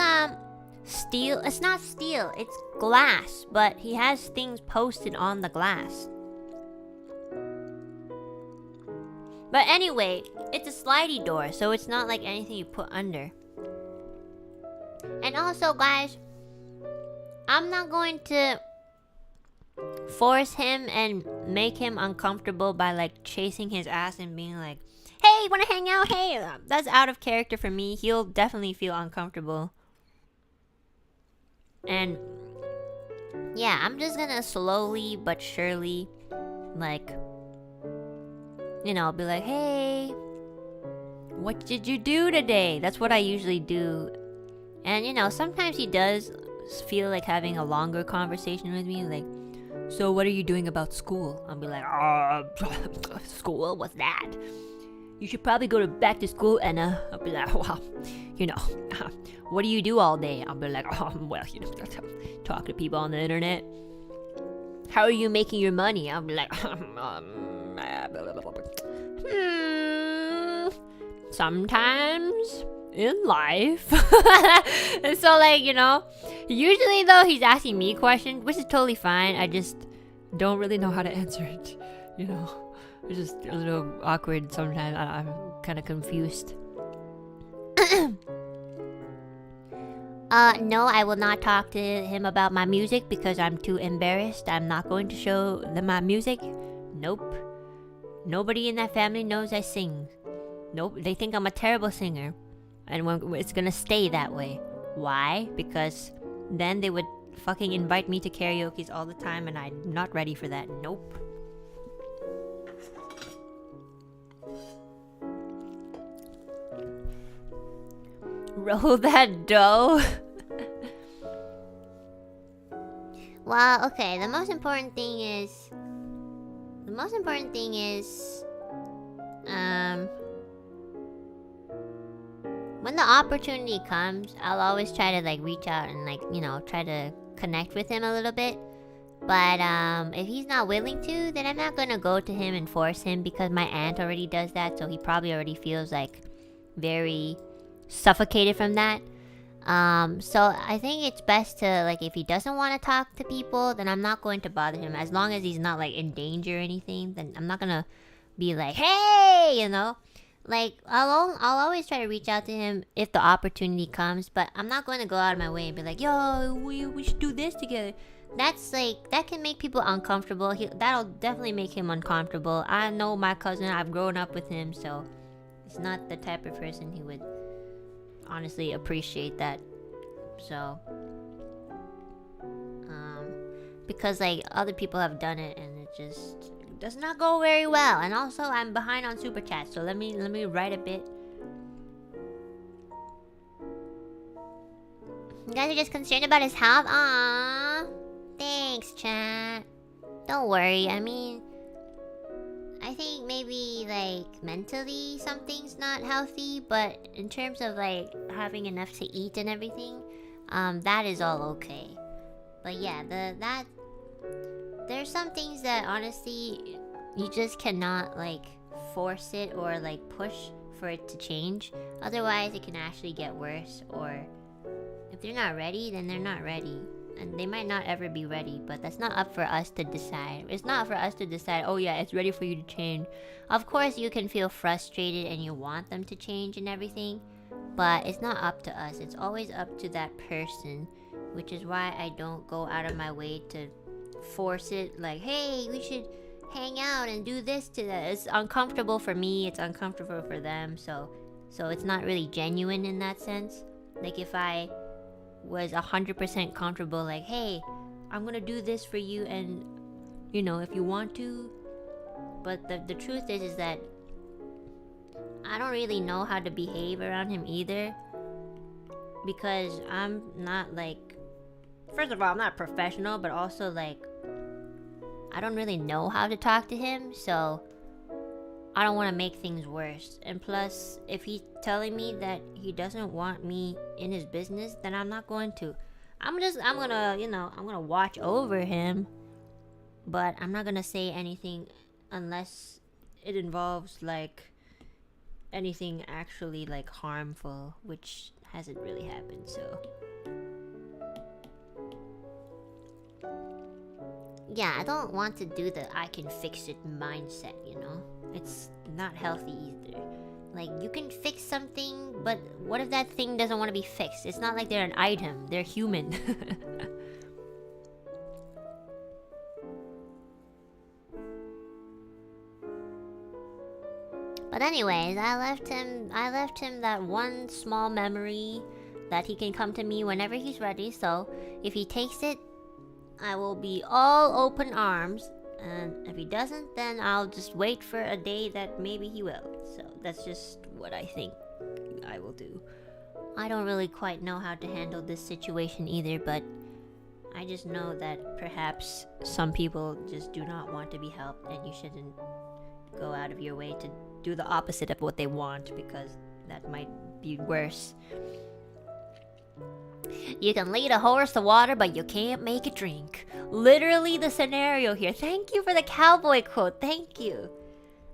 steel. It's not steel. It's glass, but he has things posted on the glass. But anyway, it's a slidey door, so it's not like anything you put under. And also, guys, I'm not going to force him and make him uncomfortable by like chasing his ass and being like, hey, wanna hang out? Hey, that's out of character for me. He'll definitely feel uncomfortable. And yeah, I'm just gonna slowly but surely, like, you know, be like, hey, what did you do today? That's what I usually do. And you know, sometimes he does feel like having a longer conversation with me, like, so what are you doing about school? I'll be like, school? What's that? You should probably go back to school, Enna. I'll be like, well, you know, what do you do all day? I'll be like, well, you know, talk to people on the internet. How are you making your money? I'll be like, sometimes in life. And so like, you know, usually though he's asking me questions, which is totally fine. I just don't really know how to answer it, you know. It's just a little awkward sometimes. I'm kind of confused. No, I will not talk to him about my music because I'm too embarrassed. I'm not going to show them my music. Nope. Nobody in that family knows I sing. Nope, they think I'm a terrible singer. And it's gonna stay that way. Why? Because then they would fucking invite me to karaoke all the time and I'm not ready for that. Nope. Roll that dough. Well, okay, the most important thing is when the opportunity comes, I'll always try to like reach out and like, you know, try to connect with him a little bit. But if he's not willing to, then I'm not gonna go to him and force him because my aunt already does that, so he probably already feels like very suffocated from that. So I think it's best to like, if he doesn't want to talk to people, then I'm not going to bother him. As long as he's not like in danger or anything, then I'm not gonna be like, hey, you know. Like, I'll always try to reach out to him if the opportunity comes, but I'm not going to go out of my way and be like, yo, we should do this together. That's like, that can make people uncomfortable. That'll definitely make him uncomfortable. I know my cousin, I've grown up with him, so it's not the type of person he would honestly appreciate that. So, because like other people have done it and it just does not go very well. And also I'm behind on super chat, so let me write a bit. You guys are just concerned about his health? Aww. Thanks, chat. Don't worry, I mean, I think maybe like mentally something's not healthy, but in terms of like having enough to eat and everything, that is all okay. But yeah, there's some things that honestly you just cannot like force it or like push for it to change. Otherwise it can actually get worse, or if they're not ready, then they're not ready. And they might not ever be ready, but that's not up for us to decide. It's not for us to decide, oh yeah, it's ready for you to change. Of course you can feel frustrated and you want them to change and everything, but it's not up to us. It's always up to that person, which is why I don't go out of my way to force it, like, hey, we should hang out and do this to that. It's uncomfortable for me, it's uncomfortable for them, so it's not really genuine in that sense. Like if I was 100% comfortable, like, hey, I'm gonna do this for you, and you know, if you want to. But the truth is that I don't really know how to behave around him either, because I'm not like, first of all, I'm not professional, but also like I don't really know how to talk to him, so I don't want to make things worse. And plus, if he's telling me that he doesn't want me in his business, then I'm not going to. I'm gonna watch over him, but I'm not gonna say anything unless it involves like anything actually like harmful, which hasn't really happened, so. Yeah, I don't want to do the I can fix it mindset, you know? It's not healthy either. Like, you can fix something, but what if that thing doesn't want to be fixed? It's not like they're an item, they're human. But anyways, I left him that one small memory that he can come to me whenever he's ready, so if he takes it, I will be all open arms, and if he doesn't, then I'll just wait for a day that maybe he will. So that's just what I think I will do. I don't really quite know how to handle this situation either, but I just know that perhaps some people just do not want to be helped, and you shouldn't go out of your way to do the opposite of what they want, because that might be worse. You can lead a horse to water, but you can't make it drink. Literally the scenario here. Thank you for the cowboy quote. Thank you.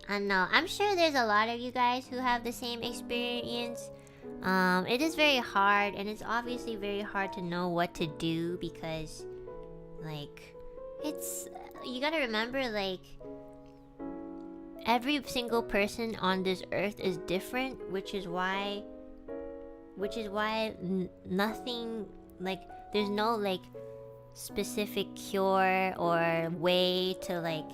I know. I'm sure there's a lot of you guys who have the same experience. It is very hard, and it's obviously very hard to know what to do, because, like, you gotta remember, like, every single person on this earth is different, which is why nothing, like, there's no like specific cure or way to like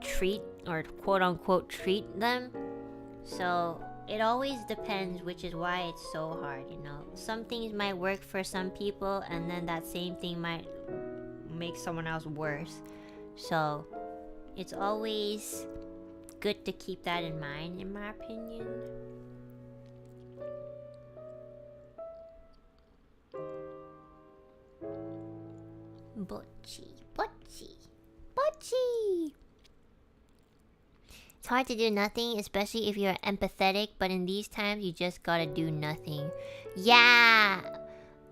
treat or quote unquote treat them. So it always depends, which is why it's so hard, you know. Some things might work for some people, and then that same thing might make someone else worse. So it's always good to keep that in mind, in my opinion. Bocchi. It's hard to do nothing, especially if you're empathetic, but in these times, you just gotta do nothing. Yeah!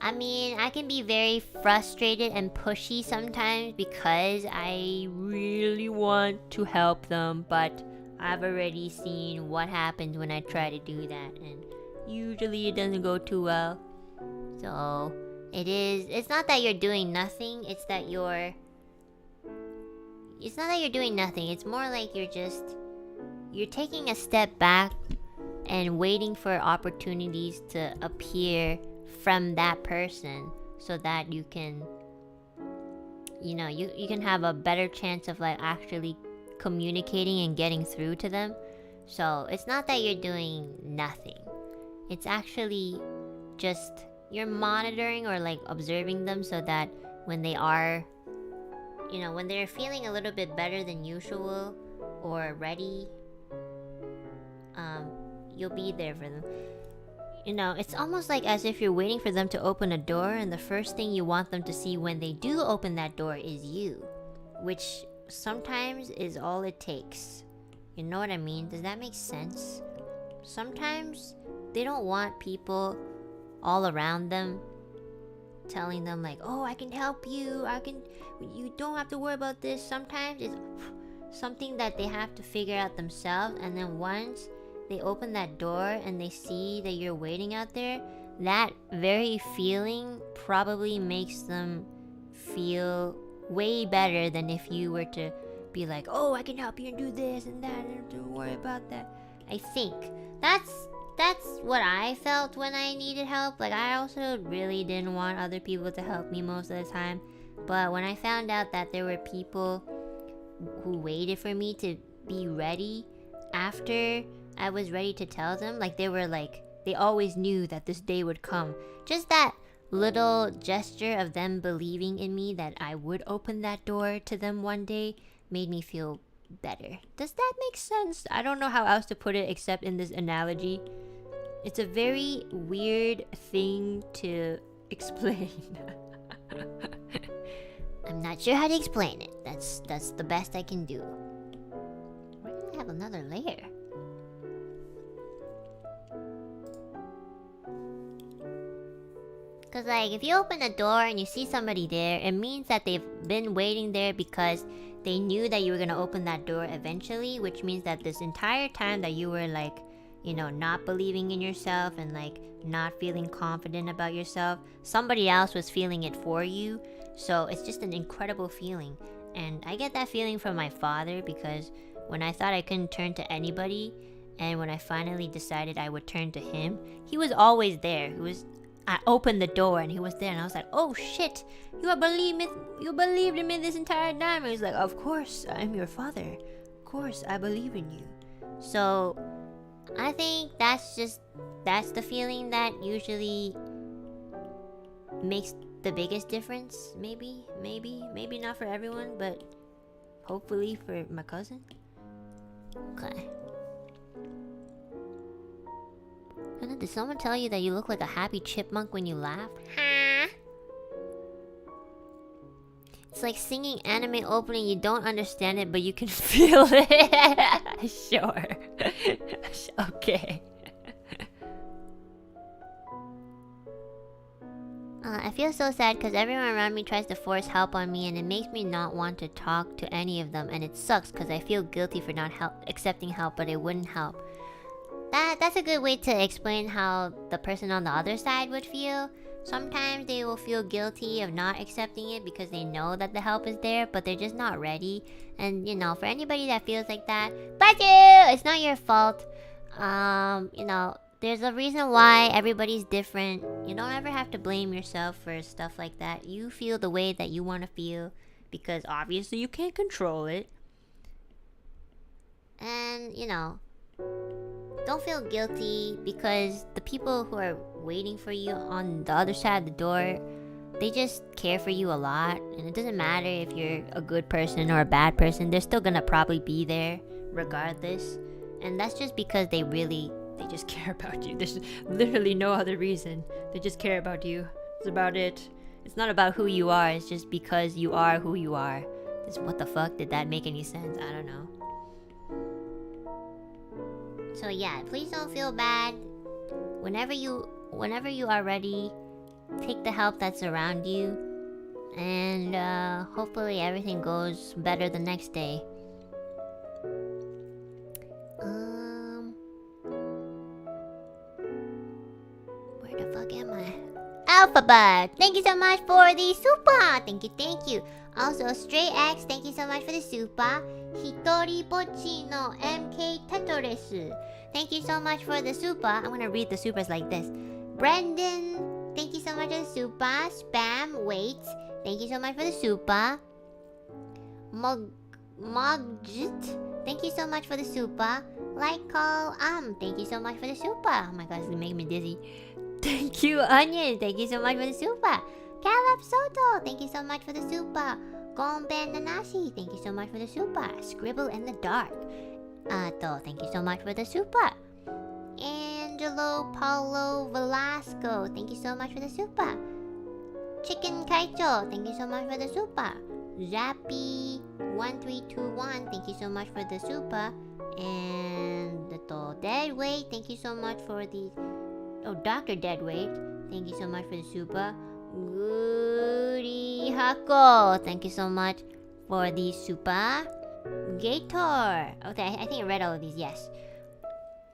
I mean, I can be very frustrated and pushy sometimes because I really want to help them, but I've already seen what happens when I try to do that, and usually it doesn't go too well. So it's not that you're doing nothing, it's not that you're doing nothing, it's more like you're taking a step back and waiting for opportunities to appear from that person, so that you can, you know, you can have a better chance of like actually communicating and getting through to them. So it's not that you're doing nothing, it's actually just you're monitoring or like observing them, so that when they are, you know, when they're feeling a little bit better than usual or ready, you'll be there for them. You know, it's almost like as if you're waiting for them to open a door, and the first thing you want them to see when they do open that door is you, which sometimes is all it takes. You know what I mean? Does that make sense? Sometimes they don't want people all around them telling them like, oh, I can help you, you don't have to worry about this. Sometimes it's something that they have to figure out themselves, and then once they open that door and they see that you're waiting out there, that very feeling probably makes them feel way better than if you were to be like, oh, I can help you and do this and that, and don't worry about that. I think that's what I felt when I needed help. Like, I also really didn't want other people to help me most of the time, but when I found out that there were people who waited for me to be ready after I was ready to tell them, like, they always knew that this day would come. Just that little gesture of them believing in me that I would open that door to them one day made me feel better. Does that make sense? I don't know how else to put it except in this analogy. It's a very weird thing to explain. I'm not sure how to explain it. That's the best I can do. Why do I have another layer? Because, like, if you open the door and you see somebody there, it means that they've been waiting there because they knew that you were going to open that door eventually, which means that this entire time that you were, like, you know, not believing in yourself and, like, not feeling confident about yourself, somebody else was feeling it for you. So it's just an incredible feeling. And I get that feeling from my father, because when I thought I couldn't turn to anybody, and when I finally decided I would turn to him, he was always there. I opened the door and he was there, and I was like, oh shit, you believed in me this entire time. And he's like, of course, I'm your father. Of course, I believe in you. So I think that's the feeling that usually makes the biggest difference. Maybe not for everyone, but hopefully for my cousin. Okay. Anna, did someone tell you that you look like a happy chipmunk when you laugh? Huh? It's like singing anime opening. You don't understand it, but you can feel it. Sure. Okay. I feel so sad because everyone around me tries to force help on me, and it makes me not want to talk to any of them, and it sucks because I feel guilty for not accepting help, but it wouldn't help. That's a good way to explain how the person on the other side would feel. Sometimes they will feel guilty of not accepting it because they know that the help is there, but they're just not ready. And, you know, for anybody that feels like that, bless you! It's not your fault. You know, there's a reason why everybody's different. You don't ever have to blame yourself for stuff like that. You feel the way that you want to feel, because obviously you can't control it. And, you know, don't feel guilty, because the people who are waiting for you on the other side of the door, they just care for you a lot. And it doesn't matter if you're a good person or a bad person, they're still gonna probably be there regardless. And that's just because they just care about you. There's literally no other reason. They just care about you. That's about it. It's not about who you are. It's just because you are who you are. What the fuck? Did that make any sense? I don't know. So yeah, please don't feel bad. Whenever you are ready, take the help that's around you, and hopefully everything goes better the next day. Where the fuck am I? Alphabet, thank you so much for the Supa. Thank you. Also, Stray X, thank you so much for the Supa. Hitori Bochi no MK Tetris, thank you so much for the Supa. I'm gonna read the Supas like this. Brendan, thank you so much for the Supa. Spam Waits, thank you so much for the Supa. Mogjit, thank you so much for the Supa. Like Call thank you so much for the Supa. Oh my god, this is making me dizzy. Thank you, Onion, thank you so much for the Supa. Caleb Soto, thank you so much for the Supa. Gomben Nanashi, thank you so much for the Supa. Scribble in the Dark, thank you so much for the Supa. Angelo Paulo Velasco, thank you so much for the Supa. Chicken Kaicho, thank you so much for the Supa. Zappy1321, thank you so much for the Supa. And Deadweight, thank you so much for the... Oh, Dr. Deadweight, thank you so much for the Supa. Goody Hako, thank you so much for the Supa. Gator. Okay, I think I read all of these, yes.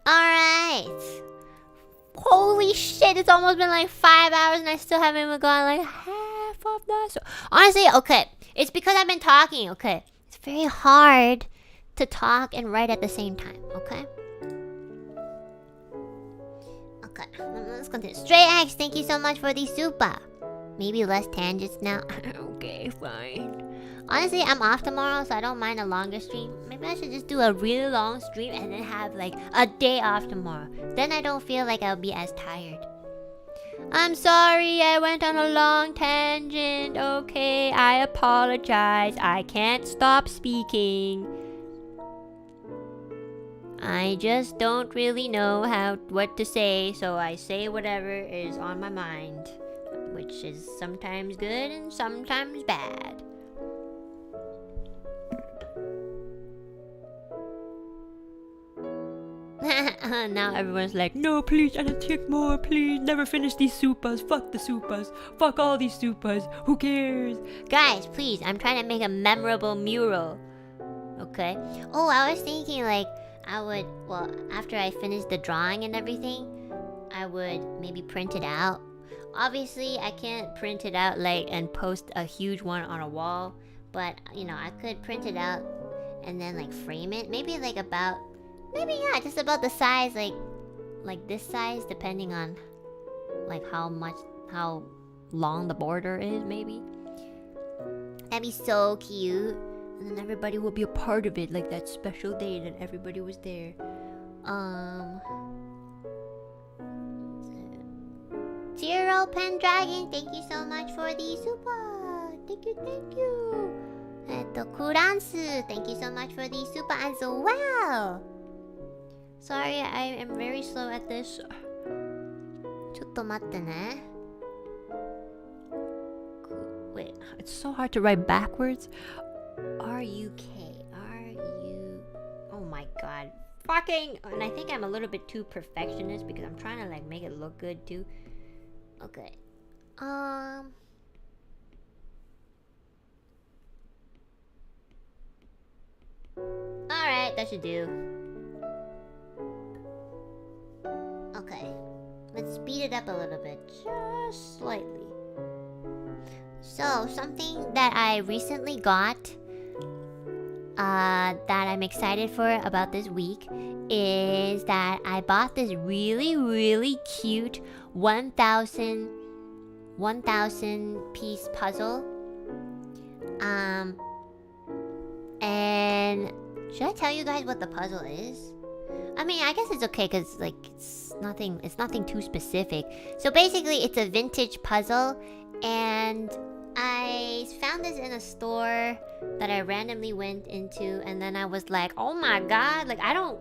Alright. Holy shit, it's almost been like 5 hours and I still haven't even gone like half of that. So, honestly, okay, it's because I've been talking, okay? It's very hard to talk and write at the same time, okay? Okay, let's continue. Stray X, thank you so much for the Supa. Maybe less tangents now. Okay, fine. Honestly, I'm off tomorrow, so I don't mind a longer stream. Maybe I should just do a really long stream and then have like a day off tomorrow. Then I don't feel like I'll be as tired. I'm sorry, I went on a long tangent. Okay, I apologize. I can't stop speaking. I just don't really know what to say, so I say whatever is on my mind, which is sometimes good and sometimes bad. Now everyone's like, no, please, I don't take more, please, never finish these Supas, fuck the Supas, fuck all these Supas, who cares? Guys, please, I'm trying to make a memorable mural, okay? Oh, I was thinking like, after I finish the drawing and everything, I would maybe print it out. Obviously, I can't print it out like and post a huge one on a wall, but you know, I could print it out and then like frame it, maybe just about the size, like this size, depending on like how long the border is, maybe. That'd be so cute. And then everybody will be a part of it, like that special day that everybody was there. Zero Pendragon, thank you so much for the Supa. Thank you. Kuransu, thank you so much for the Supa as well. Sorry, I am very slow at this. ちょっと待ってね. Wait, it's so hard to write backwards. R-U-K. R-U... Oh my god. Fucking... And I think I'm a little bit too perfectionist because I'm trying to like make it look good too. Okay. Alright, that should do. Okay. Let's speed it up a little bit. Just slightly. So, something that I recently got that I'm excited for about this week is that I bought this really, really cute 1,000 piece puzzle. And should I tell you guys what the puzzle is? I mean, I guess it's okay because like it's nothing too specific. So basically, it's a vintage puzzle, and I found this in a store that I randomly went into, and then I was like, oh my god, like I don't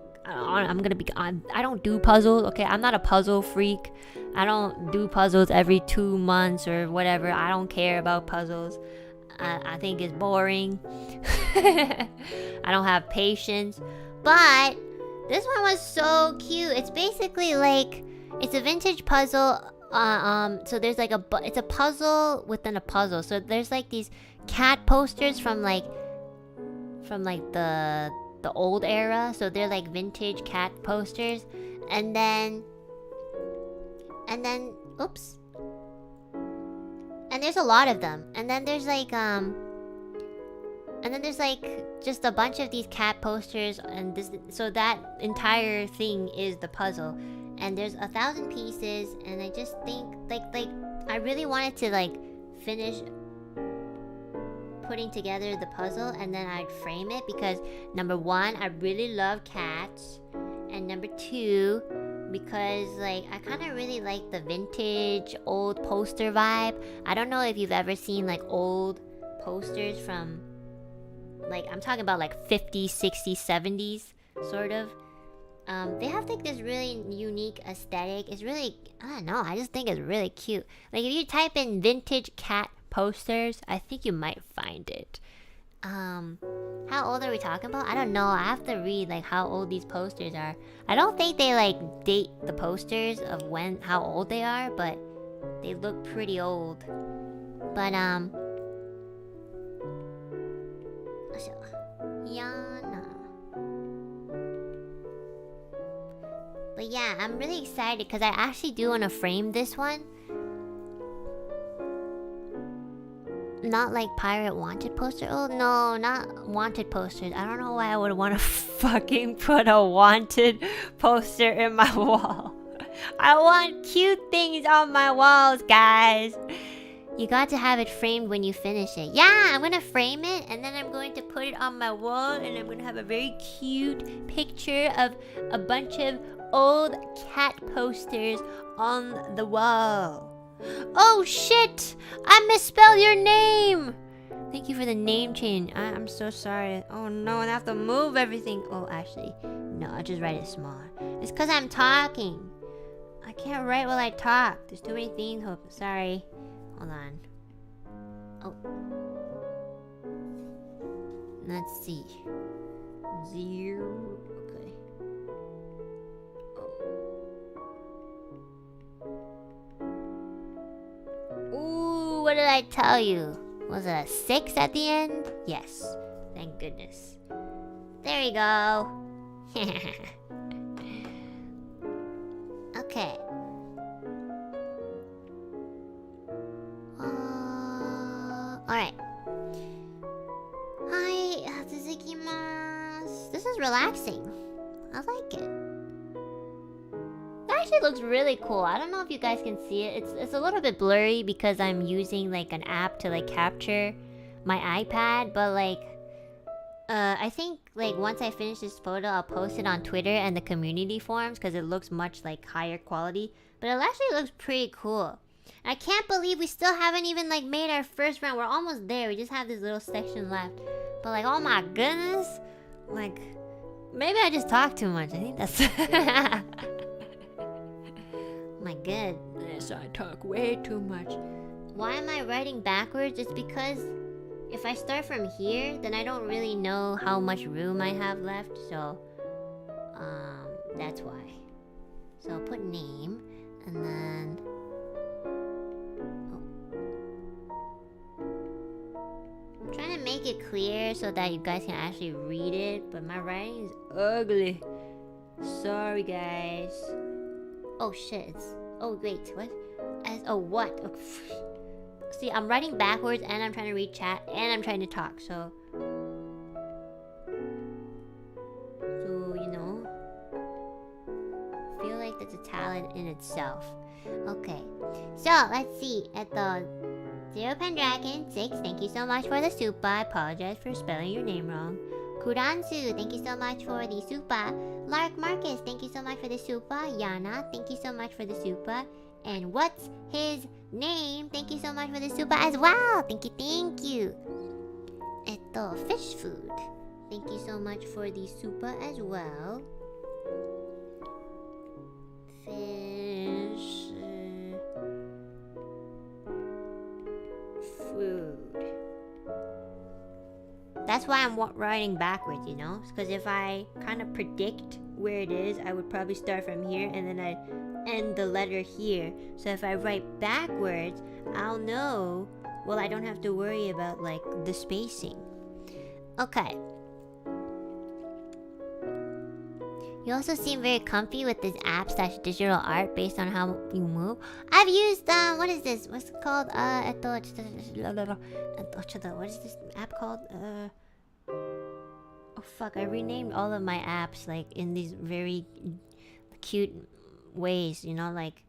do puzzles, okay? I'm not a puzzle freak. I don't do puzzles every 2 months or whatever. I don't care about puzzles. I think it's boring. I don't have patience. But this one was so cute. It's basically like, it's a vintage puzzle. So there's like it's a puzzle within a puzzle. So there's like these cat posters from like the old era. So they're like vintage cat posters, and then oops, and there's a lot of them. And then there's like just a bunch of these cat posters, and this, so that entire thing is the puzzle. And there's 1,000 pieces, and I just think like I really wanted to like finish putting together the puzzle, and then I'd frame it because number one, I really love cats, and number two, because like I kind of really like the vintage old poster vibe. I don't know if you've ever seen like old posters from, like, I'm talking about like 50s, 60s, 70s sort of. They have like this really unique aesthetic. It's really, I don't know, I just think it's really cute. Like if you type in vintage cat posters, I think you might find it. How old are we talking about? I don't know. I have to read like how old these posters are. I don't think they like date the posters of how old they are, but they look pretty old. But Yana. But yeah, I'm really excited because I actually do want to frame this one. Not like pirate wanted poster. Oh no, not wanted posters. I don't know why I would want to fucking put a wanted poster in my wall. I want cute things on my walls, guys. You got to have it framed when you finish it. Yeah, I'm gonna frame it and then I'm going to put it on my wall and I'm gonna have a very cute picture of a bunch of old cat posters on the wall. Oh shit! I misspelled your name! Thank you for the name change. I'm so sorry. Oh no, and I have to move everything. Oh, actually, no, I'll just write it smaller. It's because I'm talking. I can't write while I talk. There's too many things. Oh, sorry. Hold on. Oh. Let's see. 0. Okay. Ooh, what did I tell you? Was it a 6 at the end? Yes. Thank goodness. There you go. Okay. Alright. Hi, Hatsuzukimasu. This is relaxing. I like it. It actually looks really cool. I don't know if you guys can see it. It's a little bit blurry because I'm using like an app to like capture my iPad, but like I think like once I finish this photo, I'll post it on Twitter and the community forums because it looks much like higher quality. But it actually looks pretty cool. I can't believe we still haven't even like made our first round. We're almost there. We just have this little section left. But like, oh my goodness. Like, maybe I just talk too much. I think that's... My goodness, I talk way too much. Why am I writing backwards? It's because if I start from here, then I don't really know how much room I have left. So, that's why. So I'll put name and then... I'm trying to make it clear so that you guys can actually read it, but my writing is ugly. Sorry, guys. Oh shit! Oh wait, what? What? Oh, see, I'm writing backwards, and I'm trying to read chat, and I'm trying to talk. So you know, I feel like that's a talent in itself. Okay, so let's see. At the Zero Pendragon 6, thank you so much for the Supa. I apologize for spelling your name wrong. Kuransu, thank you so much for the Supa. Lark Marcus, thank you so much for the Supa. Yana, thank you so much for the Supa. And what's his name? Thank you so much for the Supa as well. Thank you, thank you. Fish food. Thank you so much for the Supa as well. Fish food. That's why I'm writing backwards, you know? Because if I kind of predict where it is, I would probably start from here and then I end the letter here. So if I write backwards, I'll know, well, I don't have to worry about like the spacing. Okay. You also seem very comfy with this app / digital art based on how you move. I've used what is this? What's it called? What is this app called? Oh fuck! I renamed all of my apps like in these very cute ways. You know, like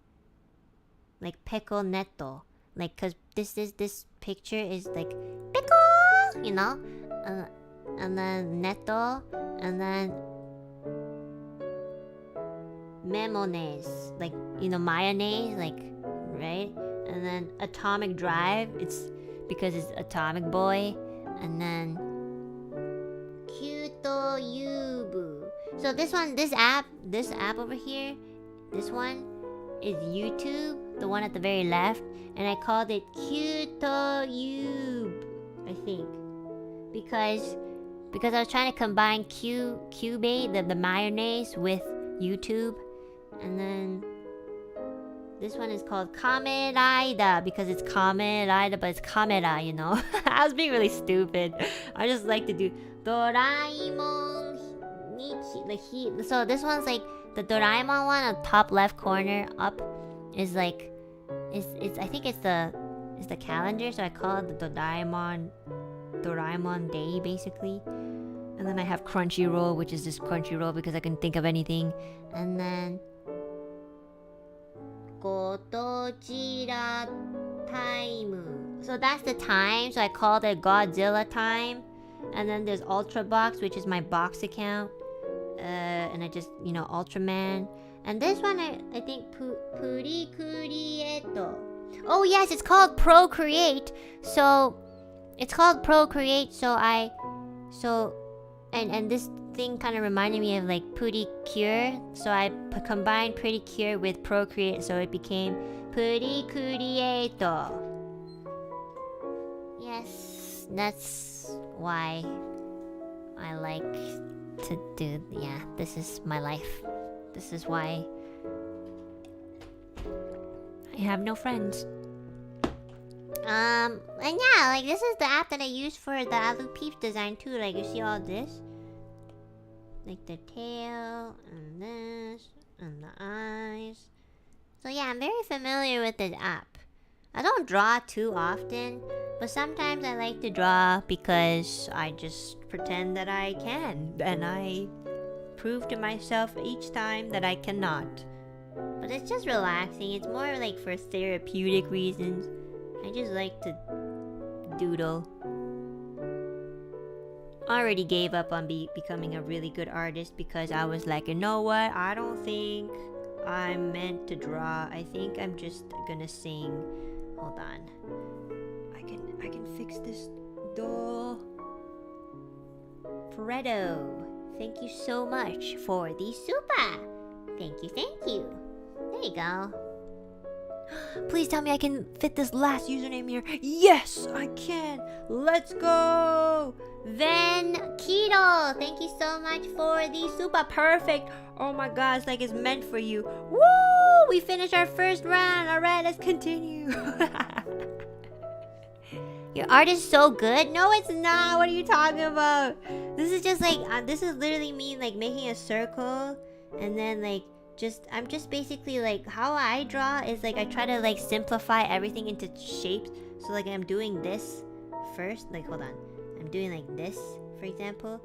Pickle Netto. Like, cause this picture is like pickle. You know, and then Netto, and then Memones, like, you know, mayonnaise, like, right? And then Atomic Drive, it's because it's Atomic Boy. And then Kyuto Yubu. So this app over here, this one is YouTube, the one at the very left, and I called it Kyuto Yub, I think, because because I was trying to combine Cubase, the mayonnaise, with YouTube. And then this one is called Kamen Rider because it's Kamen Rider, but it's Kamera, you know. I was being really stupid. I just like to do Doraemon Nichi. So this one's like the Doraemon one on top left corner up is like it's I think it's the calendar, so I call it the Doraemon Day basically. And then I have Crunchyroll, which is just Crunchyroll because I can think of anything. And then Gotojira Time. So that's the time. So I called it Godzilla Time. And then there's Ultrabox, which is my box account. And I just, Ultraman. And this one, I think Puricurieto. Oh yes, it's called Procreate. So it's called Procreate. And this thing kind of reminded me of like Pretty Cure. So I combined Pretty Cure with Procreate, so it became Puricurieto. Yes, that's why I like to do. Yeah, this is my life. This is why I have no friends. And yeah, like this is the app that I use for the Alouette design too. Like you see all this, like the tail and this and the eyes. So yeah, I'm very familiar with this app. I don't draw too often, but sometimes I like to draw because I just pretend that I can, and I prove to myself each time that I cannot. But it's just relaxing. It's more like for therapeutic reasons. I just like to doodle. I already gave up on becoming a really good artist because I was like, you know what? I don't think I'm meant to draw. I think I'm just gonna sing. Hold on. I can fix this doll. Fredo, thank you so much for the Supa. Thank you. There you go. Please tell me I can fit this last username here. Yes, I can. Let's go. Ven Keto, thank you so much for the Supa. Perfect. Oh my gosh, like it's meant for you. Woo! We finished our first round. All right, let's continue. Your art is so good. No, it's not. What are you talking about? This is just like this is literally me like making a circle, and then like I'm just basically like how I draw is like I try to like simplify everything into shapes. So like I'm doing this first. Like hold on, I'm doing like this, for example.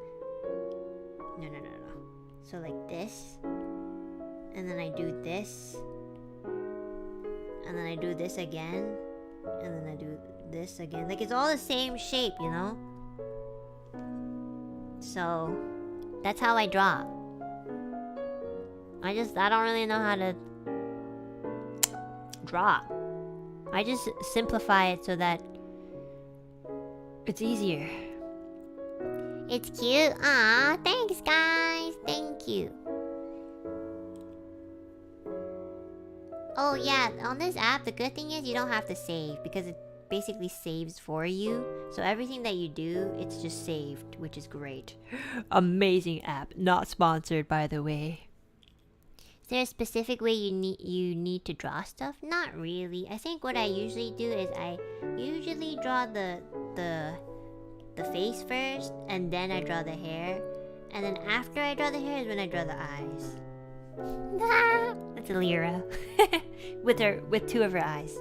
No. So like this, and then I do this, and then I do this again, and then I do this again. Like it's all the same shape, you know? So that's how I draw. I don't really know how to draw. I just simplify it so that it's easier. It's cute. Aw, thanks guys. Thank you. Oh yeah, on this app, the good thing is you don't have to save because it basically saves for you. So everything that you do, it's just saved, which is great. Amazing app. Not sponsored, by the way. Is there a specific way you need to draw stuff? Not really. I think what I usually do is I usually draw the face first, and then I draw the hair, and then after I draw the hair is when I draw the eyes. That's Ethyria with two of her eyes.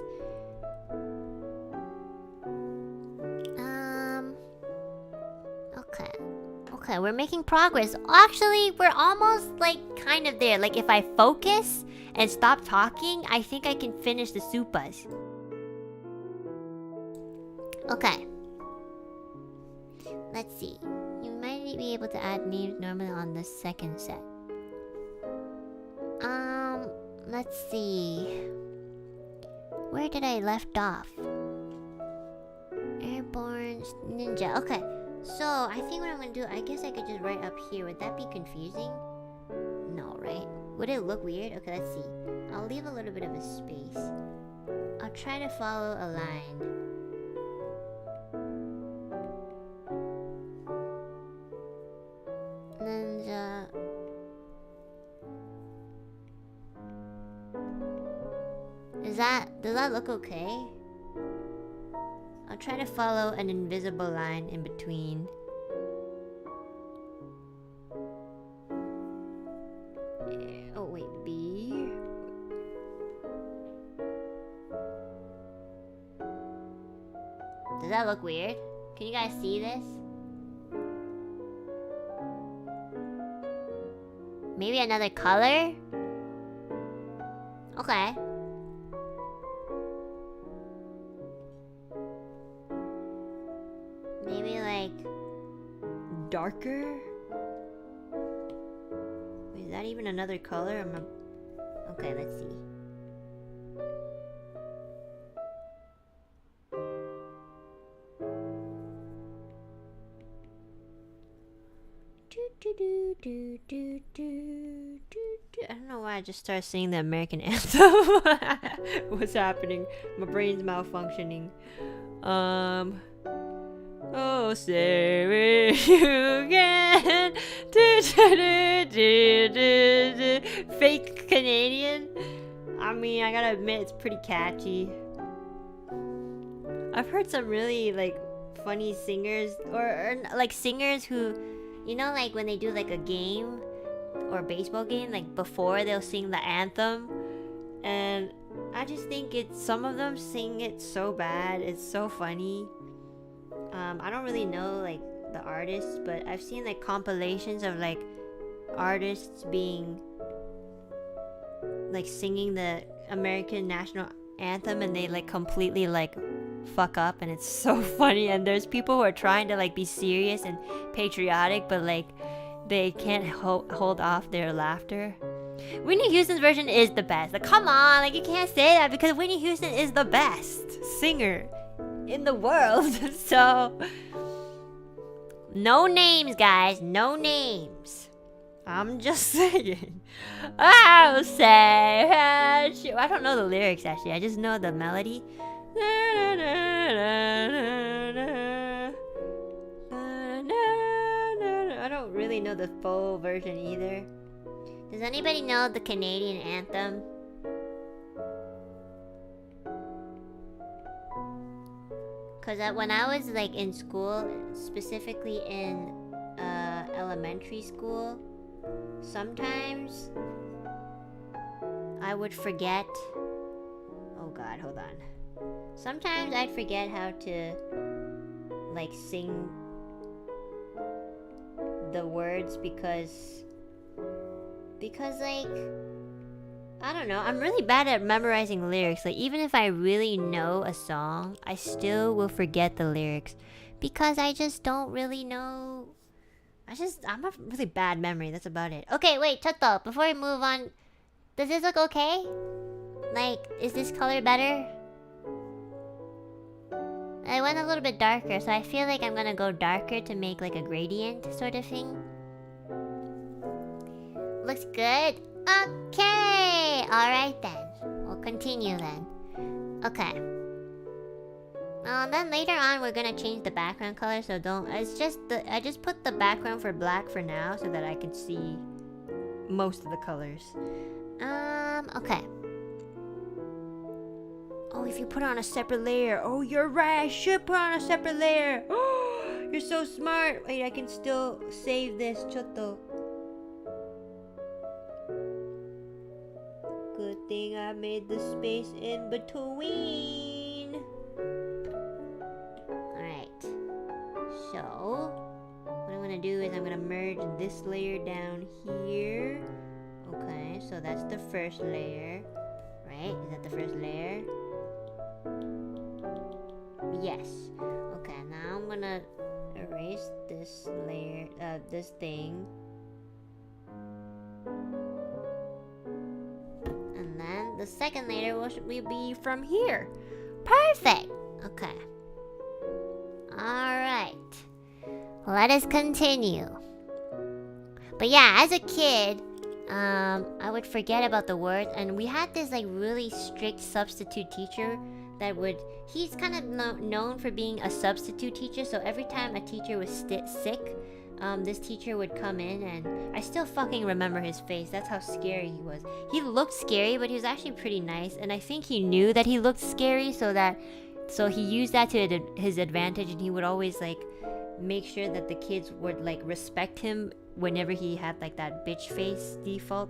Okay, we're making progress. Actually, we're almost like kind of there. Like if I focus and stop talking, I think I can finish the Supas. Okay. Let's see. You might be able to add names normally on the second set. Let's see. Where did I left off? Airborne Ninja. Okay. So, I think what I'm gonna do, I guess I could just write up here. Would that be confusing? No, right? Would it look weird? Okay, let's see. I'll leave a little bit of a space. I'll try to follow a line. that look okay? I'll try to follow an invisible line in between. Oh wait, B. Does that look weird? Can you guys see this? Maybe another color? Okay. Maybe like darker? Wait, is that even another color? Okay, let's see. I don't know why I just started singing the American anthem. What's happening? My brain's malfunctioning. Oh, say it you can. Fake Canadian. I mean, I gotta admit, it's pretty catchy. I've heard some really like funny singers, or like singers who, you know, like when they do like a game or a baseball game, like before they'll sing the anthem, and I just think some of them sing it so bad, it's so funny. I don't really know like the artists, but I've seen like compilations of like artists being like singing the American national anthem, and they like completely like fuck up, and it's so funny. And there's people who are trying to like be serious and patriotic, but like they can't hold off their laughter. Whitney Houston's version is the best. Like, come on, like you can't say that, because Whitney Houston is the best singer in the world. So no names, guys, no names. I'm just saying. I'll say, I don't know the lyrics actually, I just know the melody. I don't really know the full version either. Does anybody know the Canadian anthem? Cause when I was like in school, specifically in elementary school, sometimes I would forget. Oh god, hold on. Sometimes I'd forget how to like sing the words because like, I don't know, I'm really bad at memorizing lyrics. Like even if I really know a song, I still will forget the lyrics because I just don't really know. I'm a really bad memory, that's about it. Okay, wait, Choto, before we move on, does this look okay? Like, is this color better? I went a little bit darker, so I feel like I'm gonna go darker to make like a gradient sort of thing. Looks good? Okay! Alright then. We'll continue then. Okay. Then later on we're gonna change the background color, so don't... I just put the background for black for now so that I can see most of the colors. Okay. Oh, if you put on a separate layer. Oh, you're right. I should put on a separate layer. Oh, you're so smart. Wait, I can still save this. Choto. Good thing I made the space in between. Alright. So, what I'm gonna do is I'm gonna merge this layer down here. Okay, so that's the first layer. Right? Is that the first layer? Yes. Okay, now I'm gonna erase this layer, this thing. And then the second layer will be from here. Perfect! Okay. Alright. Let us continue. But yeah, as a kid, I would forget about the words, and we had this like really strict substitute teacher that he's kind of known for being a substitute teacher. So every time a teacher was sick, this teacher would come in, and I still fucking remember his face. That's how scary he was. He looked scary, but he was actually pretty nice, and I think he knew that he looked scary, so he used that to his advantage, and he would always like make sure that the kids would like respect him whenever he had like that bitch face default.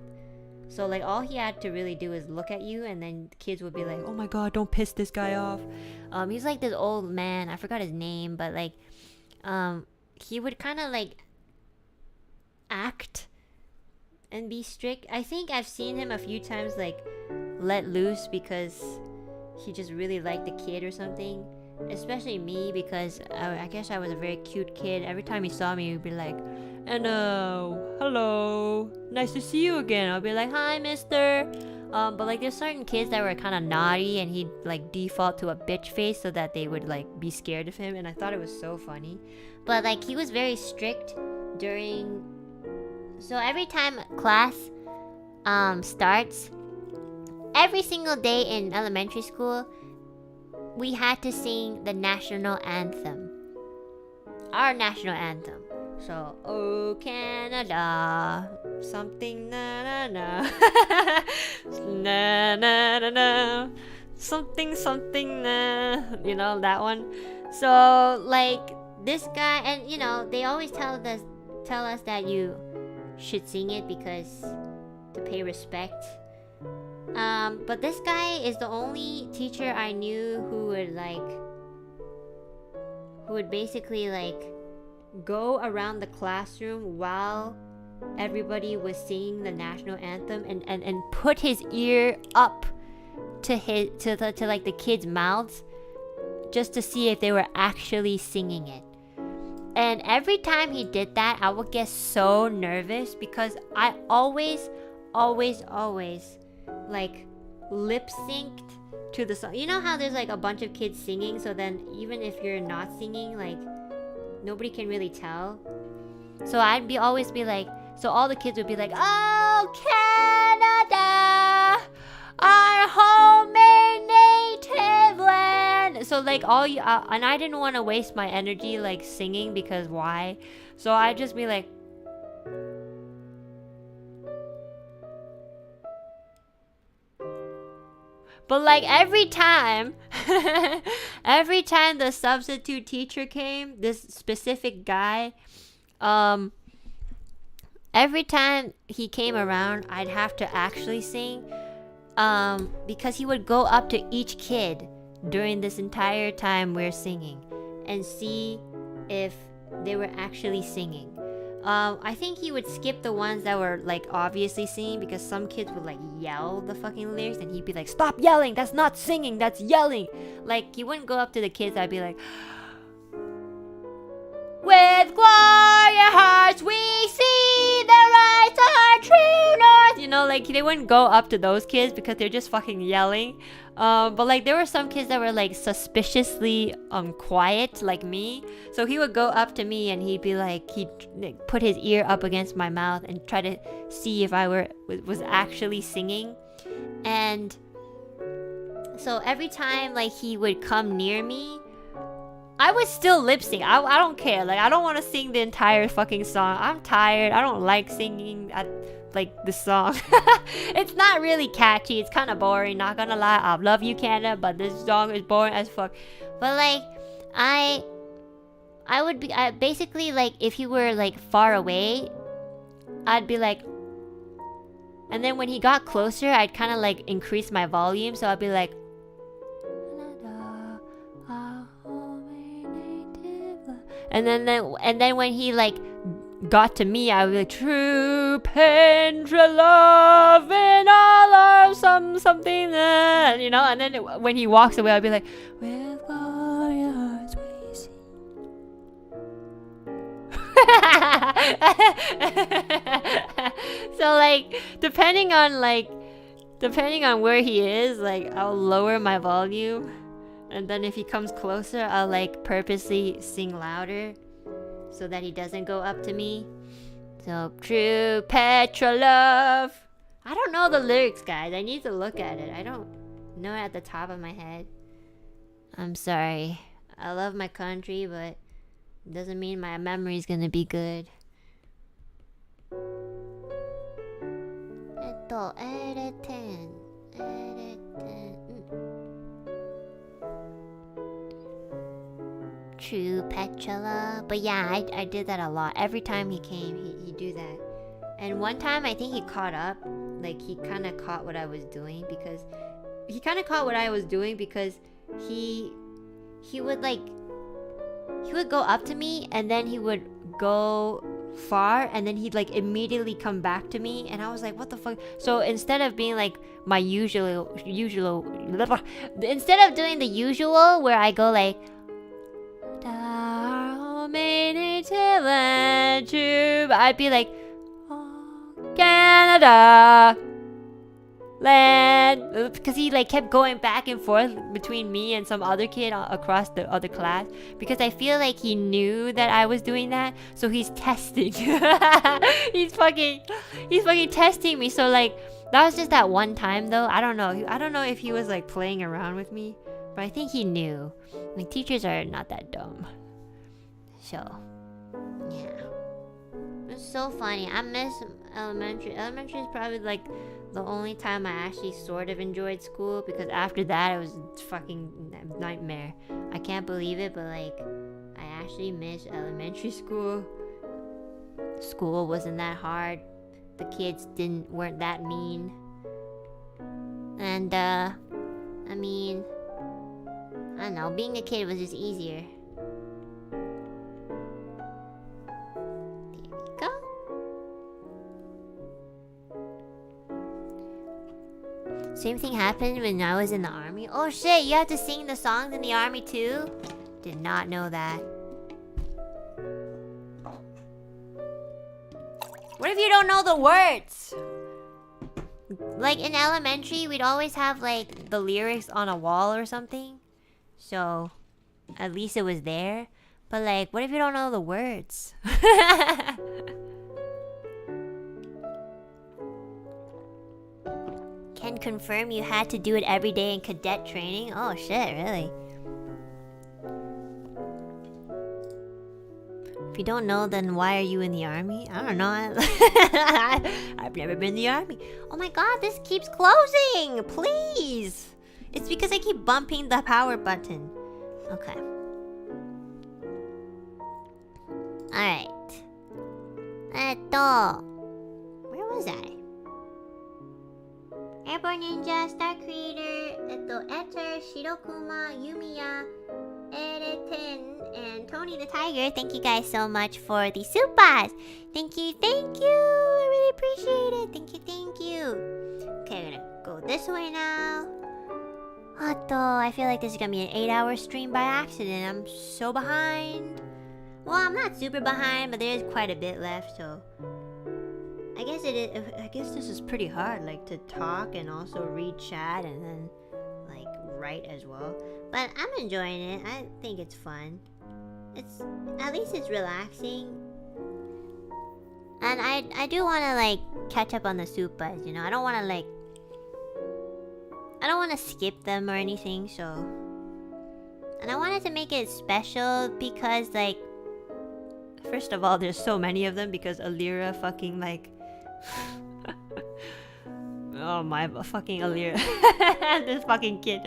So like all he had to really do is look at you, and then the kids would be like, oh my god, don't piss this guy off. He's like this old man, I forgot his name, but like he would kind of like act and be strict. I think I've seen him a few times like let loose because he just really liked the kid or something. Especially me, because I guess I was a very cute kid. Every time he saw me, he'd be like, Enna, hello, nice to see you again. I'll be like, hi, mister. But like there's certain kids that were kind of naughty, and he'd like default to a bitch face so that they would like be scared of him, and I thought it was so funny. But like he was very strict during, so every time class starts, every single day in elementary school, we had to sing the national anthem, our national anthem. So, oh Canada, something na na na, na na na na, something something na, you know that one. So like this guy, and you know they always tell us that you should sing it because to pay respect. But this guy is the only teacher I knew who would basically like go around the classroom while everybody was singing the national anthem, and put his ear up to like the kids' mouths just to see if they were actually singing it. And every time he did that, I would get so nervous because I always like lip synced to the song. You know how there's like a bunch of kids singing, so then even if you're not singing, like nobody can really tell. So I'd always be like, so all the kids would be like, oh Canada, our home and native land. So like all you and I didn't want to waste my energy like singing, because why? So I'd just be like, but like every time the substitute teacher came, this specific guy, every time he came around, I'd have to actually sing, because he would go up to each kid during this entire time we're singing and see if they were actually singing. I think he would skip the ones that were like obviously singing, because some kids would like yell the fucking lyrics, and he'd be like, stop yelling, that's not singing, that's yelling. Like he wouldn't go up to the kids. I'd be like, with glorious hearts we see the rights of our true north. You know, like they wouldn't go up to those kids because they're just fucking yelling. But like there were some kids that were like suspiciously quiet like me. So he would go up to me and he'd be like, he'd put his ear up against my mouth and try to see if I was actually singing. And so every time like he would come near me, I would still lip sync. I don't care. Like I don't want to sing the entire fucking song. I'm tired. I don't like singing like the song. It's not really catchy. It's kind of boring, not gonna lie. I love you, Canada, but this song is boring as fuck. But like I would be basically like, if he were like far away, I'd be like, and then when he got closer, I'd kind of like increase my volume, so I'd be like, and then when he like got to me, I was like, true Pendra love in all our something, you know. And then when he walks away, I'll be like, with all your hearts we sing. So like depending on where he is, like I'll lower my volume, and then if he comes closer, I'll like purposely sing louder so that he doesn't go up to me. So, true Petra love. I don't know the lyrics, guys. I need to look at it. I don't know it at the top of my head. I'm sorry. I love my country, but it doesn't mean my memory's gonna be good. True Petula. But yeah, I did that a lot. Every time he came, he'd do that. And one time I think he caught up. Like he kind of caught what I was doing because he would go up to me and then he would go far and then he'd like immediately come back to me and I was like, what the fuck? So instead of being like my usual instead of doing the usual where I go like I'd be like, oh, Canada land, because he like kept going back and forth between me and some other kid across the other class because I feel like he knew that I was doing that, so he's testing. he's fucking testing me. So like that was just that one time though. I don't know if he was like playing around with me, but I think he knew. Like teachers are not that dumb. So yeah, it's so funny. I miss elementary. Elementary is probably like the only time I actually sort of enjoyed school because after that it was fucking nightmare. I can't believe it, but like I actually miss elementary school. School wasn't that hard. The kids weren't that mean. And I mean, I don't know, being a kid was just easier. Same thing happened when I was in the army. Oh shit, you have to sing the songs in the army too? Did not know that. What if you don't know the words? Like in elementary, we'd always have like the lyrics on a wall or something. So at least it was there. But like, what if you don't know the words? Can confirm you had to do it every day in cadet training? Oh shit, really? If you don't know, then why are you in the army? I don't know. I've never been in the army. Oh my god, this keeps closing! Please! It's because I keep bumping the power button. Okay. Alright. Where was I? Airborne Ninja, Star Creator, Ether, Shirokuma, Yumiya, Ereten, and Tony the Tiger. Thank you guys so much for the Supas. Thank you. I really appreciate it. Thank you. Okay, we're gonna go this way now. I feel like this is gonna be an 8-hour stream by accident. I'm so behind. Well, I'm not super behind, but there is quite a bit left, so I guess this is pretty hard, like to talk and also read chat and then like write as well. But I'm enjoying it. I think it's fun. At least it's relaxing. And I do want to like catch up on the Supas, you know. I don't want to skip them or anything, so. And I wanted to make it special because like, first of all, there's so many of them because Ethyria fucking like oh my fucking Ethyria. This fucking kid.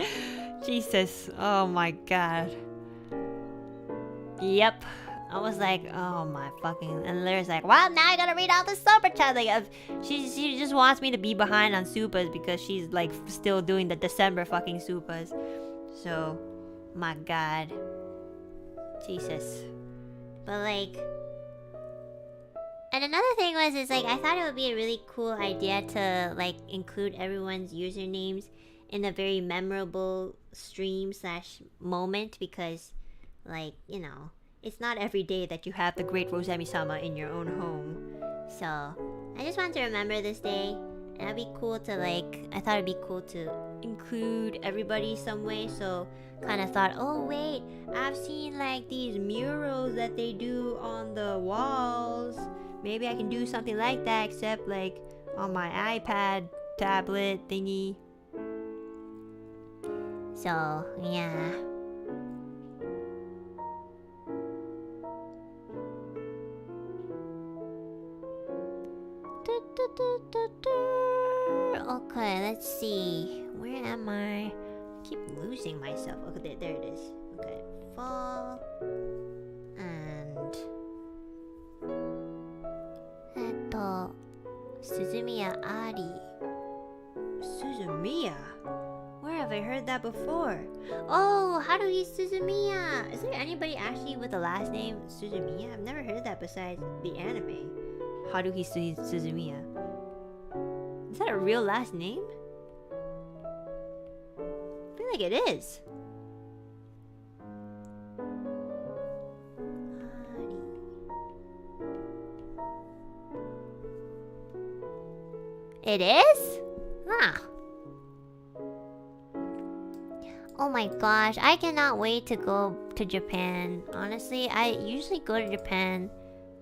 Jesus. Oh my god. Yep. I was like, oh my fucking. And Ethyria's like, well, now I gotta read all the super chat. Like, she just wants me to be behind on Supas because she's like still doing the December fucking Supas. So, my god. Jesus. But like, and another thing is like I thought it would be a really cool idea to like include everyone's usernames in a very memorable stream / moment because like, you know, it's not every day that you have the great Rosemi-sama in your own home. So I just wanted to remember this day, and that'd be cool to like, I thought it'd be cool to include everybody some way. So kind of thought, oh wait, I've seen like these murals that they do on the walls. Maybe I can do something like that, except like on my iPad tablet thingy. So yeah. Okay, let's see. Where am I? I keep losing myself. Okay, there it is. Okay, fall. And... Suzumiya Ari. Suzumiya? Where have I heard that before? Oh, Haruhi Suzumiya! Is there anybody actually with the last name Suzumiya? I've never heard that besides the anime. Haruhi Suzumiya. Is that a real last name? I feel like it is. It is? Huh. Oh my gosh, I cannot wait to go to Japan. Honestly, I usually go to Japan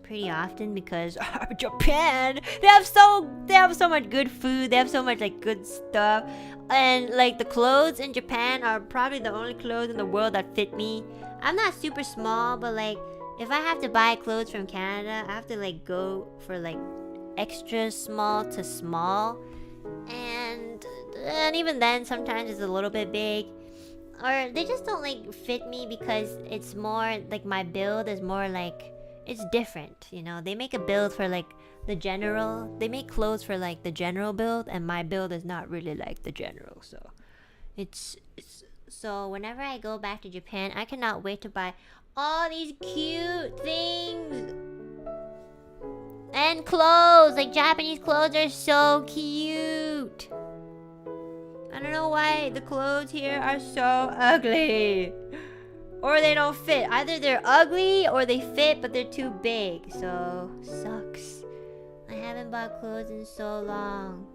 pretty often because Japan, they have so much good food, they have so much like good stuff, and like the clothes in Japan are probably the only clothes in the world that fit me. I'm not super small, but like if I have to buy clothes from Canada, I have to like go for like extra small to small, and even then sometimes it's a little bit big, or they just don't like fit me because it's more like my build is more like it's different, you know. They make a build for like the general, they make clothes for like the general build, and my build is not really like the general, so it's so whenever I go back to Japan, I cannot wait to buy all these cute things and clothes. Like Japanese clothes are so cute. I don't know why the clothes here are so ugly, or they don't fit. Either they're ugly or they fit but they're too big, so sucks. I haven't bought clothes in so long.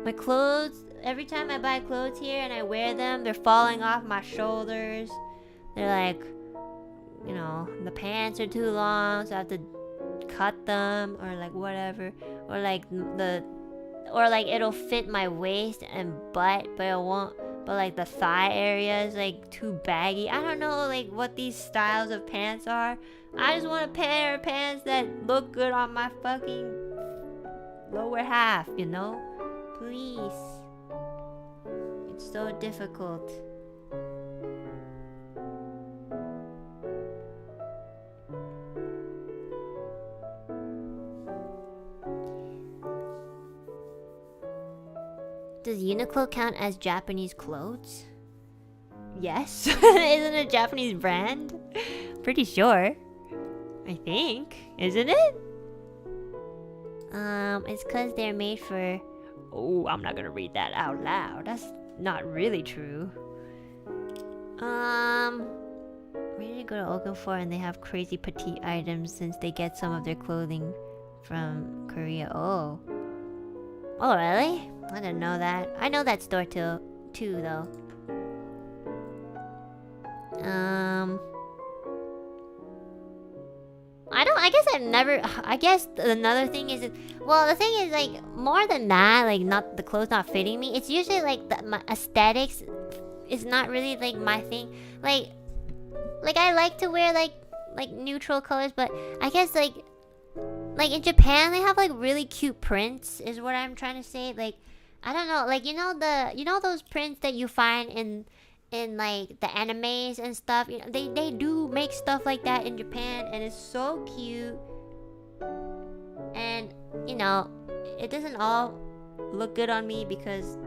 My clothes, every time I buy clothes here and I wear them, they're falling off my shoulders. They're like, you know, the pants are too long, so I have to cut them, or like whatever, or like it'll fit my waist and butt, but it won't, but like the thigh area is like too baggy. I don't know like what these styles of pants are. I just want a pair of pants that look good on my fucking lower half, you know? Please. It's so difficult. Does Uniqlo count as Japanese clothes? Yes. Isn't it a Japanese brand? Pretty sure. I think. Isn't it? It's because they're made for... Oh, I'm not gonna read that out loud. That's not really true. We need to go to Okafor and they have crazy petite items since they get some of their clothing from Korea. Oh. Oh, really? I didn't know that. I know that store too though. I guess another thing is, well, the thing is like more than that, like not the clothes not fitting me. It's usually like my aesthetics is not really like my thing. Like I like to wear like neutral colors, but I guess like in Japan they have like really cute prints is what I'm trying to say. Like I don't know, like you know those prints that you find in like the animes and stuff. You know, they do make stuff like that in Japan, and it's so cute. And you know, it doesn't all look good on me because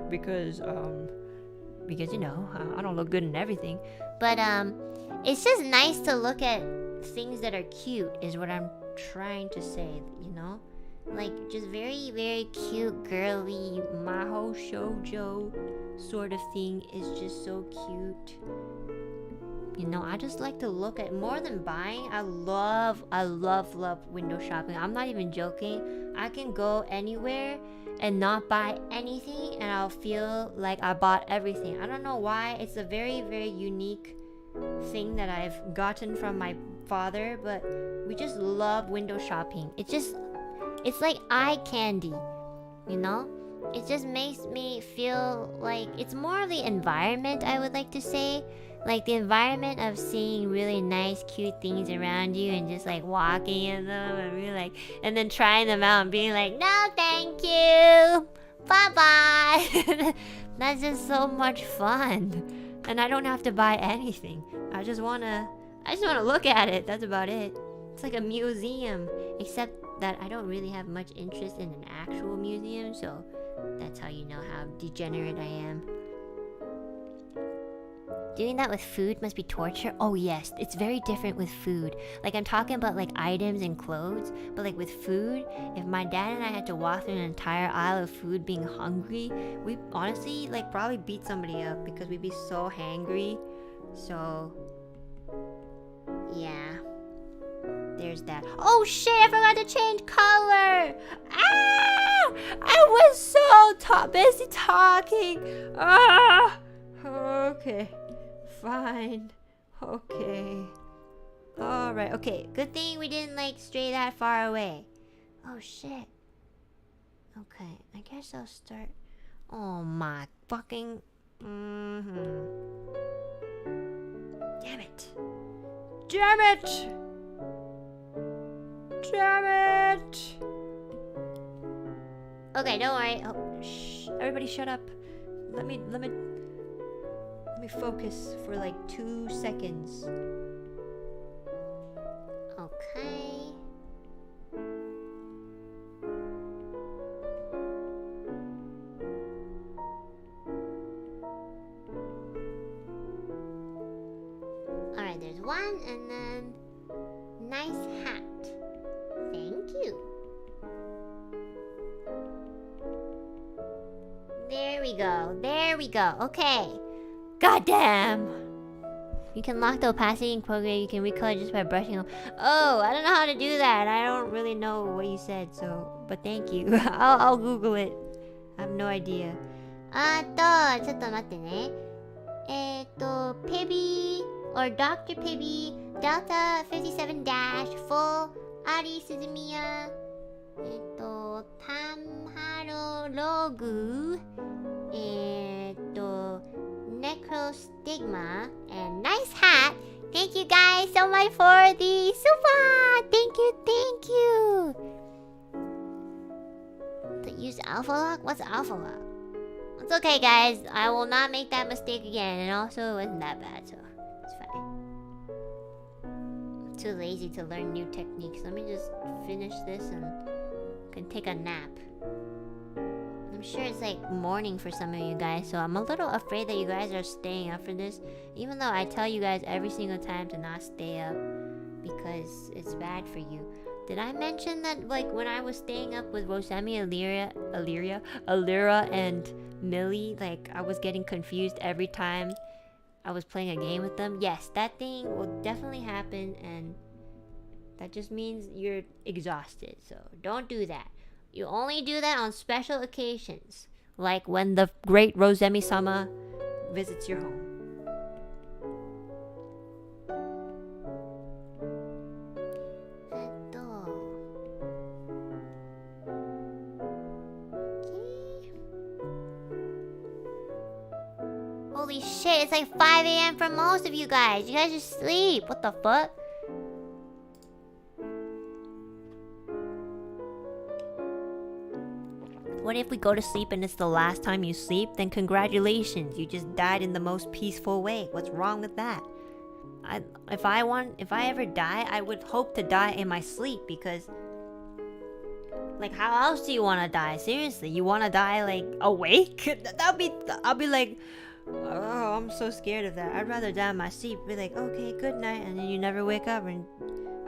because you know I don't look good in everything. But it's just nice to look at things that are cute is what I'm trying to say, you know? Like just very, very cute, girly, maho shoujo sort of thing is just so cute. You know, I just like to look at more than buying. I love window shopping. I'm not even joking. I can go anywhere and not buy anything and I'll feel like I bought everything. I don't know why. It's a very, very unique thing that I've gotten from my father, but we just love window shopping. It's like eye candy, you know? It just makes me feel like it's more of the environment, I would like to say. like the environment of seeing really nice, cute things around you and just like walking in them and being like, and then trying them out and being like, no, thank you, bye bye. That's just so much fun, and I don't have to buy anything. I just wanna look at it. That's about it. It's like a museum, except that I don't really have much interest in an actual museum, so that's how you know how degenerate I am. Doing that with food must be torture. Oh yes, it's very different with food. Like I'm talking about like items and clothes, but like with food, if my dad and I had to walk through an entire aisle of food being hungry, we honestly like probably beat somebody up because we'd be so hangry. So yeah, there's that. Oh shit, I forgot to change color. Ah, I was so busy talking. Ah, okay. Fine. Okay. Alright, okay. Good thing we didn't like stray that far away. Oh shit. Okay, I guess I'll start. Oh my fucking. Damn it. Damn it! Damn it! Okay, don't worry. Oh, shh. Everybody shut up. Let me focus for like 2 seconds. Okay. Alright, there's one, and then nice hat. Thank you. There we go. There we go. Okay. Goddamn! You can lock the opacity in program. You can recolor just by brushing them. Oh, I don't know how to do that. I don't really know what you said, so but thank you. I'll Google it. I have no idea. ちょっと待ってね。Pibby or Dr. Pibby Delta 57 dash full Ari Suzumiya Tamharo Logu Necrostigma and nice hat. Thank you guys so much for the Supa. Thank you. To use alpha lock? What's alpha lock? It's okay, guys. I will not make that mistake again. And also, it wasn't that bad, so it's fine. I'm too lazy to learn new techniques. Let me just finish this and can take a nap. I'm sure it's like morning for some of you guys, so I'm a little afraid that you guys are staying up for this, even though I tell you guys every single time to not stay up because it's bad for you. Did I mention that like when I was staying up with Rosemi, Alira, and Millie, like I was getting confused every time I was playing a game with them? Yes, that thing will definitely happen, and that just means you're exhausted, so don't do that. You only do that on special occasions, like when the great Rosemi-sama visits your home. Holy shit, it's like 5 a.m. for most of you guys. You guys just sleep. What the fuck? What if we go to sleep and it's the last time you sleep? Then congratulations, you just died in the most peaceful way. What's wrong with that? If I ever die, I would hope to die in my sleep, because like how else do you want to die? Seriously, you want to die like awake? I'll be like, oh, I'm so scared of that. I'd rather die in my sleep. Be like, okay, good night, and then you never wake up, and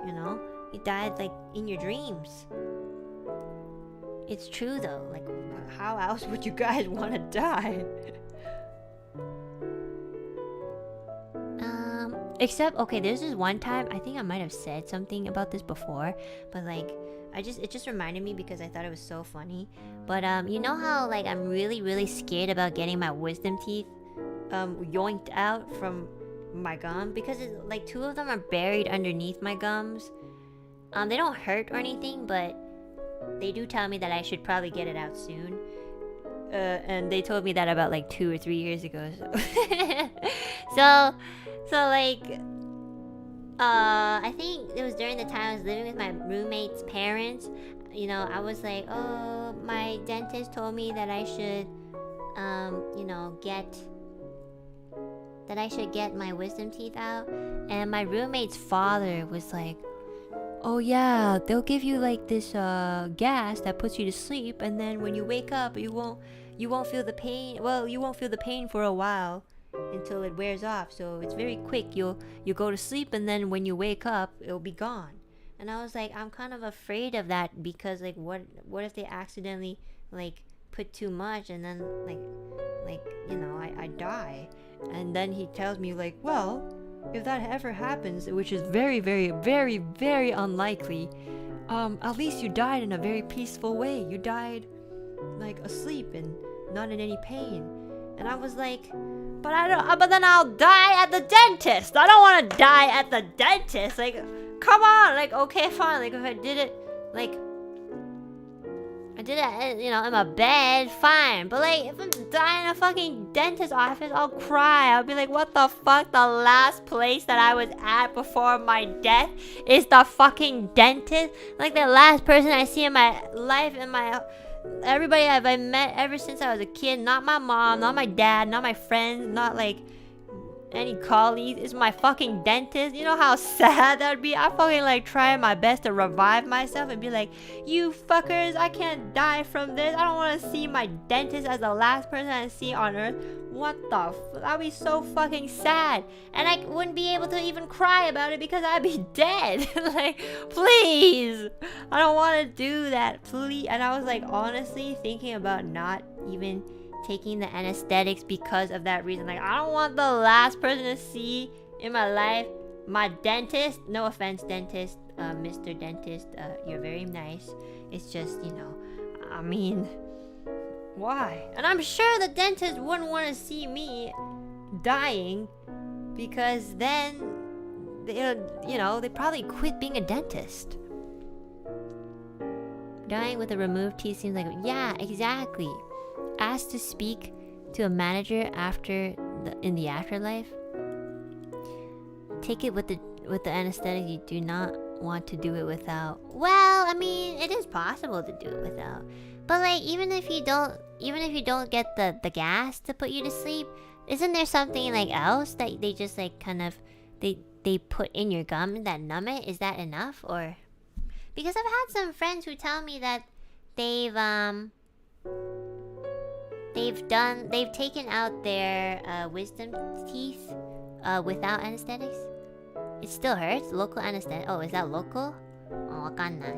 you know, you died like in your dreams. It's true though, like how else would you guys want to die? Except, okay, there's this one time, I think I might have said something about this before, but like, it just reminded me because I thought it was so funny. But you know how like I'm really scared about getting my wisdom teeth yoinked out from my gum, because it's like 2 of them are buried underneath my gums. They don't hurt or anything, but they do tell me that I should probably get it out soon. And they told me that about like 2 or 3 years ago. So So like, I think it was during the time I was living with my roommate's parents. You know, I was like, oh, my dentist told me that I should, you know, get my wisdom teeth out. And my roommate's father was like, oh yeah, they'll give you like this gas that puts you to sleep, and then when you wake up, you won't feel the pain. Well, you won't feel the pain for a while until it wears off. So it's very quick. You go to sleep, and then when you wake up, it'll be gone. And I was like, I'm kind of afraid of that, because like, what if they accidentally like put too much, and then like you know, I die. And then he tells me like, well, if that ever happens, which is very, very, very, very unlikely, at least you died in a very peaceful way. You died like asleep and not in any pain. And I was like, but then I'll die at the dentist. I don't want to die at the dentist. Like, come on. Like, okay, fine. Like, if I did it, you know, in my bed, fine. But like, if I'm dying in a fucking dentist office, I'll cry. I'll be like, what the fuck? The last place that I was at before my death is the fucking dentist? Like, the last person I see in my life, everybody I've met ever since I was a kid, not my mom, not my dad, not my friends, not like any colleagues, is my fucking dentist. You know how sad that would be? I fucking like trying my best to revive myself and be like, you fuckers, I can't die from this. I don't want to see my dentist as the last person I see on earth. What the I'd be so fucking sad, and I wouldn't be able to even cry about it because I'd be dead. Like, please, I don't want to do that, please. And I was like, honestly thinking about not even taking the anesthetics because of that reason. Like, I don't want the last person to see in my life my dentist. No offense, dentist, Mr. Dentist, you're very nice. It's just, you know, I mean, why? And I'm sure the dentist wouldn't want to see me dying, because then they probably quit being a dentist. Dying with a removed teeth seems like, yeah, exactly. Asked to speak to a manager in the afterlife. Take it with the anesthetic. You do not want to do it without. Well, I mean, it is possible to do it without. But like, even if you don't get the gas to put you to sleep, isn't there something like else that they just like kind of they put in your gum that numb it? Is that enough? Or because I've had some friends who tell me that they've taken out their wisdom teeth without anesthetics. It still hurts. Local anesthetic. Oh, is that local? Oh, わかんない.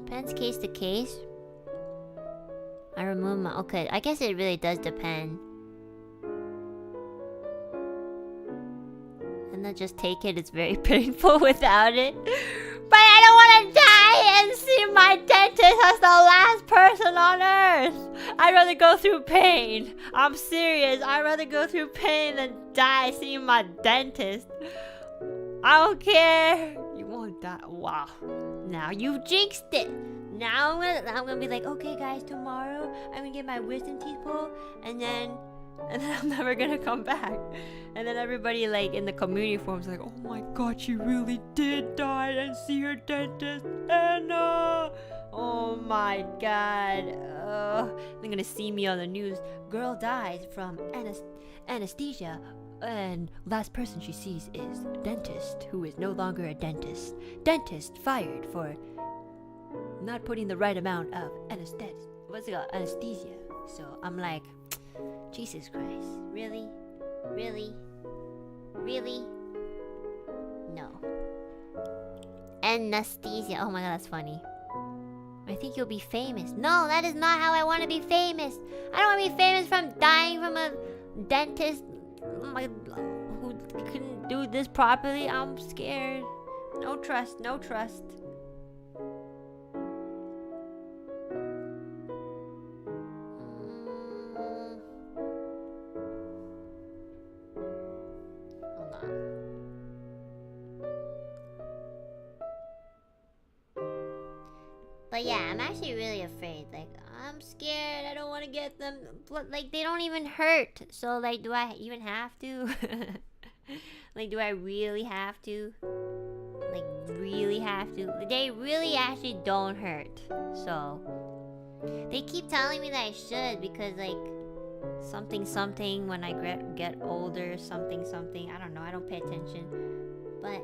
Depends case to case. I remove my... Okay, I guess it really does depend. And then just take it. It's very painful without it. But I don't want to die and see my dentist as the last person on earth. I'd rather go through pain. I'm serious. I'd rather go through pain than die seeing my dentist. I don't care. You won't die. Wow. Now you've jinxed it. Now I'm gonna be like, okay guys, tomorrow I'm gonna get my wisdom teeth pulled, and then I'm never gonna come back. And then everybody like in the community forums like, oh my god, she really did die and see her dentist, Enna. Oh my god. They're gonna see me on the news. Girl dies from anesthesia, and last person she sees is dentist, who is no longer a dentist. Dentist fired for not putting the right amount of anesthesia. So I'm like, Jesus Christ, really? No. Anesthesia. Oh my god, that's funny. I think you'll be famous. No, that is not how I want to be famous. I don't want to be famous from dying from a dentist who couldn't do this properly. I'm scared. No trust. But yeah, I'm actually really afraid. Like, I'm I'm scared. I don't want to get them. Like, they don't even hurt. So, like, do I even have to? Like, do I really have to? Like, really have to? They really actually don't hurt. So, they keep telling me that I should because, like, something when I get older, something. I don't know. I don't pay attention. But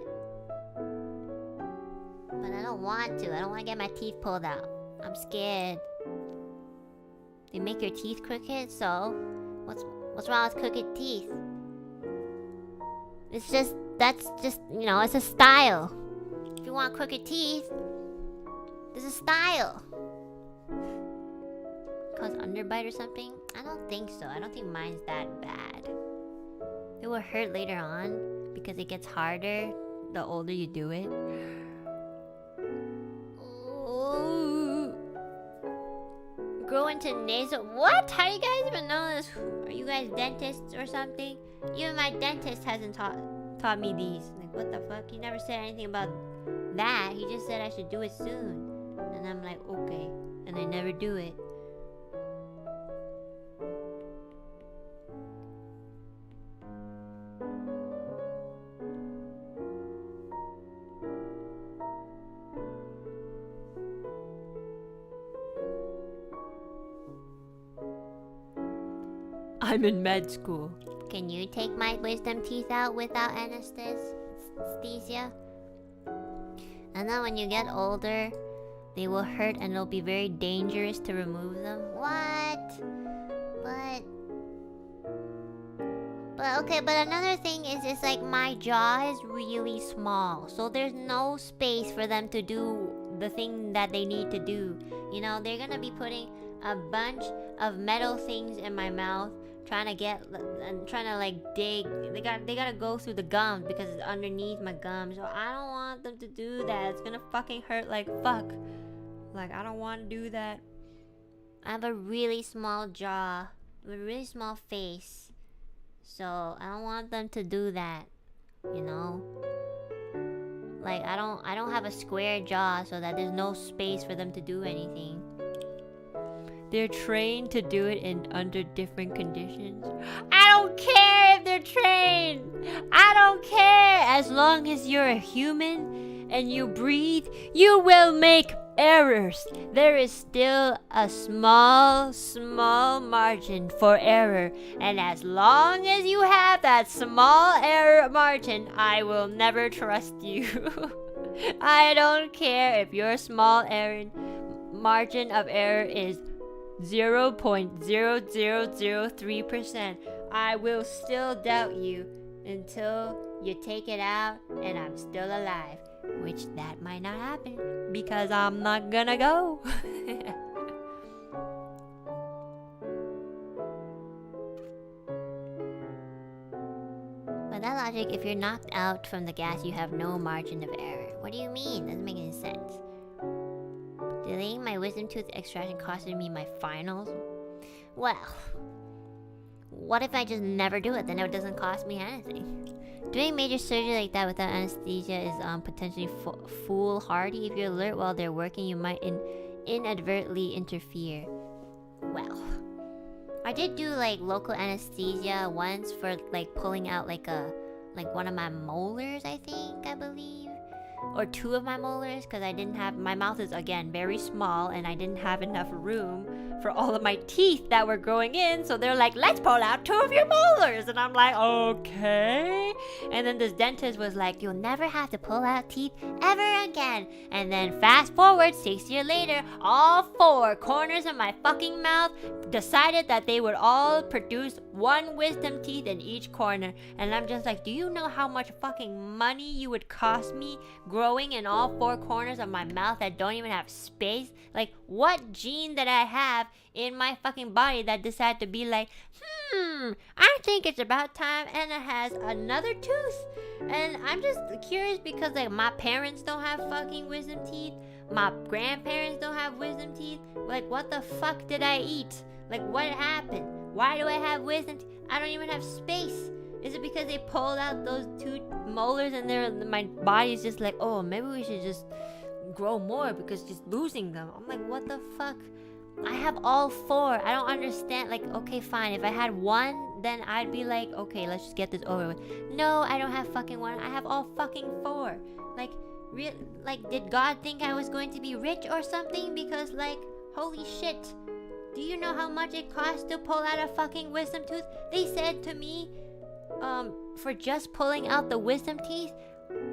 I don't want to. I don't want to get my teeth pulled out. I'm scared. They make your teeth crooked, so what's wrong with crooked teeth? That's just, you know, it's a style. If you want crooked teeth, there's a style. Cause underbite or something? I don't think so. I don't think mine's that bad. It will hurt later on because it gets harder the older you do it. Grow into nasal. What? How do you guys even know this? Are you guys dentists or something? Even my dentist hasn't taught me these. Like, what the fuck? He never said anything about that. He just said I should do it soon. And I'm like, okay. And I never do it. I'm in med school. Can you take my wisdom teeth out without anesthesia? And then when you get older, they will hurt and it'll be very dangerous to remove them. What? But okay, but another thing is, it's like my jaw is really small, so there's no space for them to do the thing that they need to do. You know, they're gonna be putting a bunch of metal things in my mouth, trying to like dig. They gotta go through the gums because it's underneath my gums. So I don't want them to do that. It's gonna fucking hurt like fuck. Like, I don't want to do that. I have a really small jaw, a really small face, so I don't want them to do that. You know, like I don't have a square jaw so that there's no space for them to do anything. They're trained to do it under different conditions. I don't care if they're trained. I don't care. As long as you're a human and you breathe, you will make errors. There is still a small margin for error. And as long as you have that small error margin, I will never trust you. I don't care if your small margin of error is 0.0003%. I will still doubt you until you take it out and I'm still alive, which that might not happen because I'm not gonna go. By that logic, if you're knocked out from the gas, you have no margin of error. What do you mean? Doesn't make any sense. Delaying my wisdom tooth extraction costed me my finals. Well, what if I just never do it? Then it doesn't cost me anything. Doing major surgery like that without anesthesia is potentially foolhardy. If you're alert while they're working, you might inadvertently interfere. Well, I did do like local anesthesia once for like pulling out like one of my molars, I believe. Or two of my molars, because I didn't have, my mouth is again very small and I didn't have enough room for all of my teeth that were growing in, so they're like, let's pull out two of your molars, and I'm like, okay. And then this dentist was like, you'll never have to pull out teeth ever again. And then fast forward 6 years later, all four corners of my fucking mouth decided that they would all produce one wisdom teeth in each corner. And I'm just like, do you know how much fucking money you would cost me growing in all four corners of my mouth that don't even have space? Like, what gene did I have in my fucking body that decided to be like, I think it's about time Enna has another tooth? And I'm just curious because like my parents don't have fucking wisdom teeth, my grandparents don't have wisdom teeth. Like, what the fuck did I eat? Like, what happened? Why do I have wisdom teeth? I don't even have space. Is it because they pulled out those two molars and my body's just like, oh, maybe we should just grow more because just losing them? I'm like, what the fuck? I have all 4. I don't understand. Like, okay, fine. If I had 1, then I'd be like, okay, let's just get this over with. No, I don't have fucking 1. I have all fucking 4. Like, did God think I was going to be rich or something? Because, like, holy shit. Do you know how much it costs to pull out a fucking wisdom tooth? They said to me, for just pulling out the wisdom teeth,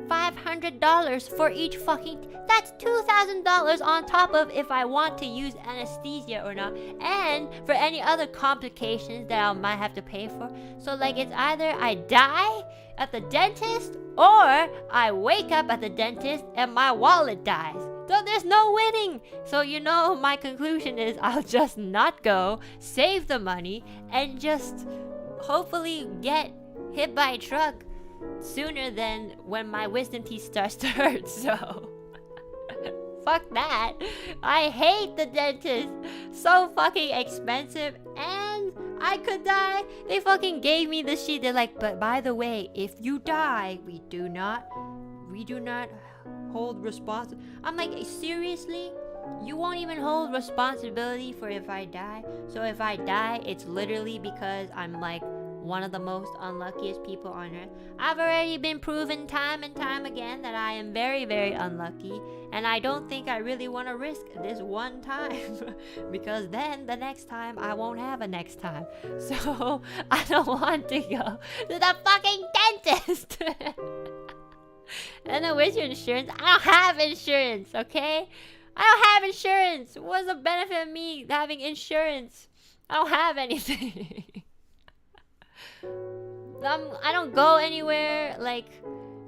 $500 for each fucking that's $2,000 on top of if I want to use anesthesia or not, and for any other complications that I might have to pay for. So like, it's either I die at the dentist or I wake up at the dentist and my wallet dies. So there's no winning. So you know, my conclusion is I'll just not go, save the money, and just hopefully get hit by a truck sooner than when my wisdom teeth starts to hurt. So fuck that. I hate the dentist. So fucking expensive, and I could die. They fucking gave me the sheet. They're like, but by the way, if you die, we do not hold responsibility. I'm like, seriously? You won't even hold responsibility for if I die? So if I die, it's literally because I'm like one of the most unluckiest people on earth. I've already been proven time and time again that I am very, very unlucky, and I don't think I really want to risk this one time because then the next time I won't have a next time. So I don't want to go to the fucking dentist. And then with your insurance, I don't have insurance, okay? I don't have insurance. What's the benefit of me having insurance? I don't have anything. I don't go anywhere, like,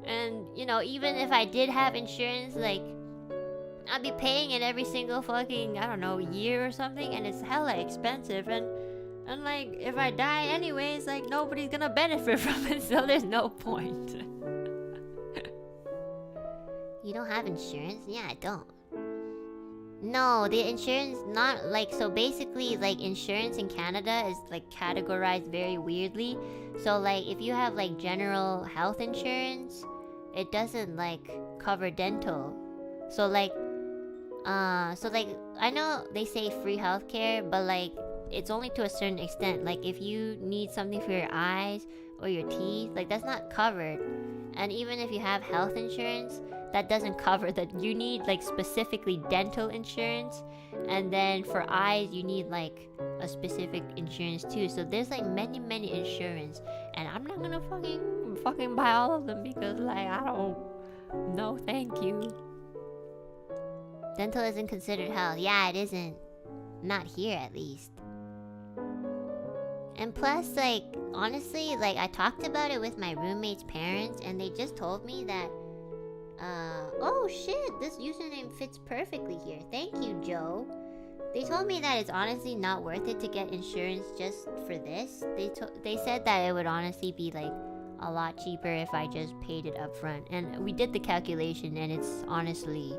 and you know, even if I did have insurance, like, I'd be paying it every single fucking, I don't know, year or something, and it's hella expensive, and like, if I die anyways, like, nobody's gonna benefit from it, so there's no point. You don't have insurance? Yeah, I don't. No, the insurance, not like, so basically, like, insurance in Canada is like categorized very weirdly. So like, if you have like general health insurance, it doesn't like cover dental. So like I know they say free healthcare, but like, it's only to a certain extent. Like, if you need something for your eyes or your teeth, like, that's not covered. And even if you have health insurance, that doesn't cover that. You need like specifically dental insurance, and then for eyes you need like a specific insurance too. So there's like many insurance, and I'm not gonna fucking buy all of them because like, I don't, no thank you. Dental isn't considered health. Yeah, it isn't. Not here, at least. And plus, like, honestly, like, I talked about it with my roommate's parents, and they just told me that oh shit, this username fits perfectly here. Thank you, Joe. They told me that it's honestly not worth it to get insurance just for this. They said that it would honestly be like a lot cheaper if I just paid it up front. And we did the calculation, and it's honestly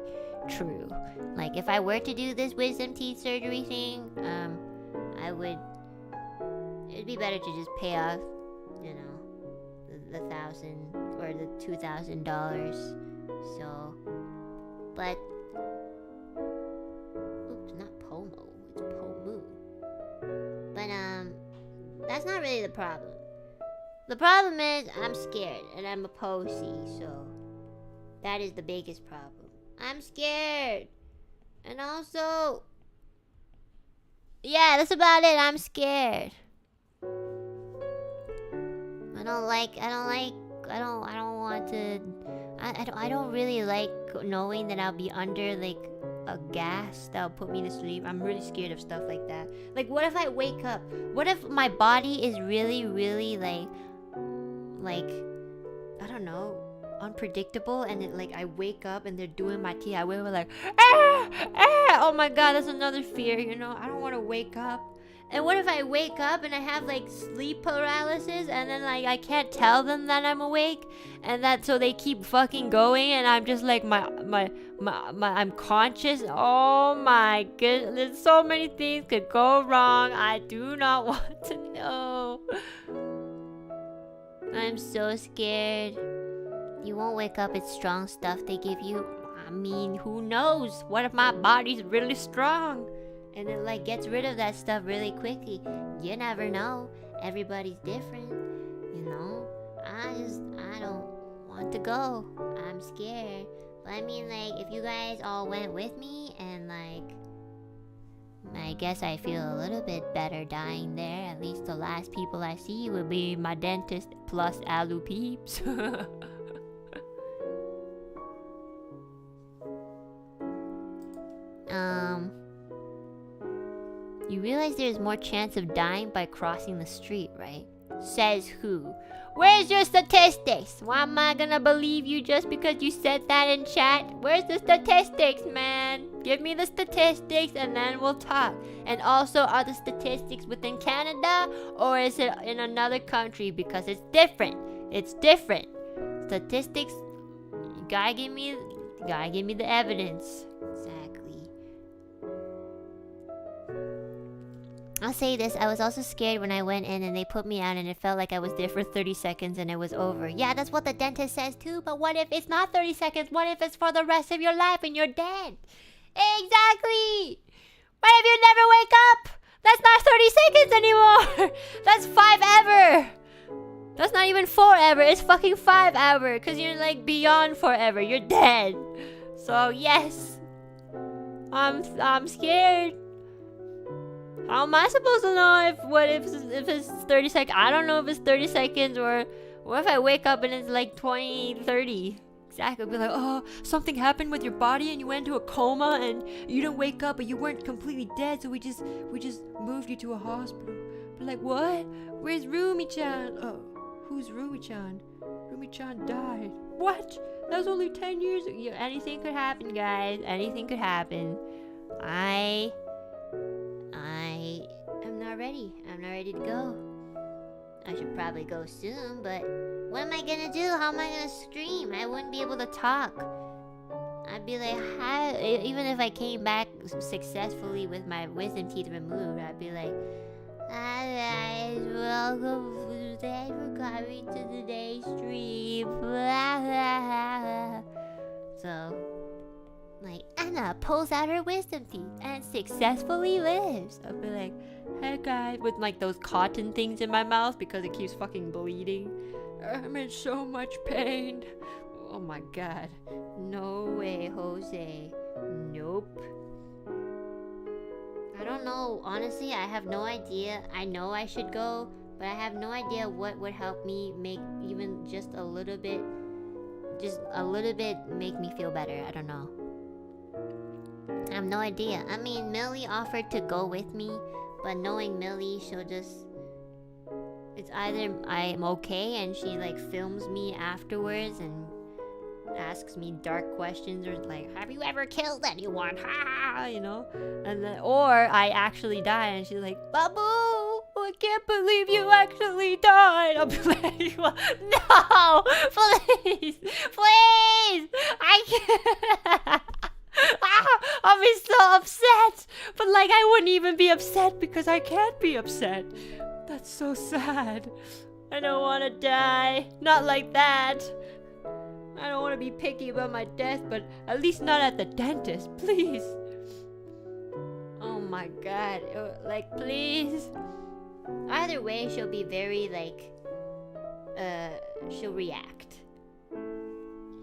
true. Like, if I were to do this wisdom teeth surgery thing, it'd be better to just pay off, you know, the $1,000 or the $2,000. So, but oops, not Pomo, it's Pomu. But that's not really the problem. The problem is I'm scared, and I'm a pussy, so that is the biggest problem. I'm scared. And also, yeah, that's about it. I'm scared. I don't really like knowing that I'll be under like a gas that'll put me to sleep. I'm really scared of stuff like that. Like, what if I wake up? What if my body is really like I don't know, unpredictable, and it, like, I wake up and they're doing my teeth. I wake up like, oh my god, that's another fear, you know. I don't want to wake up. And what if I wake up and I have like sleep paralysis, and then like I can't tell them that I'm awake, and that so they keep fucking going, and I'm just like I'm conscious. Oh my goodness, so many things could go wrong. I do not want to know. I'm so scared. You won't wake up. It's strong stuff they give you. I mean, who knows? What if my body's really strong? and it like gets rid of that stuff really quickly. You never know. Everybody's different, you know. I don't want to go. I'm scared. But I mean, like, if you guys all went with me, and like, I guess I feel a little bit better dying there. At least the last people I see will be my dentist plus Alu peeps. You realize there's more chance of dying by crossing the street, right? Says who? Where's your statistics? Why am I gonna believe you just because you said that in chat? Where's the statistics, man? Give me the statistics and then we'll talk. And also, are the statistics within Canada or is it in another country? Because it's different. It's different. Statistics, you gotta give me the evidence. Exactly. I'll say this, I was also scared when I went in and they put me out and it felt like I was there for 30 seconds and it was over. Yeah, that's what the dentist says too, but what if it's not 30 seconds? What if it's for the rest of your life and you're dead? Exactly! What if you never wake up? That's not 30 seconds anymore! That's 5 ever! That's not even 4 ever, it's fucking 5 ever, because you're like beyond forever, you're dead. So yes, I'm scared. How am I supposed to know if it's 30 seconds? I don't know if it's 30 seconds or what if I wake up and it's like 20, 30. Exactly. I'll be like, oh, something happened with your body and you went into a coma and you didn't wake up but you weren't completely dead, so we just moved you to a hospital. But like, what? Where's Rumi-chan? Oh, who's Rumi-chan? Rumi-chan died. What? That was only 10 years ago. Yeah, anything could happen, guys. Anything could happen. I am not ready. I'm not ready to go. I should probably go soon, but what am I gonna do? How am I gonna stream? I wouldn't be able to talk. I'd be like, hi. Even if I came back successfully with my wisdom teeth removed, I'd be like, hi guys, welcome. Thanks for coming to today's stream. So, like, Enna pulls out her wisdom teeth and successfully lives. I'll be like, hey guys, with like those cotton things in my mouth because it keeps fucking bleeding. I'm in so much pain. Oh my god. No way, Jose. Nope. I don't know. Honestly, I have no idea. I know I should go, but I have no idea what would help me make even just a little bit make me feel better. I don't know. I have no idea. I mean, Millie offered to go with me, but knowing Millie, she'll just... It's either I'm okay and she like films me afterwards and asks me dark questions or like, have you ever killed anyone? Ha! You know? And then, or I actually die and she's like, Babu! I can't believe you actually died. I'll be like, no! Please! Please! I can't... I'll be so upset. But like, I wouldn't even be upset because I can't be upset. That's so sad. I don't want to die. Not like that. I don't want to be picky about my death, but at least not at the dentist, please. Oh my god. Like, please. Either way, she'll be very like, she'll react.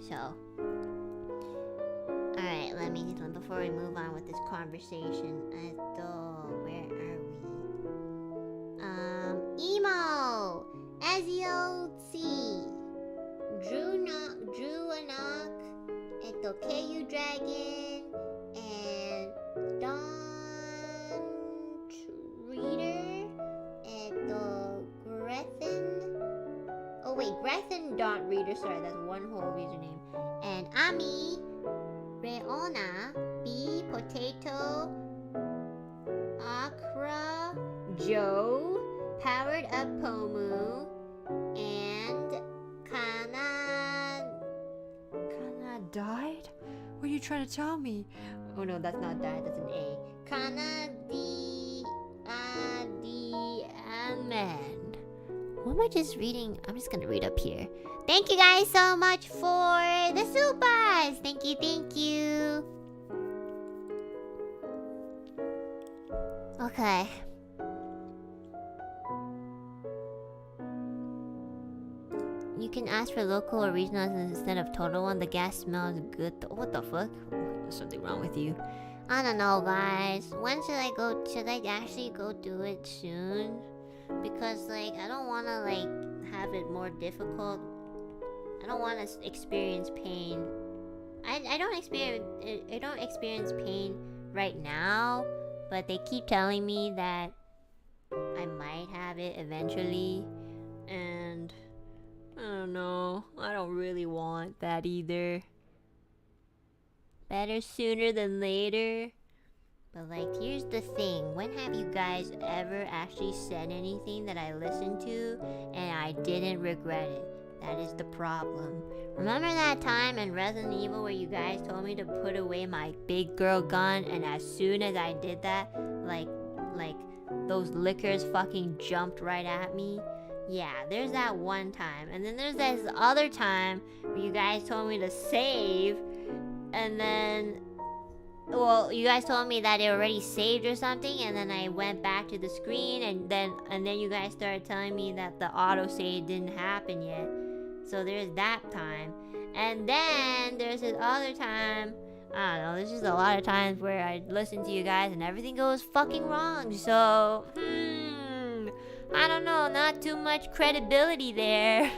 So. Alright, before we move on with this conversation, where are we? Emo! Ezio-C! Drew a knock, KU Dragon, and Don Reader, Grethen. Oh wait, Grethen Don Reader, sorry, that's one whole username. And Ami, Reona, B, Potato, Akra, Joe, Powered Up Pomu, and Kana died? What are you trying to tell me? Oh no, that's not died, that's an A. Kana di Amen. What am I just reading? I'm just gonna read up here. Thank you guys so much for the Supas! Thank you, thank you. Okay. You can ask for local or regional instead of total one. The gas smells good. What the fuck? There's something wrong with you. I don't know, guys. When should I go? Should I actually go do it soon? Because, like, I don't want to, like, have it more difficult. I don't want to experience pain. I don't experience pain right now, but they keep telling me that I might have it eventually, and I don't know. I don't really want that either. Better sooner than later. But, like, here's the thing. When have you guys ever actually said anything that I listened to and I didn't regret it? That is the problem. Remember that time in Resident Evil where you guys told me to put away my big girl gun, and as soon as I did that, like those lickers fucking jumped right at me? Yeah, there's that one time. And then there's this other time where you guys told me to save, and then, well, you guys told me that it already saved or something, and then I went back to the screen, and then you guys started telling me that the autosave didn't happen yet. So there's that time. And then there's this other time. I don't know, there's just a lot of times where I listen to you guys and everything goes fucking wrong. So, I don't know, not too much credibility there.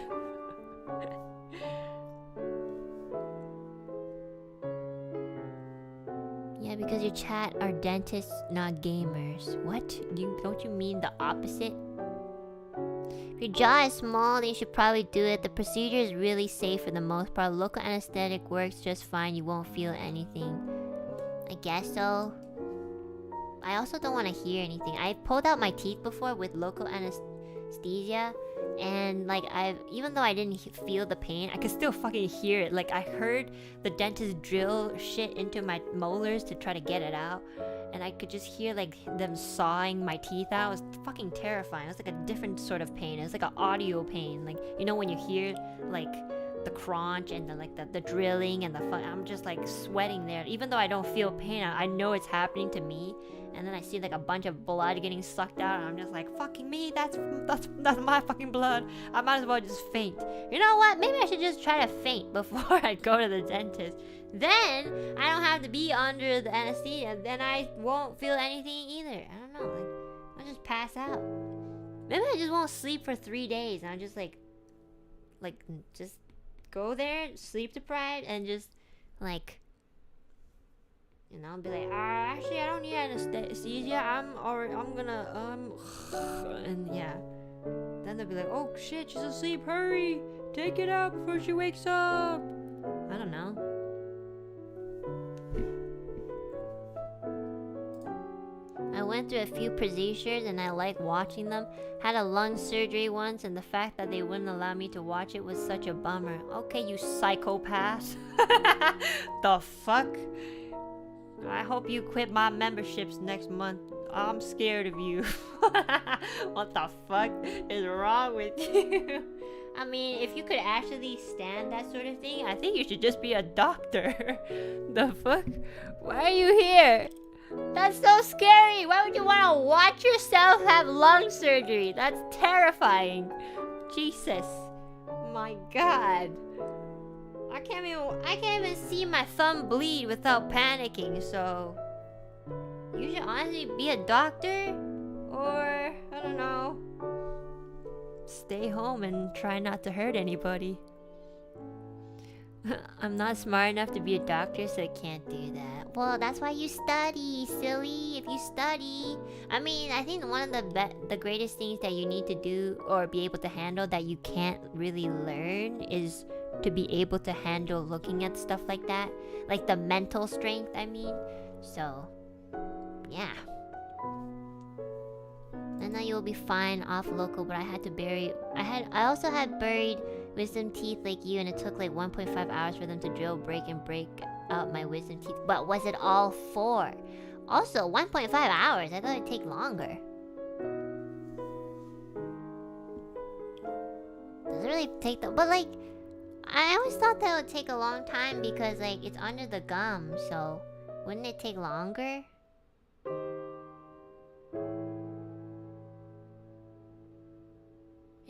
Yeah, because your chat are dentists, not gamers. What? Don't you mean the opposite? If your jaw is small, then you should probably do it. The procedure is really safe for the most part. Local anesthetic works just fine. You won't feel anything. I guess so. I also don't want to hear anything. I've pulled out my teeth before with local anesthesia, and like even though I didn't feel the pain, I could still fucking hear it. Like I heard the dentist drill shit into my molars to try to get it out, and I could just hear like them sawing my teeth out. It was fucking terrifying. It was like a different sort of pain. It was like an audio pain. Like, you know when you hear like the crunch and the drilling and I'm just like sweating there. Even though I don't feel pain, I know it's happening to me. And then I see like a bunch of blood getting sucked out, and I'm just like, fucking me, that's my fucking blood. I might as well just faint. You know what? Maybe I should just try to faint before I go to the dentist. Then I don't have to be under the anesthesia. Then I won't feel anything either. I don't know. Like, I'll just pass out. Maybe I just won't sleep for 3 days, and I'll just like just go there, sleep deprived, and just like, you know, be like, actually, I don't need anesthesia. I'm gonna, and yeah. Then they'll be like, oh shit, she's asleep. Hurry, take it out before she wakes up. I don't know. I went through a few procedures and I like watching them. Had a lung surgery once, and the fact that they wouldn't allow me to watch it was such a bummer. Okay, you psychopath. The fuck? I hope you quit my memberships next month. I'm scared of you. What the fuck is wrong with you? I mean, if you could actually stand that sort of thing, I think you should just be a doctor. The fuck? Why are you here? That's so scary. Why would you want to watch yourself have lung surgery? That's terrifying. Jesus. My God. I can't even see my thumb bleed without panicking, so you should honestly be a doctor, or I don't know, stay home and try not to hurt anybody. I'm not smart enough to be a doctor, so I can't do that. Well, that's why you study, silly. If you study, I mean, I think one of the greatest things that you need to do or be able to handle that you can't really learn is to be able to handle looking at stuff like that, like the mental strength, I mean. So yeah, I know you'll be fine off local, but I also had buried wisdom teeth like you, and it took like 1.5 hours for them to drill, break out my wisdom teeth. But was it all 4? Also 1.5 hours, I thought it'd take longer. Does it really take but like, I always thought that would take a long time because like it's under the gum, so wouldn't it take longer?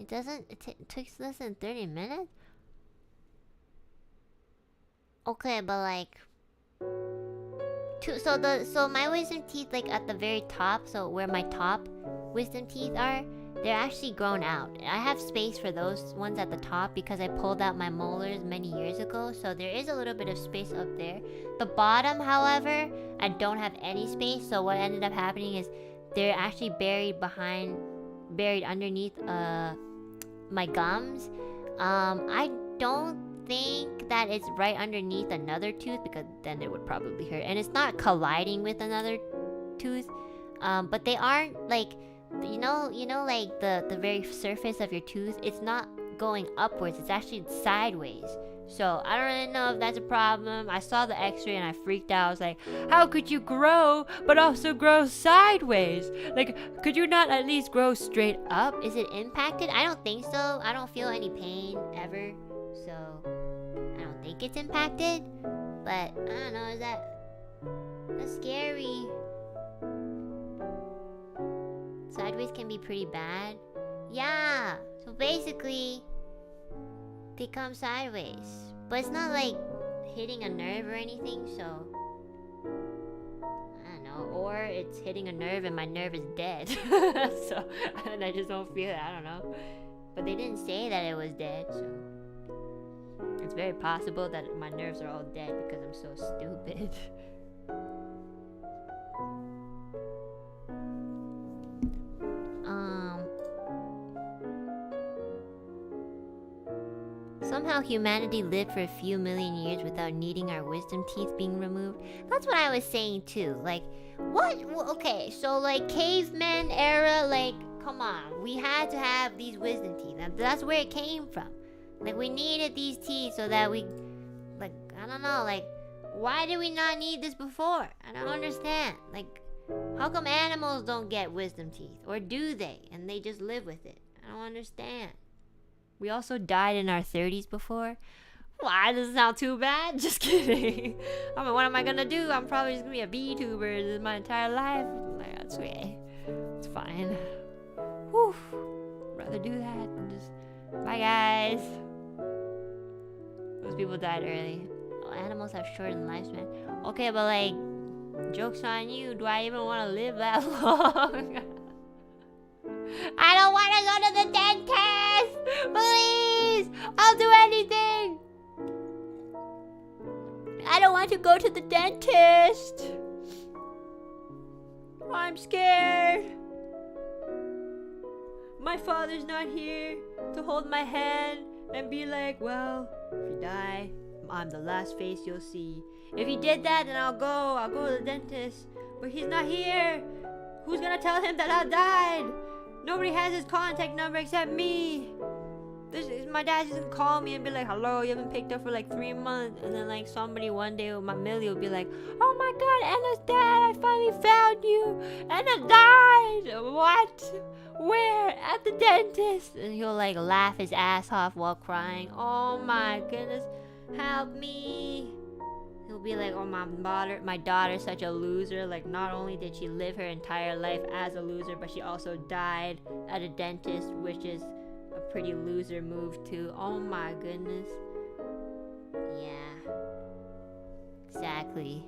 It doesn't. It takes less than 30 minutes. Okay, but like, so my wisdom teeth, like at the very top, so where my top wisdom teeth are, they're actually grown out. I have space for those ones at the top because I pulled out my molars many years ago, so there is a little bit of space up there. The bottom, however, I don't have any space, so what ended up happening is they're actually buried underneath my gums. I don't think that it's right underneath another tooth because then it would probably hurt, and it's not colliding with another tooth. But they aren't like, you know, like the very surface of your tooth, it's not going upwards, it's actually sideways. So I don't really know if that's a problem. I saw the x-ray and I freaked out. I was like, how could you grow but also grow sideways? Like, could you not at least grow straight up? Is it impacted? I don't think so. I don't feel any pain ever, so I don't think it's impacted. But I don't know, that's scary. Sideways can be pretty bad. Yeah, so basically they come sideways, but it's not like hitting a nerve or anything, so I don't know. Or it's hitting a nerve and my nerve is dead. So and I just don't feel it. I don't know, but they didn't say that it was dead, so it's very possible that my nerves are all dead because I'm so stupid. Somehow humanity lived for a few million years without needing our wisdom teeth being removed. That's what I was saying too. Like, what? Okay, so like caveman era, like, come on. We had to have these wisdom teeth. And that's where it came from. Like, we needed these teeth so that we, like, I don't know, like, why did we not need this before? I don't understand. Like, how come animals don't get wisdom teeth? Or do they? And they just live with it. I don't understand. We also died in our 30s before. Why? Doesn't sound too bad. Just kidding. I mean, what am I gonna do? I'm probably just gonna be a VTuber my entire life. Like, that's okay. It's fine. Whew. Rather do that than just... Bye, guys. Those people died early. Oh, animals have shortened lifespan. Okay, but like, joke's on you. Do I even want to live that long? I don't want to go to the dentist! Please! I'll do anything! I don't want to go to the dentist! I'm scared! My father's not here to hold my hand and be like, well, if you die, I'm the last face you'll see. If he did that, then I'll go to the dentist. But he's not here! Who's gonna tell him that I died? Nobody has his contact number except me. My dad just call me and be like, hello, you haven't picked up for like 3 months. And then like somebody one day, my Millie will be like, oh my god, Enna's dad, I finally found you. Enna died. What? Where? At the dentist. And he'll like laugh his ass off while crying. Oh my goodness, help me. He'll be like, oh, my daughter's such a loser. Like, not only did she live her entire life as a loser, but she also died at a dentist, which is a pretty loser move too. Oh my goodness. Yeah. Exactly.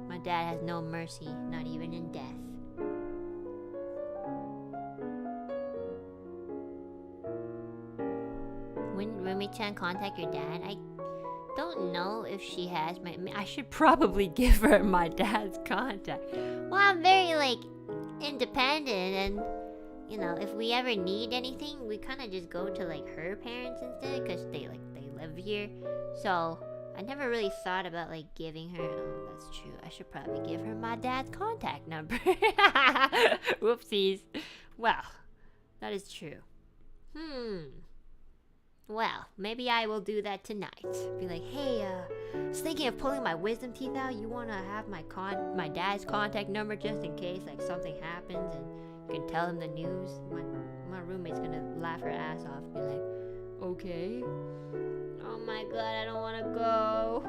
My dad has no mercy, not even in death. When Rumi-chan contact your dad, I don't know if she has I should probably give her my dad's contact. Well, I'm very like independent, and you know, if we ever need anything, we kind of just go to like her parents instead, because they live here. So I never really thought about like giving her. Oh, that's true. I should probably give her my dad's contact number. Whoopsies. Well, that is true. Well, maybe I will do that tonight. Be like, hey, I was thinking of pulling my wisdom teeth out. You want to have my dad's contact number just in case like something happens, and you can tell him the news. My roommate's gonna laugh her ass off. Be like, okay. Oh my god, I don't want to go.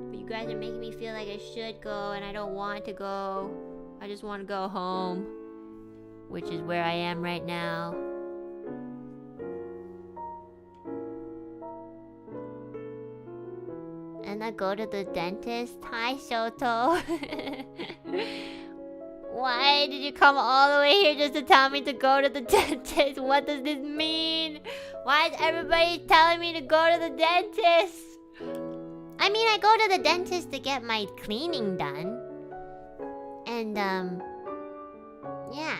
But you guys are making me feel like I should go, and I don't want to go. I just want to go home, which is where I am right now. Enna, go to the dentist? Hi, Shoto. Why did you come all the way here just to tell me to go to the dentist? What does this mean? Why is everybody telling me to go to the dentist? I mean, I go to the dentist to get my cleaning done. And, yeah.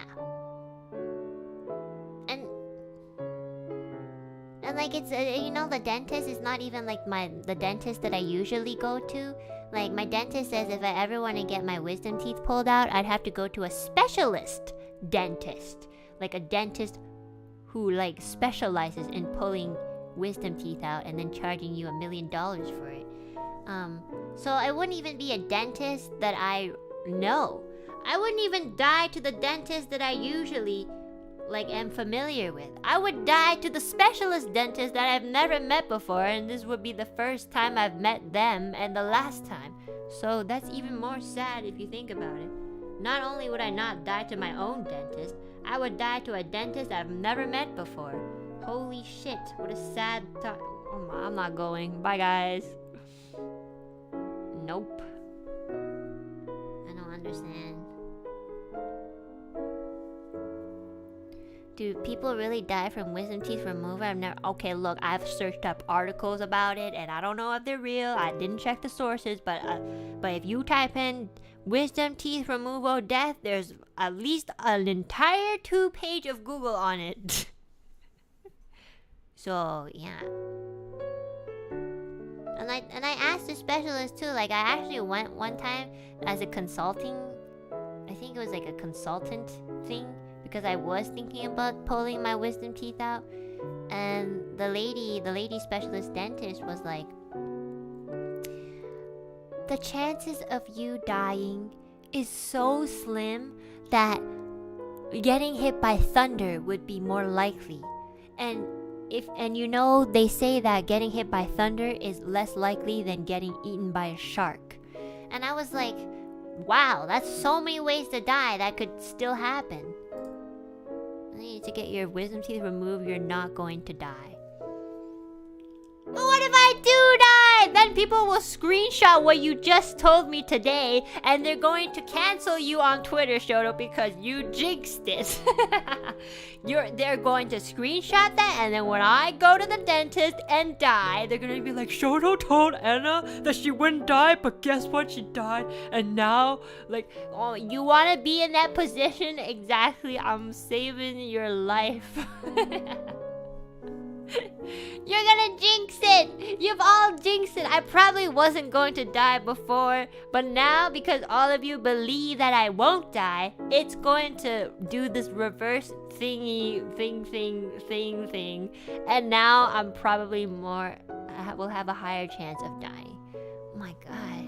And like, it's, you know, the dentist is not even like the dentist that I usually go to. Like, my dentist says if I ever want to get my wisdom teeth pulled out, I'd have to go to a specialist dentist. Like a dentist who, like, specializes in pulling wisdom teeth out and then charging you $1 million for it. So I wouldn't even be a dentist that I know. I wouldn't even die to the dentist that I usually, like, am familiar with. I would die to the specialist dentist that I've never met before, and this would be the first time I've met them and the last time. So that's even more sad if you think about it. Not only would I not die to my own dentist, I would die to a dentist I've never met before. Holy shit, what a sad thought. Oh, I'm not going. Bye, guys. Nope. I don't understand. Do people really die from wisdom teeth removal? I've never. Okay, look, I've searched up articles about it, and I don't know if they're real. I didn't check the sources, but if you type in wisdom teeth removal death, there's at least an entire 2-page of Google on it. So yeah. And I asked the specialist too. Like, I actually went one time as a consulting. I think it was like a consultant thing, because I was thinking about pulling my wisdom teeth out, and the lady specialist dentist was like, the chances of you dying is so slim that getting hit by thunder would be more likely. And you know, they say that getting hit by thunder is less likely than getting eaten by a shark. And I was like, wow, that's so many ways to die that could still happen. You need to get your wisdom teeth removed, you're not going to die. But what if I do die? Then people will screenshot what you just told me today, and they're going to cancel you on Twitter, Shoto, because you jinxed it. They're going to screenshot that, and then when I go to the dentist and die, they're going to be like, Shoto told Enna that she wouldn't die, but guess what? She died, and now, like, oh, you want to be in that position? Exactly, I'm saving your life. You're gonna jinx it! You've all jinxed it! I probably wasn't going to die before, but now, because all of you believe that I won't die, it's going to do this reverse thing, and now I'm probably will have a higher chance of dying. Oh my god.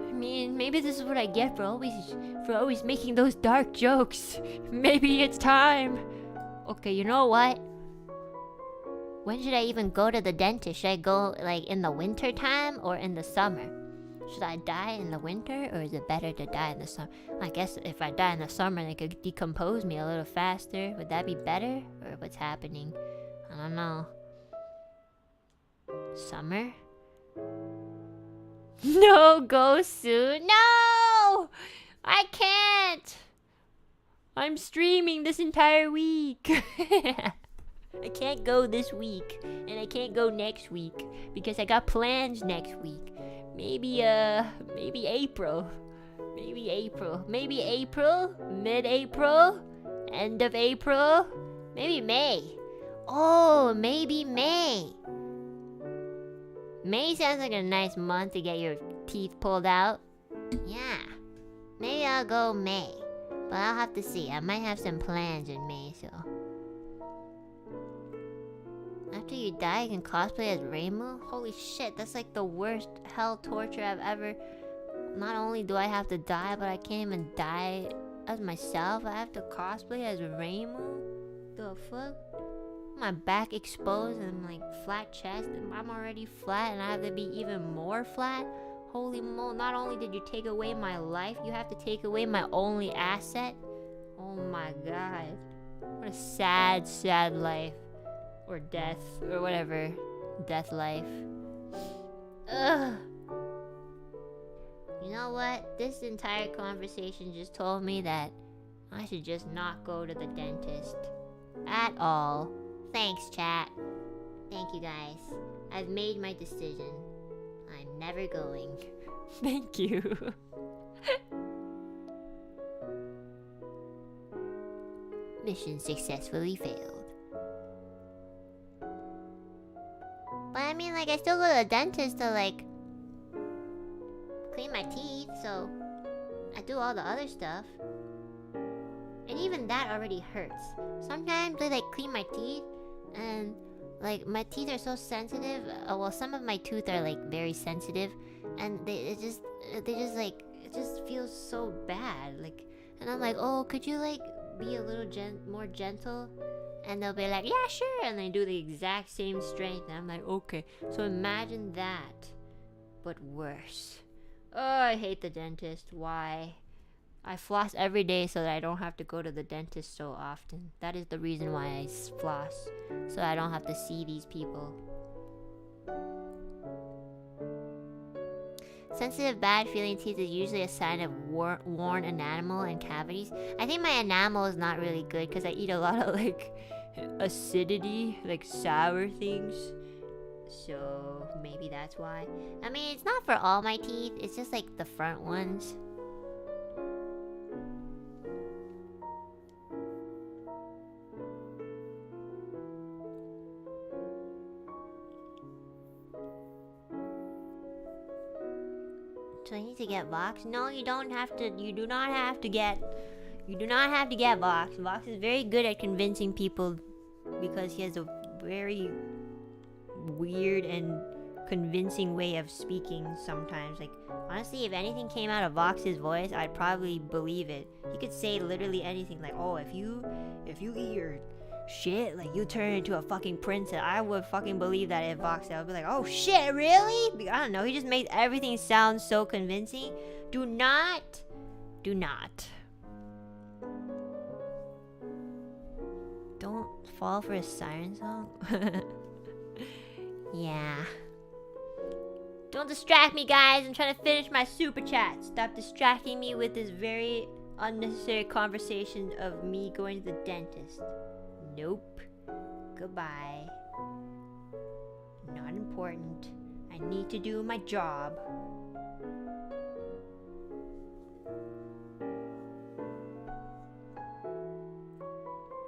I mean, maybe this is what I get for always making those dark jokes. Maybe it's time. Okay, you know what? When should I even go to the dentist? Should I go, like, in the winter time or in the summer? Should I die in the winter, or is it better to die in the summer? I guess if I die in the summer, they could decompose me a little faster. Would that be better? Or what's happening? I don't know. Summer? No, go soon. No! I can't! I'm streaming this entire week. I can't go this week, and I can't go next week because I got plans next week. Maybe April. Maybe April, mid-April, end of April, maybe May. Oh, maybe May. May sounds like a nice month to get your teeth pulled out. Yeah, maybe I'll go May, but I'll have to see. I might have some plans in May, so. After you die, you can cosplay as Reimu? Holy shit, that's like the worst hell torture I've ever... Not only do I have to die, but I can't even die as myself. I have to cosplay as Reimu? The fuck? My back exposed and I'm like flat chest, and I'm already flat and I have to be even more flat? Holy moly, not only did you take away my life, you have to take away my only asset? Oh my god. What a sad, sad life. Or death, or whatever. Death life. Ugh. You know what? This entire conversation just told me that I should just not go to the dentist at all. Thanks, chat. Thank you guys. I've made my decision. I'm never going. Thank you. Mission successfully failed. But I mean, like, I still go to the dentist to, like, clean my teeth, so I do all the other stuff. And even that already hurts. Sometimes I, like, clean my teeth, and, like, my teeth are so sensitive. Well, some of my teeth are, like, very sensitive, and they just, like, it just feels so bad. Like, and I'm like, oh, could you, like, be a little more gentle? And they'll be like, yeah, sure. And they do the exact same strength. And I'm like, okay. So imagine that, but worse. Oh, I hate the dentist. Why? I floss every day so that I don't have to go to the dentist so often. That is the reason why I floss. So I don't have to see these people. Sensitive, bad feeling teeth is usually a sign of worn enamel and cavities. I think my enamel is not really good because I eat a lot of, like, acidity, like sour things. So maybe that's why. I mean, it's not for all my teeth. It's just, like, the front ones. So I need to get Vox? No, you don't have to. You do not have to get Vox. Vox is very good at convincing people because he has a very weird and convincing way of speaking sometimes. Like, honestly, if anything came out of Vox's voice, I'd probably believe it. He could say literally anything, like, oh, if you eat your shit, like, you turn into a fucking princess. I would fucking believe that if Vox said. I would be like, oh shit, really? I don't know, he just makes everything sound so convincing. Do not don't fall for a siren song. Yeah. Don't distract me, guys. I'm trying to finish my super chat. Stop distracting me with this very unnecessary conversation of me going to the dentist. Nope. Goodbye. Not important. I need to do my job.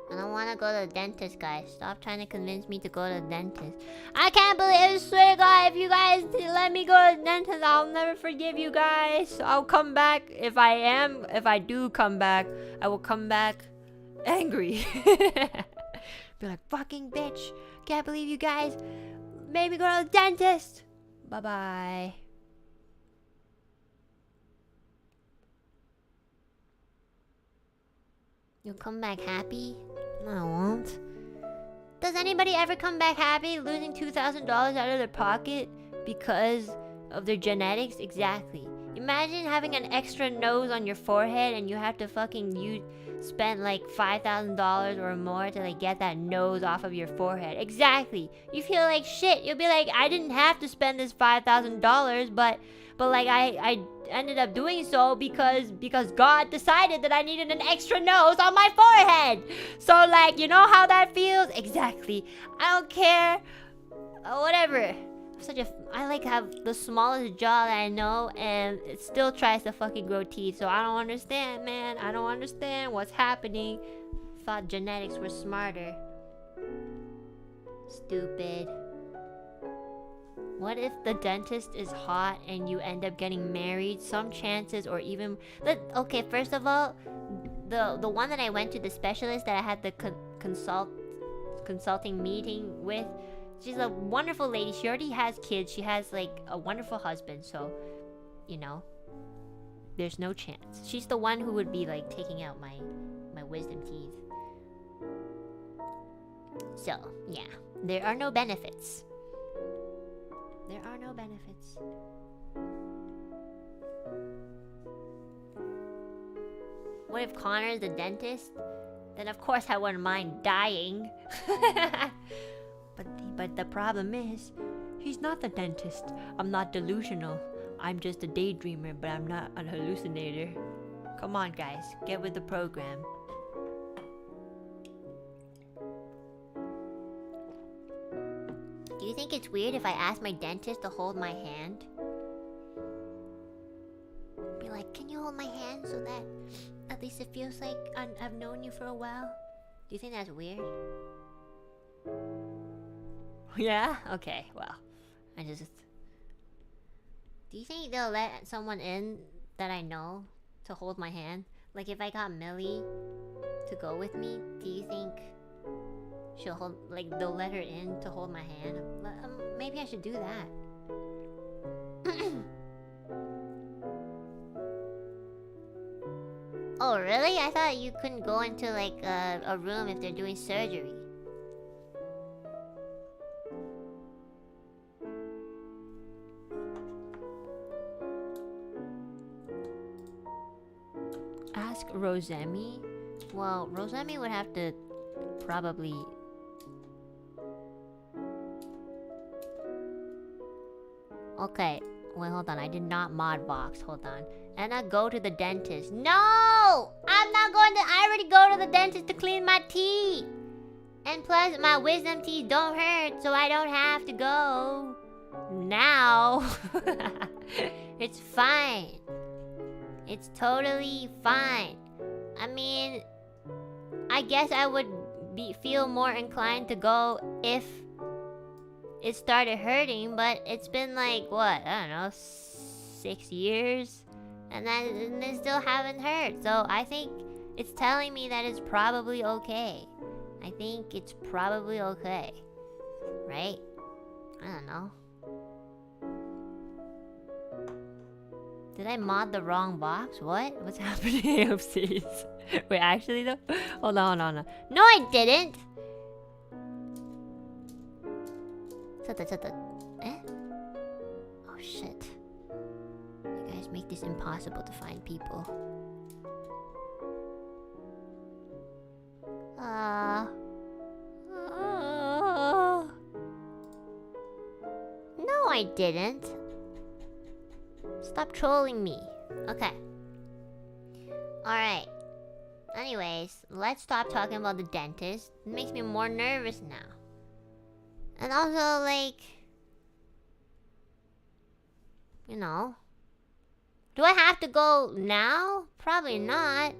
I don't want to go to the dentist, guys. Stop trying to convince me to go to the dentist. I can't believe it. I swear to God, if you guys let me go to the dentist, I'll never forgive you guys. I'll come back. If I do come back, I will come back angry. Be like, fucking bitch. Can't believe you guys made me go to the dentist. Bye-bye. You'll come back happy? No, I won't. Does anybody ever come back happy losing $2,000 out of their pocket because of their genetics? Exactly. Imagine having an extra nose on your forehead and you have to fucking spend like $5,000 or more to like get that nose off of your forehead. Exactly. You feel like shit. You'll be like, I didn't have to spend this $5,000, but like I ended up doing so because God decided that I needed an extra nose on my forehead. So like, you know how that feels? Exactly. I don't care. Whatever. I like have the smallest jaw that I know, and it still tries to fucking grow teeth. So I don't understand, man. I don't understand what's happening. Thought genetics were smarter. Stupid. What if the dentist is hot and you end up getting married? Some chances, or even... Okay, first of all, the one that I went to, the specialist that I had the consulting meeting with, she's a wonderful lady. She already has kids. She has, like, a wonderful husband. So, you know, there's no chance. She's the one who would be, like, taking out my wisdom teeth. So, yeah. There are no benefits. There are no benefits. What if Connor is the dentist? Then of course I wouldn't mind dying. But the problem is, He's not the dentist. I'm not delusional. I'm just a daydreamer, but I'm not a hallucinator. Come on, guys, get with the program. Do you think it's weird if I ask my dentist to hold my hand? Be like, can you hold my hand so that at least it feels like I've known you for a while? Do you think that's weird? Yeah? Okay, well, I just... Do you think they'll let someone in that I know to hold my hand? Like if I got Millie to go with me, do you think she'll hold, like they'll let her in to hold my hand? Maybe I should do that. Oh really? I thought you couldn't go into like a room if they're doing surgery. ask Rosemi. Well, Rosemi would have to probably... Okay, wait, hold on. I did not mod box. Hold on. Enna, go to the dentist. No! I'm not going to... I already go to the dentist to clean my teeth. And plus, my wisdom teeth don't hurt, so I don't have to go. Now. It's fine. It's totally fine. I mean, I guess I would feel more inclined to go if it started hurting, but it's been like, what? I don't know, 6 years? And it still haven't hurt. So I think it's telling me that it's probably okay. I think it's probably okay. Right? I don't know. Did I mod the wrong box? What? What's happening? Oopsies. Wait, actually though? Hold on. No, I didn't! Eh? Oh shit. You guys make this impossible to find people. No, I didn't. Stop trolling me. Okay. Alright. Anyways, let's stop talking about the dentist. It makes me more nervous now. And also, like... You know... Do I have to go now? Probably not.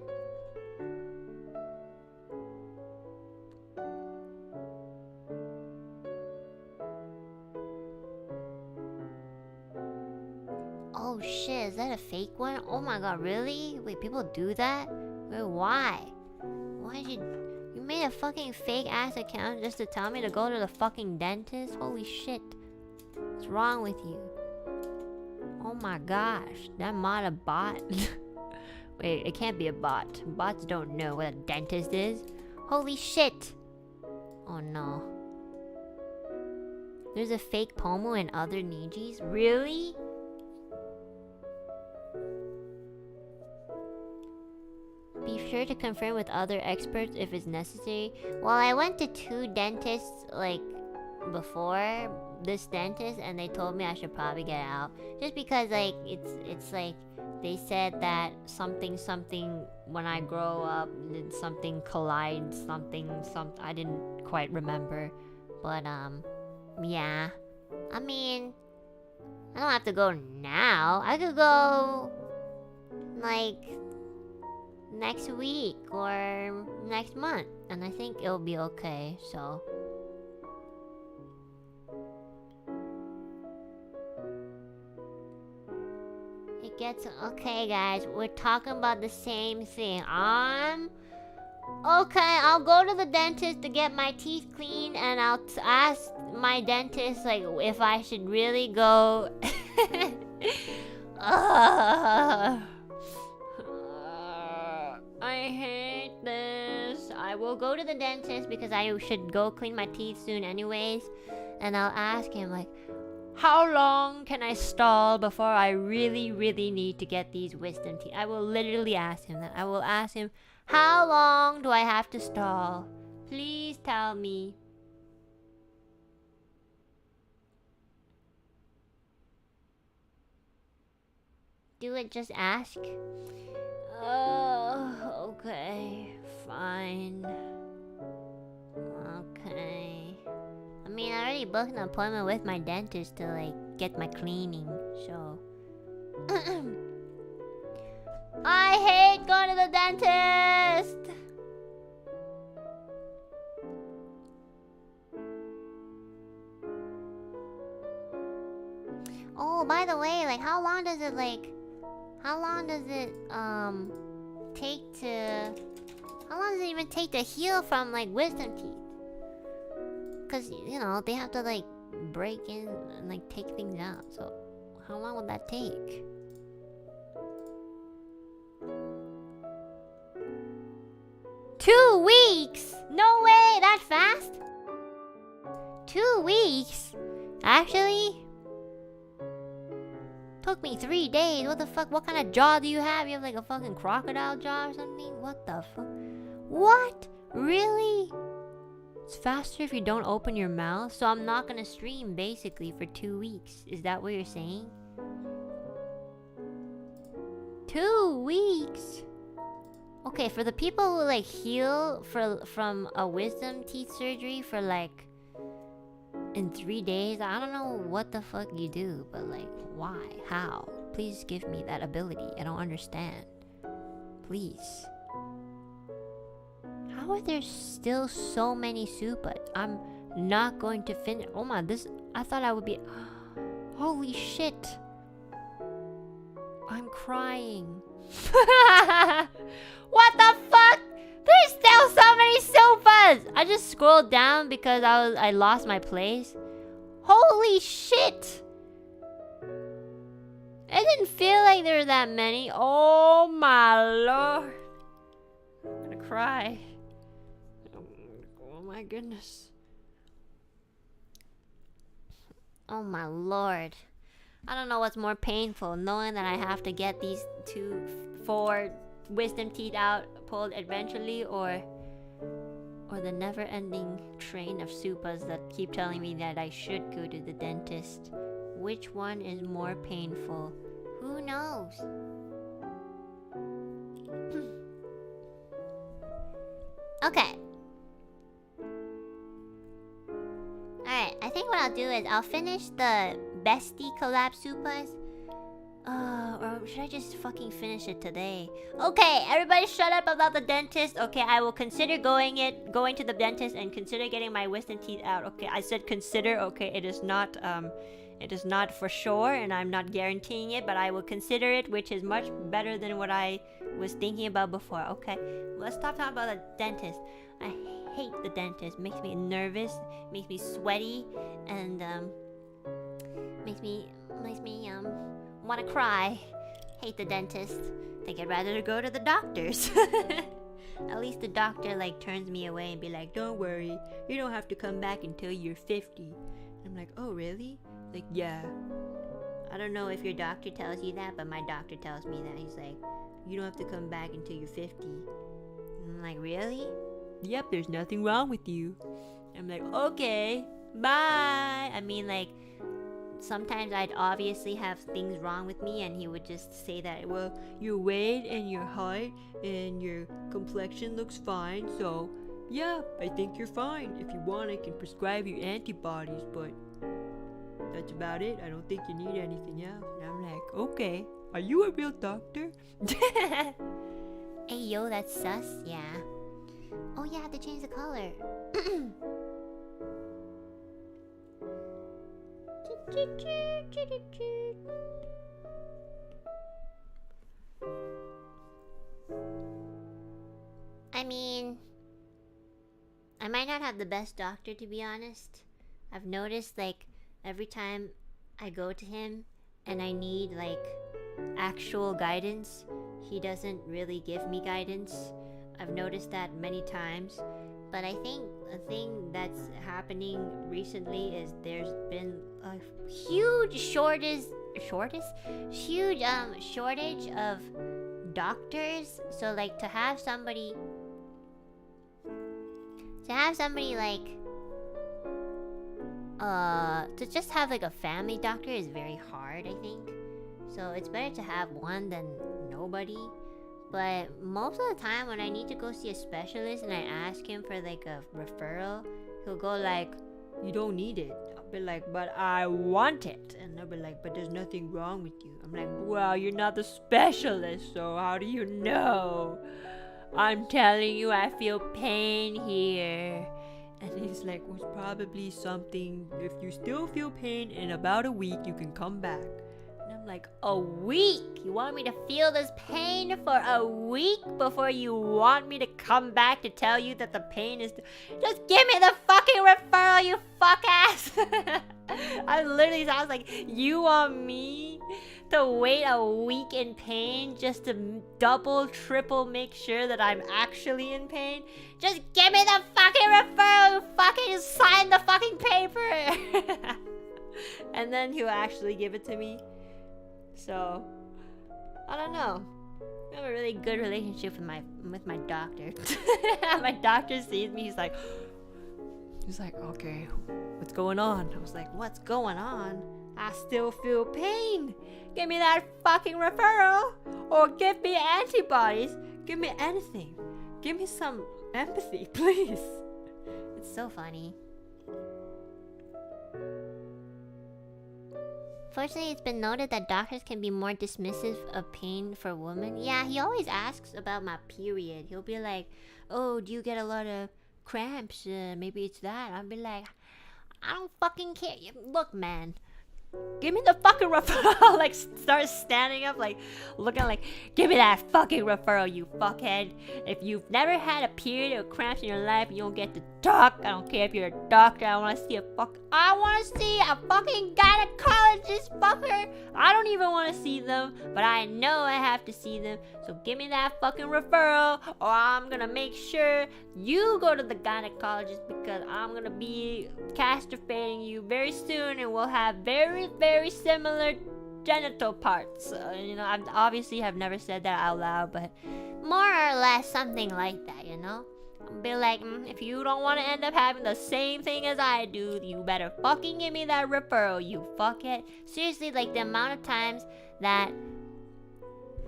Oh shit, is that a fake one? Oh my god, really? Wait, people do that? Wait, why? Why did you made a fucking fake ass account just to tell me to go to the fucking dentist? Holy shit. What's wrong with you? Oh my gosh, that mod a bot? Wait, it can't be a bot. Bots don't know what a dentist is. Holy shit. Oh no. There's a fake Pomu and other Nijis? Really? Be sure to confirm with other experts if it's necessary. Well, I went to 2 dentists, like, before this dentist, and they told me I should probably get out. Just because, like, it's like, they said that something, when I grow up, something collides, something, I didn't quite remember. But, yeah. I mean, I don't have to go now. I could go, like... next week or next month, and I think it'll be okay. So it gets okay, guys. We're talking about the same thing. Okay, I'll go to the dentist to get my teeth cleaned, and I'll ask my dentist like if I should really go. I hate this. I will go to the dentist because I should go clean my teeth soon anyways. And I'll ask him like, how long can I stall before I really need to get these wisdom teeth? I will literally ask him that. I will ask him, how long do I have to stall? Please tell me. do it, just ask. Oh, okay, fine. Okay. I mean, I already booked an appointment with my dentist to like get my cleaning, so. I hate going to the dentist! Oh, by the way, like how long does it take to how long does it even take to heal from like wisdom teeth? Cause you know, they have to like break in and like take things out. So how long would that take? Weeks? No way, that fast? 2 weeks? Actually? Took me 3 days. What the fuck? What kind of jaw do you have? You have like a fucking crocodile jaw or something? What the fuck? What? Really? It's faster if you don't open your mouth? So I'm not gonna stream basically for 2 weeks. Is that what you're saying? 2 weeks? Okay, for the people who like heal from a wisdom teeth surgery for like in 3 days, I don't know what the fuck you do, but like why? How? Please give me that ability. I don't understand. Please. How are there still so many Supas? I'm not going to finish. Oh my, this I thought I would be. Holy shit. I'm crying. What the fuck? There's still so many Supas! I just scrolled down because I lost my place. Holy shit! It didn't feel like there were that many. Oh my lord. I'm gonna cry. Oh my goodness. Oh my lord. I don't know what's more painful, knowing that I have to get these 4 wisdom teeth out pulled eventually, or the never-ending train of Supas that keep telling me that I should go to the dentist. Which one is more painful? Who knows? Okay. Alright, I think what I'll do is I'll finish the bestie collab Supas. Or should I just fucking finish it today? Okay, everybody shut up about the dentist. Okay, I will consider going to the dentist and consider getting my wisdom teeth out. Okay, I said consider. Okay, it is not for sure, and I'm not guaranteeing it, but I will consider it, which is much better than what I was thinking about before. Okay, let's stop talking about the dentist. I hate the dentist. Makes me nervous, makes me sweaty, and makes me want to cry. Hate the dentist. Think I'd rather go to the doctors. At least the doctor like turns me away and be like, don't worry, you don't have to come back until you're 50. I'm like, oh really? Like, yeah. I don't know if your doctor tells you that, but my doctor tells me that. He's like, you don't have to come back until you're 50. And I'm like, really? Yep, there's nothing wrong with you. I'm like, okay, bye. I mean, like, sometimes I'd obviously have things wrong with me, and he would just say that, well, your weight and your height and your complexion looks fine, so yeah, I think you're fine. If you want, I can prescribe you antibodies, but that's about it. I don't think you need anything else. And I'm like, okay, are you a real doctor? Hey yo, that's sus. Yeah. Oh yeah, I have to change the color. I mean, I might not have the best doctor, to be honest. I've noticed, like, every time I go to him and I need, like, actual guidance, he doesn't really give me guidance. I've noticed that many times. But I think a thing that's happening recently is there's been a huge shortage of doctors. So like to have somebody like to just have like a family doctor is very hard, I think. So it's better to have one than nobody. But most of the time when I need to go see a specialist and I ask him for like a referral, he'll go like, you don't need it. I'll be like, but I want it. And they'll be like, but there's nothing wrong with you. I'm like, well, you're not the specialist, so how do you know? I'm telling you, I feel pain here. And he's like, well, it's probably something. If you still feel pain in about a week, you can come back. And I'm like, a week? You want me to feel this pain for a week before you want me to come back to tell you that the pain is... Just give me the fucking referral, you fuck ass! I was like, you want me to wait a week in pain just to double, triple make sure that I'm actually in pain? Just give me the fucking referral, you fucking sign the fucking paper! And then he'll actually give it to me. So, I don't know. I have a really good relationship with my doctor. My doctor sees me, he's like, okay, what's going on? I was like, what's going on? I still feel pain. Give me that fucking referral. Or give me antibodies. Give me anything. Give me some empathy, please. It's so funny. Fortunately, it's been noted that doctors can be more dismissive of pain for women. Yeah, he always asks about my period. He'll be like, oh, do you get a lot of cramps? Maybe it's that. I'll be like, I don't fucking care. Look, man, give me the fucking referral. Like, start standing up, like, looking like, give me that fucking referral, you fuckhead. If you've never had a period or cramps in your life, you don't get to talk. I don't care if you're a doctor. I want to see a fucking gynecologist, fucker. I don't even want to see them, but I know I have to see them. So give me that fucking referral, or I'm gonna make sure you go to the gynecologist, because I'm gonna be castrating you very soon, and we'll have very, very similar genital parts. I obviously have never said that out loud, but more or less something like that, I'll be like, if you don't want to end up having the same thing as I do, you better fucking give me that referral, you fuckhead. Seriously, like, the amount of times that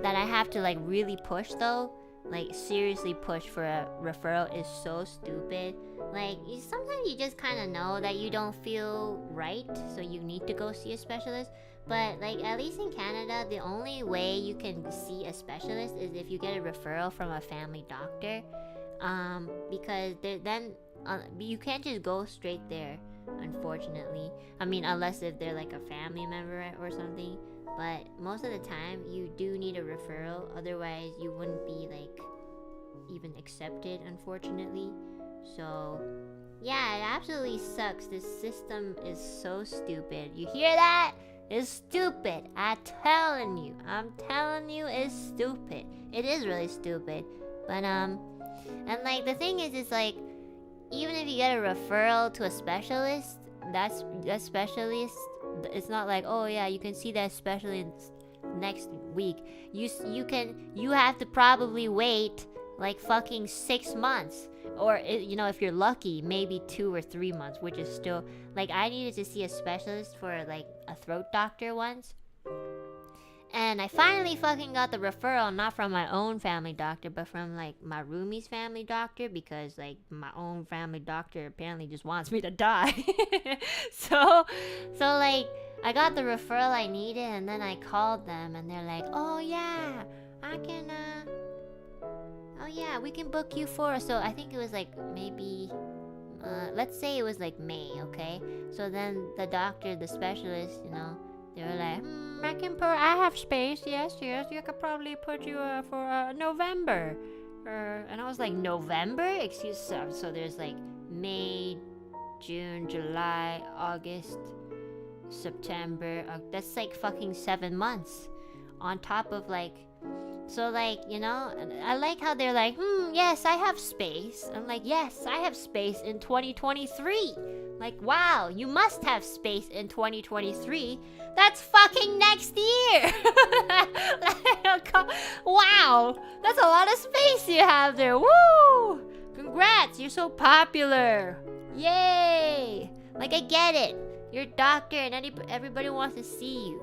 I have to, like, really push, though, like, seriously push for a referral is so stupid. Like, sometimes you just kind of know that you don't feel right, so you need to go see a specialist. But, like, at least in Canada, the only way you can see a specialist is if you get a referral from a family doctor. Because then you can't just go straight there, unfortunately. I mean, unless if they're like a family member or something. But most of the time, you do need a referral. Otherwise, you wouldn't be like even accepted, unfortunately. So, yeah, it absolutely sucks. This system is so stupid. You hear that? It's stupid. I'm telling you, it's stupid. It is really stupid. But and like the thing is like, even if you get a referral to a specialist, that specialist, it's not like, oh yeah, you can see that specialist next week. You have to probably wait like fucking 6 months, or if you're lucky, maybe 2 or 3 months, which is still like, I needed to see a specialist for like a throat doctor once. And I finally fucking got the referral, not from my own family doctor, but from like my roomie's family doctor, because like my own family doctor apparently just wants me to die. so like, I got the referral I needed, and then I called them, and they're like, oh yeah, we can book you for, so I think it was like maybe, let's say it was like May, okay? So then the doctor, the specialist, they were like, I have space, yes, you could probably put you for November. And I was like, November? So there's like May, June, July, August, September. That's like fucking 7 months on top of like, so like, I like how they're like, yes, I have space. I'm like, yes, I have space in 2023. Like, wow, you must have space in 2023. That's fucking next year. Wow, that's a lot of space you have there. Woo! Congrats, you're so popular. Yay! Like, I get it. You're a doctor and everybody wants to see you.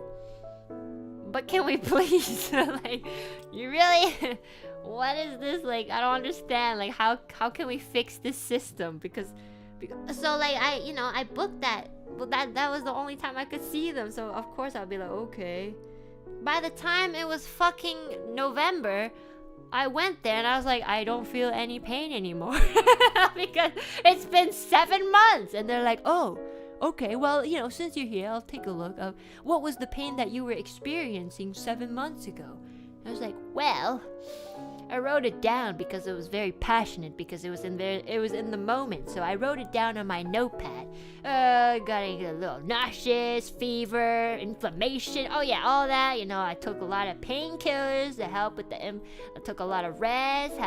but can we please? Like, you really? What is this? Like, I don't understand. Like, how can we fix this system? Because so like I booked that. Well, that was the only time I could see them. So of course I'll be like, okay. By the time it was fucking November, I went there and I was like, I don't feel any pain anymore. Because it's been 7 months. And they're like, oh, okay, well, since you're here, I'll take a look of what was the pain that you were experiencing 7 months ago. I was like, well, I wrote it down because it was very passionate, because it was in the moment. So I wrote it down on my notepad. Got a little nauseous, fever, inflammation. Oh yeah, all that. I took a lot of painkillers to help with I took a lot of rest.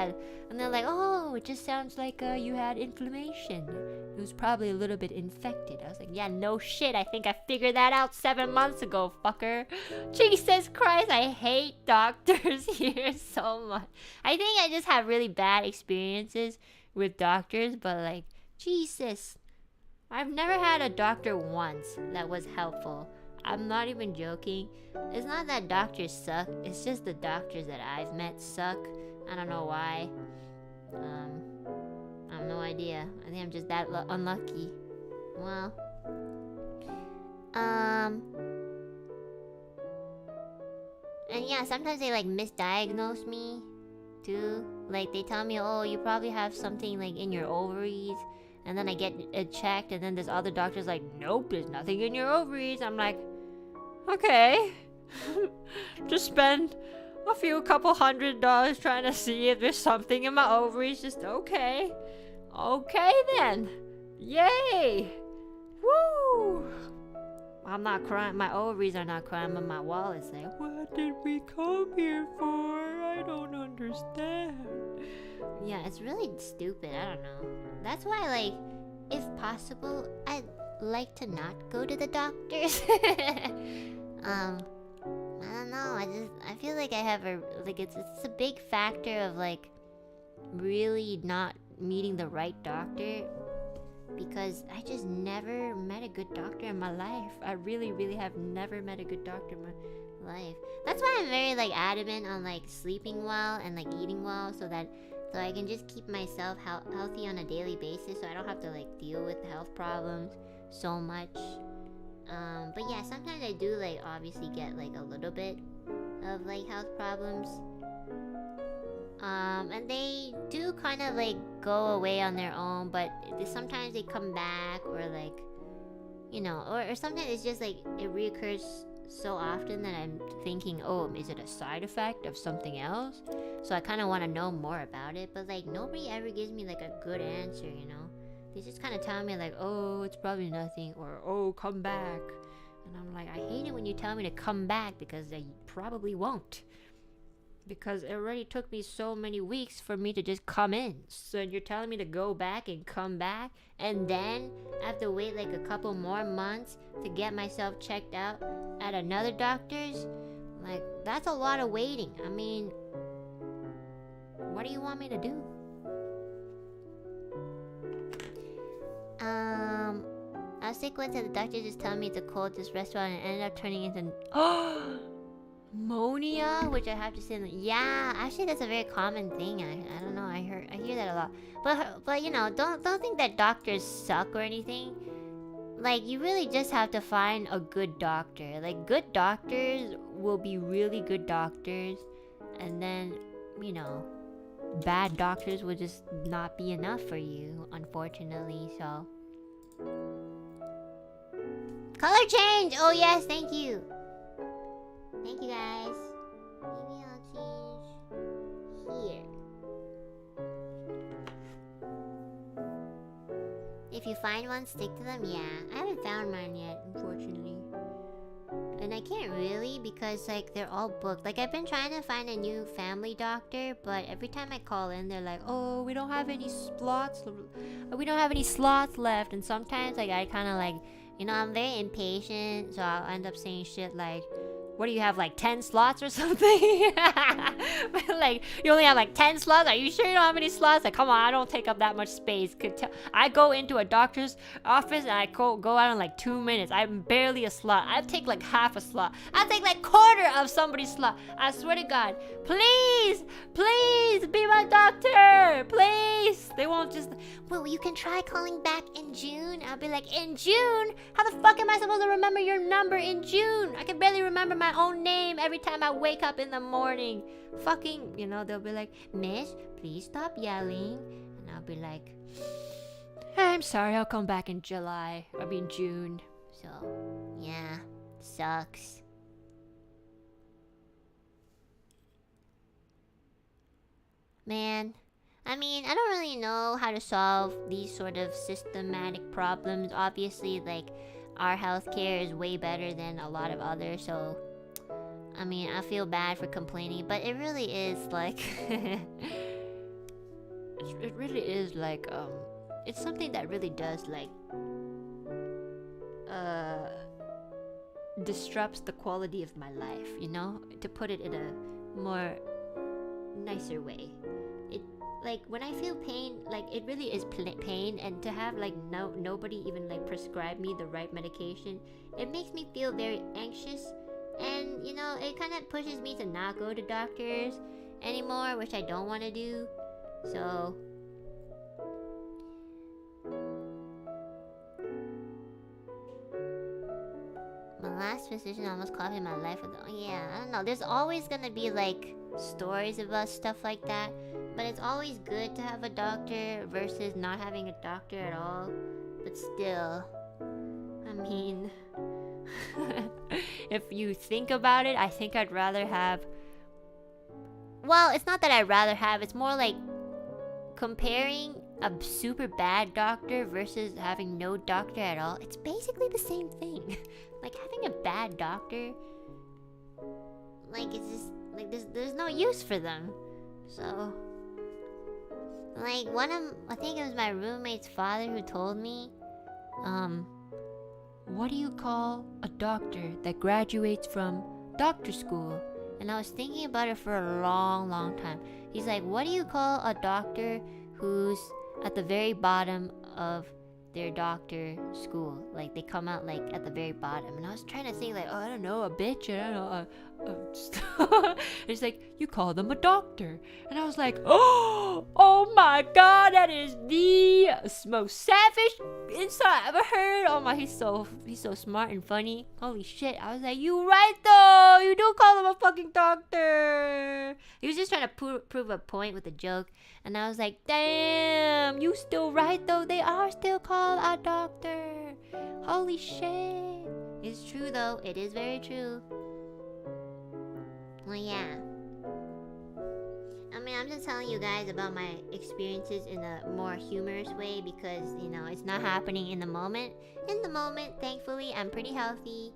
And they're like, oh, it just sounds like you had inflammation. It was probably a little bit infected. I was like, yeah, no shit. I think I figured that out 7 months ago, fucker. Jesus Christ, I hate doctors here so much. I think I just have really bad experiences with doctors, but like, Jesus. I've never had a doctor once that was helpful. I'm not even joking. It's not that doctors suck. It's just the doctors that I've met suck. I don't know why. I have no idea. I think I'm just that unlucky. Well. And yeah, sometimes they like misdiagnose me too. Like they tell me, oh, you probably have something like in your ovaries. And then I get it checked, and then this other doctor's like, nope, there's nothing in your ovaries. I'm like, okay. Just spend a couple $100 trying to see if there's something in my ovaries. Just okay. Okay then. Yay. Woo. I'm not crying. My ovaries are not crying, but my wallet's like, what did we come here for? I don't understand. Yeah, it's really stupid. I don't know. That's why, like, if possible, I'd like to not go to the doctors. I don't know. I feel like I have it's a big factor of like really not meeting the right doctor, because I just never met a good doctor in my life. I really, really have never met a good doctor in my life. That's why I'm very like adamant on like sleeping well and like eating well, so I can just keep myself healthy on a daily basis, so I don't have to like deal with health problems so much. But yeah, sometimes I do like obviously get like a little bit of like health problems. And they do kind of like go away on their own, but sometimes they come back, or like, or sometimes it's just like it reoccurs so often that I'm thinking, oh, is it a side effect of something else? So I kind of want to know more about it, but like nobody ever gives me like a good answer, They just kind of tell me like, oh, it's probably nothing, or oh, come back. And I'm like, I hate it when you tell me to come back, because I probably won't. Because it already took me so many weeks for me to just come in. So you're telling me to go back and come back, and then I have to wait like a couple more months to get myself checked out at another doctor's? Like, that's a lot of waiting. I mean, what do you want me to do? I was sick once and the doctor just told me to call this restaurant, and ended up turning into Monia, which I have to say, yeah, actually that's a very common thing. I don't know, I hear that a lot. But don't think that doctors suck or anything. Like, you really just have to find a good doctor. Like, good doctors will be really good doctors, and then bad doctors will just not be enough for you, unfortunately. So color change. Oh yes, thank you. Thank you guys. Maybe I'll change here. If you find one, stick to them. Yeah, I haven't found mine yet, unfortunately. And I can't really, because like they're all booked. Like, I've been trying to find a new family doctor, but every time I call in, they're like, oh, we don't have any slots. We don't have any slots left. And sometimes like I kind of like, I'm very impatient, so I'll end up saying shit like, what do you have, like 10 slots or something? Like, you only have like 10 slots? Are you sure you don't have any slots? Like, come on, I don't take up that much space. I go into a doctor's office and I go out in like 2 minutes. I'm barely a slot. I take like half a slot. I take like quarter of somebody's slot. I swear to God. Please be my doctor. Please. They won't just, well, you can try calling back in June. I'll be like, in June? How the fuck am I supposed to remember your number in June? I can barely remember my own name every time I wake up in the morning. Fucking, you know, they'll be like, Miss, please stop yelling. And I'll be like, I'm sorry, I'll come back in July. I mean June. So, yeah, sucks. Man, I mean, I don't really know how to solve these sort of systematic problems. Obviously, like, our healthcare is way better than a lot of others, so I mean, I feel bad for complaining, but it really is like it really is like it's something that really does like disrupts the quality of my life, you know, to put it in a more nicer way. It, like, when I feel pain, like, it really is pain, and to have like nobody even like prescribe me the right medication, it makes me feel very anxious. And, you know, it kind of pushes me to not go to doctors anymore, which I don't want to do. So, my last physician almost cost me my life. Yeah, I don't know. There's always gonna be, like, stories about stuff like that. But it's always good to have a doctor versus not having a doctor at all. But still, I mean... if you think about it, I think I'd rather have... Well, it's not that I'd rather have, it's more like comparing a super bad doctor versus having no doctor at all. It's basically the same thing. Like, having a bad doctor, like, it's just like there's no use for them. So, like, I think it was my roommate's father who told me, what do you call a doctor that graduates from doctor school? And I was thinking about it for a long time. He's like, what do you call a doctor who's at the very bottom of their doctor school? Like, they come out like at the very bottom. And I was trying to think like, oh, I don't know, a bitch, I don't know, it's like, you call them a doctor. And I was like, oh my god, that is the most savage insult I ever heard. Oh my, he's so smart and funny. Holy shit. I was like, you right though, you do call him a fucking doctor. He was just trying to prove a point with a joke. And I was like, damn, you still right though, they are still called a doctor. Holy shit. It's true though, it is very true. Well, yeah. I mean, I'm just telling you guys about my experiences in a more humorous way because, you know, it's not happening in the moment. In the moment, thankfully, I'm pretty healthy.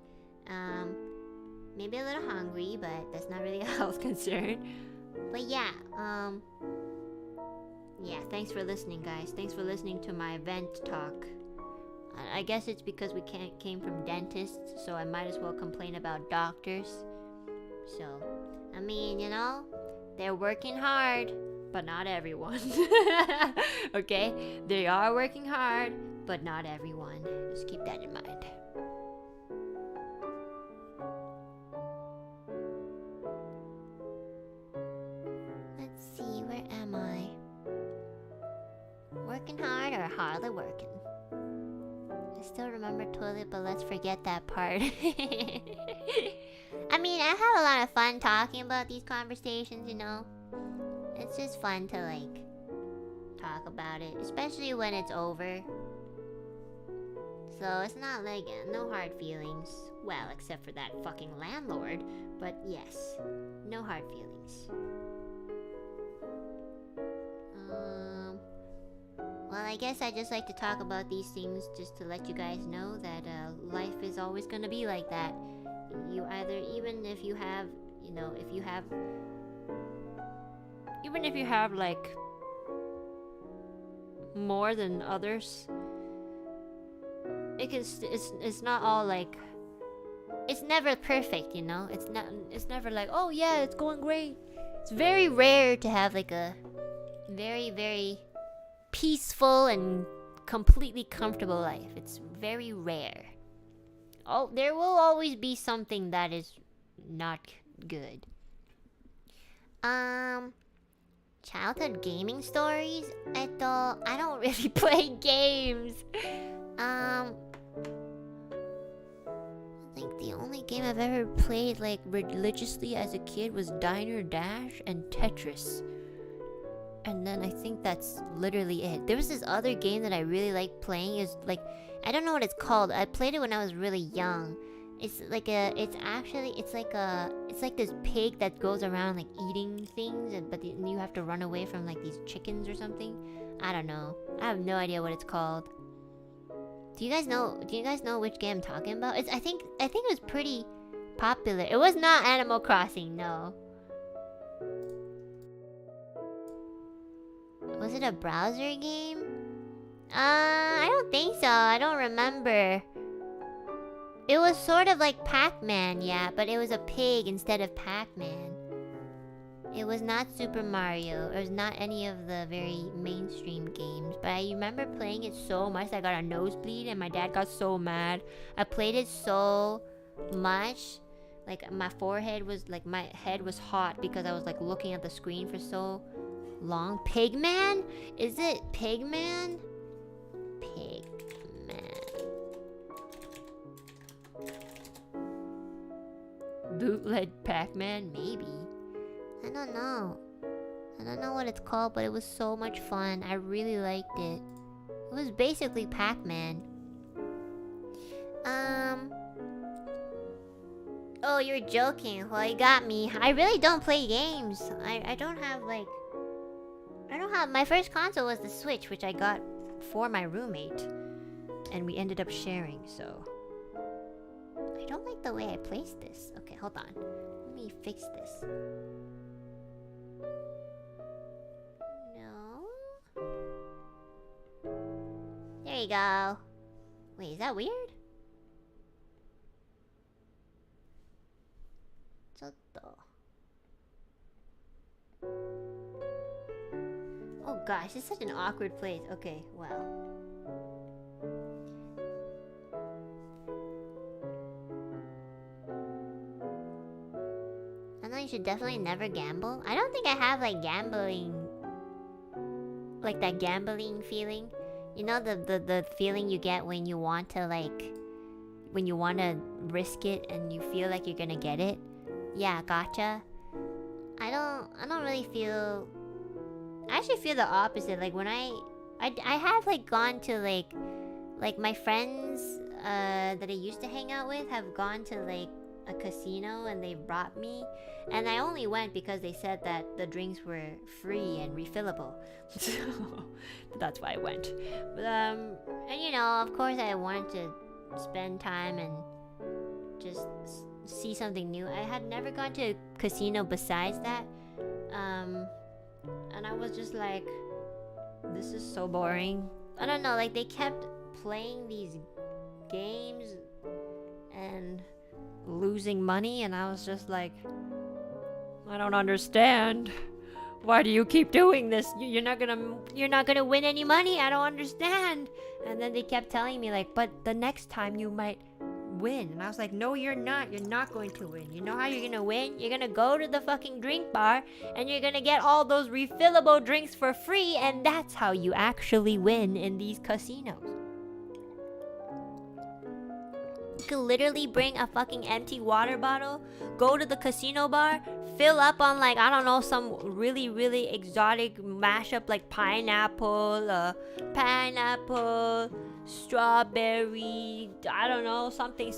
Maybe a little hungry, but that's not really a health concern. But yeah, yeah, thanks for listening, guys. Thanks for listening to my vent talk. I guess it's because we came from dentists, so I might as well complain about doctors. So, I mean, you know, they're working hard, but not everyone. Okay? They are working hard, but not everyone. Just keep that in mind. Let's see, where am I? Working hard or hardly working? I still remember toilet, but let's forget that part. I mean, I have a lot of fun talking about these conversations, you know? It's just fun to, like, talk about it, especially when it's over. So it's not like, no hard feelings. Well, except for that fucking landlord. But yes, no hard feelings. Well, I guess I just like to talk about these things just to let you guys know that life is always gonna be like that. You either, even if you have, you know, even if you have like more than others, it's not all like it's never perfect, you know? It's never like, oh yeah, it's going great. It's very rare to have like a very, very peaceful and completely comfortable life. It's very rare. Oh, there will always be something that is not good. Childhood gaming stories? I don't really play games. I think the only game I've ever played like religiously as a kid was Diner Dash and Tetris. And then I think that's literally it. There was this other game that I really liked playing. Is like, I don't know what it's called. I played it when I was really young. It's like this pig that goes around like eating things, but you have to run away from like these chickens or something. I don't know. I have no idea what it's called. Do you guys know which game I'm talking about? I think it was pretty popular. It was not Animal Crossing, no. Was it a browser game? I don't think so. I don't remember. It was sort of like Pac-Man, yeah, but it was a pig instead of Pac-Man. It was not Super Mario. It was not any of the very mainstream games. But I remember playing it so much that I got a nosebleed and my dad got so mad. I played it so much. Like my forehead was like, my head was hot because I was like looking at the screen for so long. Pigman? Is it Pigman? Pigman. Bootleg Pac-Man? Maybe. I don't know. I don't know what it's called, but it was so much fun. I really liked it. It was basically Pac-Man. Oh, you're joking. Well, you got me. I really don't play games. I don't have like... My first console was the Switch, which I got for my roommate. And we ended up sharing, so... I don't like the way I placed this. Okay, hold on. Let me fix this. No. There you go. Wait, is that weird? Oh gosh, it's such an awkward place. Okay, well. I know you should definitely never gamble. I don't think I have like gambling, like that gambling feeling. You know the feeling you get when you want to when you want to risk it and you feel like you're gonna get it. Yeah, gotcha. I don't really feel... I actually feel the opposite. Like when I have like gone to like my friends that I used to hang out with have gone to like a casino and they brought me, and I only went because they said that the drinks were free and refillable. So that's why I went. But and you know, of course I wanted to spend time and just see something new. I had never gone to a casino besides that. And I was just like, this is so boring. I don't know, like they kept playing these games and losing money, and I was just like, I don't understand. Why do you keep doing this? You're not gonna win any money. I don't understand. And then they kept telling me like, but the next time you might win. And I was like, no, you're not. You're not going to win. You know how you're gonna win? You're gonna go to the fucking drink bar and you're gonna get all those refillable drinks for free, and that's how you actually win in these casinos. You could literally bring a fucking empty water bottle, go to the casino bar, fill up on like, I don't know, some really, really exotic mashup like pineapple, strawberry, I don't know, something,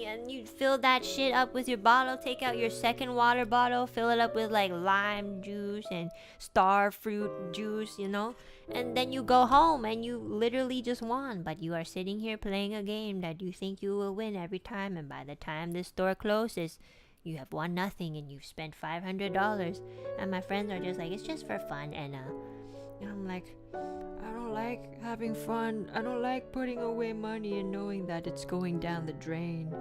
and you fill that shit up with your bottle, take out your second water bottle, fill it up with like lime juice and star fruit juice, you know, and then you go home and you literally just won, but you are sitting here playing a game that you think you will win every time, and by the time the store closes, you have won nothing and you've spent $500. And my friends are just like, it's just for fun, Enna. And I'm like, I don't like having fun. I don't like putting away money and knowing that it's going down the drain.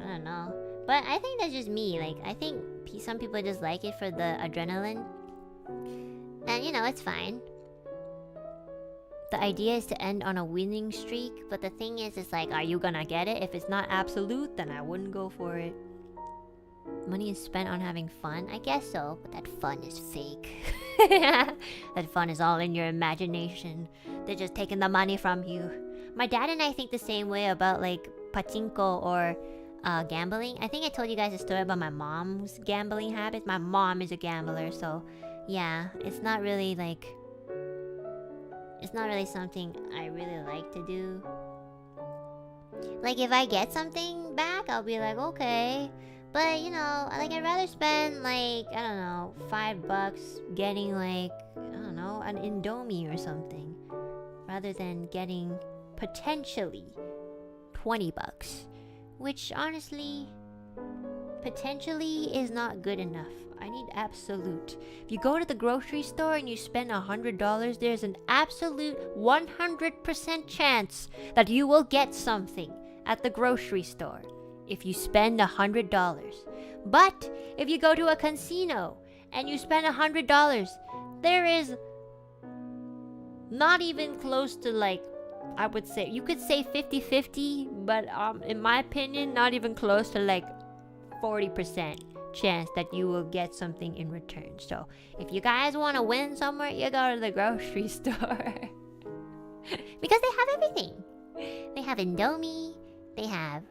I don't know. But I think that's just me. Like, I think some people just like it for the adrenaline. And, you know, it's fine. The idea is to end on a winning streak. But the thing is, it's like, are you gonna get it? If it's not absolute, then I wouldn't go for it. Money is spent on having fun? I guess so. But that fun is fake. That fun is all in your imagination. They're just taking the money from you. My dad and I think the same way about, like, pachinko or gambling. I think I told you guys a story about my mom's gambling habits. My mom is a gambler, so yeah, it's not really something I really like to do. Like, if I get something back, I'll be like, okay. But, you know, like, I'd rather spend, like, I don't know, $5 getting, like, I don't know, an Indomie or something, rather than getting potentially $20. Which, honestly, potentially is not good enough. I need absolute. If you go to the grocery store and you spend $100, there's an absolute 100% chance that you will get something at the grocery store if you spend $100. But if you go to a casino and you spend $100, there is not even close to, like, I would say, you could say 50-50, but in my opinion, not even close to, like, 40% chance that you will get something in return. So if you guys want to win somewhere, you go to the grocery store. Because they have everything. They have Indomie, they have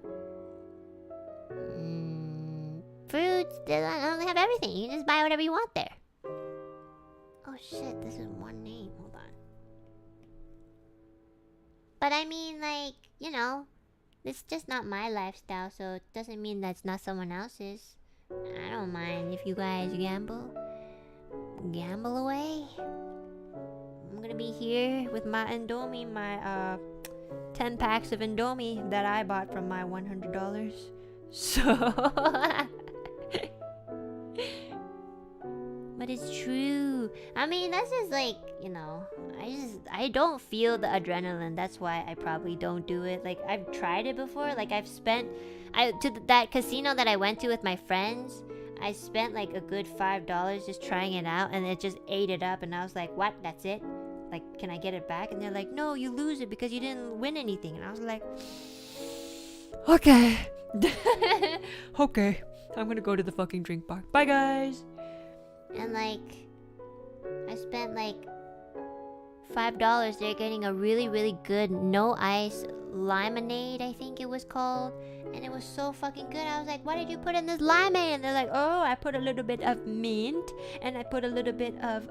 fruits, they have everything. You can just buy whatever you want there. Oh shit, this is one name. Hold on. But I mean, like, you know, it's just not my lifestyle, so it doesn't mean that's not someone else's. I don't mind if you guys gamble. Gamble away. I'm gonna be here with my Indomie, my 10 packs of Indomie that I bought from my $100. So but it's true. I mean, that's just like, you know, I don't feel the adrenaline. That's why I probably don't do it. Like, I've tried it before. Like, that casino that I went to with my friends, I spent like a good $5 just trying it out, and it just ate it up. And I was like, what? That's it? Like, can I get it back? And they're like, no, you lose it because you didn't win anything. And I was like, okay. Okay, I'm gonna go to the fucking drink bar. Bye, guys. And like, I spent like $5 there getting a really, really good no ice limonade, I think it was called. And it was so fucking good. I was like, what did you put in this limonade? And they're like, oh, I put a little bit of mint, and I put a little bit of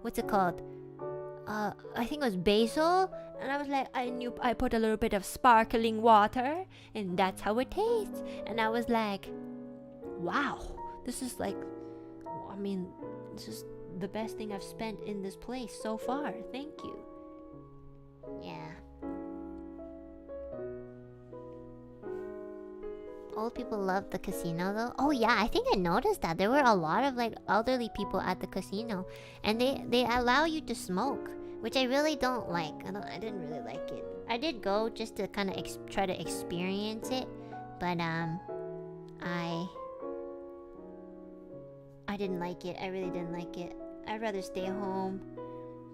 what's it called? I think it was basil. And I was like, I put a little bit of sparkling water, and that's how it tastes. And I was like, wow, this is like, I mean, this is the best thing I've spent in this place so far. Thank you. Yeah. Old people love the casino though. Oh yeah, I think I noticed that there were a lot of like elderly people at the casino, and they allow you to smoke, which I really don't like. I didn't really like it. I did go just to kind of try to experience it, but I didn't like it. I really didn't like it. I'd rather stay home.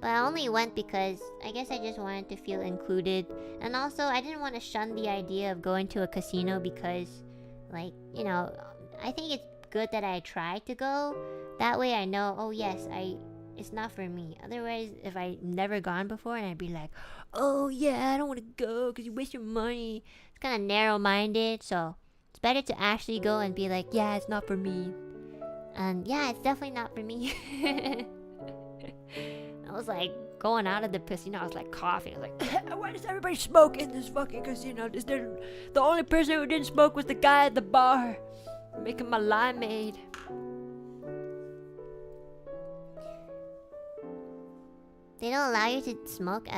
But I only went because I guess I just wanted to feel included. And also, I didn't want to shun the idea of going to a casino because, like, you know, I think it's good that I tried to go. That way I know, oh yes, it's not for me. Otherwise, if I never gone before and I'd be like, oh yeah, I don't want to go because you waste your money. It's kind of narrow-minded, so it's better to actually go and be like, yeah, it's not for me. And yeah, it's definitely not for me. I was like going out of the casino, I was like coughing. I was like, why does everybody smoke in this fucking casino? The only person who didn't smoke was the guy at the bar making my limeade. They don't allow you to smoke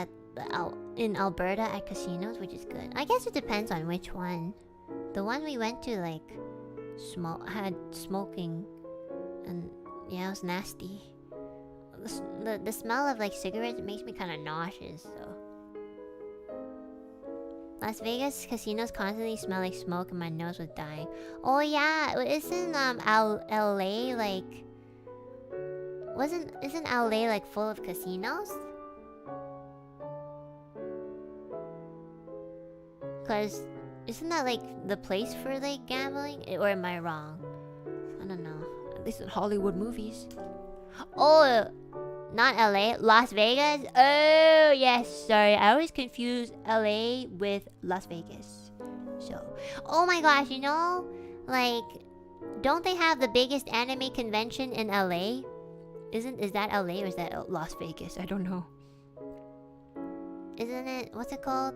in Alberta at casinos, which is good. I guess it depends on which one. The one we went to, like, had smoking, and yeah, it was nasty. The smell of like cigarettes, it makes me kind of nauseous. So Las Vegas casinos constantly smell like smoke and my nose was dying. Oh yeah, isn't LA like isn't LA like full of casinos? Cause isn't that like the place for like gambling? Or am I wrong? I don't know. At least in Hollywood movies. Oh, not LA, Las Vegas. Oh yes, sorry. I always confuse LA with Las Vegas. So, oh my gosh, you know, like, don't they have the biggest anime convention in LA? Is that LA or is that Las Vegas? I don't know. Isn't it? What's it called?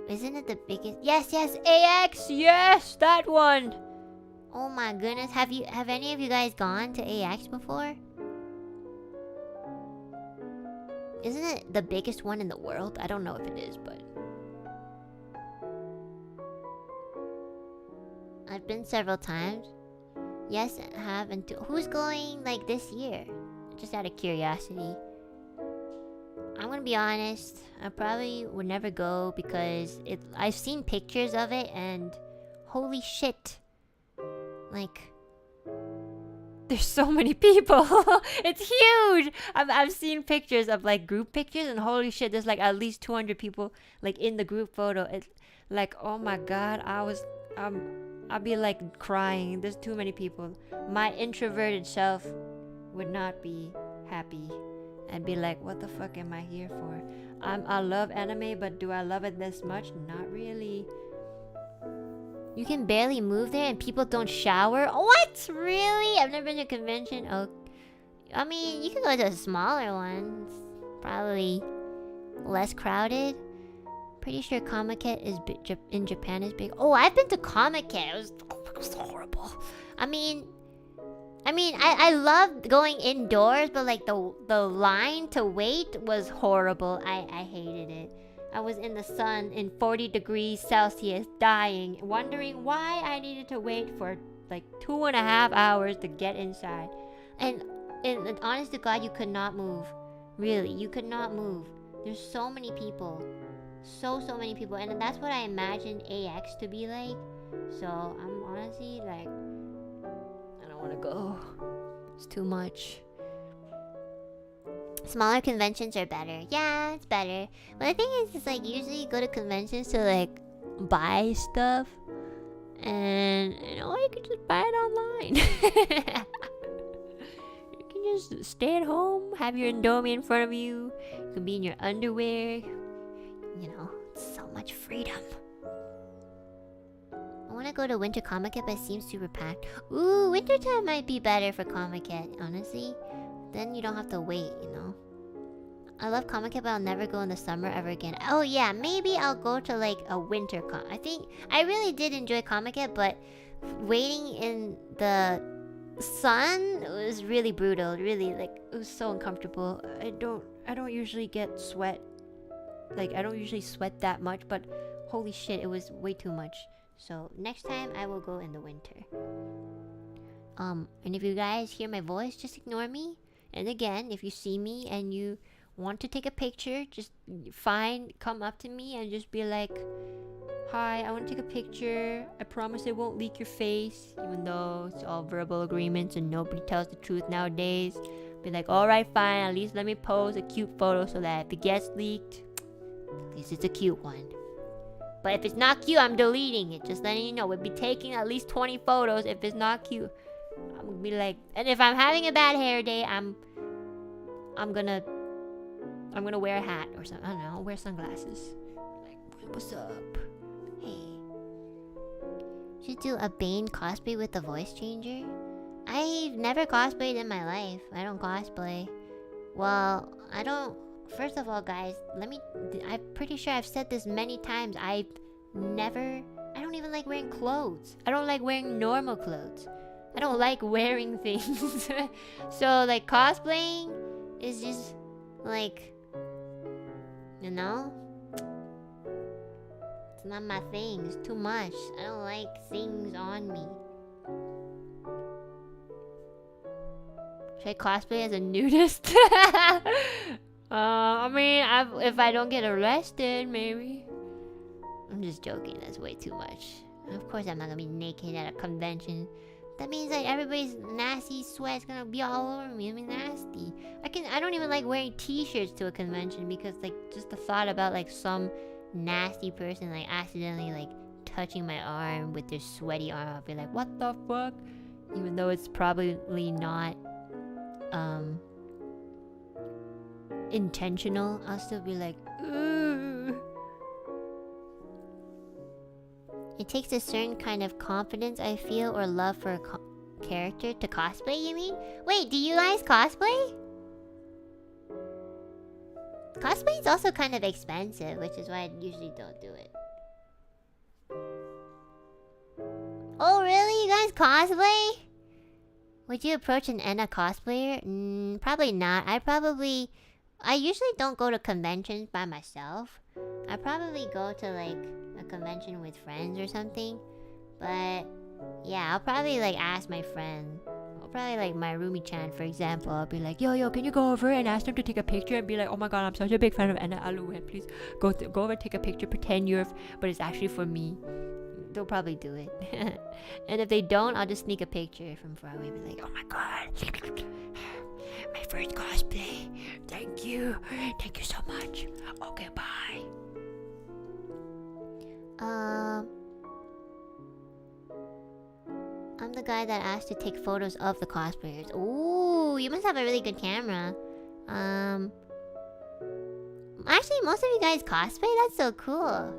Isn't it the biggest? Yes, AX. Yes, that one. Oh my goodness, have any of you guys gone to AX before? Isn't it the biggest one in the world? I don't know if it is, but I've been several times. Yes, I have. And who's going like this year? Just out of curiosity. I'm gonna be honest. I probably would never go because I've seen pictures of it and holy shit. Like, there's so many people. It's huge. I've seen pictures of like group pictures and holy shit, there's like at least 200 people like in the group photo. It's like, oh my god, I'd be like crying. There's too many people. My introverted self would not be happy. I'd be like, what the fuck am I here for? I love anime, but do I love it this much? Not really. You can barely move there and people don't shower? What? Really? I've never been to a convention. Oh, I mean, you can go to a smaller one. It's probably less crowded. Pretty sure Comiket is in Japan is big. Oh, I've been to Comiket. It was horrible. I mean, I loved going indoors, but like the line to wait was horrible. I hated it. I was in the sun in 40 degrees Celsius, dying, wondering why I needed to wait for like 2.5 hours to get inside. And honest to God, you could not move. Really, you could not move. There's so many people. So many people. And that's what I imagined AX to be like. So, I'm honestly like, I don't want to go. It's too much. Smaller conventions are better. Yeah, it's better. But the thing is, it's like usually you go to conventions to like buy stuff, and you know you can just buy it online. You can just stay at home, have your Indomie in front of you. You can be in your underwear. You know, it's so much freedom. I want to go to Winter Comiket, but it seems super packed. Ooh, wintertime might be better for Comiket, honestly. Then you don't have to wait, you know. I love Comiket, but I'll never go in the summer ever again. Oh yeah, maybe I'll go to like a winter con. I think I really did enjoy Comiket, but waiting in the sun was really brutal. Really, like, it was so uncomfortable. I don't usually get sweat. Like, I don't usually sweat that much, but holy shit, it was way too much. So next time I will go in the winter. And if you guys hear my voice, just ignore me. And again, if you see me and you want to take a picture, just come up to me and just be like, hi, I want to take a picture. I promise it won't leak your face, even though it's all verbal agreements and nobody tells the truth nowadays. Be like, alright, fine, at least let me pose a cute photo so that if it gets leaked, at least it's a cute one. But if it's not cute, I'm deleting it. Just letting you know, we'll be taking at least 20 photos. If it's not cute, I'm gonna be like, and if I'm having a bad hair day, I'm gonna wear a hat or something. I don't know. I'll wear sunglasses. Like, what's up? Hey. Should do a Bane cosplay with the voice changer. I've never cosplayed in my life. I don't cosplay. Well, I don't. First of all, guys, I'm pretty sure I've said this many times. I don't even like wearing clothes. I don't like wearing normal clothes. I don't like wearing things. So, like, cosplaying is just, like, you know? It's not my thing. It's too much. I don't like things on me. Should I cosplay as a nudist? I mean, if I don't get arrested, maybe. I'm just joking. That's way too much. Of course, I'm not gonna be naked at a convention. That means like everybody's nasty sweat's gonna be all over me. I mean, nasty. I don't even like wearing t-shirts to a convention because like just the thought about like some nasty person like accidentally like touching my arm with their sweaty arm, I'll be like, what the fuck? Even though it's probably not intentional, I'll still be like, ugh. It takes a certain kind of confidence, I feel, or love for a character to cosplay, you mean? Wait, do you guys cosplay? Cosplay is also kind of expensive, which is why I usually don't do it. Oh, really? You guys cosplay? Would you approach an Enna cosplayer? Probably not. I usually don't go to conventions by myself. I probably go to like a convention with friends or something. But yeah, I'll probably like ask my friend. I'll probably like my Rumi-chan, for example. I'll be like, yo, can you go over and ask them to take a picture and be like, oh my god, I'm such a big fan of Enna Alouette. Please go over and take a picture, pretend but it's actually for me. They'll probably do it. And if they don't, I'll just sneak a picture from far away and be like, oh my god, my first cosplay. Thank you so much. Okay, bye. I'm the guy that asked to take photos of the cosplayers. Ooh, you must have a really good camera. Actually, most of you guys cosplay? That's so cool.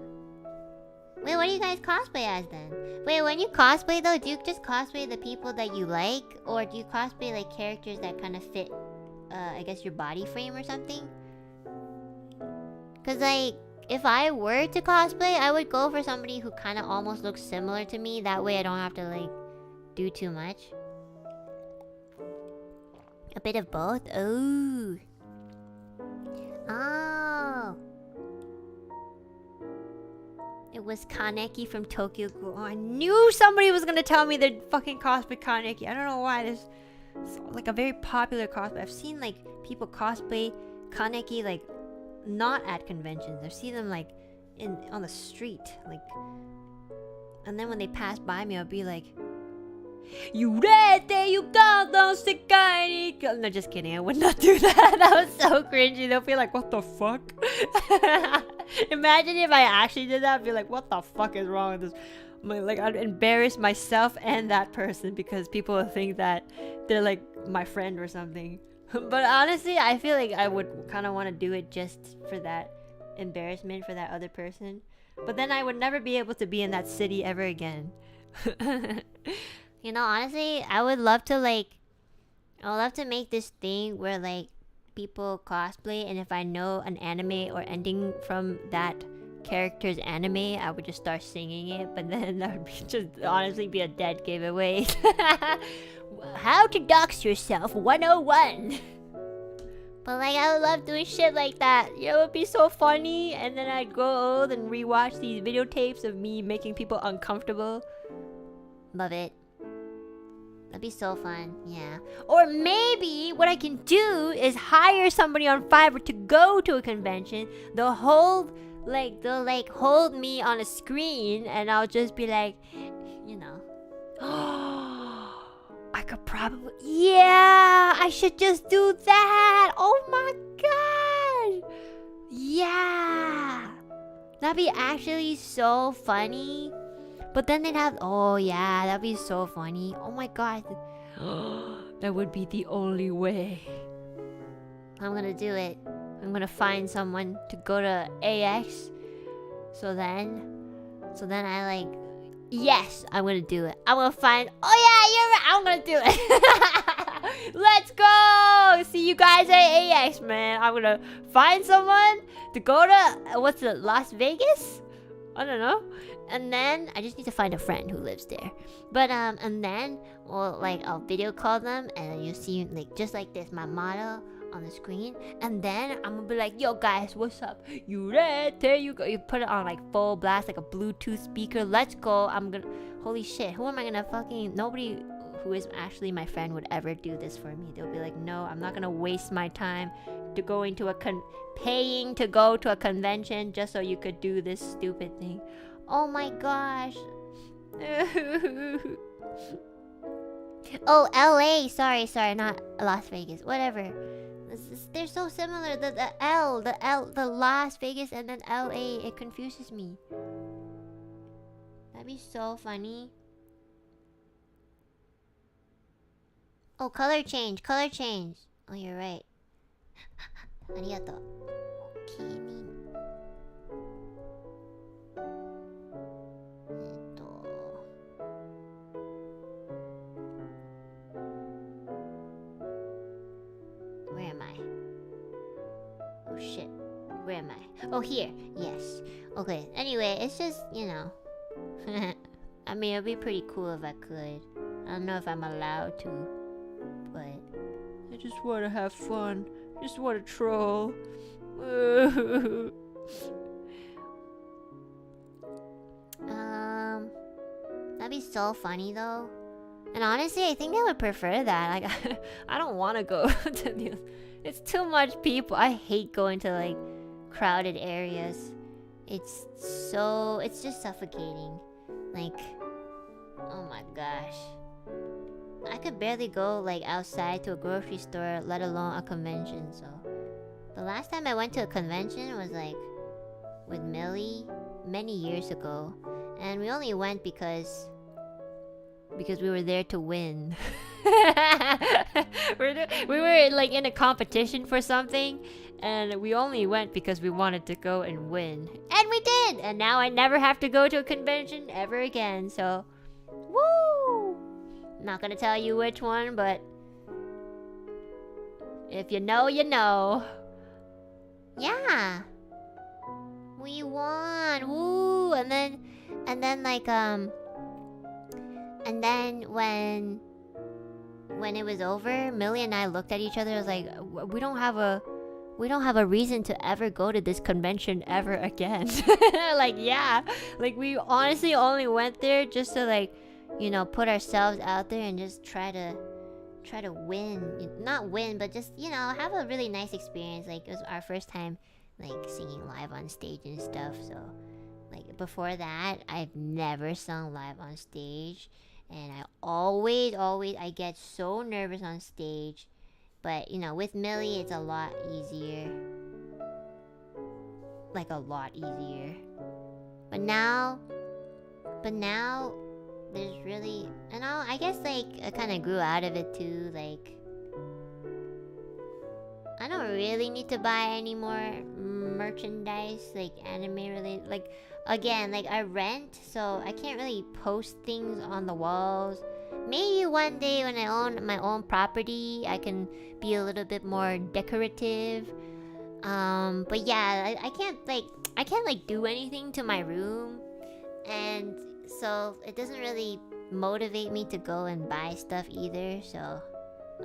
Wait, what do you guys cosplay as then? Wait, when you cosplay though, do you just cosplay the people that you like? Or do you cosplay like characters that kind of fit, I guess your body frame or something? Cause like, if I were to cosplay, I would go for somebody who kind of almost looks similar to me. That way I don't have to like, do too much. A bit of both? Oh. Oh. It was Kaneki from Tokyo Ghoul. Oh, I knew somebody was gonna tell me they're fucking cosplay Kaneki. I don't know why. There's like a very popular cosplay. I've seen like people cosplay Kaneki like not at conventions. I've seen them like on the street, like, and then when they pass by me, I'll be like, "You read there, you go, don't stick any." No, just kidding. I would not do that. That was so cringy. They'll be like, "What the fuck?" Imagine if I actually did that. I'd be like, "What the fuck is wrong with this?" Like, I'd embarrass myself and that person because people would think that they're like my friend or something. But honestly, I feel like I would kind of want to do it just for that embarrassment for that other person. But then I would never be able to be in that city ever again. You know, honestly, I would love to make this thing where like people cosplay, and if I know an anime or ending from that character's anime, I would just start singing it. But then that would be just honestly be a dead giveaway. How to dox yourself 101. But like, I would love doing shit like that. You know, it would be so funny. And then I'd grow old and rewatch these videotapes of me making people uncomfortable. Love it. That'd be so fun, yeah. Or maybe what I can do is hire somebody on Fiverr to go to a convention. They'll hold me on a screen, and I'll just be like, you know, I could probably, yeah, I should just do that. Oh my god, yeah, that'd be actually so funny. But then they'd have, oh yeah, that'd be so funny. Oh my god. That would be the only way. I'm gonna do it. I'm gonna find someone to go to AX. So then I like, yes, I'm gonna do it. I'm gonna find, oh yeah, you're right, I'm gonna do it. Let's go. See you guys at AX, man. I'm gonna find someone to go to, what's it, Las Vegas? I don't know. And then I just need to find a friend who lives there. But and then I'll video call them, and then you'll see like just like this, my model on the screen. And then I'm gonna be like, yo guys, what's up? You ready? There you go. You put it on like full blast, like a Bluetooth speaker. Let's go. Holy shit, who am I gonna fucking, nobody who is actually my friend would ever do this for me. They'll be like, no, I'm not gonna waste my time to going to paying to go to a convention just so you could do this stupid thing. Oh my gosh. Oh, LA. Sorry, not Las Vegas. Whatever. They're so similar. The Las Vegas and then LA. It confuses me. That'd be so funny. Oh, color change. Oh, you're right. Arigato. Okay. Where am I? Oh shit. Where am I? Oh, here. Yes. Okay. Anyway, it's just, you know. I mean, it'd be pretty cool if I could. I don't know if I'm allowed to, but I just want to have fun. Just want to troll. That'd be so funny though. And honestly, I think I would prefer that. Like, I don't want to go to these. It's too much people. I hate going to like crowded areas. It's just suffocating. Like, oh my gosh. I could barely go like outside to a grocery store, let alone a convention. So the last time I went to a convention was like with Millie many years ago, and we only went because we were there to win. We were like in a competition for something, and we only went because we wanted to go and win. And we did! And now I never have to go to a convention ever again, so woo! Not gonna tell you which one, but if you know, you know. Yeah. We won! Woo! And then like and then when it was over, Millie and I looked at each other. I was like, we don't have a reason to ever go to this convention ever again. Like, yeah, like we honestly only went there just to like, you know, put ourselves out there and just try to win. Not win, but just, you know, have a really nice experience. Like, it was our first time like singing live on stage and stuff. So like before that, I've never sung live on stage. And I always, I get so nervous on stage. But, you know, with Millie, it's a lot easier. Like, a lot easier. But now, there's really... You know, I guess, like, I kind of grew out of it, too. Like, I don't really need to buy any more merchandise, like, anime-related. Like, again, like, I rent, so I can't really post things on the walls. Maybe one day when I own my own property, I can be a little bit more decorative. But yeah, I can't do anything to my room, and so it doesn't really motivate me to go and buy stuff either. So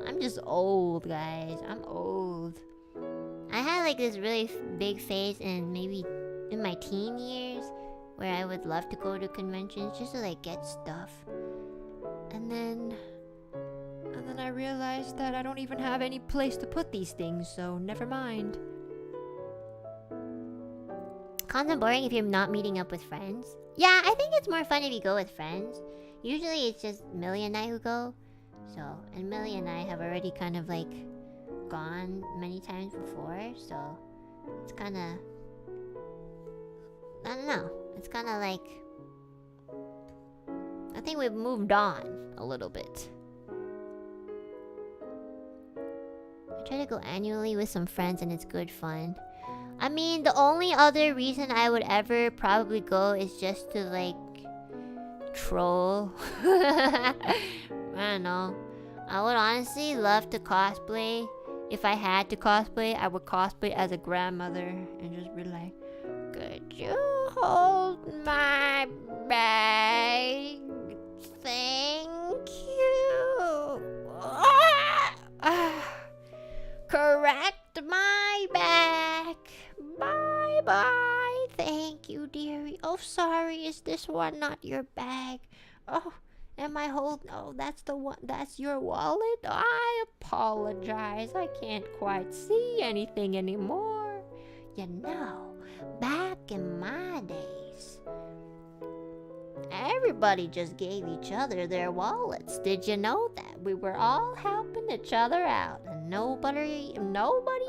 I'm just old, guys. I'm old. I had like this really big phase in maybe in my teen years where I would love to go to conventions just to like get stuff. And then I realized that I don't even have any place to put these things, so never mind. Content boring if you're not meeting up with friends. Yeah, I think it's more fun if you go with friends. Usually it's just Millie and I who go. So, and Millie and I have already kind of like gone many times before, so it's kind of, I don't know. It's kind of like, I think we've moved on a little bit. I try to go annually with some friends and it's good fun. I mean, the only other reason I would ever probably go is just to like troll. I don't know. I would honestly love to cosplay. If I had to cosplay, I would cosplay as a grandmother and just be like, could you hold my bag? Thank you. Correct my bag. Bye bye. Thank you, dearie. Oh, sorry. Is this one not your bag? Oh, Am I holding? Oh, that's the one. That's your wallet? I apologize. I can't quite see anything anymore. You know, back in my days, everybody just gave each other their wallets. Did you know that? We were all helping each other out, and nobody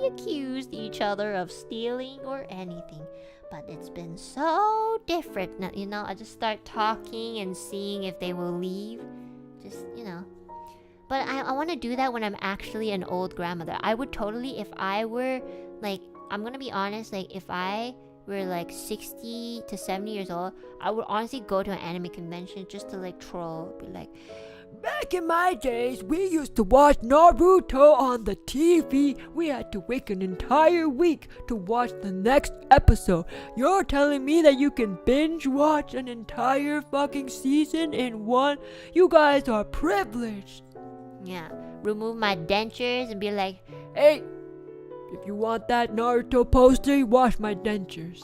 accused each other of stealing or anything. But it's been so different now, you know. I just start talking and seeing if they will leave. Just, you know. But I want to do that when I'm actually an old grandmother. I would totally, if I were, like, I'm gonna be honest, like, if I were, like, 60 to 70 years old, I would honestly go to an anime convention just to, like, troll. Be like, back in my days, we used to watch Naruto on the TV. We had to wait an entire week to watch the next episode. You're telling me that you can binge watch an entire fucking season in one? You guys are privileged. Yeah, remove my dentures and be like, hey, if you want that Naruto poster, wash my dentures.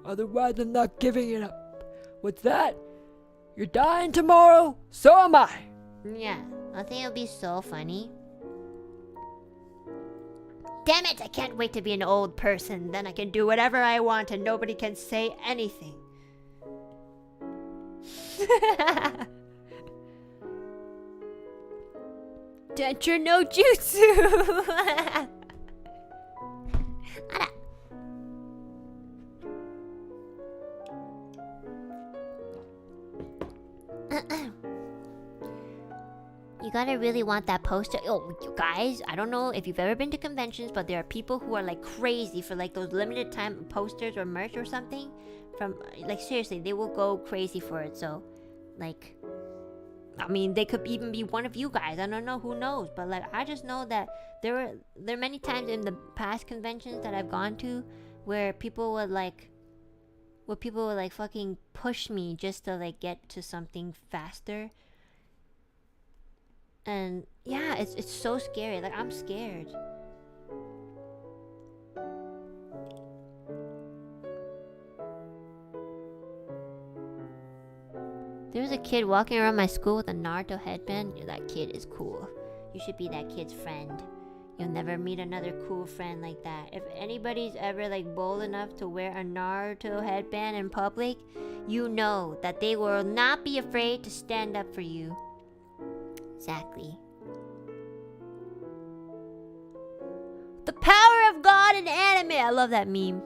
Otherwise, I'm not giving it up. What's that? You're dying tomorrow? So am I. Yeah, I think it'll be so funny. Damn it, I can't wait to be an old person. Then I can do whatever I want and nobody can say anything. Denture no jutsu. You gotta really want that poster. Oh, you guys, I don't know if you've ever been to conventions, but there are people who are like crazy for like those limited time posters or merch or something. From like seriously, they will go crazy for it. So, like, I mean, they could even be one of you guys. I don't know, who knows? But like, I just know that there are many times in the past conventions that I've gone to where people would like fucking push me just to like get to something faster. And yeah, it's so scary. Like, I'm scared. There was a kid walking around my school with a Naruto headband. That kid is cool. You should be that kid's friend. You'll never meet another cool friend like that. If anybody's ever like bold enough to wear a Naruto headband in public, you know that they will not be afraid to stand up for you. Exactly. The power of God in anime. I love that meme.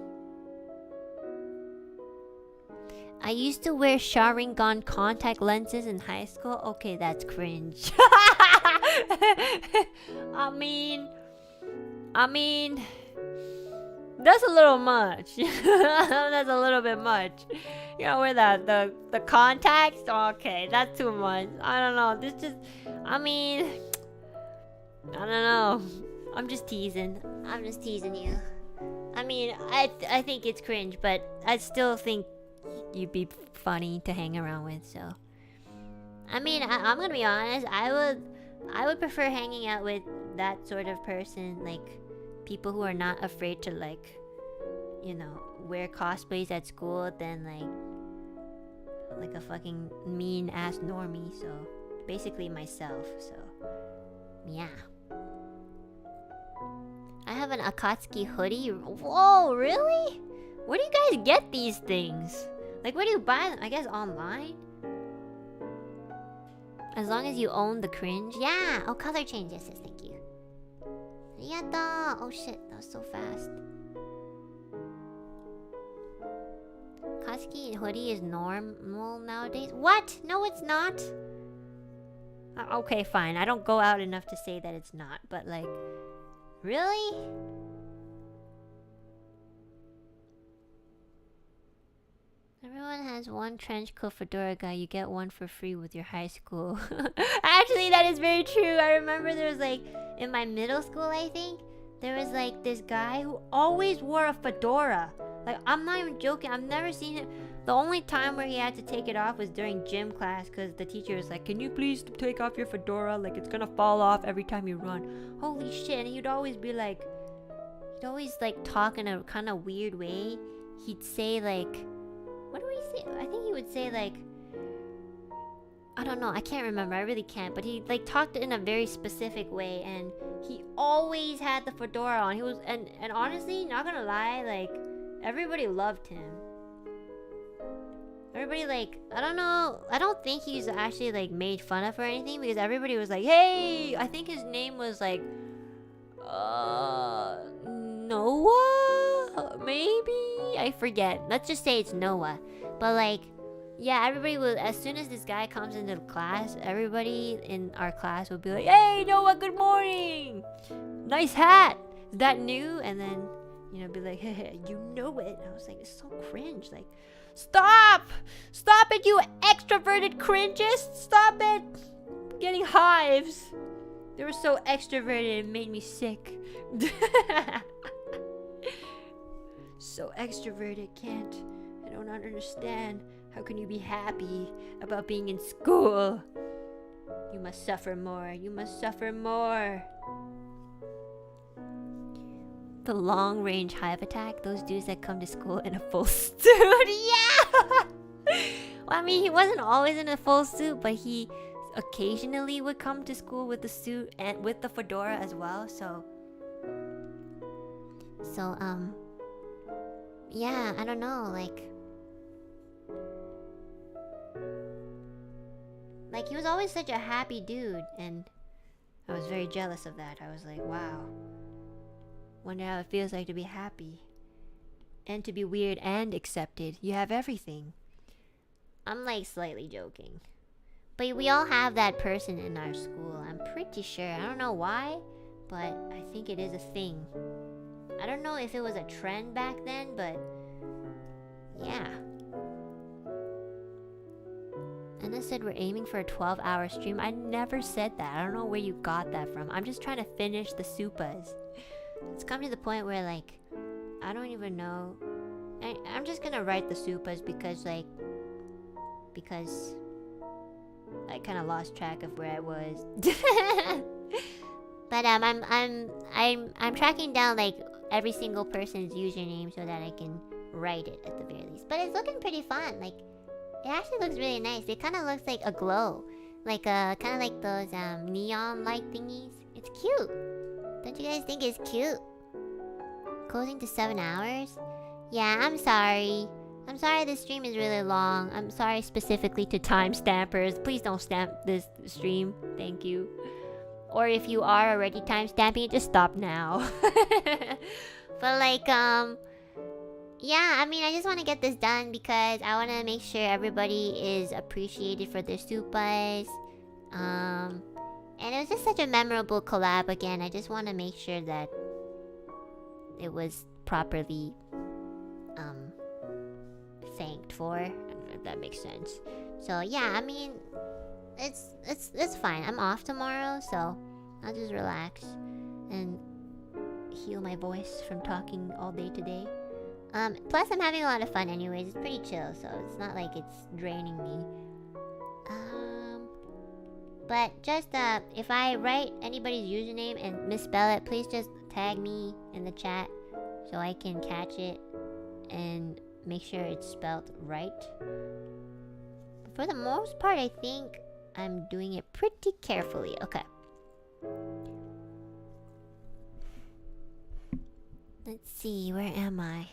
I used to wear Sharingan contact lenses in high school. Okay, that's cringe. I mean, that's a little much. That's a little bit much. You know, with the contacts. Okay, that's too much. I don't know. I don't know. I'm just teasing you. I mean, I think it's cringe, but I still think you'd be funny to hang around with. So, I mean, I'm gonna be honest. I would prefer hanging out with that sort of person, like people who are not afraid to like, you know, wear cosplays at school than like a fucking mean ass normie. So basically myself. So yeah. I have an Akatsuki hoodie. Whoa, really? Where do you guys get these things? Like, where do you buy them? I guess online? As long as you own the cringe. Yeah. Oh, color change. Yes, thank you. Arigato. Oh shit, that was so fast. Akatsuki hoodie is normal nowadays. What? No, it's not. Okay, fine. I don't go out enough to say that it's not, but like, really? Everyone has one trench coat fedora guy. You get one for free with your high school. Actually, that is very true. I remember there was like, in my middle school, I think, there was like this guy who always wore a fedora. Like, I'm not even joking. I've never seen him. The only time where he had to take it off was during gym class, because the teacher was like, can you please take off your fedora? Like, it's gonna fall off every time you run. Holy shit. And he'd always talk in a kind of weird way. He'd say like, what do we say? I think he would say like, I don't know, I can't remember, I really can't, but he like talked in a very specific way, and he always had the fedora on. He was, and honestly, not gonna lie, like everybody loved him. Everybody, like, I don't know, I don't think he's actually like made fun of or anything, because everybody was like, hey, I think his name was like Noah, maybe, I forget, let's just say it's Noah. But like, yeah, everybody will, as soon as this guy comes into the class, everybody in our class will be like, hey Noah, good morning, nice hat, is that new? And then, you know, be like, hey, you know it. And I was like, it's so cringe, like, stop it, you extroverted cringes, stop it. I'm getting hives, they were so extroverted, it made me sick. So extroverted, I don't understand. How can you be happy about being in school? You must suffer more. You must suffer more. The long range hive attack. Those dudes that come to school in a full suit. Yeah! Well, I mean, he wasn't always in a full suit, but he occasionally would come to school with the suit and with the fedora as well. So, yeah, I don't know, like he was always such a happy dude, and I was very jealous of that. I was like, wow, wonder how it feels like to be happy and to be weird and accepted. You have everything. I'm like slightly joking, but we all have that person in our school, I'm pretty sure. I don't know why, but I think it is a thing. I don't know if it was a trend back then, but yeah. Enna said we're aiming for a 12-hour stream. I never said that. I don't know where you got that from. I'm just trying to finish the Supas. It's come to the point where, like, I don't even know. I'm just gonna write the Supas because I kind of lost track of where I was. But I'm tracking down like every single person's username so that I can write it at the very least. But it's looking pretty fun. Like, it actually looks really nice. It kind of looks like a glow, like kind of like those neon light thingies. It's cute. Don't you guys think it's cute? Closing to 7 hours? Yeah, I'm sorry. I'm sorry this stream is really long. I'm sorry specifically to timestampers. Please don't stamp this stream. Thank you. Or if you are already timestamping it, just stop now. But like, yeah, I mean, I just want to get this done because I want to make sure everybody is appreciated for their Supas. And it was just such a memorable collab again. I just want to make sure that it was properly thanked for, if that makes sense. So yeah, I mean, it's fine. I'm off tomorrow, so I'll just relax and heal my voice from talking all day today. Plus I'm having a lot of fun anyways. It's pretty chill, so it's not like it's draining me. But just if I write anybody's username and misspell it, please just tag me in the chat so I can catch it and make sure it's spelled right. But for the most part, I think I'm doing it pretty carefully. Okay. Let's see, where am I?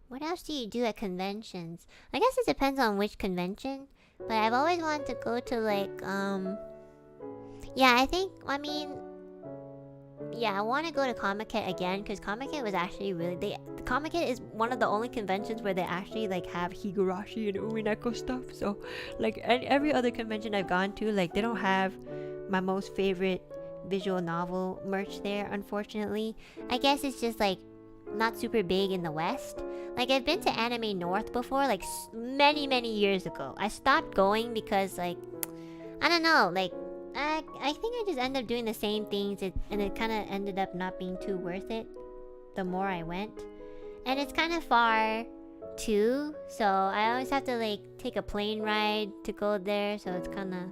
What else do you do at conventions? I guess it depends on which convention. But I've always wanted to go to like, yeah, I mean, yeah, I want to go to Comic-Con again because Comic-Con was actually really, Comic-Con is one of the only conventions where they actually like have Higurashi and Umineko stuff. So like every other convention I've gone to, like they don't have my most favorite visual novel merch there, unfortunately. I guess it's just like not super big in the West. Like I've been to Anime North before, like many years ago. I stopped going because like, I don't know, like I think I just ended up doing the same things and it kind of ended up not being too worth it the more I went. And it's kind of far too, so I always have to like take a plane ride to go there, so it's kind of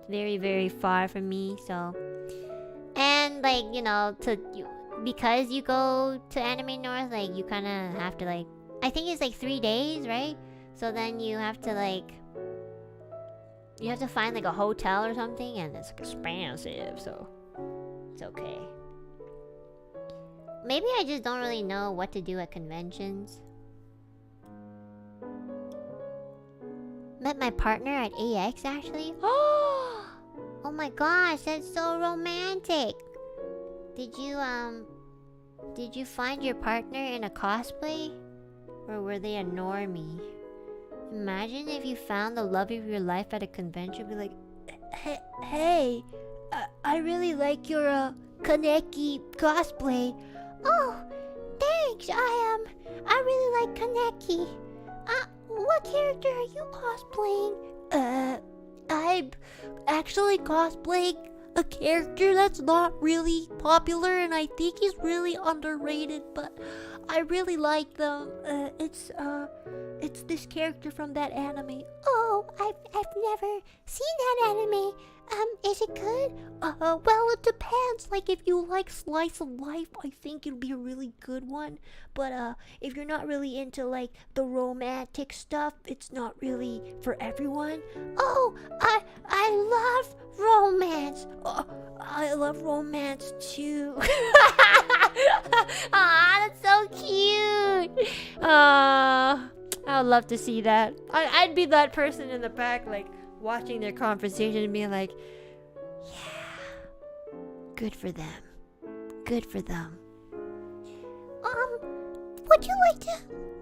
very far from me. So, and like, you know, because you go to Anime North, like you kind of have to like, I think it's like 3 days, right? So then you have to like you have to find like a hotel or something, and it's expensive, so it's okay. Maybe I just don't really know what to do at conventions. Met my partner at AX actually. Oh my gosh, that's so romantic. Did you find your partner in a cosplay? Or were they a normie? Imagine if you found the love of your life at a convention. Be like, hey, I really like your Kaneki cosplay. Oh, thanks. I really like Kaneki. What character are you cosplaying? I'm actually cosplaying a character that's not really popular, and I think he's really underrated, but I really like them. It's this character from that anime. Oh, I've never seen that anime. Is it good? Well, it depends. Like, if you like slice of life, I think it'll be a really good one. But if you're not really into like the romantic stuff, it's not really for everyone. Oh, I love romance. I love romance too. Aw, that's so cute. I would love to see that. I'd be that person in the back, like, watching their conversation and being like, yeah, good for them. Good for them. Would you like to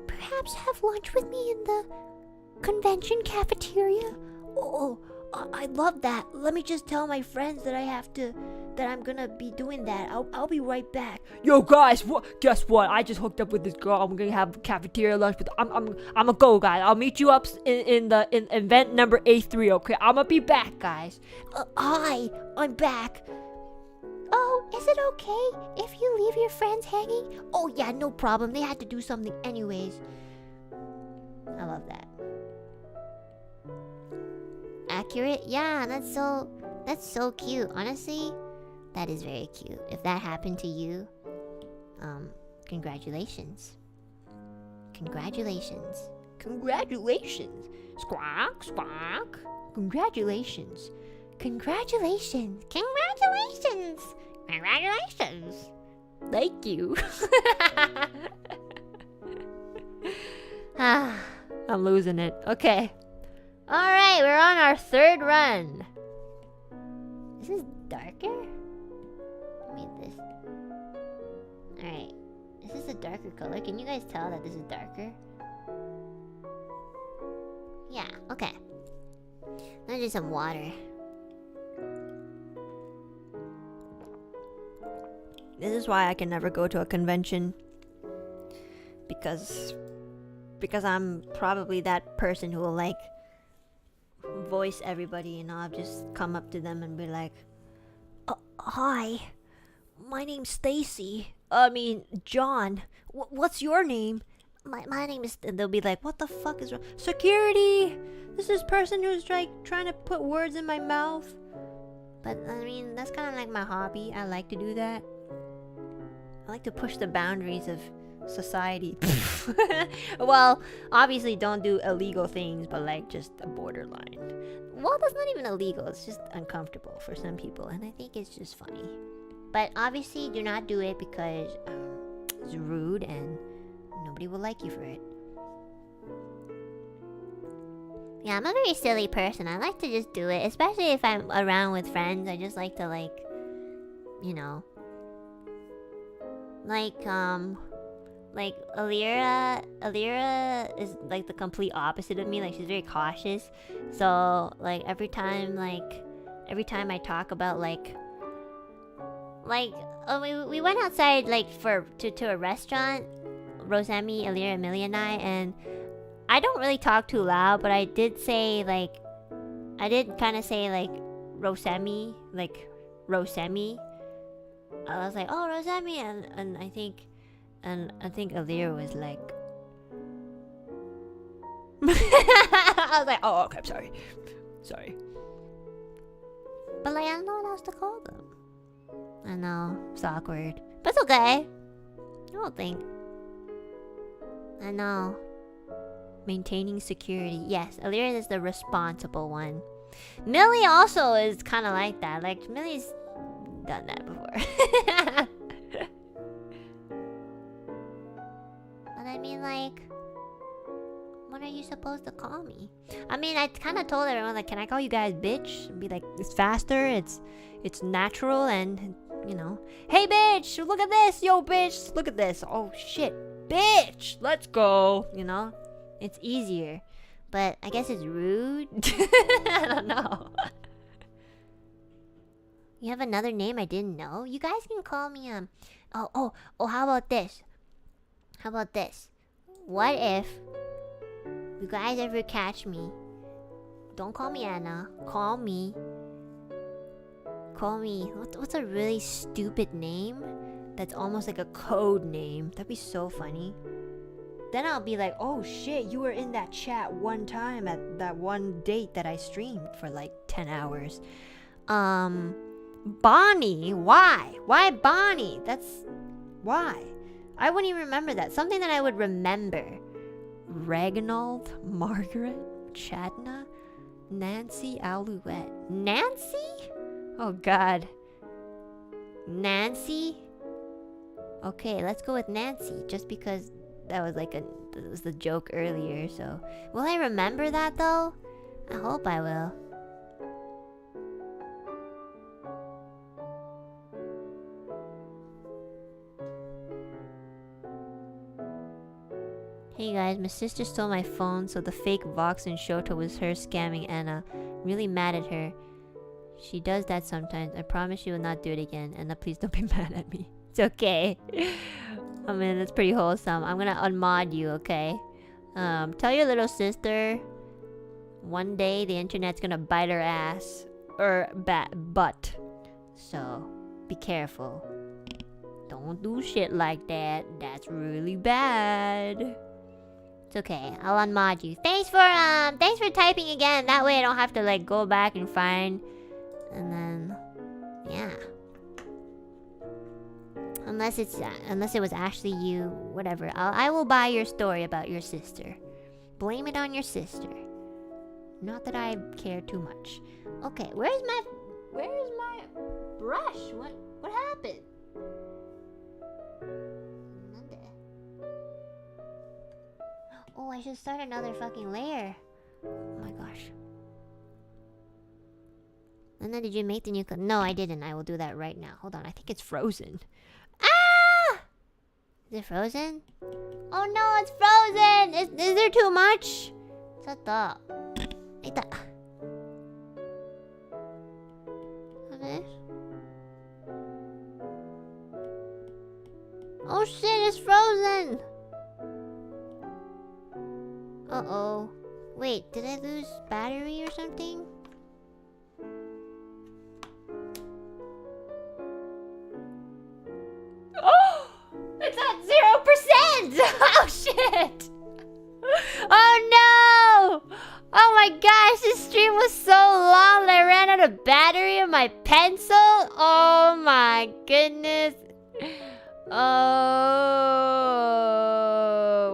perhaps have lunch with me in the convention cafeteria? Oh, I love that. Let me just tell my friends that I'm gonna be doing that. I'll be right back. Yo guys, guess what? I just hooked up with this girl. I'm gonna have cafeteria lunch with. I'm gonna go, guys. I'll meet you up in event number A3. Okay, I'm gonna be back, guys. Hi, I'm back. Oh, is it okay if you leave your friends hanging? Oh yeah, no problem. They had to do something anyways. I love that. Accurate? Yeah, that's so cute. Honestly, that is very cute. If that happened to you, congratulations. Congratulations. Congratulations. Squawk, squawk. Congratulations. Congratulations. Congratulations. Congratulations. Thank you. I'm losing it. Okay. Alright, we're on our third run. Is this darker? Let me this. Alright. Is this a darker color? Can you guys tell that this is darker? Yeah, okay. Let's do some water. This is why I can never go to a convention. Because I'm probably that person who will like voice everybody, and I'll just come up to them and be like, hi, my name's Stacy. John. What's your name? My name is... And they'll be like, what the fuck is wrong? Security! This is person who's like trying to put words in my mouth. But that's kind of like my hobby. I like to do that. I like to push the boundaries of society. Well, obviously don't do illegal things, but like just a borderline. Well, that's not even illegal. It's just uncomfortable for some people, and I think it's just funny. But obviously do not do it because it's rude and nobody will like you for it. Yeah, I'm a very silly person. I like to just do it, especially if I'm around with friends. I just like to like, you know, like Ethyria is like the complete opposite of me. Like, she's very cautious. So like every time I talk about we went outside like to a restaurant, Rosemi, Ethyria, Millie and and I don't really talk too loud, but I did say kind of say Rosemi, like Rosemi. I was like, oh, Rosemi, and I think Ethyria was like I was like, oh, okay, I'm sorry. But like, I don't know what else to call them. I know, it's awkward, but it's okay. I don't think. I know. Maintaining security. Yes, Ethyria is the responsible one. Millie also is kind of like that. Like, Millie's done that before. But I mean, like, what are you supposed to call me? I mean, I kind of told everyone, like, can I call you guys bitch? And be like, it's faster, it's natural, and, you know, hey bitch, look at this, yo bitch, look at this, oh shit, bitch, let's go, you know? It's easier. But I guess it's rude. I don't know. You have another name I didn't know? You guys can call me, how about this? How about this? What if you guys ever catch me? Don't call me Anna. Call me. What's a really stupid name that's almost like a code name? That'd be so funny. Then I'll be like, oh shit, you were in that chat one time at that one date that I streamed for like 10 hours. Bonnie. Why? Why Bonnie? Why? I wouldn't even remember that. Something that I would remember. Reginald, Margaret, Chadna, Nancy Alouette. Nancy? Oh god. Nancy? Okay, let's go with Nancy. Just because that was like it was the joke earlier, so. Will I remember that though? I hope I will. Hey guys, my sister stole my phone, so the fake Vox and Shota was her scamming Anna. Really mad at her. She does that sometimes. I promise she will not do it again. Anna, please don't be mad at me. It's okay. I mean, that's pretty wholesome. I'm gonna unmod you, okay? Tell your little sister one day the internet's gonna bite her ass. Or butt. So, be careful. Don't do shit like that. That's really bad. It's okay. I'll unmod you. Thanks for typing again. That way I don't have to like go back and find. And then, yeah. Unless it was actually you, whatever. I will buy your story about your sister. Blame it on your sister. Not that I care too much. Okay, where's my brush? What happened? Oh, I should start another fucking layer. Oh my gosh. And then did you make the new No, I didn't. I will do that right now. Hold on, I think it's frozen. Ah! Is it frozen? Oh no, it's frozen! Is there too much? Shut up. Okay. Oh shit, it's frozen! Uh-oh. Wait, did I lose battery or something? Oh! It's at 0%! Oh shit! Oh no! Oh my gosh, this stream was so long that I ran out of battery in my pencil? Oh my goodness. Oh,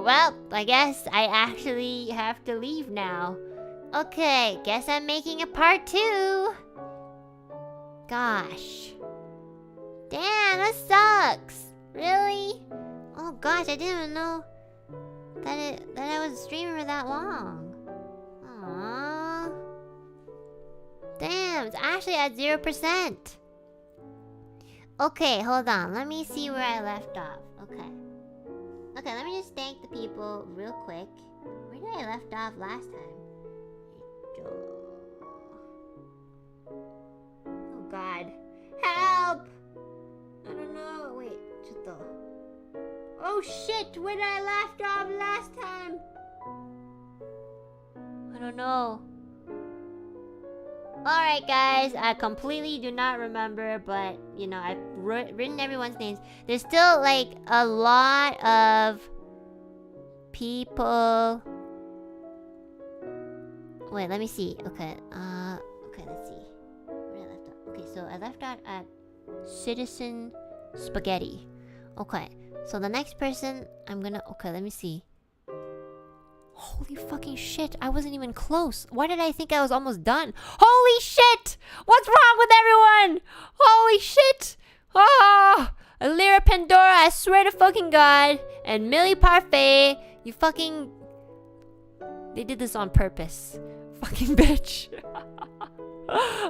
well, I guess I actually have to leave now. Okay, guess I'm making a part 2. Gosh. Damn, that sucks. Really? Oh gosh, I didn't even know that I was streaming for that long. Aww. Damn, it's actually at 0%. Okay, hold on. Let me see where I left off. Okay, let me just thank the people real quick. Where did I left off last time? Oh god. Help! I don't know. Wait, oh shit! Where did I left off last time? I don't know. Alright guys, I completely do not remember, but you know, I've written everyone's names. There's still like a lot of people. Wait, let me see. Okay, let's see. Where did I left off? Okay, so I left out at Citizen Spaghetti. Okay, so the next person I'm gonna, okay, let me see. Holy fucking shit, I wasn't even close. Why did I think I was almost done? Holy shit! What's wrong with everyone? Holy shit! Ah! Elira Pandora, I swear to fucking God. And Millie Parfait, you fucking... They did this on purpose. Fucking bitch.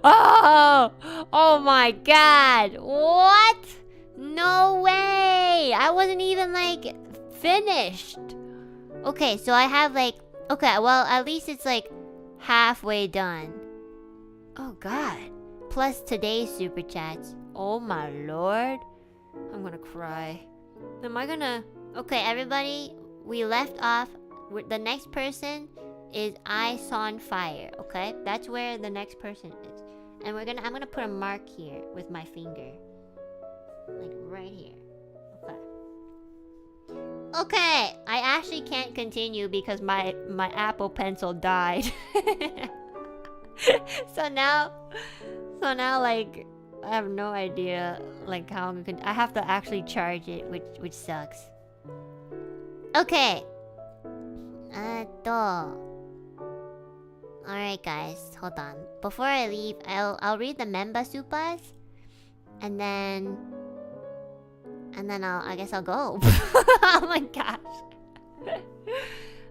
Oh my God. What? No way. I wasn't even like finished. Okay, so I have like... Okay, well, at least it's like halfway done. Oh God. Plus today's super chats. Oh my Lord. I'm gonna cry. Am I gonna... Okay, everybody, we left off. The next person is I Saw on Fire, okay? That's where the next person is. And I'm gonna put a mark here with my finger. Like right here. Okay. Okay, I actually can't continue because my Apple Pencil died. So now like I have no idea like how I'm gonna I have to actually charge it, which sucks. Okay. Alright guys, hold on. Before I leave, I'll read the member supas and then I guess I'll go. Oh my gosh.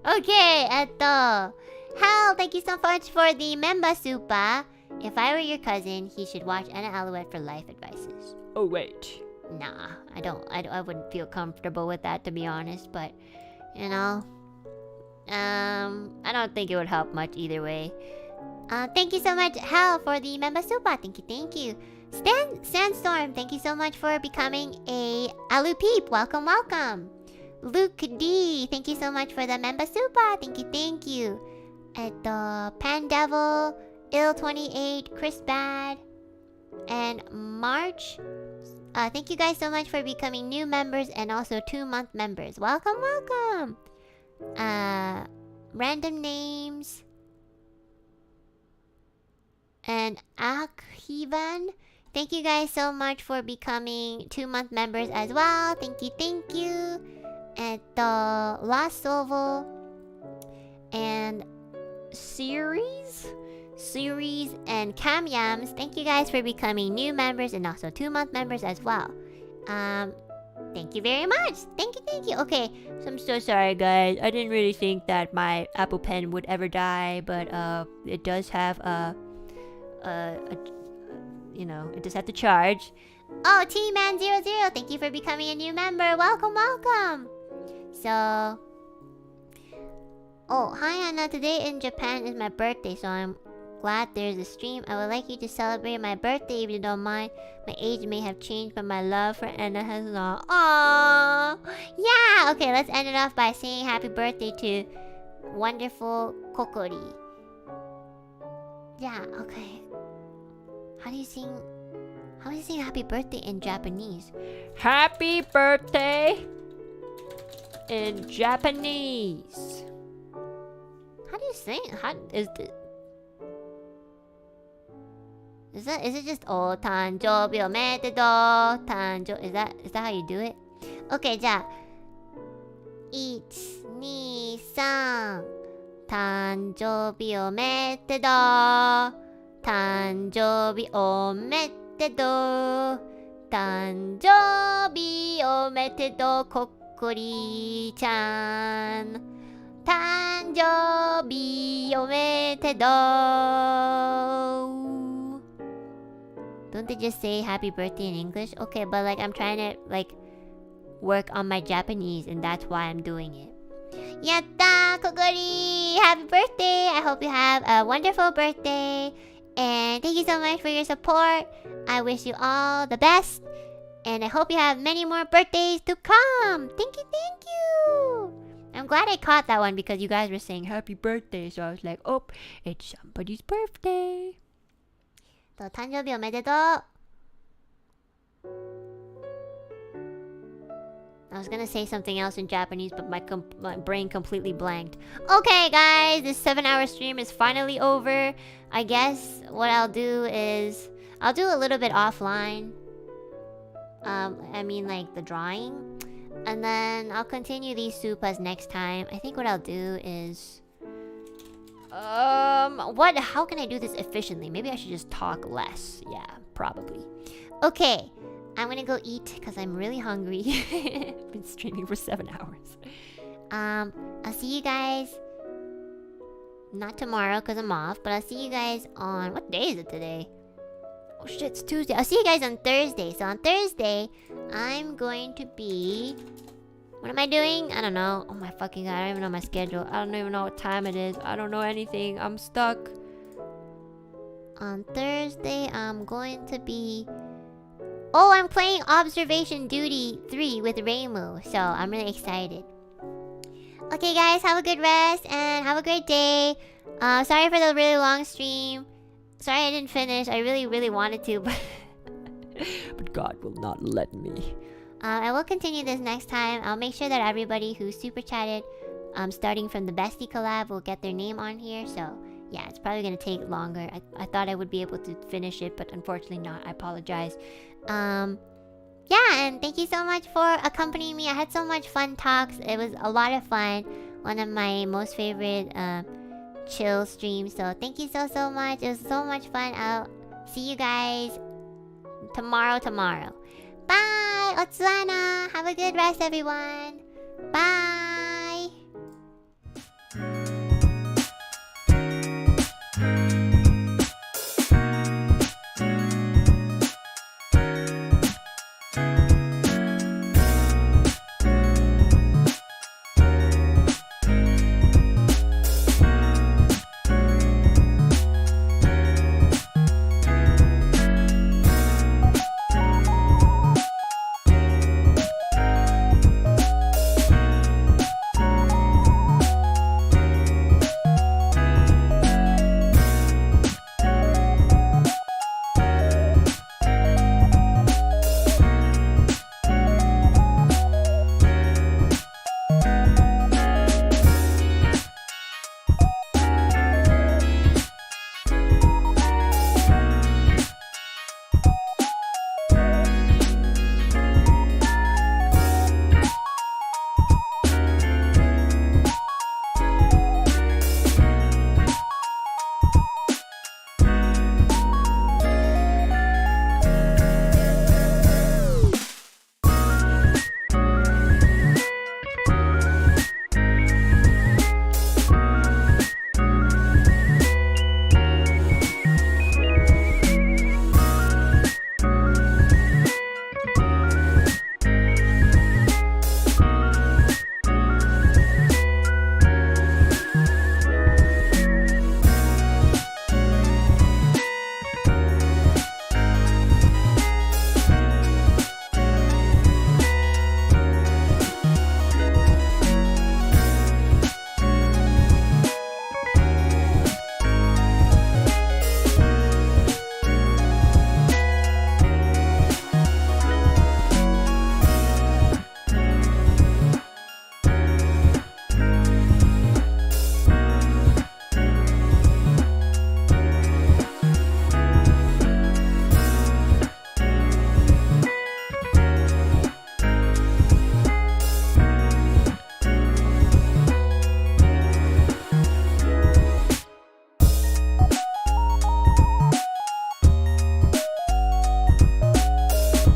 Okay, Hal, thank you so much for the member supa. If I were your cousin, he should watch Enna Alouette for life advices. Oh wait. Nah, I wouldn't feel comfortable with that, to be honest, but you know, I don't think it would help much either way. Thank you so much, Hal, for the member supa. Thank you. Sandstorm, thank you so much for becoming a Alu Peep. Welcome. Luke D, thank you so much for the member supa. Thank you. Pan Devil, Ill28, Chris Bad, and March. Thank you guys so much for becoming new members and also 2-month members. Welcome. Random names. And Akhivan, thank you guys so much for becoming 2-month members as well. Thank you. And Lost Oval and Series and Cam Yams, thank you guys for becoming new members and also 2-month members as well. Thank you very much. Thank you. Okay, so I'm so sorry guys. I didn't really think that my Apple Pen would ever die, but it does have you know, it just had to charge. Oh, T-Man00, thank you for becoming a new member. Welcome. So, oh, hi Anna. Today in Japan is my birthday, so I'm glad there's a stream. I would like you to celebrate my birthday if you don't mind. My age may have changed, but my love for Anna has not. Aww. Yeah. Okay, let's end it off by saying happy birthday to wonderful Kokori. Yeah. Okay. How do you sing happy birthday in Japanese? Happy birthday in Japanese. How do you sing? How is this? Is it just oh tanjoubi omedetou tanjou? Is that how you do it? Okay, じゃあ1、2、3誕生日おめでとう誕生日おめでとう誕生日おめでとうこっこりちゃん誕生日おめでとう Don't they just say happy birthday in English? Okay, but like I'm trying to like work on my Japanese and that's why I'm doing it. Yatta, Kokori! Happy birthday! I hope you have a wonderful birthday. And thank you so much for your support. I wish you all the best. And I hope you have many more birthdays to come. Thank you. I'm glad I caught that one because you guys were saying happy birthday. So I was like, oh, it's somebody's birthday. 誕生日おめでとう I was gonna say something else in Japanese, but my brain completely blanked. Okay, guys, this 7-hour stream is finally over. I guess what I'll do is I'll do a little bit offline. I mean, like the drawing. And then I'll continue these Supas next time. I think what I'll do is... How can I do this efficiently? Maybe I should just talk less. Yeah, probably. Okay, I'm gonna go eat because I'm really hungry. I've been streaming for 7 hours. I'll see you guys... Not tomorrow because I'm off, but I'll see you guys on... What day is it today? Oh shit, it's Tuesday. I'll see you guys on Thursday. So on Thursday, I'm going to be... What am I doing? I don't know. Oh my fucking god, I don't even know my schedule. I don't even know what time it is. I don't know anything. I'm stuck. On Thursday, I'm going to be... Oh, I'm playing Observation Duty 3 with Reimu. So I'm really excited. Okay guys, have a good rest and have a great day. Sorry for the really long stream. Sorry I didn't finish. I really wanted to, but... But God will not let me. I will continue this next time. I'll make sure that everybody who super chatted, starting from the Bestie collab, will get their name on here. So yeah, it's probably gonna take longer. I thought I would be able to finish it, but unfortunately not. I apologize. Yeah, and thank you so much for accompanying me. I had so much fun talks. It was a lot of fun. One of my most favorite chill streams. So thank you so much. It was so much fun. I'll see you guys tomorrow. Bye! Otsuana! Have a good rest, everyone. Bye!